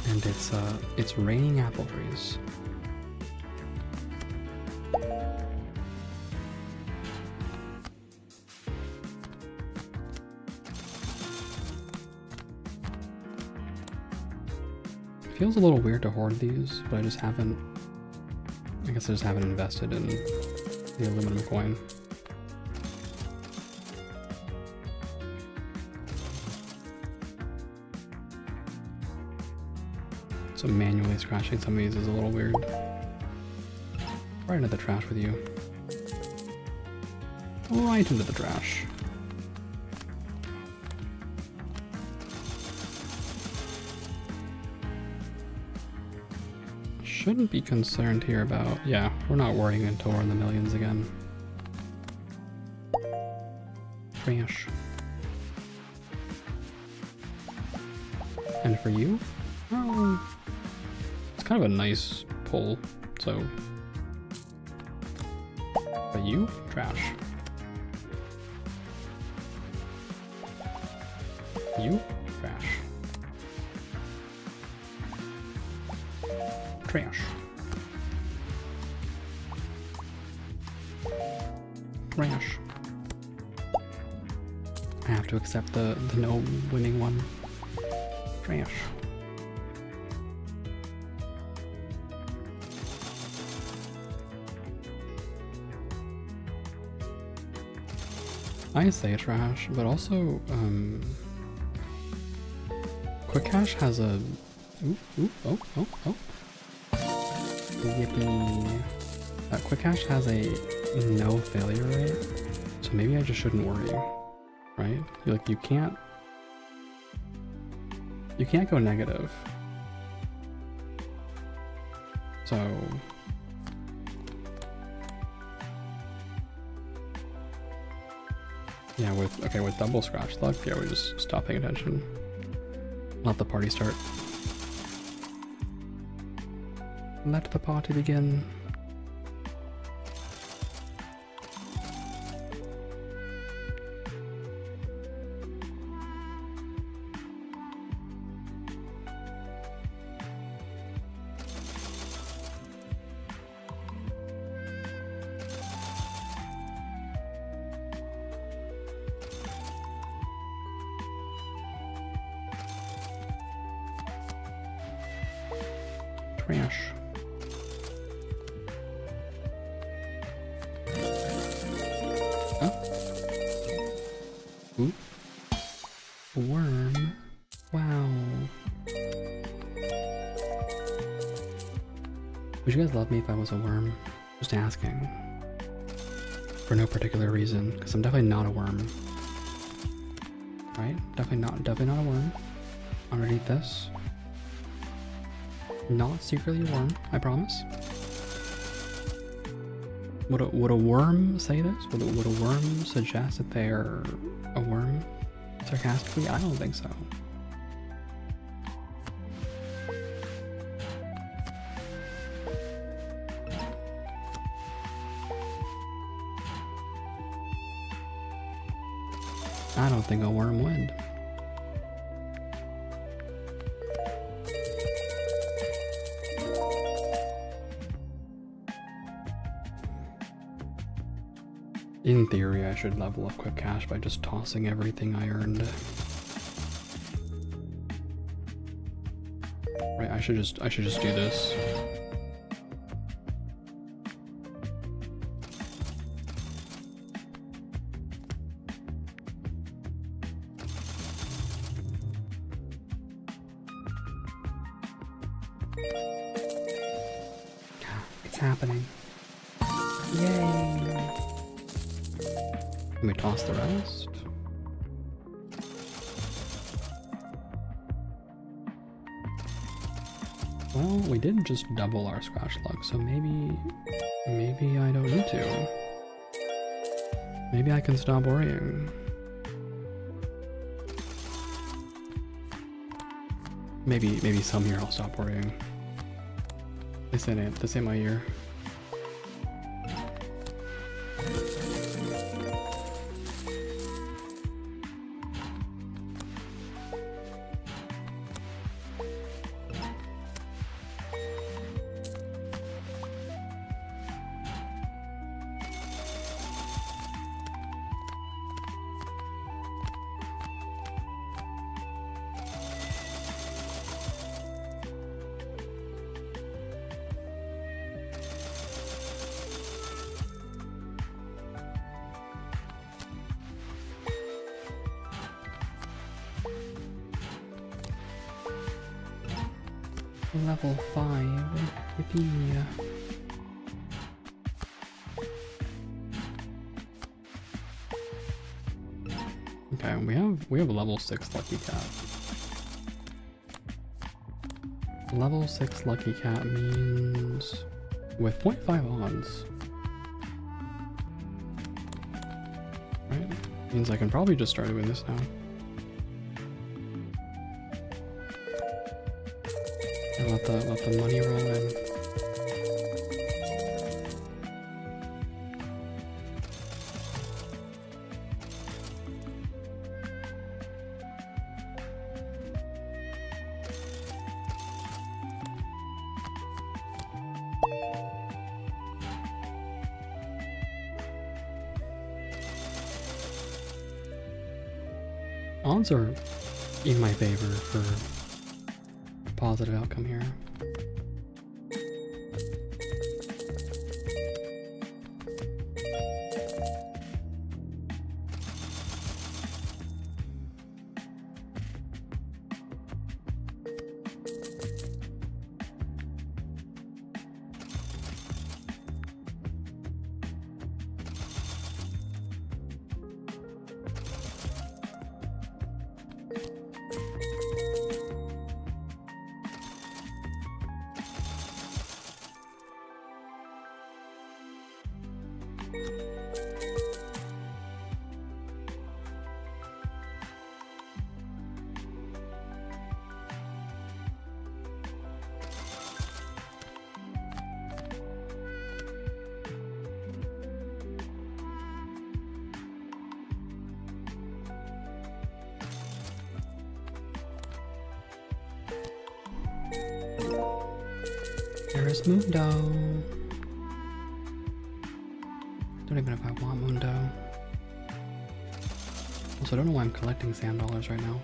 And it's raining apple trees. Feels a little weird to hoard these, but I guess I just haven't invested in the aluminum coin. So manually scratching some of these is a little weird. Right into the trash with you. Right into the trash. Shouldn't be concerned here about, yeah, we're not worrying until we're in the millions again. Trash. And for you? Oh, it's kind of a nice pull, so. But you? Trash. You? Trash. Trash. Trash. I have to accept the no winning one. Trash. I say trash, but also, Quick Cash has a... oh. Yippee. Quick Cash has a no failure rate, so maybe I just shouldn't worry, right? Like, you can't go negative. So... yeah, with double scratch luck, yeah, we just stop paying attention. Let the party start. Let the party begin. Trash. Oh. Ooh. Worm. Wow. Would you guys love me if I was a worm? Just asking. For no particular reason, because I'm definitely not a worm. Right? Definitely not a worm. Underneath this. Not secretly a worm, I promise. Would a worm say this? Would a worm suggest that they're a worm? Sarcastically? I don't think so. I don't think a worm would. In theory, I should level up Quick Cash by just tossing everything I earned. Right, I should just do this. It's happening. Yay! Can we toss the rest? Well, we did just double our scratch luck, so maybe I don't need to. Maybe I can stop worrying. Maybe some year I'll stop worrying. This ain't my year. Level 5. Yippee. Okay, we have level 6 Lucky Cat. Level 6 Lucky Cat means with 0.5 odds. Right? Means I can probably just start doing this now. And let the money roll in. Odds are in my favor for a positive outcome here. There's Mundo. Don't even know if I want Mundo. Also, I don't know why I'm collecting sand dollars right now.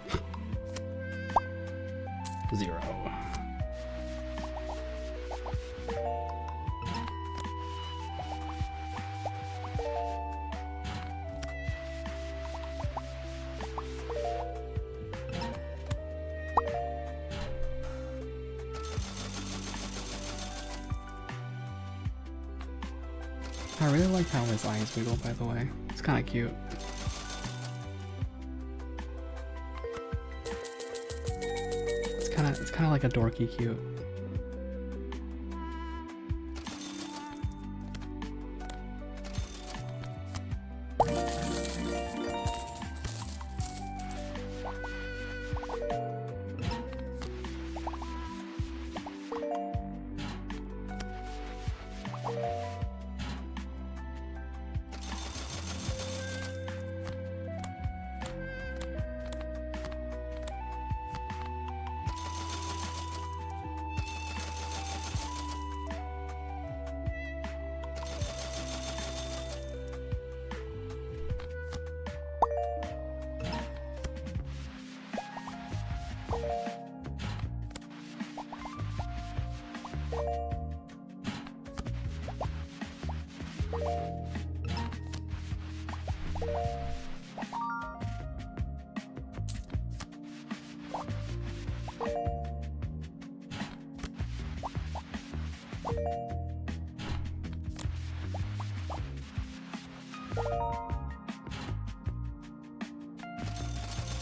0. I really like how his eyes wiggle, by the way. It's kind of cute. It's kind of like a dorky cute.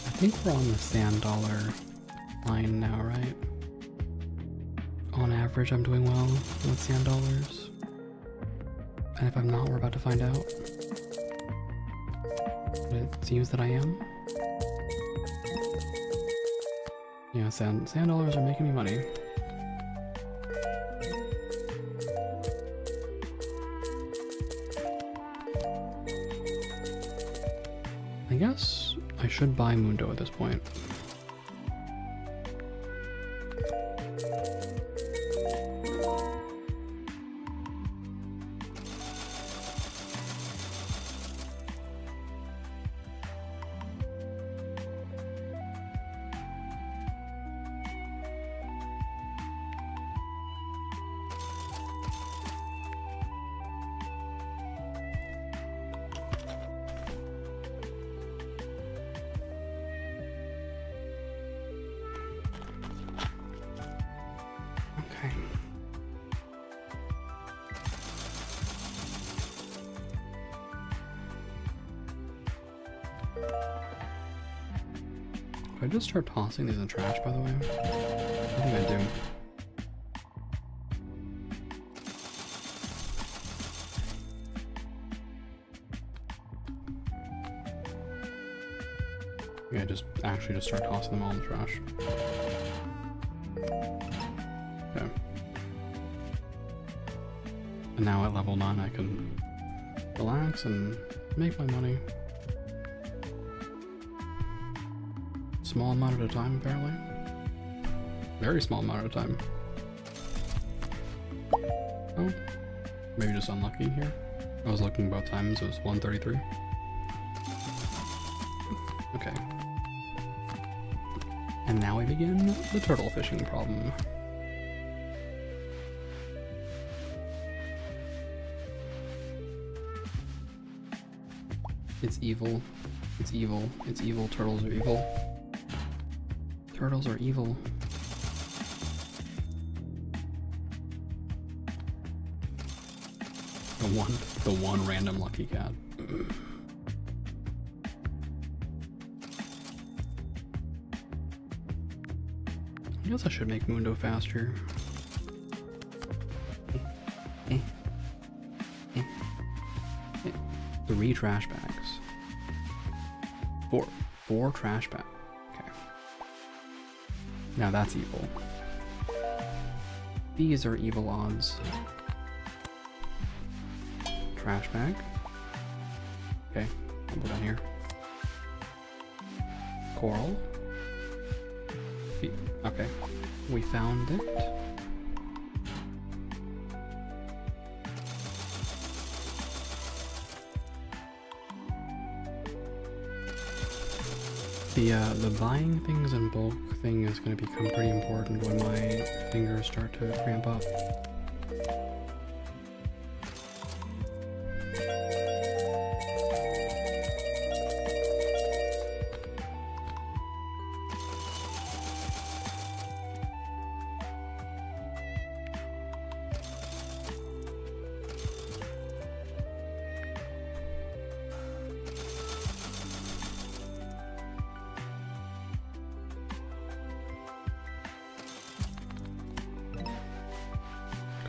I think we're on the sand dollar line now, right? On average, I'm doing well with sand dollars. And if I'm not, we're about to find out. But it seems that I am. Yeah, sand dollars are making me money. I guess I should buy Mundo at this point. Did I just start tossing these in the trash, by the way? I think I do. Yeah, actually just start tossing them all in the trash. Okay. And now at level 9 I can relax and make my money. Small amount at a time, apparently. Very small amount at a time. Oh, maybe just unlucky here. I was looking both times, it was 133. Okay. And now we begin the turtle fishing problem. It's evil. It's evil. It's evil. Turtles are evil. Turtles are evil. The one random lucky cat. I guess I should make Mundo faster. Three trash bags. Four trash bags. Okay. Now that's evil. These are evil odds. Trash bag. Okay, I'll put down here. Coral. Okay, we found it. The buying things in bulk thing is going to become pretty important when my fingers start to cramp up.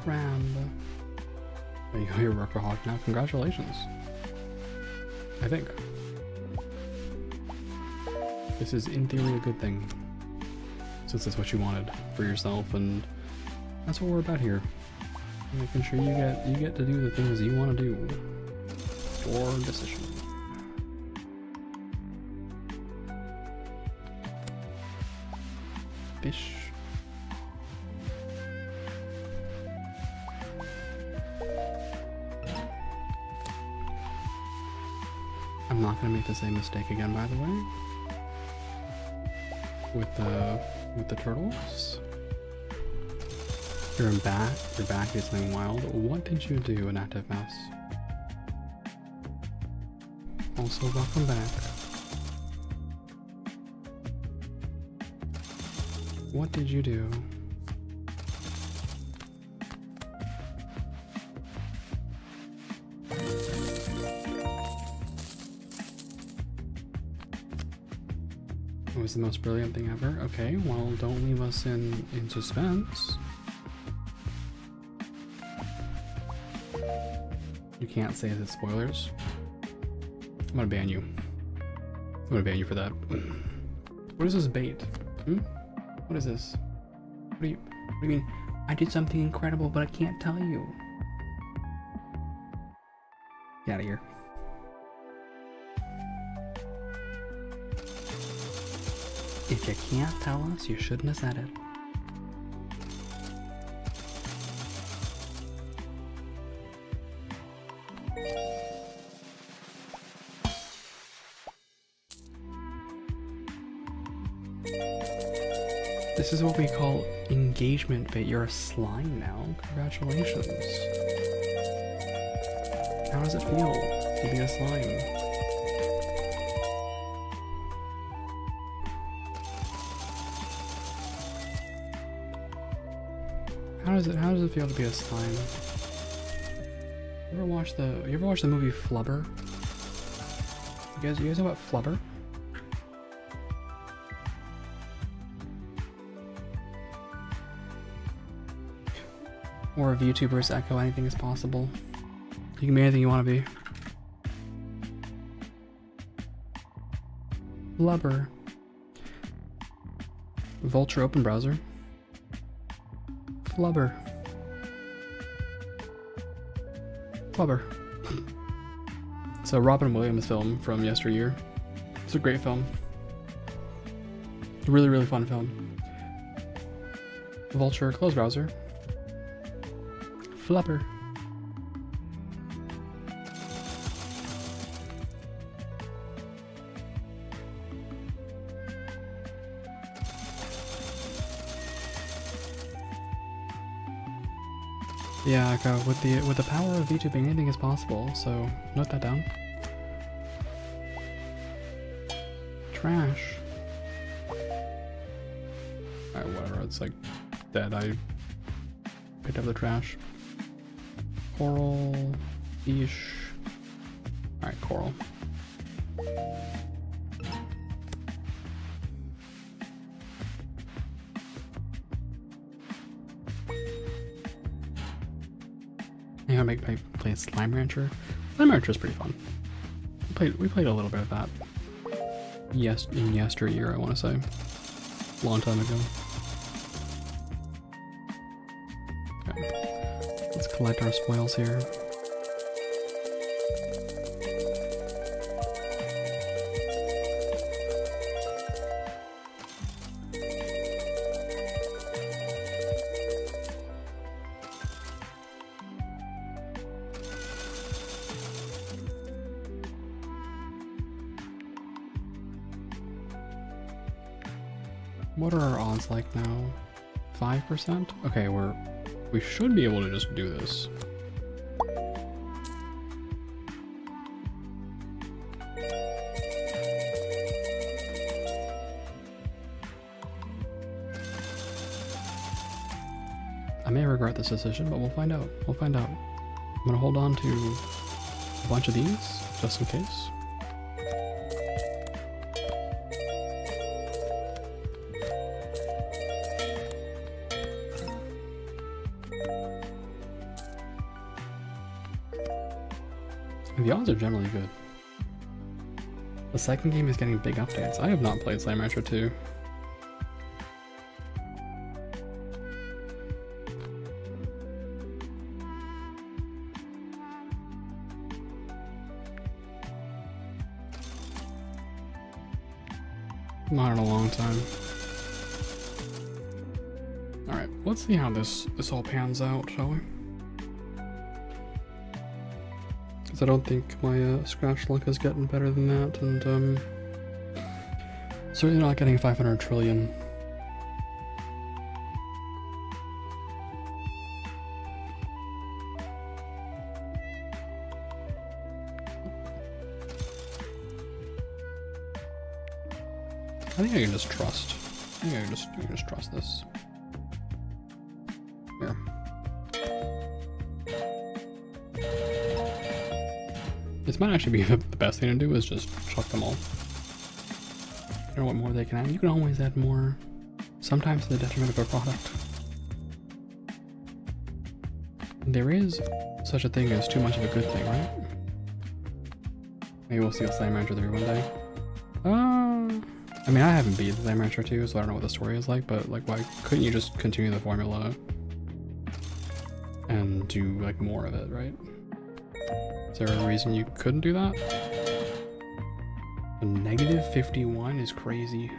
Cram. There you go, you're a workaholic now. Congratulations. I think. This is in theory a good thing. Since that's what you wanted for yourself, and that's what we're about here. Making sure you get to do the things you want to do. Your decision. Fish. I'm not gonna make the same mistake again, by the way. With the turtles. Your back is something wild. What did you do, an active mouse? Also, welcome back. What did you do? It was the most brilliant thing ever. Okay, well, don't leave us in suspense. You can't say it's spoilers. I'm gonna ban you. I'm gonna ban you for that. What is this bait? What is this? What do you mean? I did something incredible, but I can't tell you. Get out of here. If you can't tell us, you shouldn't have said it. This is what we call engagement bait. You're a slime now. Congratulations. How does it feel to be a slime? How does it feel to be a slime? You ever watch the movie Flubber? You guys know about Flubber? Or VTubers echo anything is possible. You can be anything you want to be. Flubber. Vulture open browser. Flubber. Flubber. It's a Robin Williams film from yesteryear. It's a great film. Really, really fun film. Vulture closed browser. Flubber. Yeah, go with the power of VTubing, anything is possible. So note that down. Trash. Alright, whatever. It's like dead. I picked up the trash. Coral, fish. Alright, coral. I gotta play Slime Rancher. Slime Rancher is pretty fun. We played a little bit of that. Yes, in yesteryear, I want to say. Long time ago. Okay. Let's collect our spoils here. What are our odds like now? 5%? Okay, we should be able to just do this. I may regret this decision, but we'll find out. We'll find out. I'm gonna hold on to a bunch of these, just in case. The odds are generally good. The second game is getting big updates. I have not played Slime Rancher 2. Not in a long time. Alright, let's see how this all pans out, shall we? I don't think my scratch luck is getting better than that, and certainly not getting 500 trillion. I think I can just trust. I think I can just trust this. Here. This might actually be the best thing to do, is just chuck them all. You know what more they can add? You can always add more. Sometimes to the detriment of a product. There is such a thing as too much of a good thing, right? Maybe we'll see a Slime Rancher 3 one day. I mean, I haven't beat Slime Rancher 2, so I don't know what the story is like, but like, why couldn't you just continue the formula and do like more of it, right? Is there a reason you couldn't do that? A negative 51 is crazy.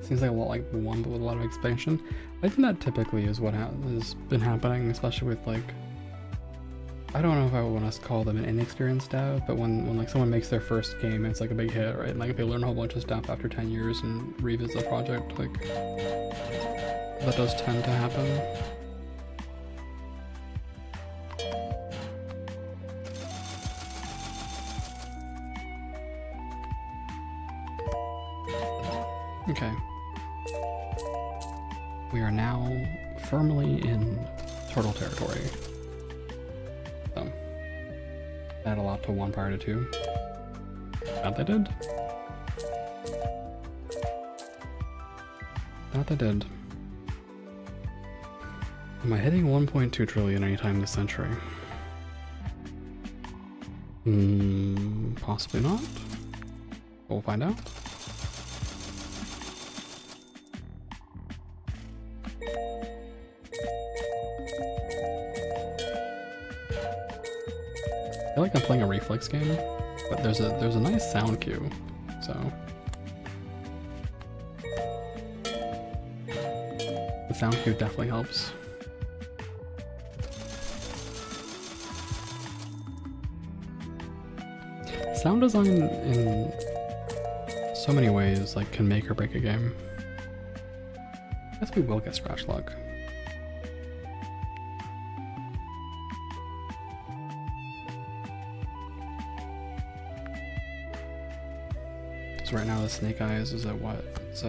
Seems like a lot like one, but with a lot of expansion. I think that typically is what has been happening, especially with like, I don't know if I would want to call them an inexperienced dev, but when like someone makes their first game, it's like a big hit, right? And like if they learn a whole bunch of stuff after 10 years and revisit the project, like that does tend to happen. Okay. We are now firmly in turtle territory. So, add a lot to 1 prior to 2. That they did. That they did. Am I hitting 1.2 trillion anytime this century? Possibly not. We'll find out. I feel like I'm playing a reflex game, but there's a nice sound cue, so the sound cue definitely helps. Sound design in so many ways like can make or break a game. I guess we will get scratch luck. So right now the snake eyes is at what? It's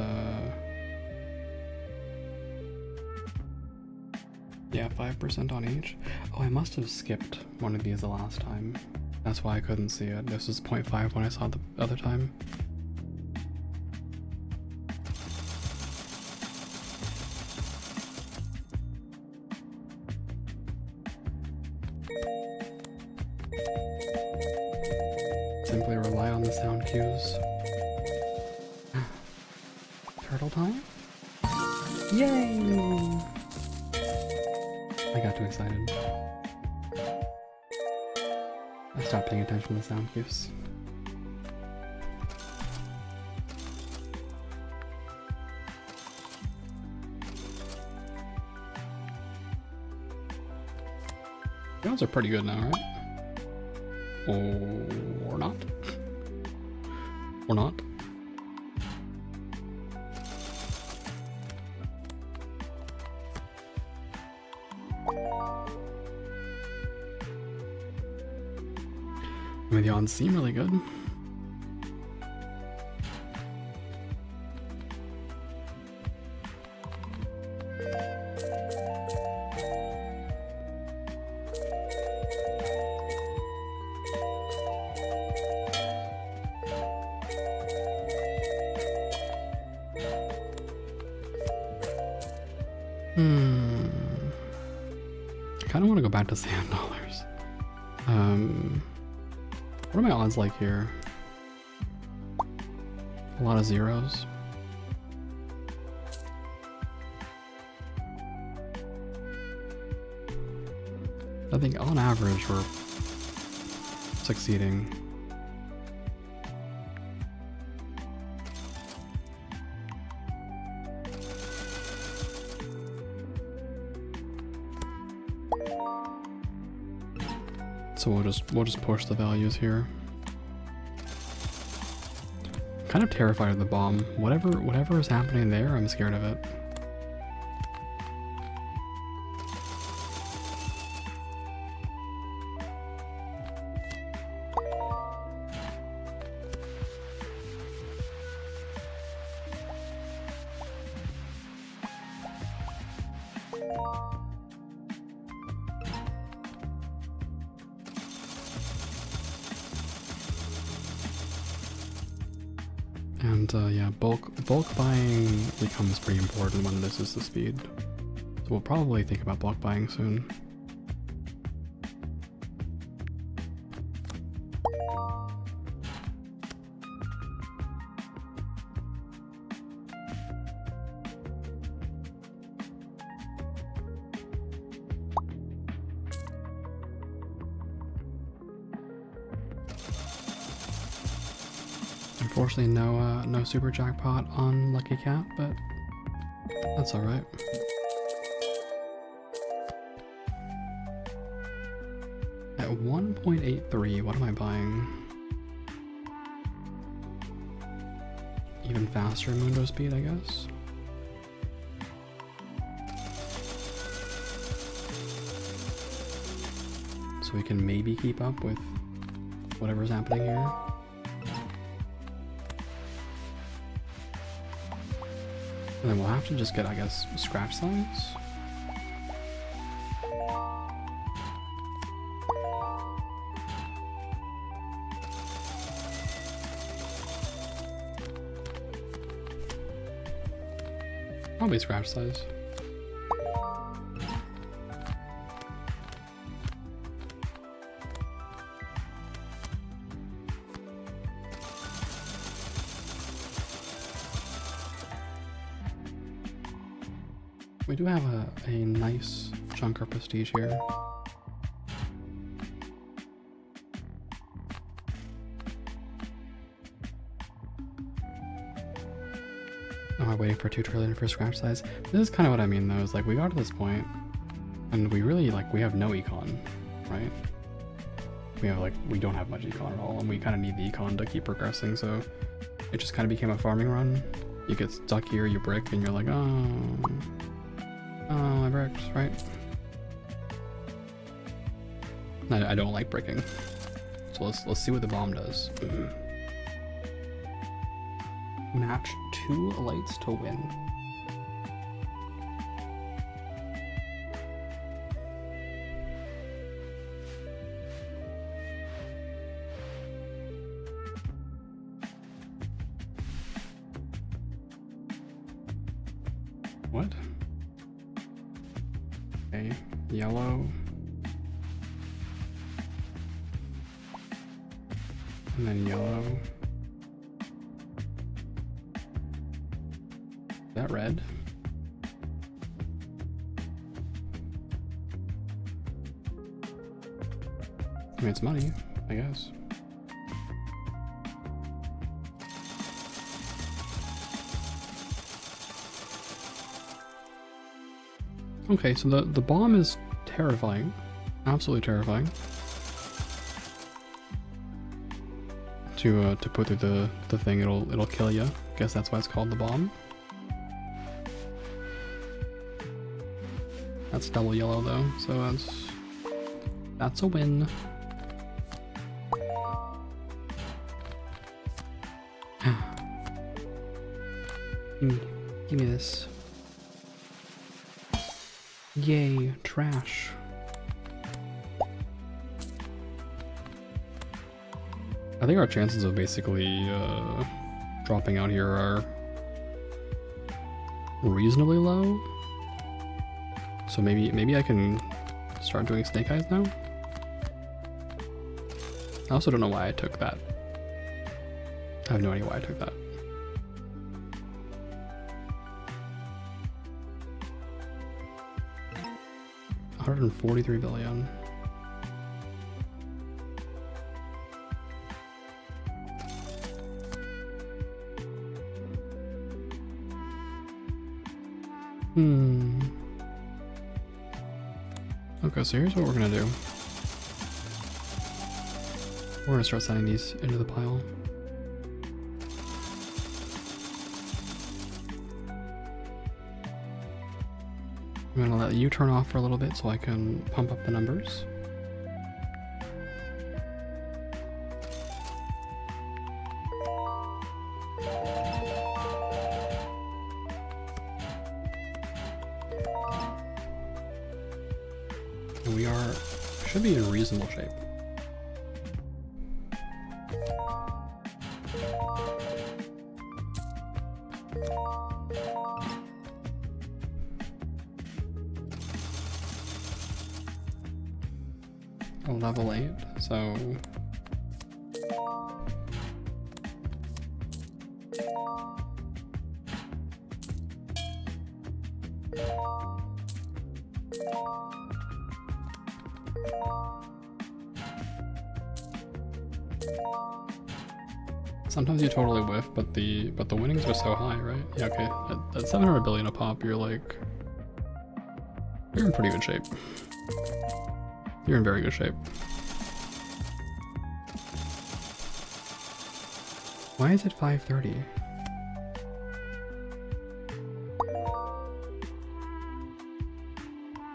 yeah, 5% on each. Oh, I must have skipped one of these the last time. That's why I couldn't see it. This was 0.5 when I saw it the other time. Simply rely on the sound cues. Turtle time? Yay! I got too excited. I stopped paying attention to the sound cues. Those are pretty good now, right? Or not? Or not? I mean, the odds seem really good. I kind of want to go back to sand dollars. What are my odds like here? A lot of zeros. I think on average we're succeeding. So we'll just push the values here. I'm kind of terrified of the bomb. Whatever is happening there, I'm scared of it. And yeah, bulk buying becomes pretty important when this is the speed. So we'll probably think about bulk buying soon. Unfortunately, no super jackpot on Lucky Cat, but that's all right. At 1.83, what am I buying? Even faster Mundo speed, I guess. So we can maybe keep up with whatever's happening here. And then we'll have to just get, I guess, scratch size. Probably scratch size. We do have a nice chunk of prestige here. Am I waiting for 2 trillion for scratch size? This is kind of what I mean though, is like we got to this point and we really we have no econ, right? We don't have much econ at all, and we kind of need the econ to keep progressing, so it just kind of became a farming run. You get stuck here, you brick, and you're like, oh, I bricked, right? I don't like bricking. So let's see what the bomb does. Match 2 lights to win. What? Okay, yellow. And then yellow. Is that red? I mean, it's money, I guess. Okay, so the bomb is terrifying. Absolutely terrifying. To put through the thing, it'll kill you. Guess that's why it's called the bomb. That's double yellow though, so that's a win. Give me this. Yay, trash. I think our chances of basically dropping out here are reasonably low. So maybe I can start doing snake eyes now. I also don't know why I took that. I have no idea why I took that. $143 billion. Okay, so here's what we're gonna do. We're gonna start sending these into the pile. I'm gonna let you turn off for a little bit so I can pump up the numbers. And we should be in reasonable shape. Level 8, so sometimes you totally whiff, but the winnings are so high, right? Yeah, okay. At 700 billion a pop, you're in pretty good shape. You're in very good shape. Why is it 5:30?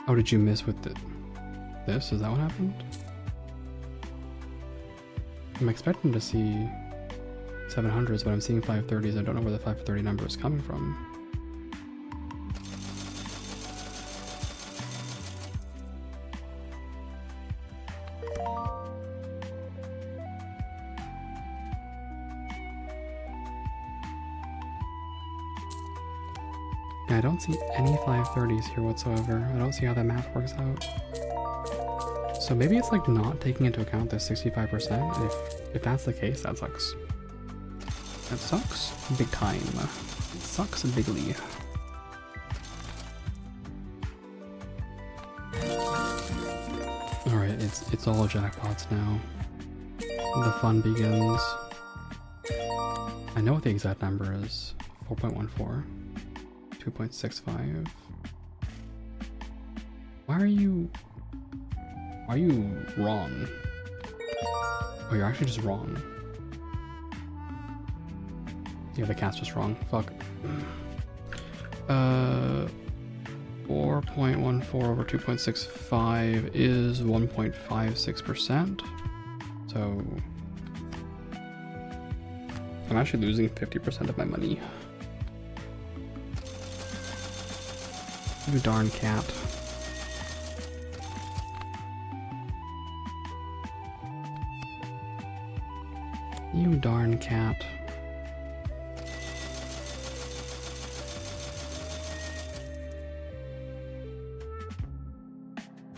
Oh, did you miss with this? Is that what happened? I'm expecting to see 700s, but I'm seeing 530s. I don't know where the 530 number is coming from. I don't see any 530s here whatsoever. I don't see how that math works out. So maybe it's like not taking into account the 65%. If that's the case, that sucks. That sucks big time. It sucks bigly. Alright, it's all jackpots now. The fun begins. I know what the exact number is. 4.14. 2.65. Why are you wrong? Oh, you're actually just wrong. Yeah, the cat's just wrong. Fuck. 4.14 over 2.65 is 1.56%. So I'm actually losing 50% of my money. You darn cat. You darn cat.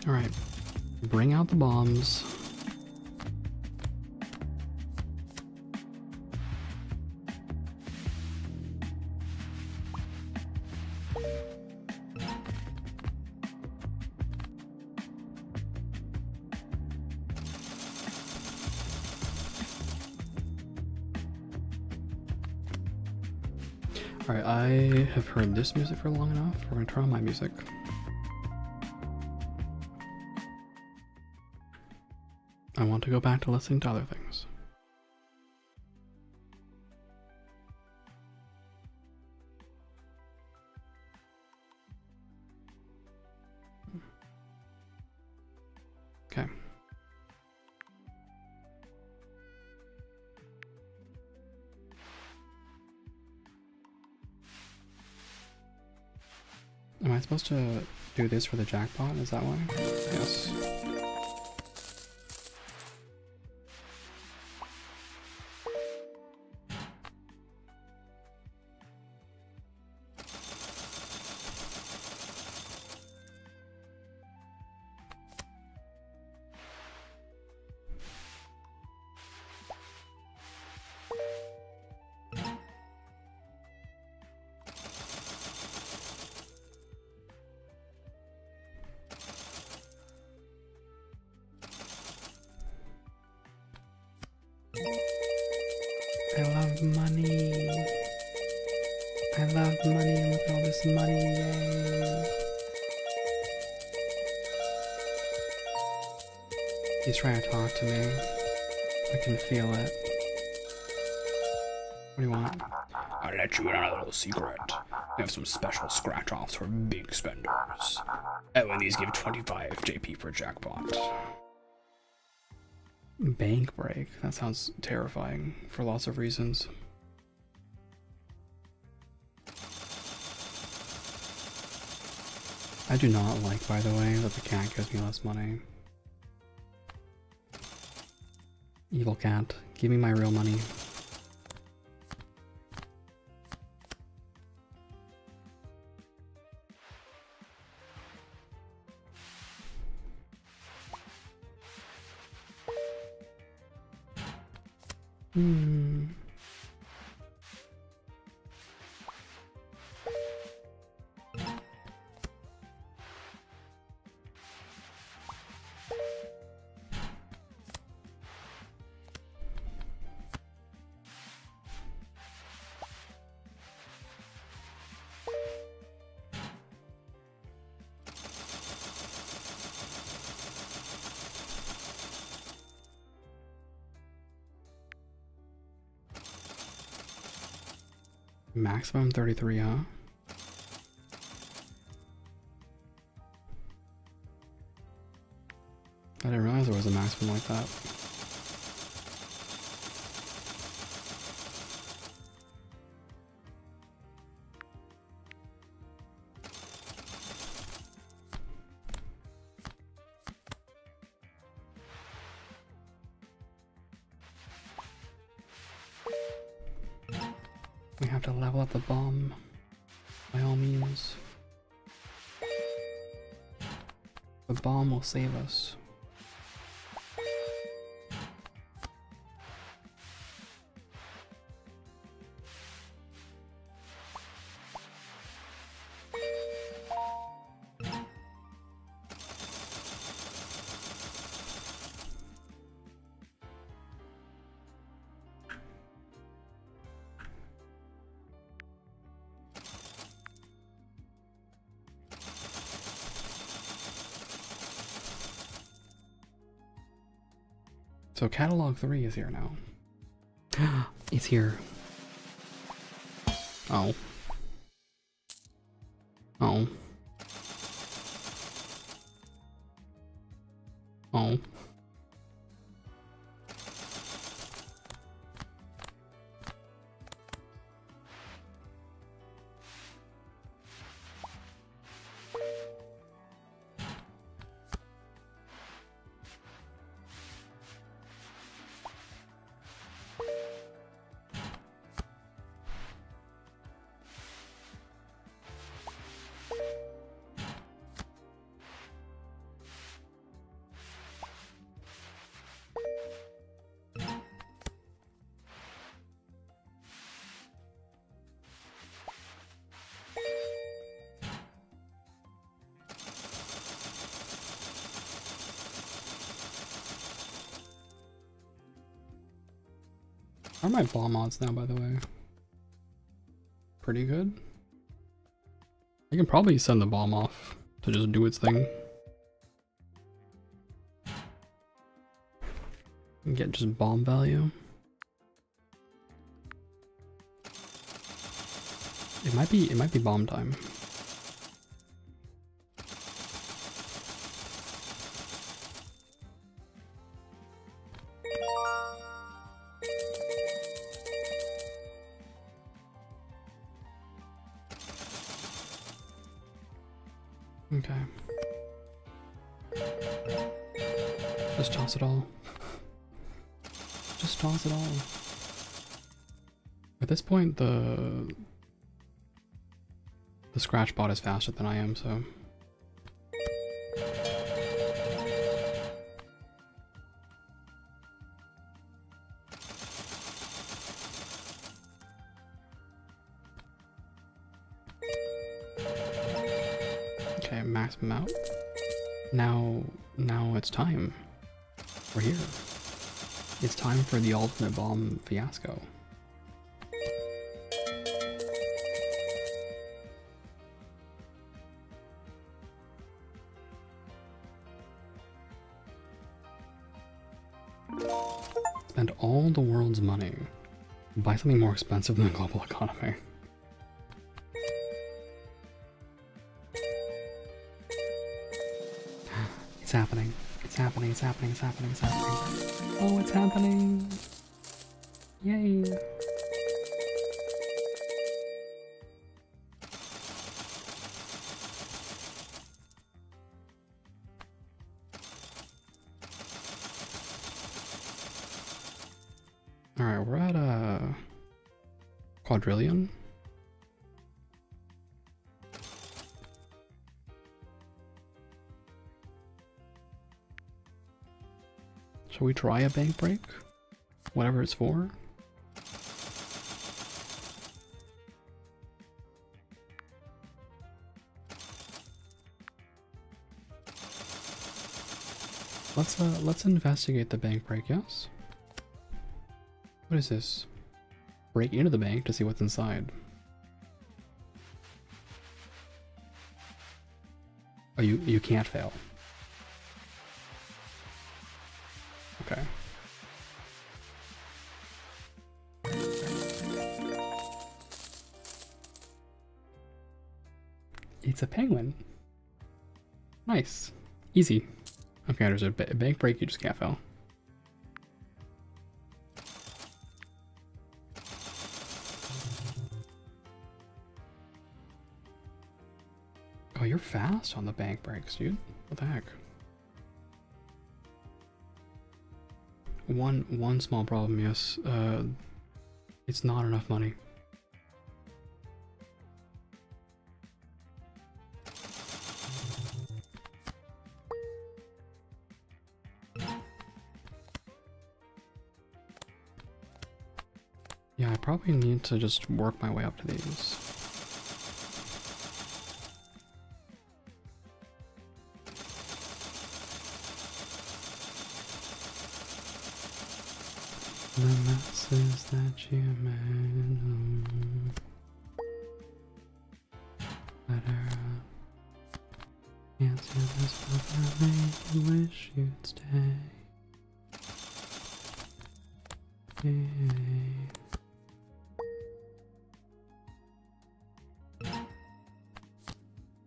Alright. Bring out the bombs. Alright, I have heard this music for long enough. We're gonna turn on my music. I want to go back to listening to other things. Okay. Am I supposed to do this for the jackpot? Is that why? Yes. I love money. I love money. Look at all this money. Yay. He's trying to talk to me. I can feel it. What do you want? I'll let you in on a little secret. I have some special scratch-offs for big spenders. And these give 25 JP per jackpot. Bank break. That sounds terrifying for lots of reasons. I do not like, by the way, that the cat gives me less money. Evil cat, give me my real money. Maximum 33, huh? I didn't realize there was a maximum like that. We have to level up the bomb, by all means. The bomb will save us. So catalog 3 is here now. It's here. Oh. Oh. Oh. Are my bomb odds now, by the way? Pretty good. I can probably send the bomb off to just do its thing. And get just bomb value. It might be bomb time. Okay. Just toss it all. Just toss it all. At this point, the scratch bot is faster than I am, so. Okay, max them out. Now it's time. We're here. It's time for the ultimate bomb fiasco. Spend all the world's money. Buy something more expensive than the global economy. It's happening. It's happening, it's happening, it's happening, it's happening. Oh, it's happening. Yay. Alright, we're at a quadrillion. Shall we try a bank break? Whatever it's for. Let's investigate the bank break, yes? What is this? Break into the bank to see what's inside. Oh, you can't fail. Okay. It's a penguin. Nice. Easy. Okay, there's a bank break, you just can't fail. Oh, you're fast on the bank breaks, dude. What the heck? One small problem, yes. It's not enough money. Yeah, I probably need to just work my way up to these. The messes that you made, better answer this one, I make you wish you'd stay.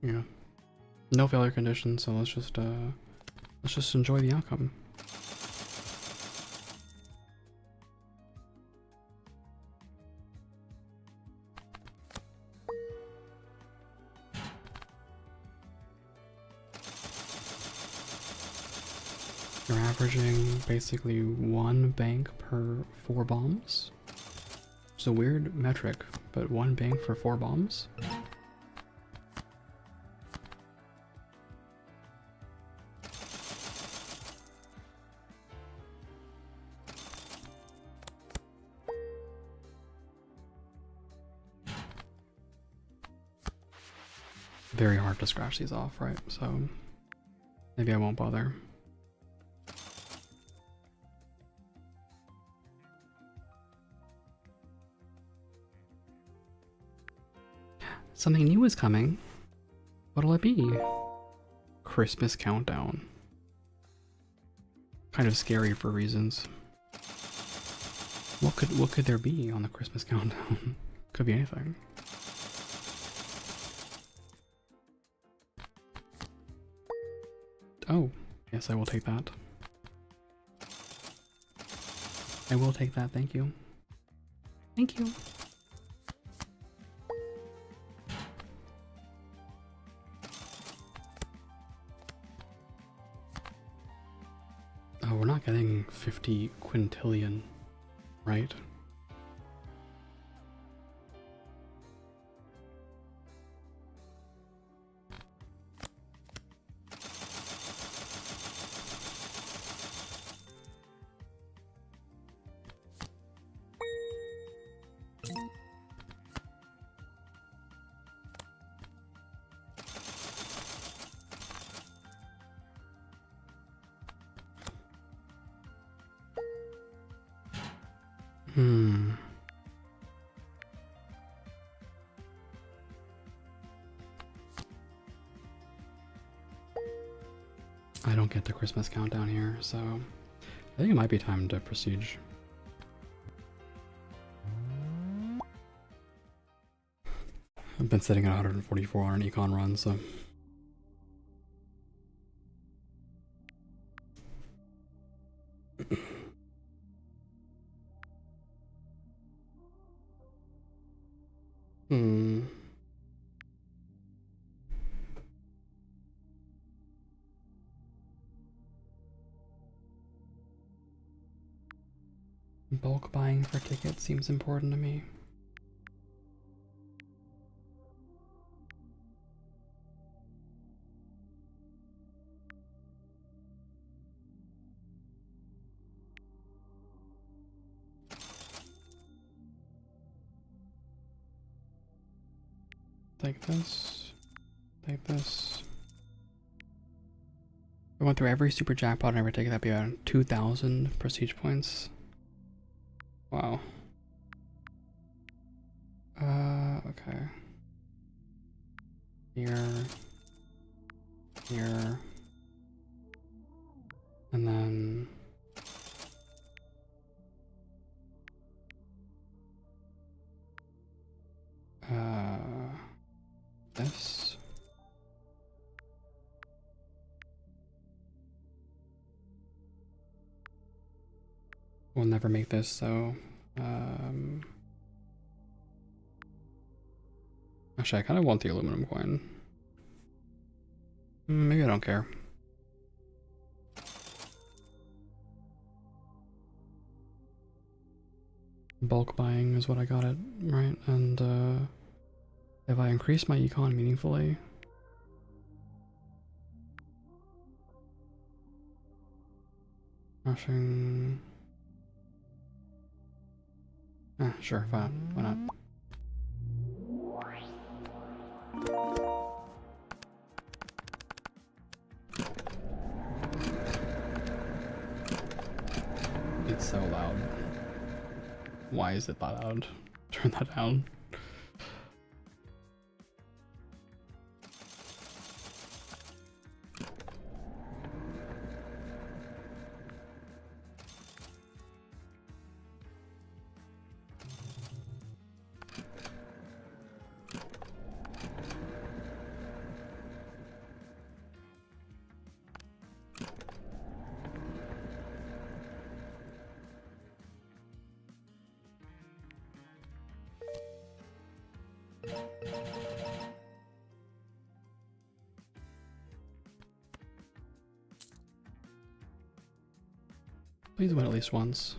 Yeah. No failure conditions, so let's just enjoy the outcome. You're averaging basically 1 bank per 4 bombs. It's a weird metric, but 1 bank for 4 bombs? Very hard to scratch these off, right? So maybe I won't bother. Something new is coming. What'll it be? Christmas countdown. Kind of scary for reasons. What could there be on the Christmas countdown? Could be anything. Oh, yes, I will take that. I will take that, thank you. Thank you. Oh, we're not getting 50 quintillion, right? I don't get the Christmas countdown here, so I think it might be time to prestige. I've been sitting at 144 on an econ run, so. Bulk buying for tickets seems important to me. Take this. Take this. I went through every super jackpot and every ticket, that'd be around 2,000 prestige points. Wow. Okay. Here. Here. And then... this. We'll never make this, so... Actually, I kind of want the aluminum coin. Maybe I don't care. Bulk buying is what I got it, right? And if I increase my econ meaningfully... Rushing... sure, fine. Why not? It's so loud. Why is it that loud? Turn that down. Please win at least once,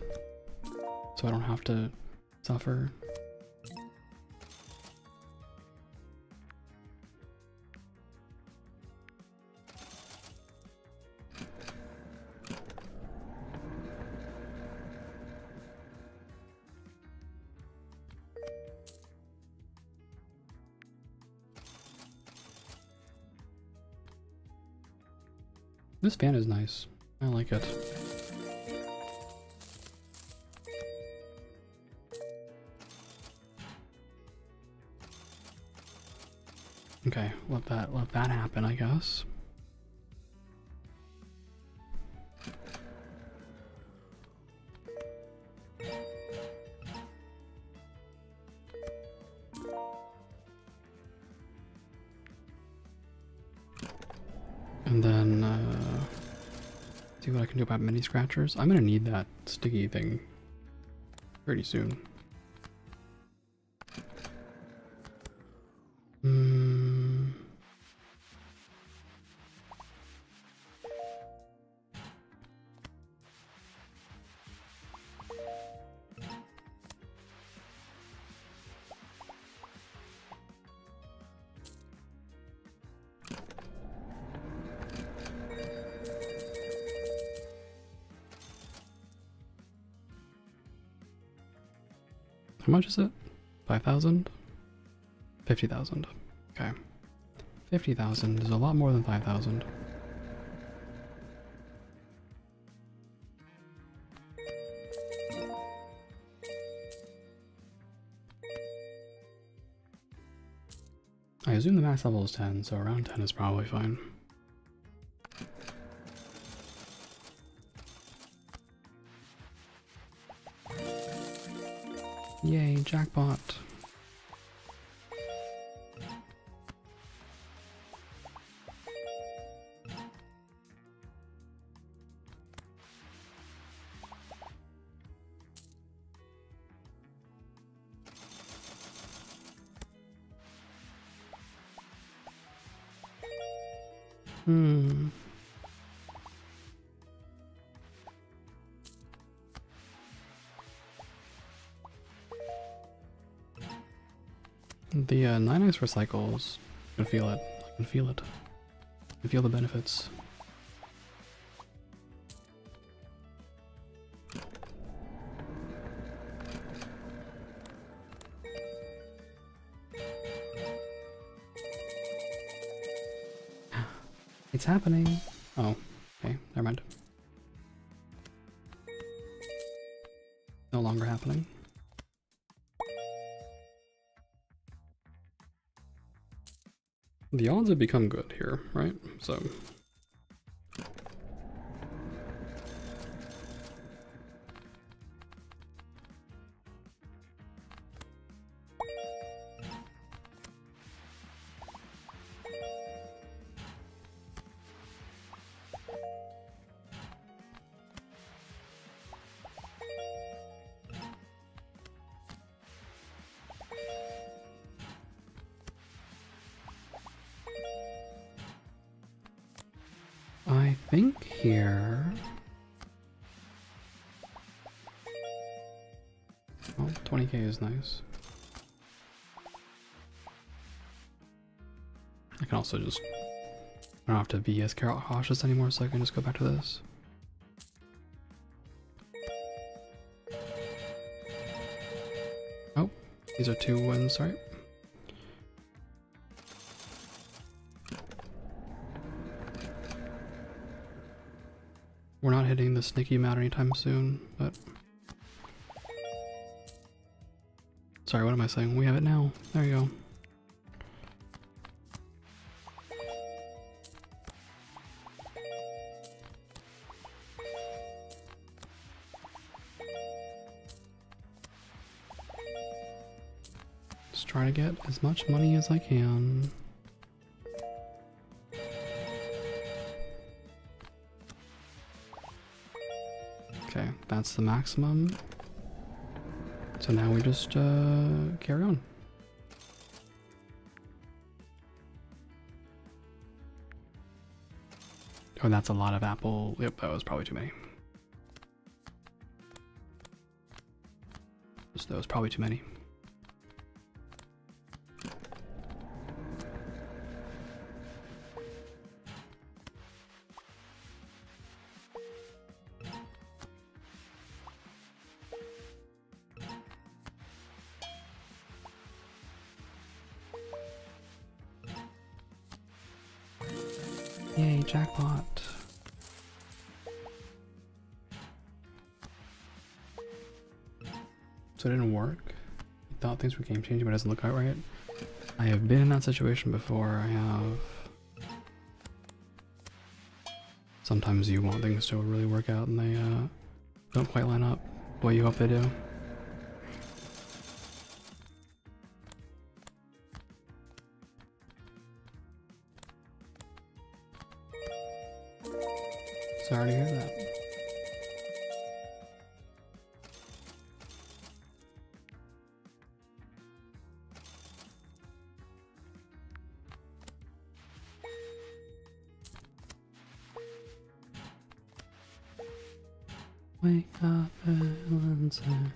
so I don't have to suffer. This fan is nice. I like it. Okay, let that happen, I guess. And then see what I can do about mini scratchers. I'm gonna need that sticky thing pretty soon. How much is it? 5,000? 50,000. Okay. 50,000 is a lot more than 5,000. I assume the max level is 10, so around 10 is probably fine. Yay, jackpot. The 9x recycles, I can feel it. I can feel it. I can feel the benefits. It's happening. Oh, okay, never mind. No longer happening. The odds have become good here, right? So I think here, well, 20k is nice. I can also just, I don't have to be as cautious anymore, so I can just go back to this. Oh, these are 2 wins, right? We're not hitting the sneaky amount anytime soon, but... Sorry, what am I saying? We have it now. There you go. Just try to get as much money as I can. Okay, that's the maximum. So now we just carry on. Oh, that's a lot of apple. Yep, that was probably too many. That was probably too many. Yay, jackpot. So it didn't work. I thought things were game changing, but it doesn't look out right. I have been in that situation before. I have. Sometimes you want things to really work out and they don't quite line up the way you hope they do. Sorry to hear that. Wake up, Valentine.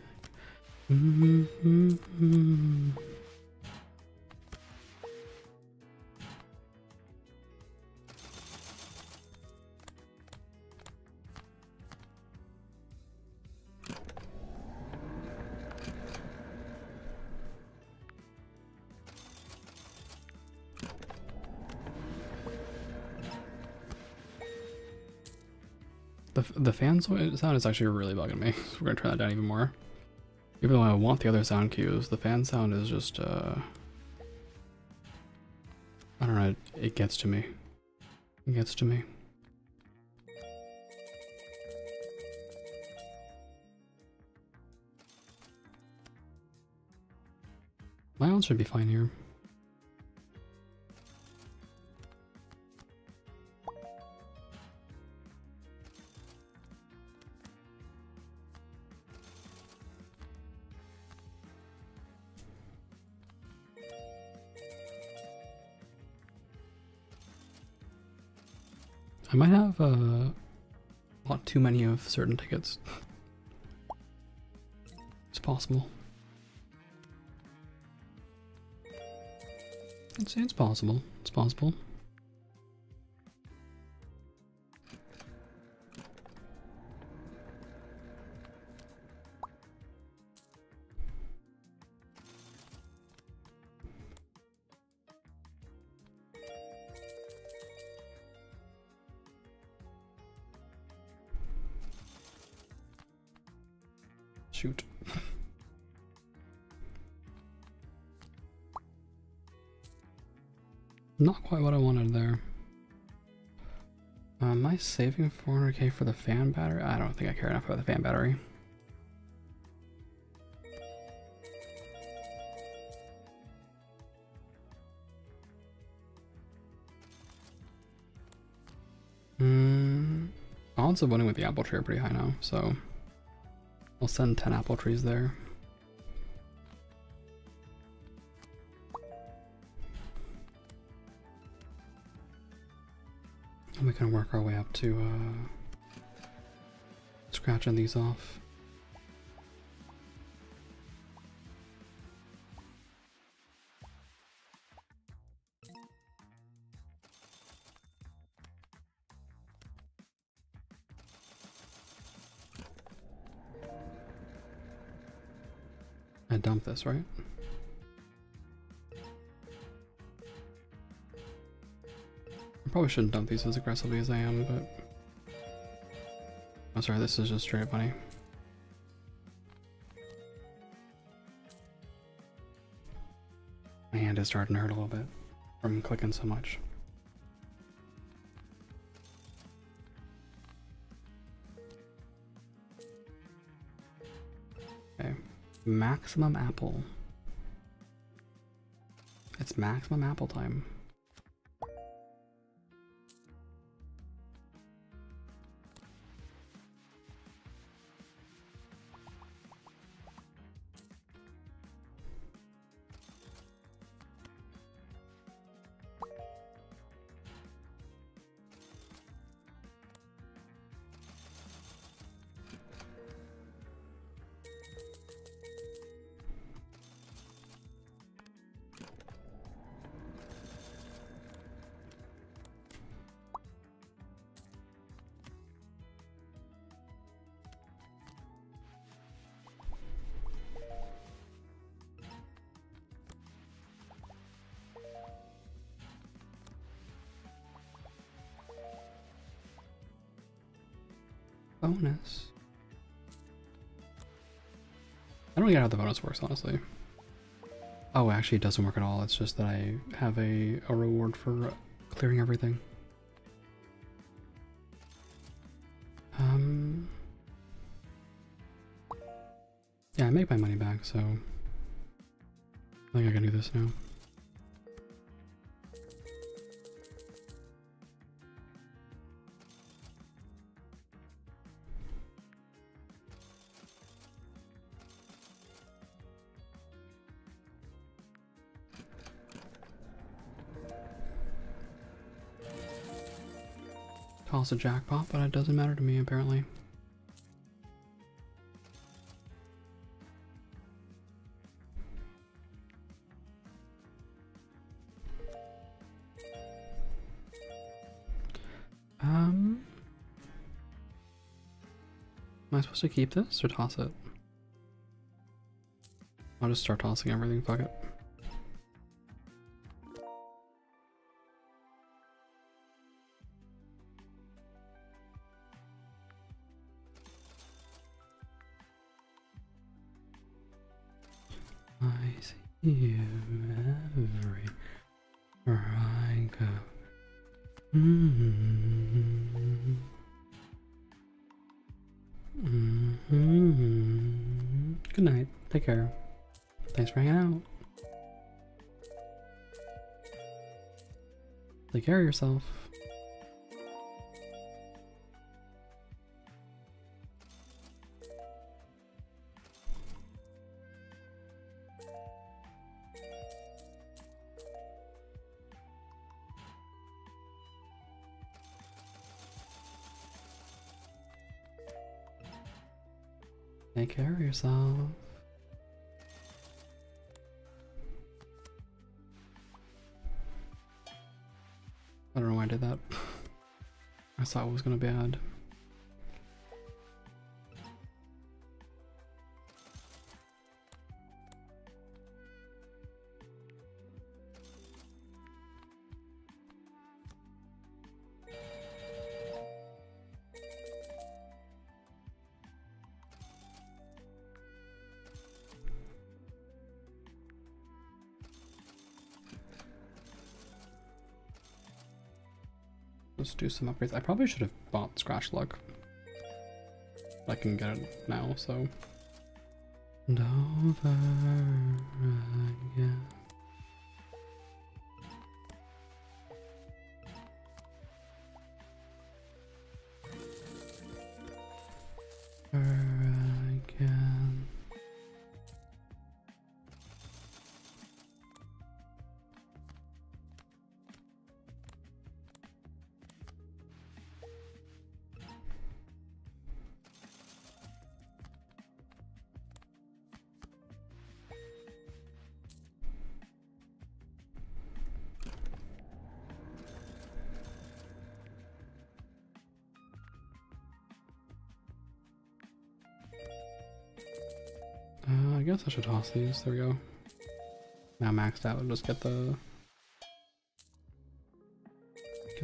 The fan sound is actually really bugging me. So we're gonna turn that down even more. Even though I want the other sound cues, the fan sound is just I don't know, it gets to me. It gets to me. My own should be fine here. I might have a lot too many of certain tickets. It's possible. It's possible. It's possible. Shoot. Not quite what I wanted there. Am I saving 400k for the fan battery? I don't think I care enough about the fan battery. Odds of winning with the apple tree are pretty high now, so I'll send 10 apple trees there. And we can work our way up to scratching these off. I dump this, right? I probably shouldn't dump these as aggressively as I am, but... Oh, sorry, this is just straight up money. My hand is starting to hurt a little bit from clicking so much. Okay. Maximum apple. It's maximum apple time. bonus. I don't get how the bonus works, honestly. Oh, actually it doesn't work at all. It's just that I have a reward for clearing everything. Yeah, I make my money back, so I think I can do this now. Toss a jackpot, but it doesn't matter to me apparently. Am I supposed to keep this or toss it? I'll just start tossing everything, fuck it. I see you everywhere I go. Good night. Take care. Thanks for hanging out. Take care of yourself. Take care of yourself. I don't know why I did that. I thought it was gonna be bad. Let's do some upgrades. I probably should have bought Scratch Luck. I can get it now, so. And over again. Again. I guess I should toss these. There we go. Now maxed out. Just get the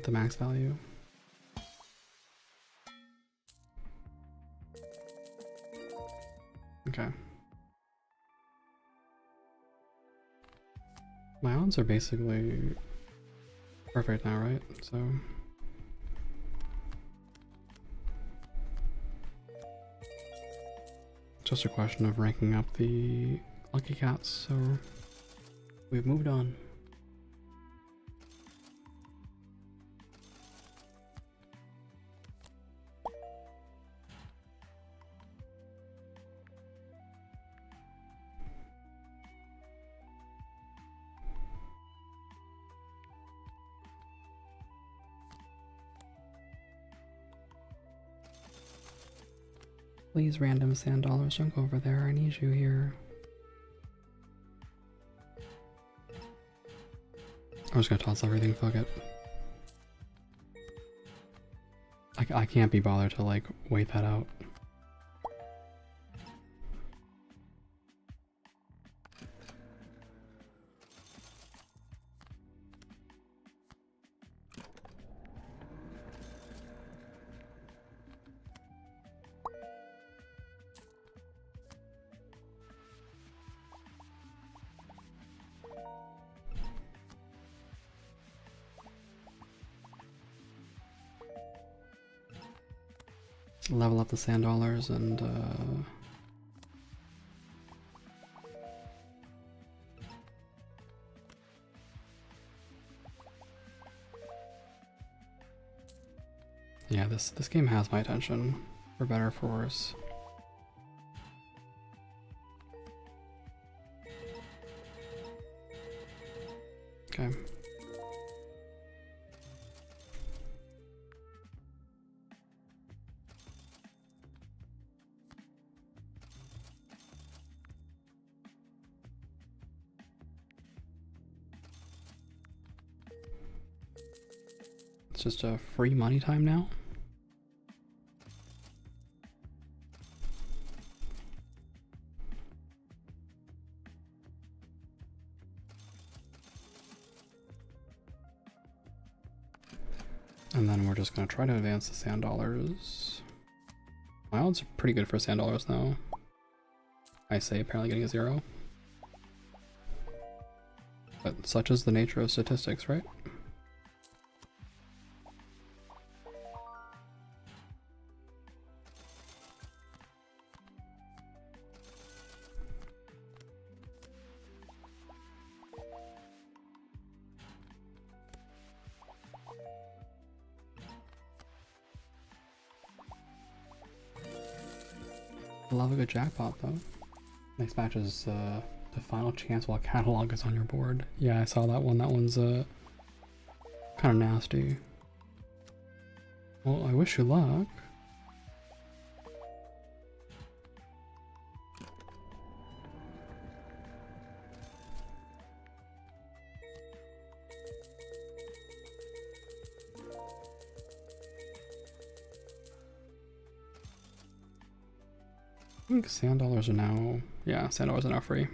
max value. Okay. My odds are basically perfect now, right? So. Just a question of ranking up the lucky cats, so we've moved on. Please, random sand dollars, don't go over there. I need you here. I'm just gonna toss everything, fuck it. I can't be bothered to like wait that out. level up the sand dollars and yeah, this game has my attention, for better or for worse. Okay. It's just a free money time now. And then we're just gonna try to advance the sand dollars. My odds are pretty good for sand dollars now. I say apparently getting a 0. But such is the nature of statistics, right? Love a good jackpot though. Next match is the final chance while catalog is on your board. Yeah, I saw that one. That one's kind of nasty. Well, I wish you luck. I think sand dollars are now, yeah, sand dollars are now free.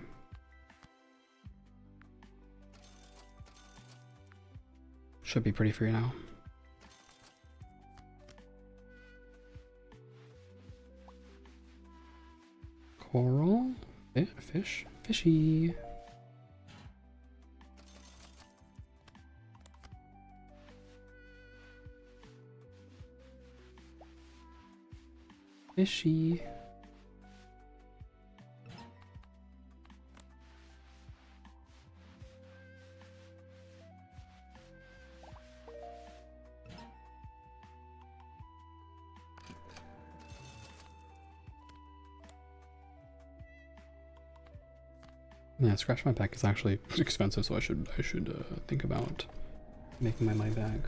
Should be pretty free now. Coral, fish, fishy. Fishy. Yeah, scratch my back is actually expensive, so I should think about making my money back.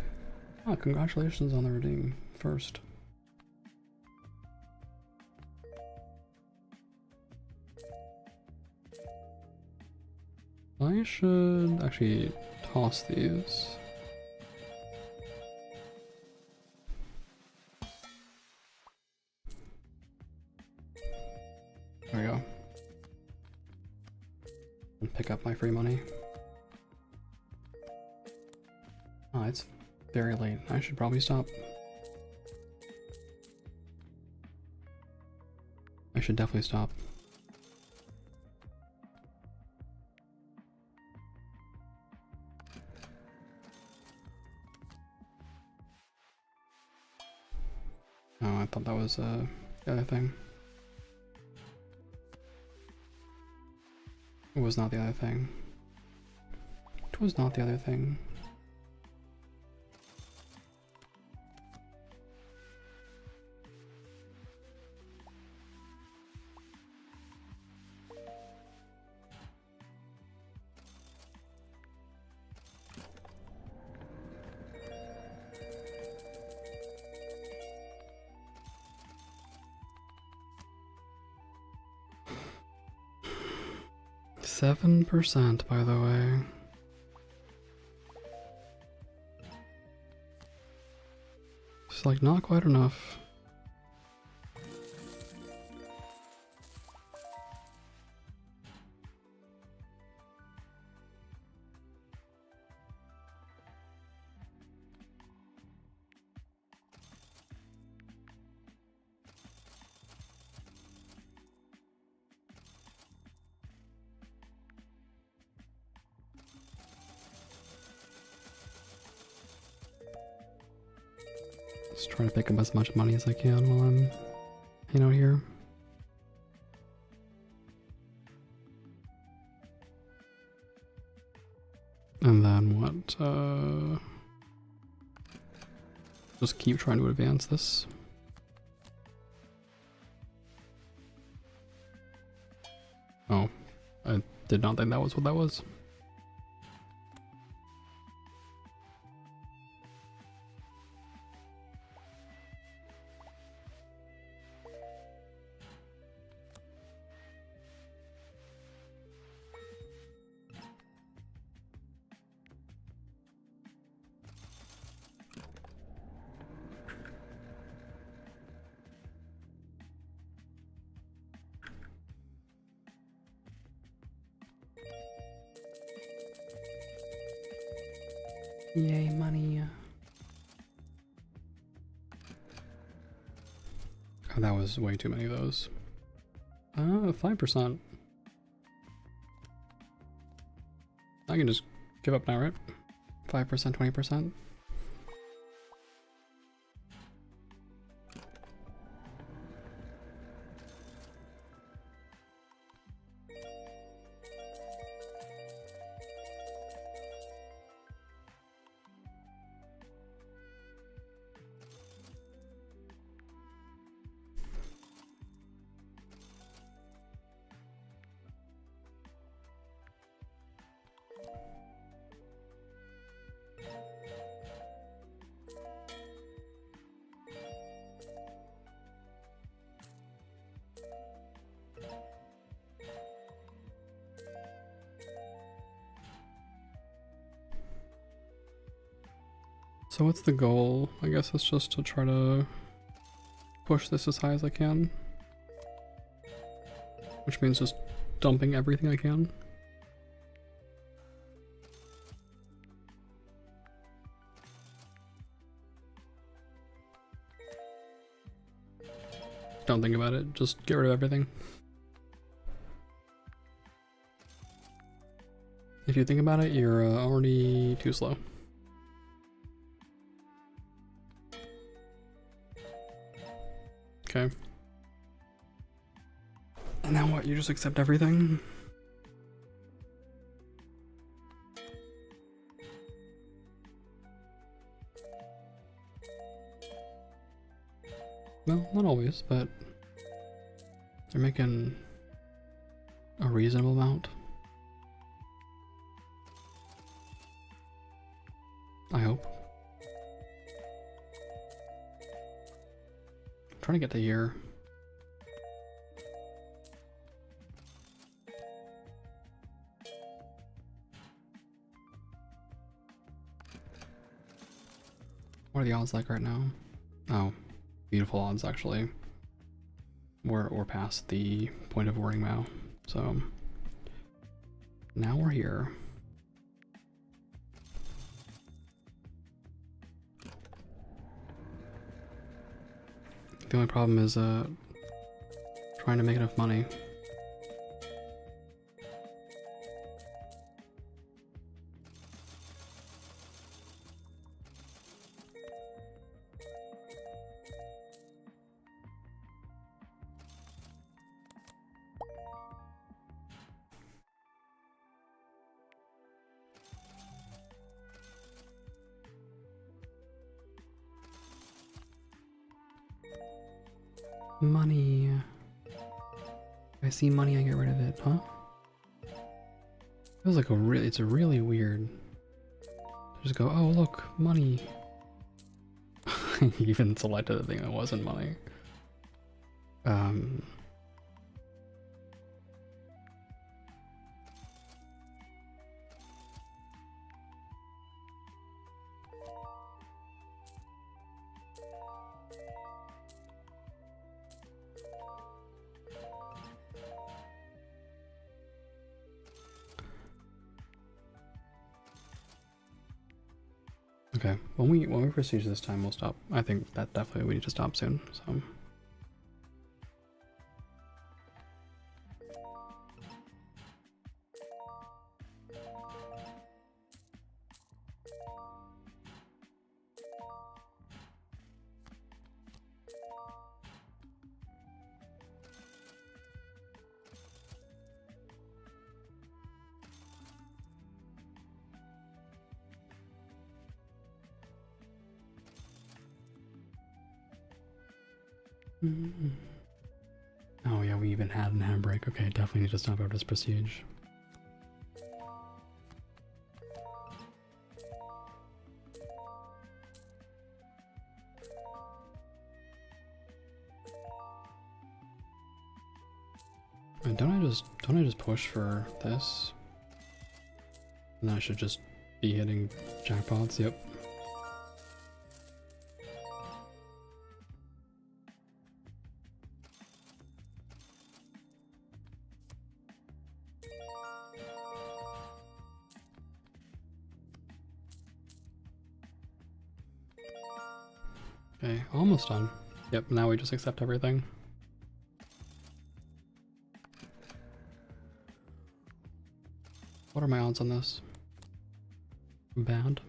Ah, congratulations on the redeem first. I should actually toss these. There we go. And pick up my free money. Oh, it's very late. I should probably stop. I should definitely stop. Oh, I thought that was the other thing. It was not the other thing. It was not the other thing. %, by the way. It's like not quite enough. Just trying to pick up as much money as I can while I'm hanging out here. And then what? Just keep trying to advance this. Oh, I did not think that was what that was. Yay, money. Oh, that was way too many of those. 5%. I can just give up now, right? 5%, 20%. So what's the goal? I guess it's just to try to push this as high as I can. Which means just dumping everything I can. Don't think about it, just get rid of everything. If you think about it, you're already too slow. Okay. And now what? You just accept everything? Well, not always, but they're making a reasonable amount. I hope. I'm trying to get to here. What are the odds like right now? Oh, beautiful odds actually. We're past the point of worrying now. So now we're here. The only problem is trying to make enough money. Money. If I see money, I get rid of it, huh? Feels like it's a really weird. Just go, oh look, money. Even selected the thing that wasn't money. Okay, when we prestige this time, we'll stop. I think that definitely we need to stop soon. So. Oh yeah, we even had an handbrake. Okay, definitely need to stop out this prestige. Wait, don't I just push for this? And then I should just be hitting jackpots, yep. Okay, almost done. Yep, now we just accept everything. What are my odds on this? Bad.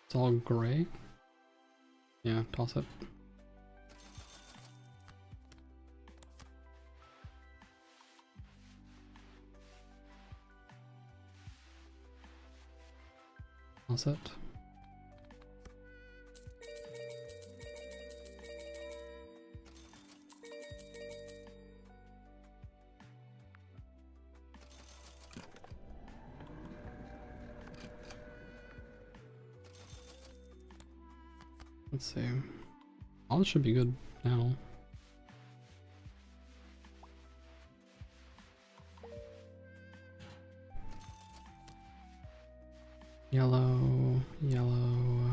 It's all gray. Yeah, toss it. Toss it. Let's see. All this should be good now. Yellow, yellow.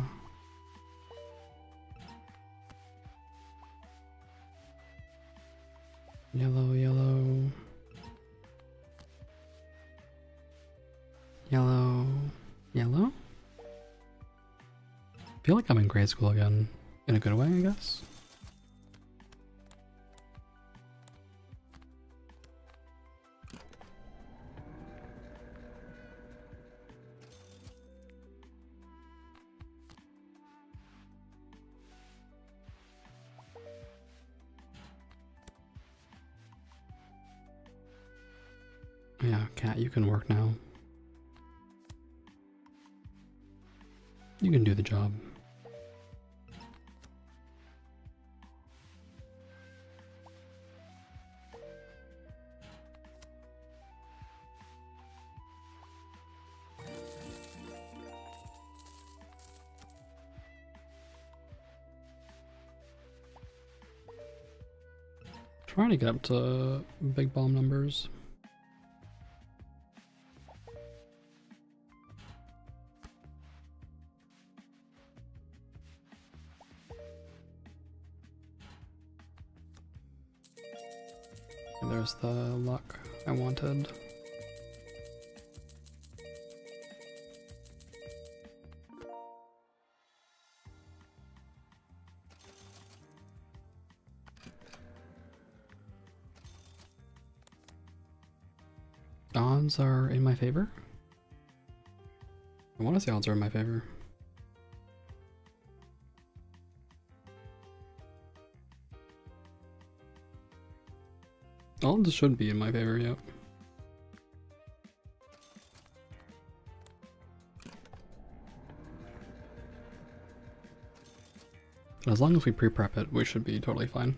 Yellow, yellow. Yellow, yellow? I feel like I'm in grade school again, in a good way, I guess. Yeah, Cat, you can work now. You can do the job. Trying to get up to big bomb numbers. There's the luck I wanted. Odds are in my favor? I want to say odds are in my favor. Odds should be in my favor, yep. As long as we pre-prep it, we should be totally fine.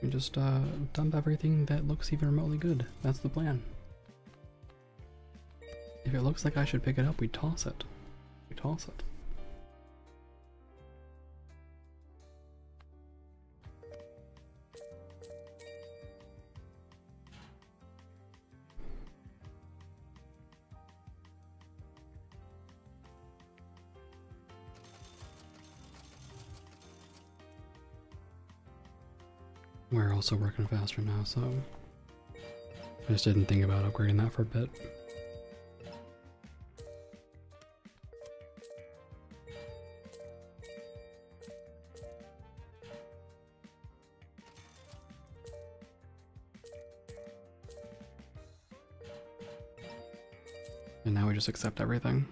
We just dump everything that looks even remotely good. That's the plan. If it looks like I should pick it up, we toss it. We toss it. We're also working faster now, so I just didn't think about upgrading that for a bit. And now we just accept everything.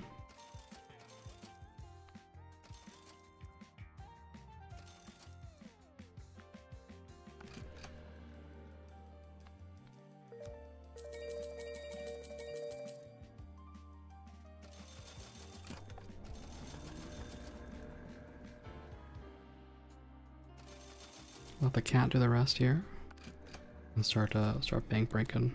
Let the cat do the rest here, and start bank breaking.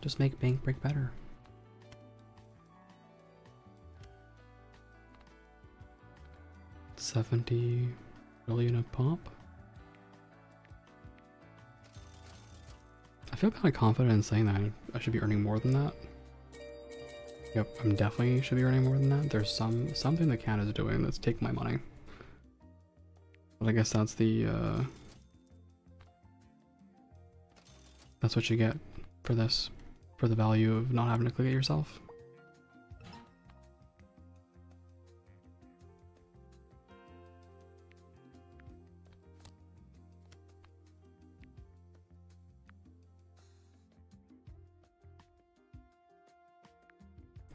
Just make bank break better. $70 million a pop. I feel kind of confident in saying that I should be earning more than that. Yep, I'm definitely should be earning more than that. There's something the cat is doing that's taking my money. But I guess that's the that's what you get for this, for the value of not having to click it yourself.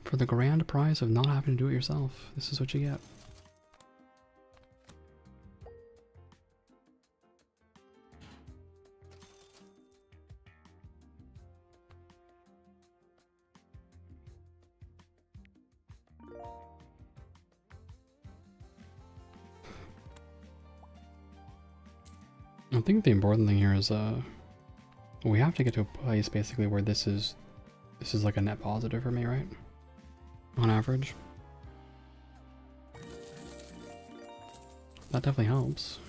For the grand prize of not having to do it yourself, this is what you get. I think the important thing here is we have to get to a place basically where this is like a net positive for me, right? On average. That definitely helps.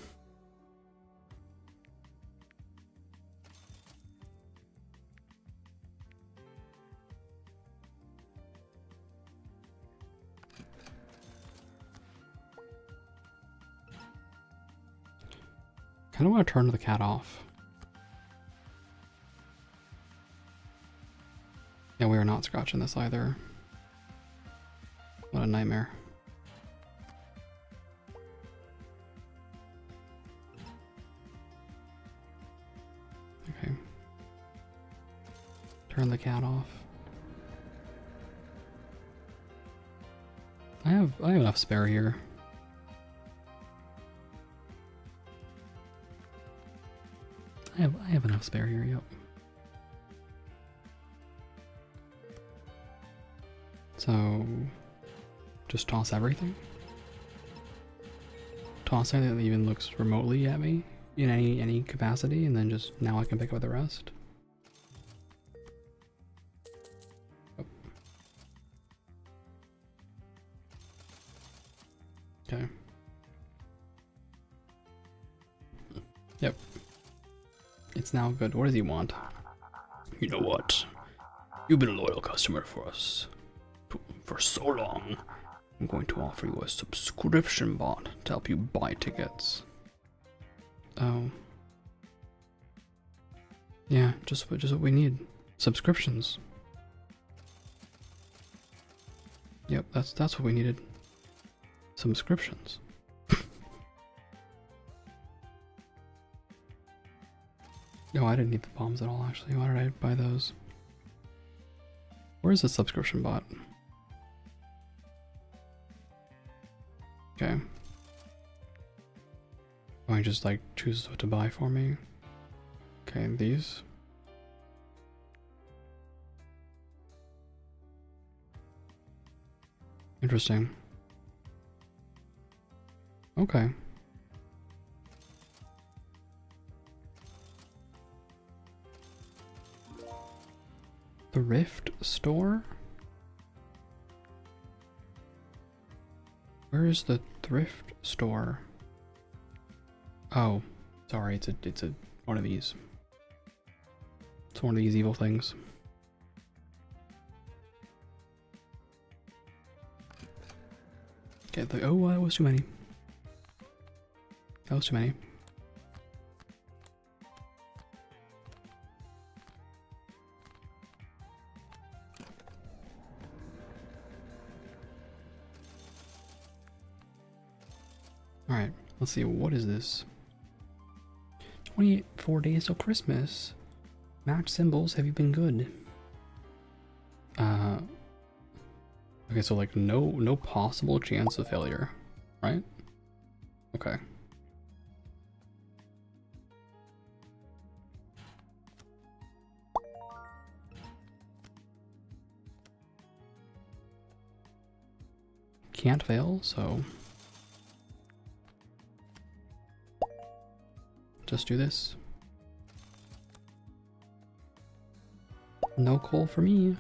I don't want to turn the cat off. Yeah, we are not scratching this either. What a nightmare. Okay. Turn the cat off. I have enough spare here. I have enough spare here, yep. So just toss everything. Toss anything that even looks remotely at me in any capacity, and then just now I can pick up the rest. Oh. Okay. Yep. It's now good. What does he want? You know what? You've been a loyal customer for us for so long. I'm going to offer you a subscription bot to help you buy tickets. Oh. Yeah, just what we need. Subscriptions. Yep, that's what we needed. Subscriptions. No, I didn't need the bombs at all, actually. Why did I buy those? Where's the subscription bot? Okay. Oh, he just like chooses what to buy for me. Okay, these. Interesting. Okay. Thrift store? Where is the thrift store? Oh, sorry, it's a one of these. It's one of these evil things. Okay, oh, that was too many. That was too many. Alright, let's see, what is this? 24 days till Christmas. Match symbols, have you been good? Okay, so like no possible chance of failure, right? Okay. Can't fail, so just do this. No coal for me.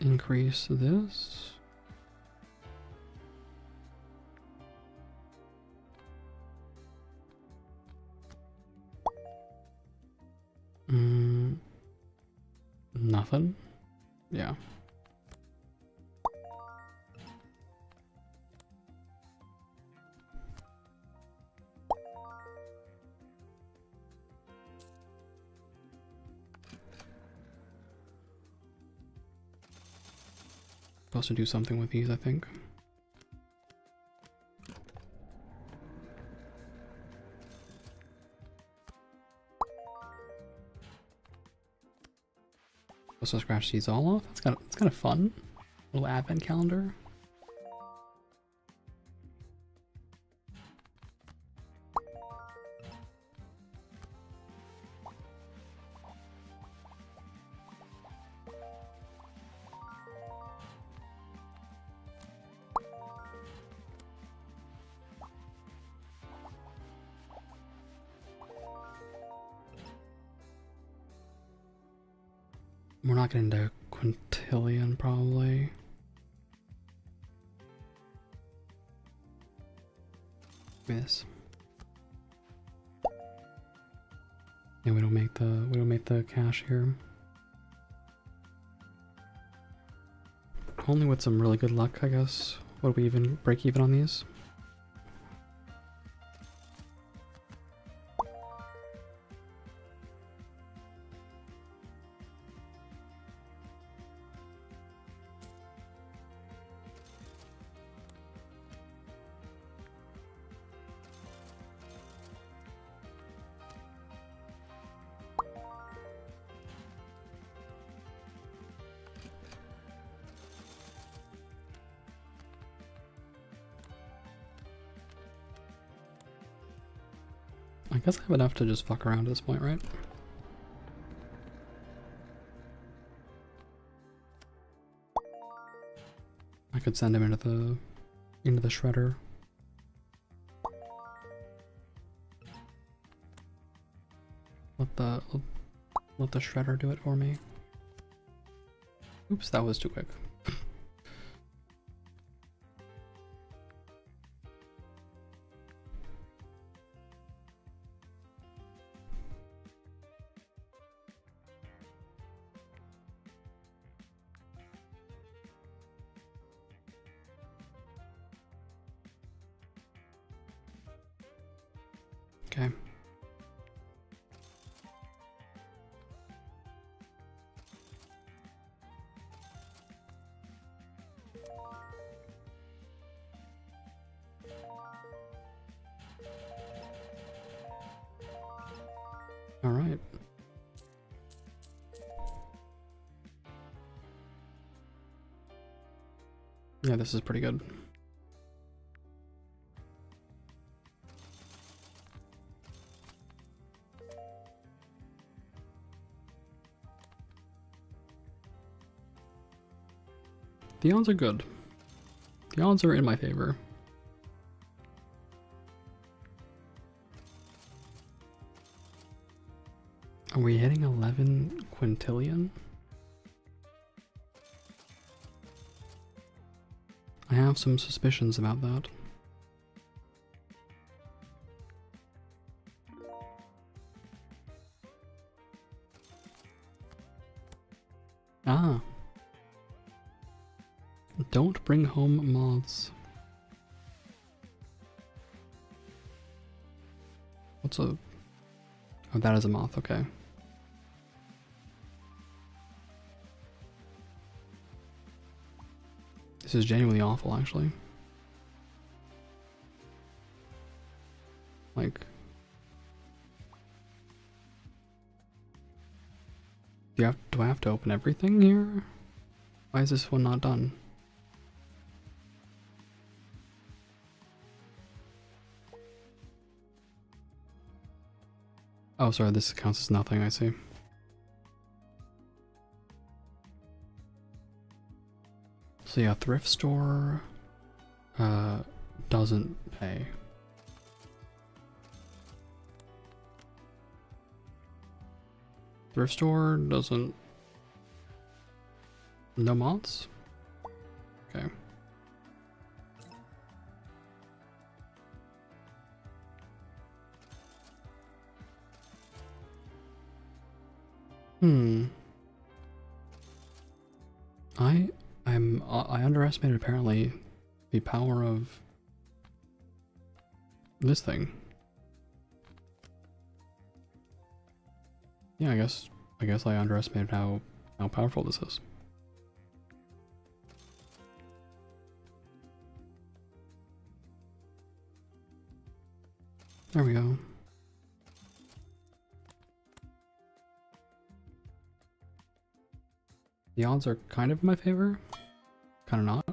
Increase this. Nothing? Yeah. Supposed to do something with these, I think. Supposed to scratch these all off. It's kind of fun. Little advent calendar. We're not getting to quintillion, probably. This. Yeah, we don't make the cash here. Only with some really good luck, I guess. Would we even break even on these? I guess I have enough to just fuck around at this point, right? I could send him into the shredder. Let the shredder do it for me. Oops, that was too quick. Okay. All right. Yeah, this is pretty good. The odds are good. The odds are in my favor. Are we hitting 11 quintillion? I have some suspicions about that. Ah. Don't bring home moths. What's a... Oh, that is a moth, okay. This is genuinely awful, actually. Like... Do I have to open everything here? Why is this one not done? Oh, sorry, this counts as nothing, I see. So yeah, thrift store doesn't pay. Thrift store doesn't... No mods? Okay. I underestimated apparently the power of this thing. Yeah, I guess I underestimated how powerful this is. There we go. The odds are kind of in my favor, kind of not.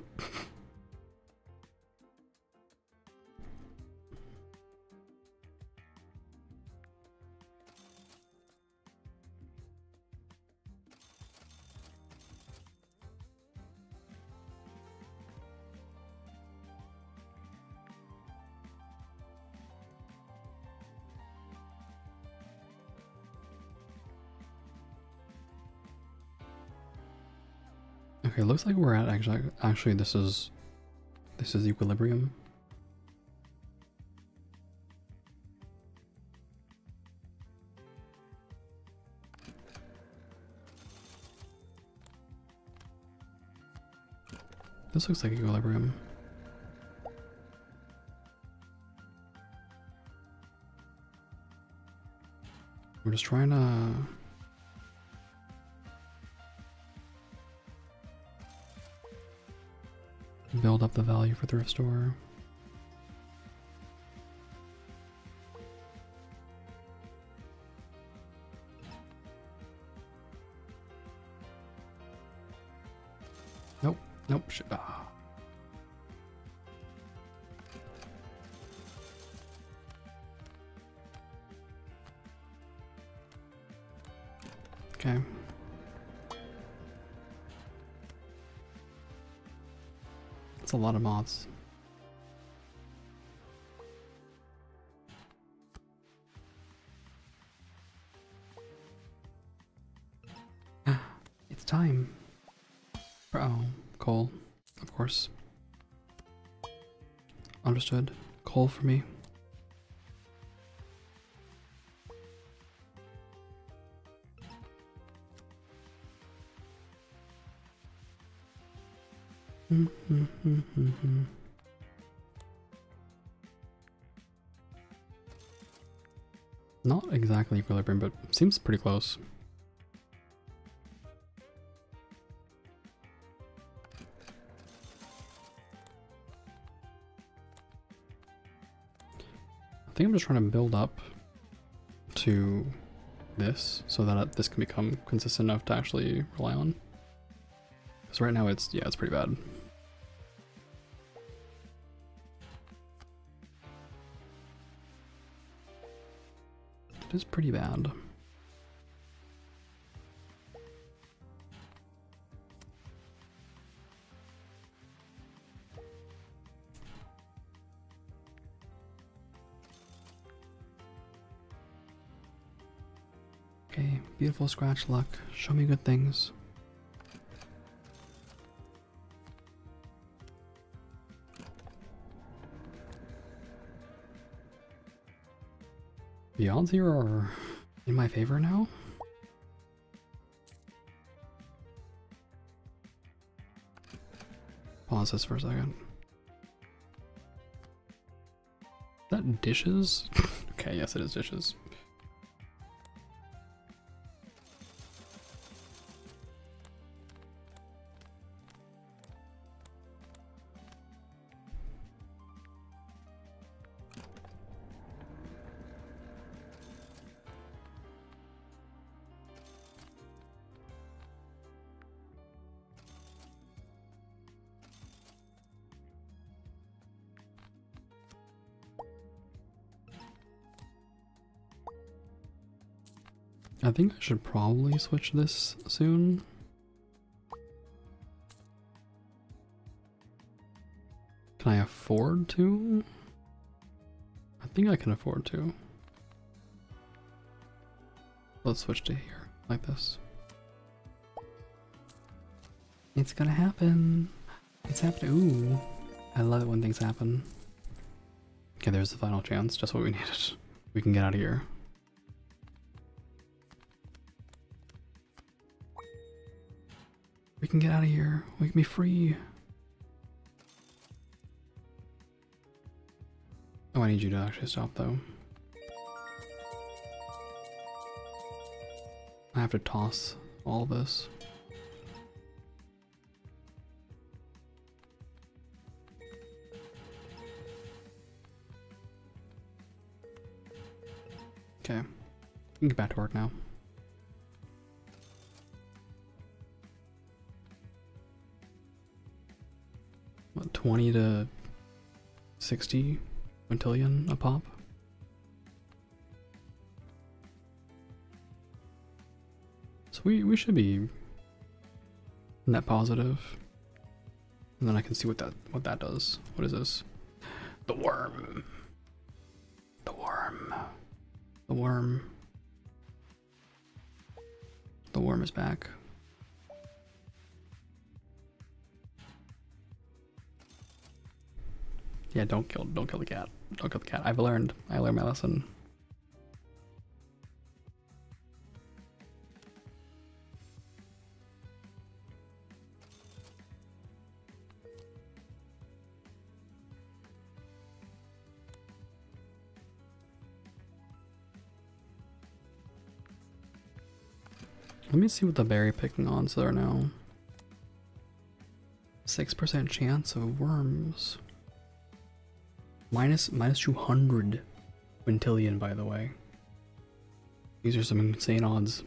Okay, looks like we're at actually this is equilibrium. This looks like equilibrium. We're just trying to build up the value for thrift store. Nope, shit. Ah. Okay. That's a lot of moths. It's time. Oh, coal, of course. Understood. Coal for me. Not exactly equilibrium, but seems pretty close. I think I'm just trying to build up to this so that this can become consistent enough to actually rely on. Because right now it's pretty bad. It is pretty bad. Okay, beautiful scratch luck. Show me good things. The odds here are in my favor now. Pause this for a second. Is that dishes? Okay, yes it is dishes. I think I should probably switch this soon. Can I afford to? I think I can afford to. Let's switch to here, like this. It's gonna happen. It's happening. Ooh, I love it when things happen. Okay, there's the final chance, just what we needed. We can get out of here. We can get out of here. We can be free. Oh, I need you to actually stop though. I have to toss all this. Okay, we can get back to work now. What, 20 to 60 quintillion a pop? So we should be net positive. And then I can see what that does. What is this? The worm. The worm. The worm. The worm is back. Yeah, don't kill the cat. Don't kill the cat. I learned my lesson. Let me see what the berry picking odds are now. 6% chance of worms. Minus 200 quintillion, by the way. These are some insane odds.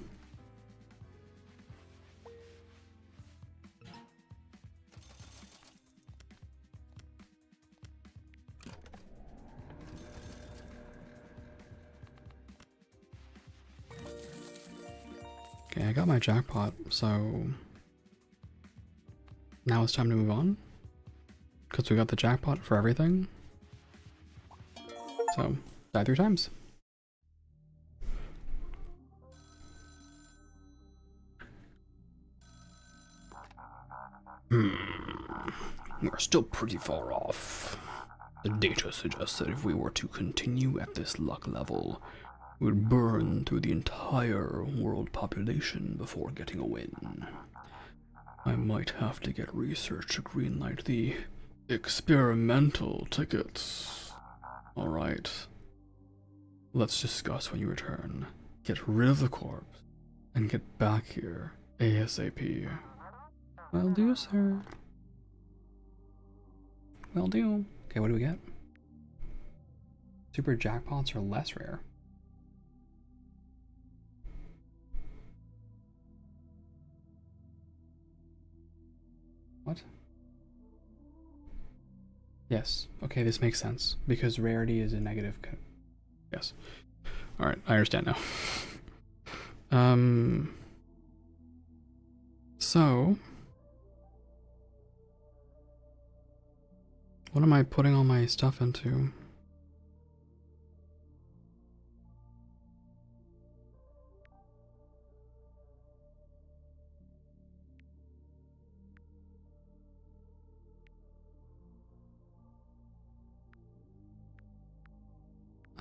Okay, I got my jackpot, so now it's time to move on. Because we got the jackpot for everything. So, die 3 times. We're still pretty far off. The data suggests that if we were to continue at this luck level, we'd burn through the entire world population before getting a win. I might have to get research to greenlight the experimental tickets. Alright. Let's discuss when you return. Get rid of the corpse and get back here ASAP. Will do, sir. Will do. Okay, what do we get? Super jackpots are less rare. What? Yes. Okay, this makes sense because rarity is a negative. Yes. All right, I understand now. So what am I putting all my stuff into?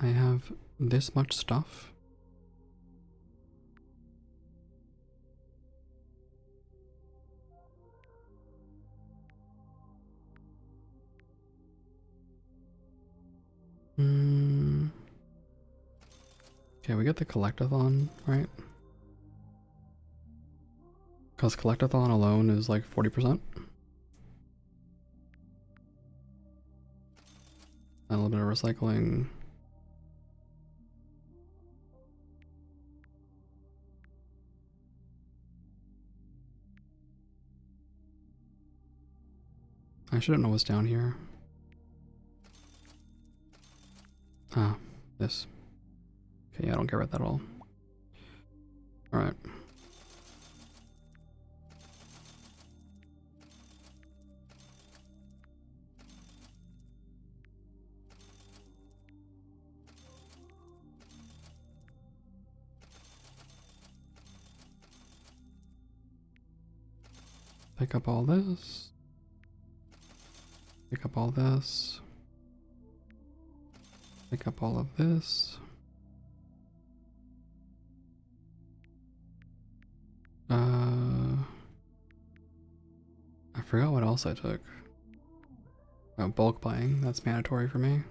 I have this much stuff. Okay, we get the collectathon, right? Because collectathon alone is like 40%. A little bit of recycling. I shouldn't know what's down here. Ah, this. Okay, yeah, I don't care about that at all. Alright. Pick up all this. Pick up all this. Pick up all of this. I forgot what else I took. Oh, bulk buying, that's mandatory for me.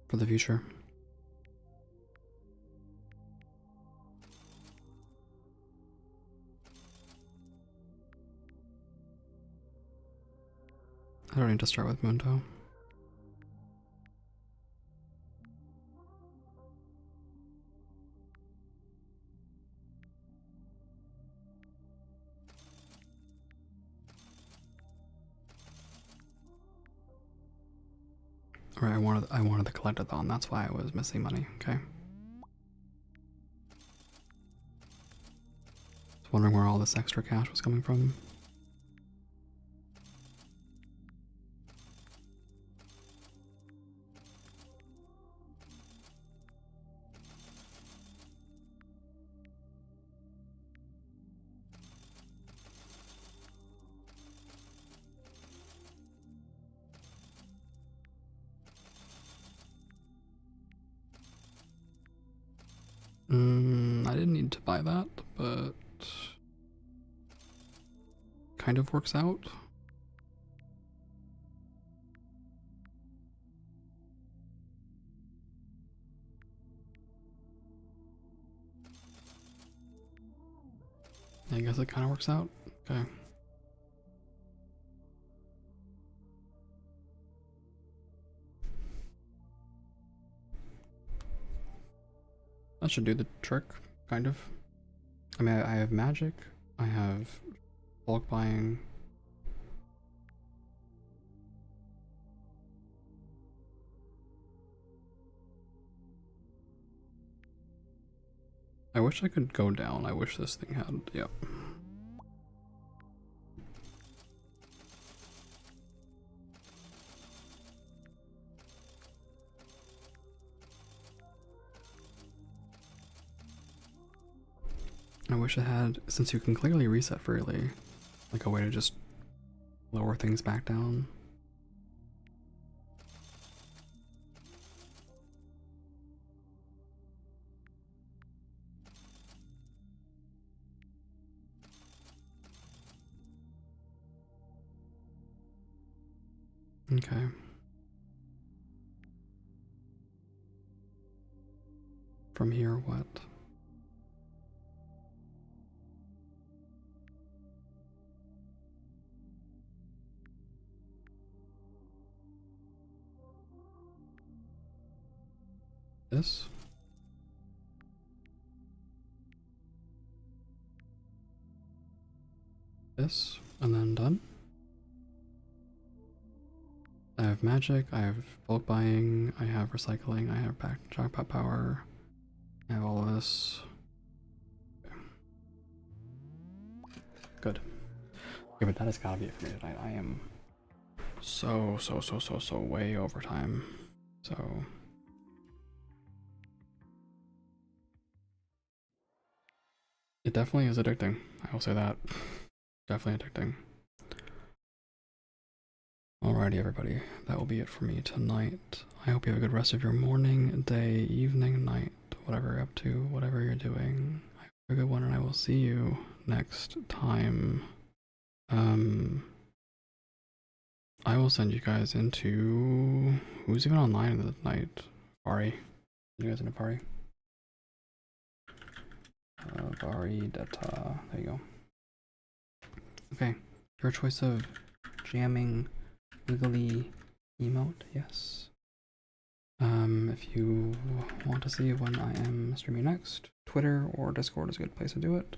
For the future. I don't need to start with Mundo. Right, I wanted the collectathon, that's why I was missing money, okay. I was wondering where all this extra cash was coming from. I didn't need to buy that, but kind of works out. I guess it kind of works out. Okay. That should do the trick, kind of. I mean, I have magic, I have bulk buying. I wish I could go down. I wish this thing had, yep. I wish it had, since you can clearly reset freely, like a way to just lower things back down. Okay. From here, what? This? This, and then done. I have magic, I have bulk buying, I have recycling, I have jackpot power, I have all of this. Okay. Good. Okay, but that has gotta be it for me tonight. I am so way over time. So it definitely is addicting. I will say that. Definitely addicting. Alrighty, everybody. That will be it for me tonight. I hope you have a good rest of your morning, day, evening, night, whatever you're up to, whatever you're doing. I hope you have a good one, and I will see you next time. I will send you guys into... Who's even online tonight? Pari. You guys into Pari? Pari Data. There you go. Okay. Your choice of jamming wiggly emote, yes. If you want to see when I am streaming next, Twitter or Discord is a good place to do it.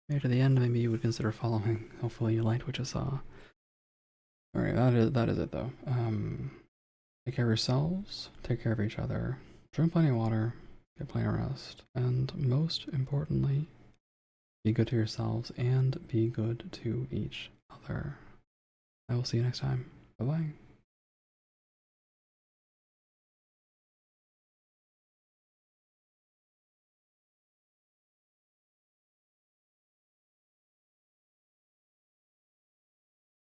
Maybe to the end, maybe you would consider following. Hopefully you liked what you saw. Alright, that is it though. Take care of yourselves, take care of each other, drink plenty of water, get plenty of rest, and most importantly, be good to yourselves and be good to each other. I will see you next time. Bye bye.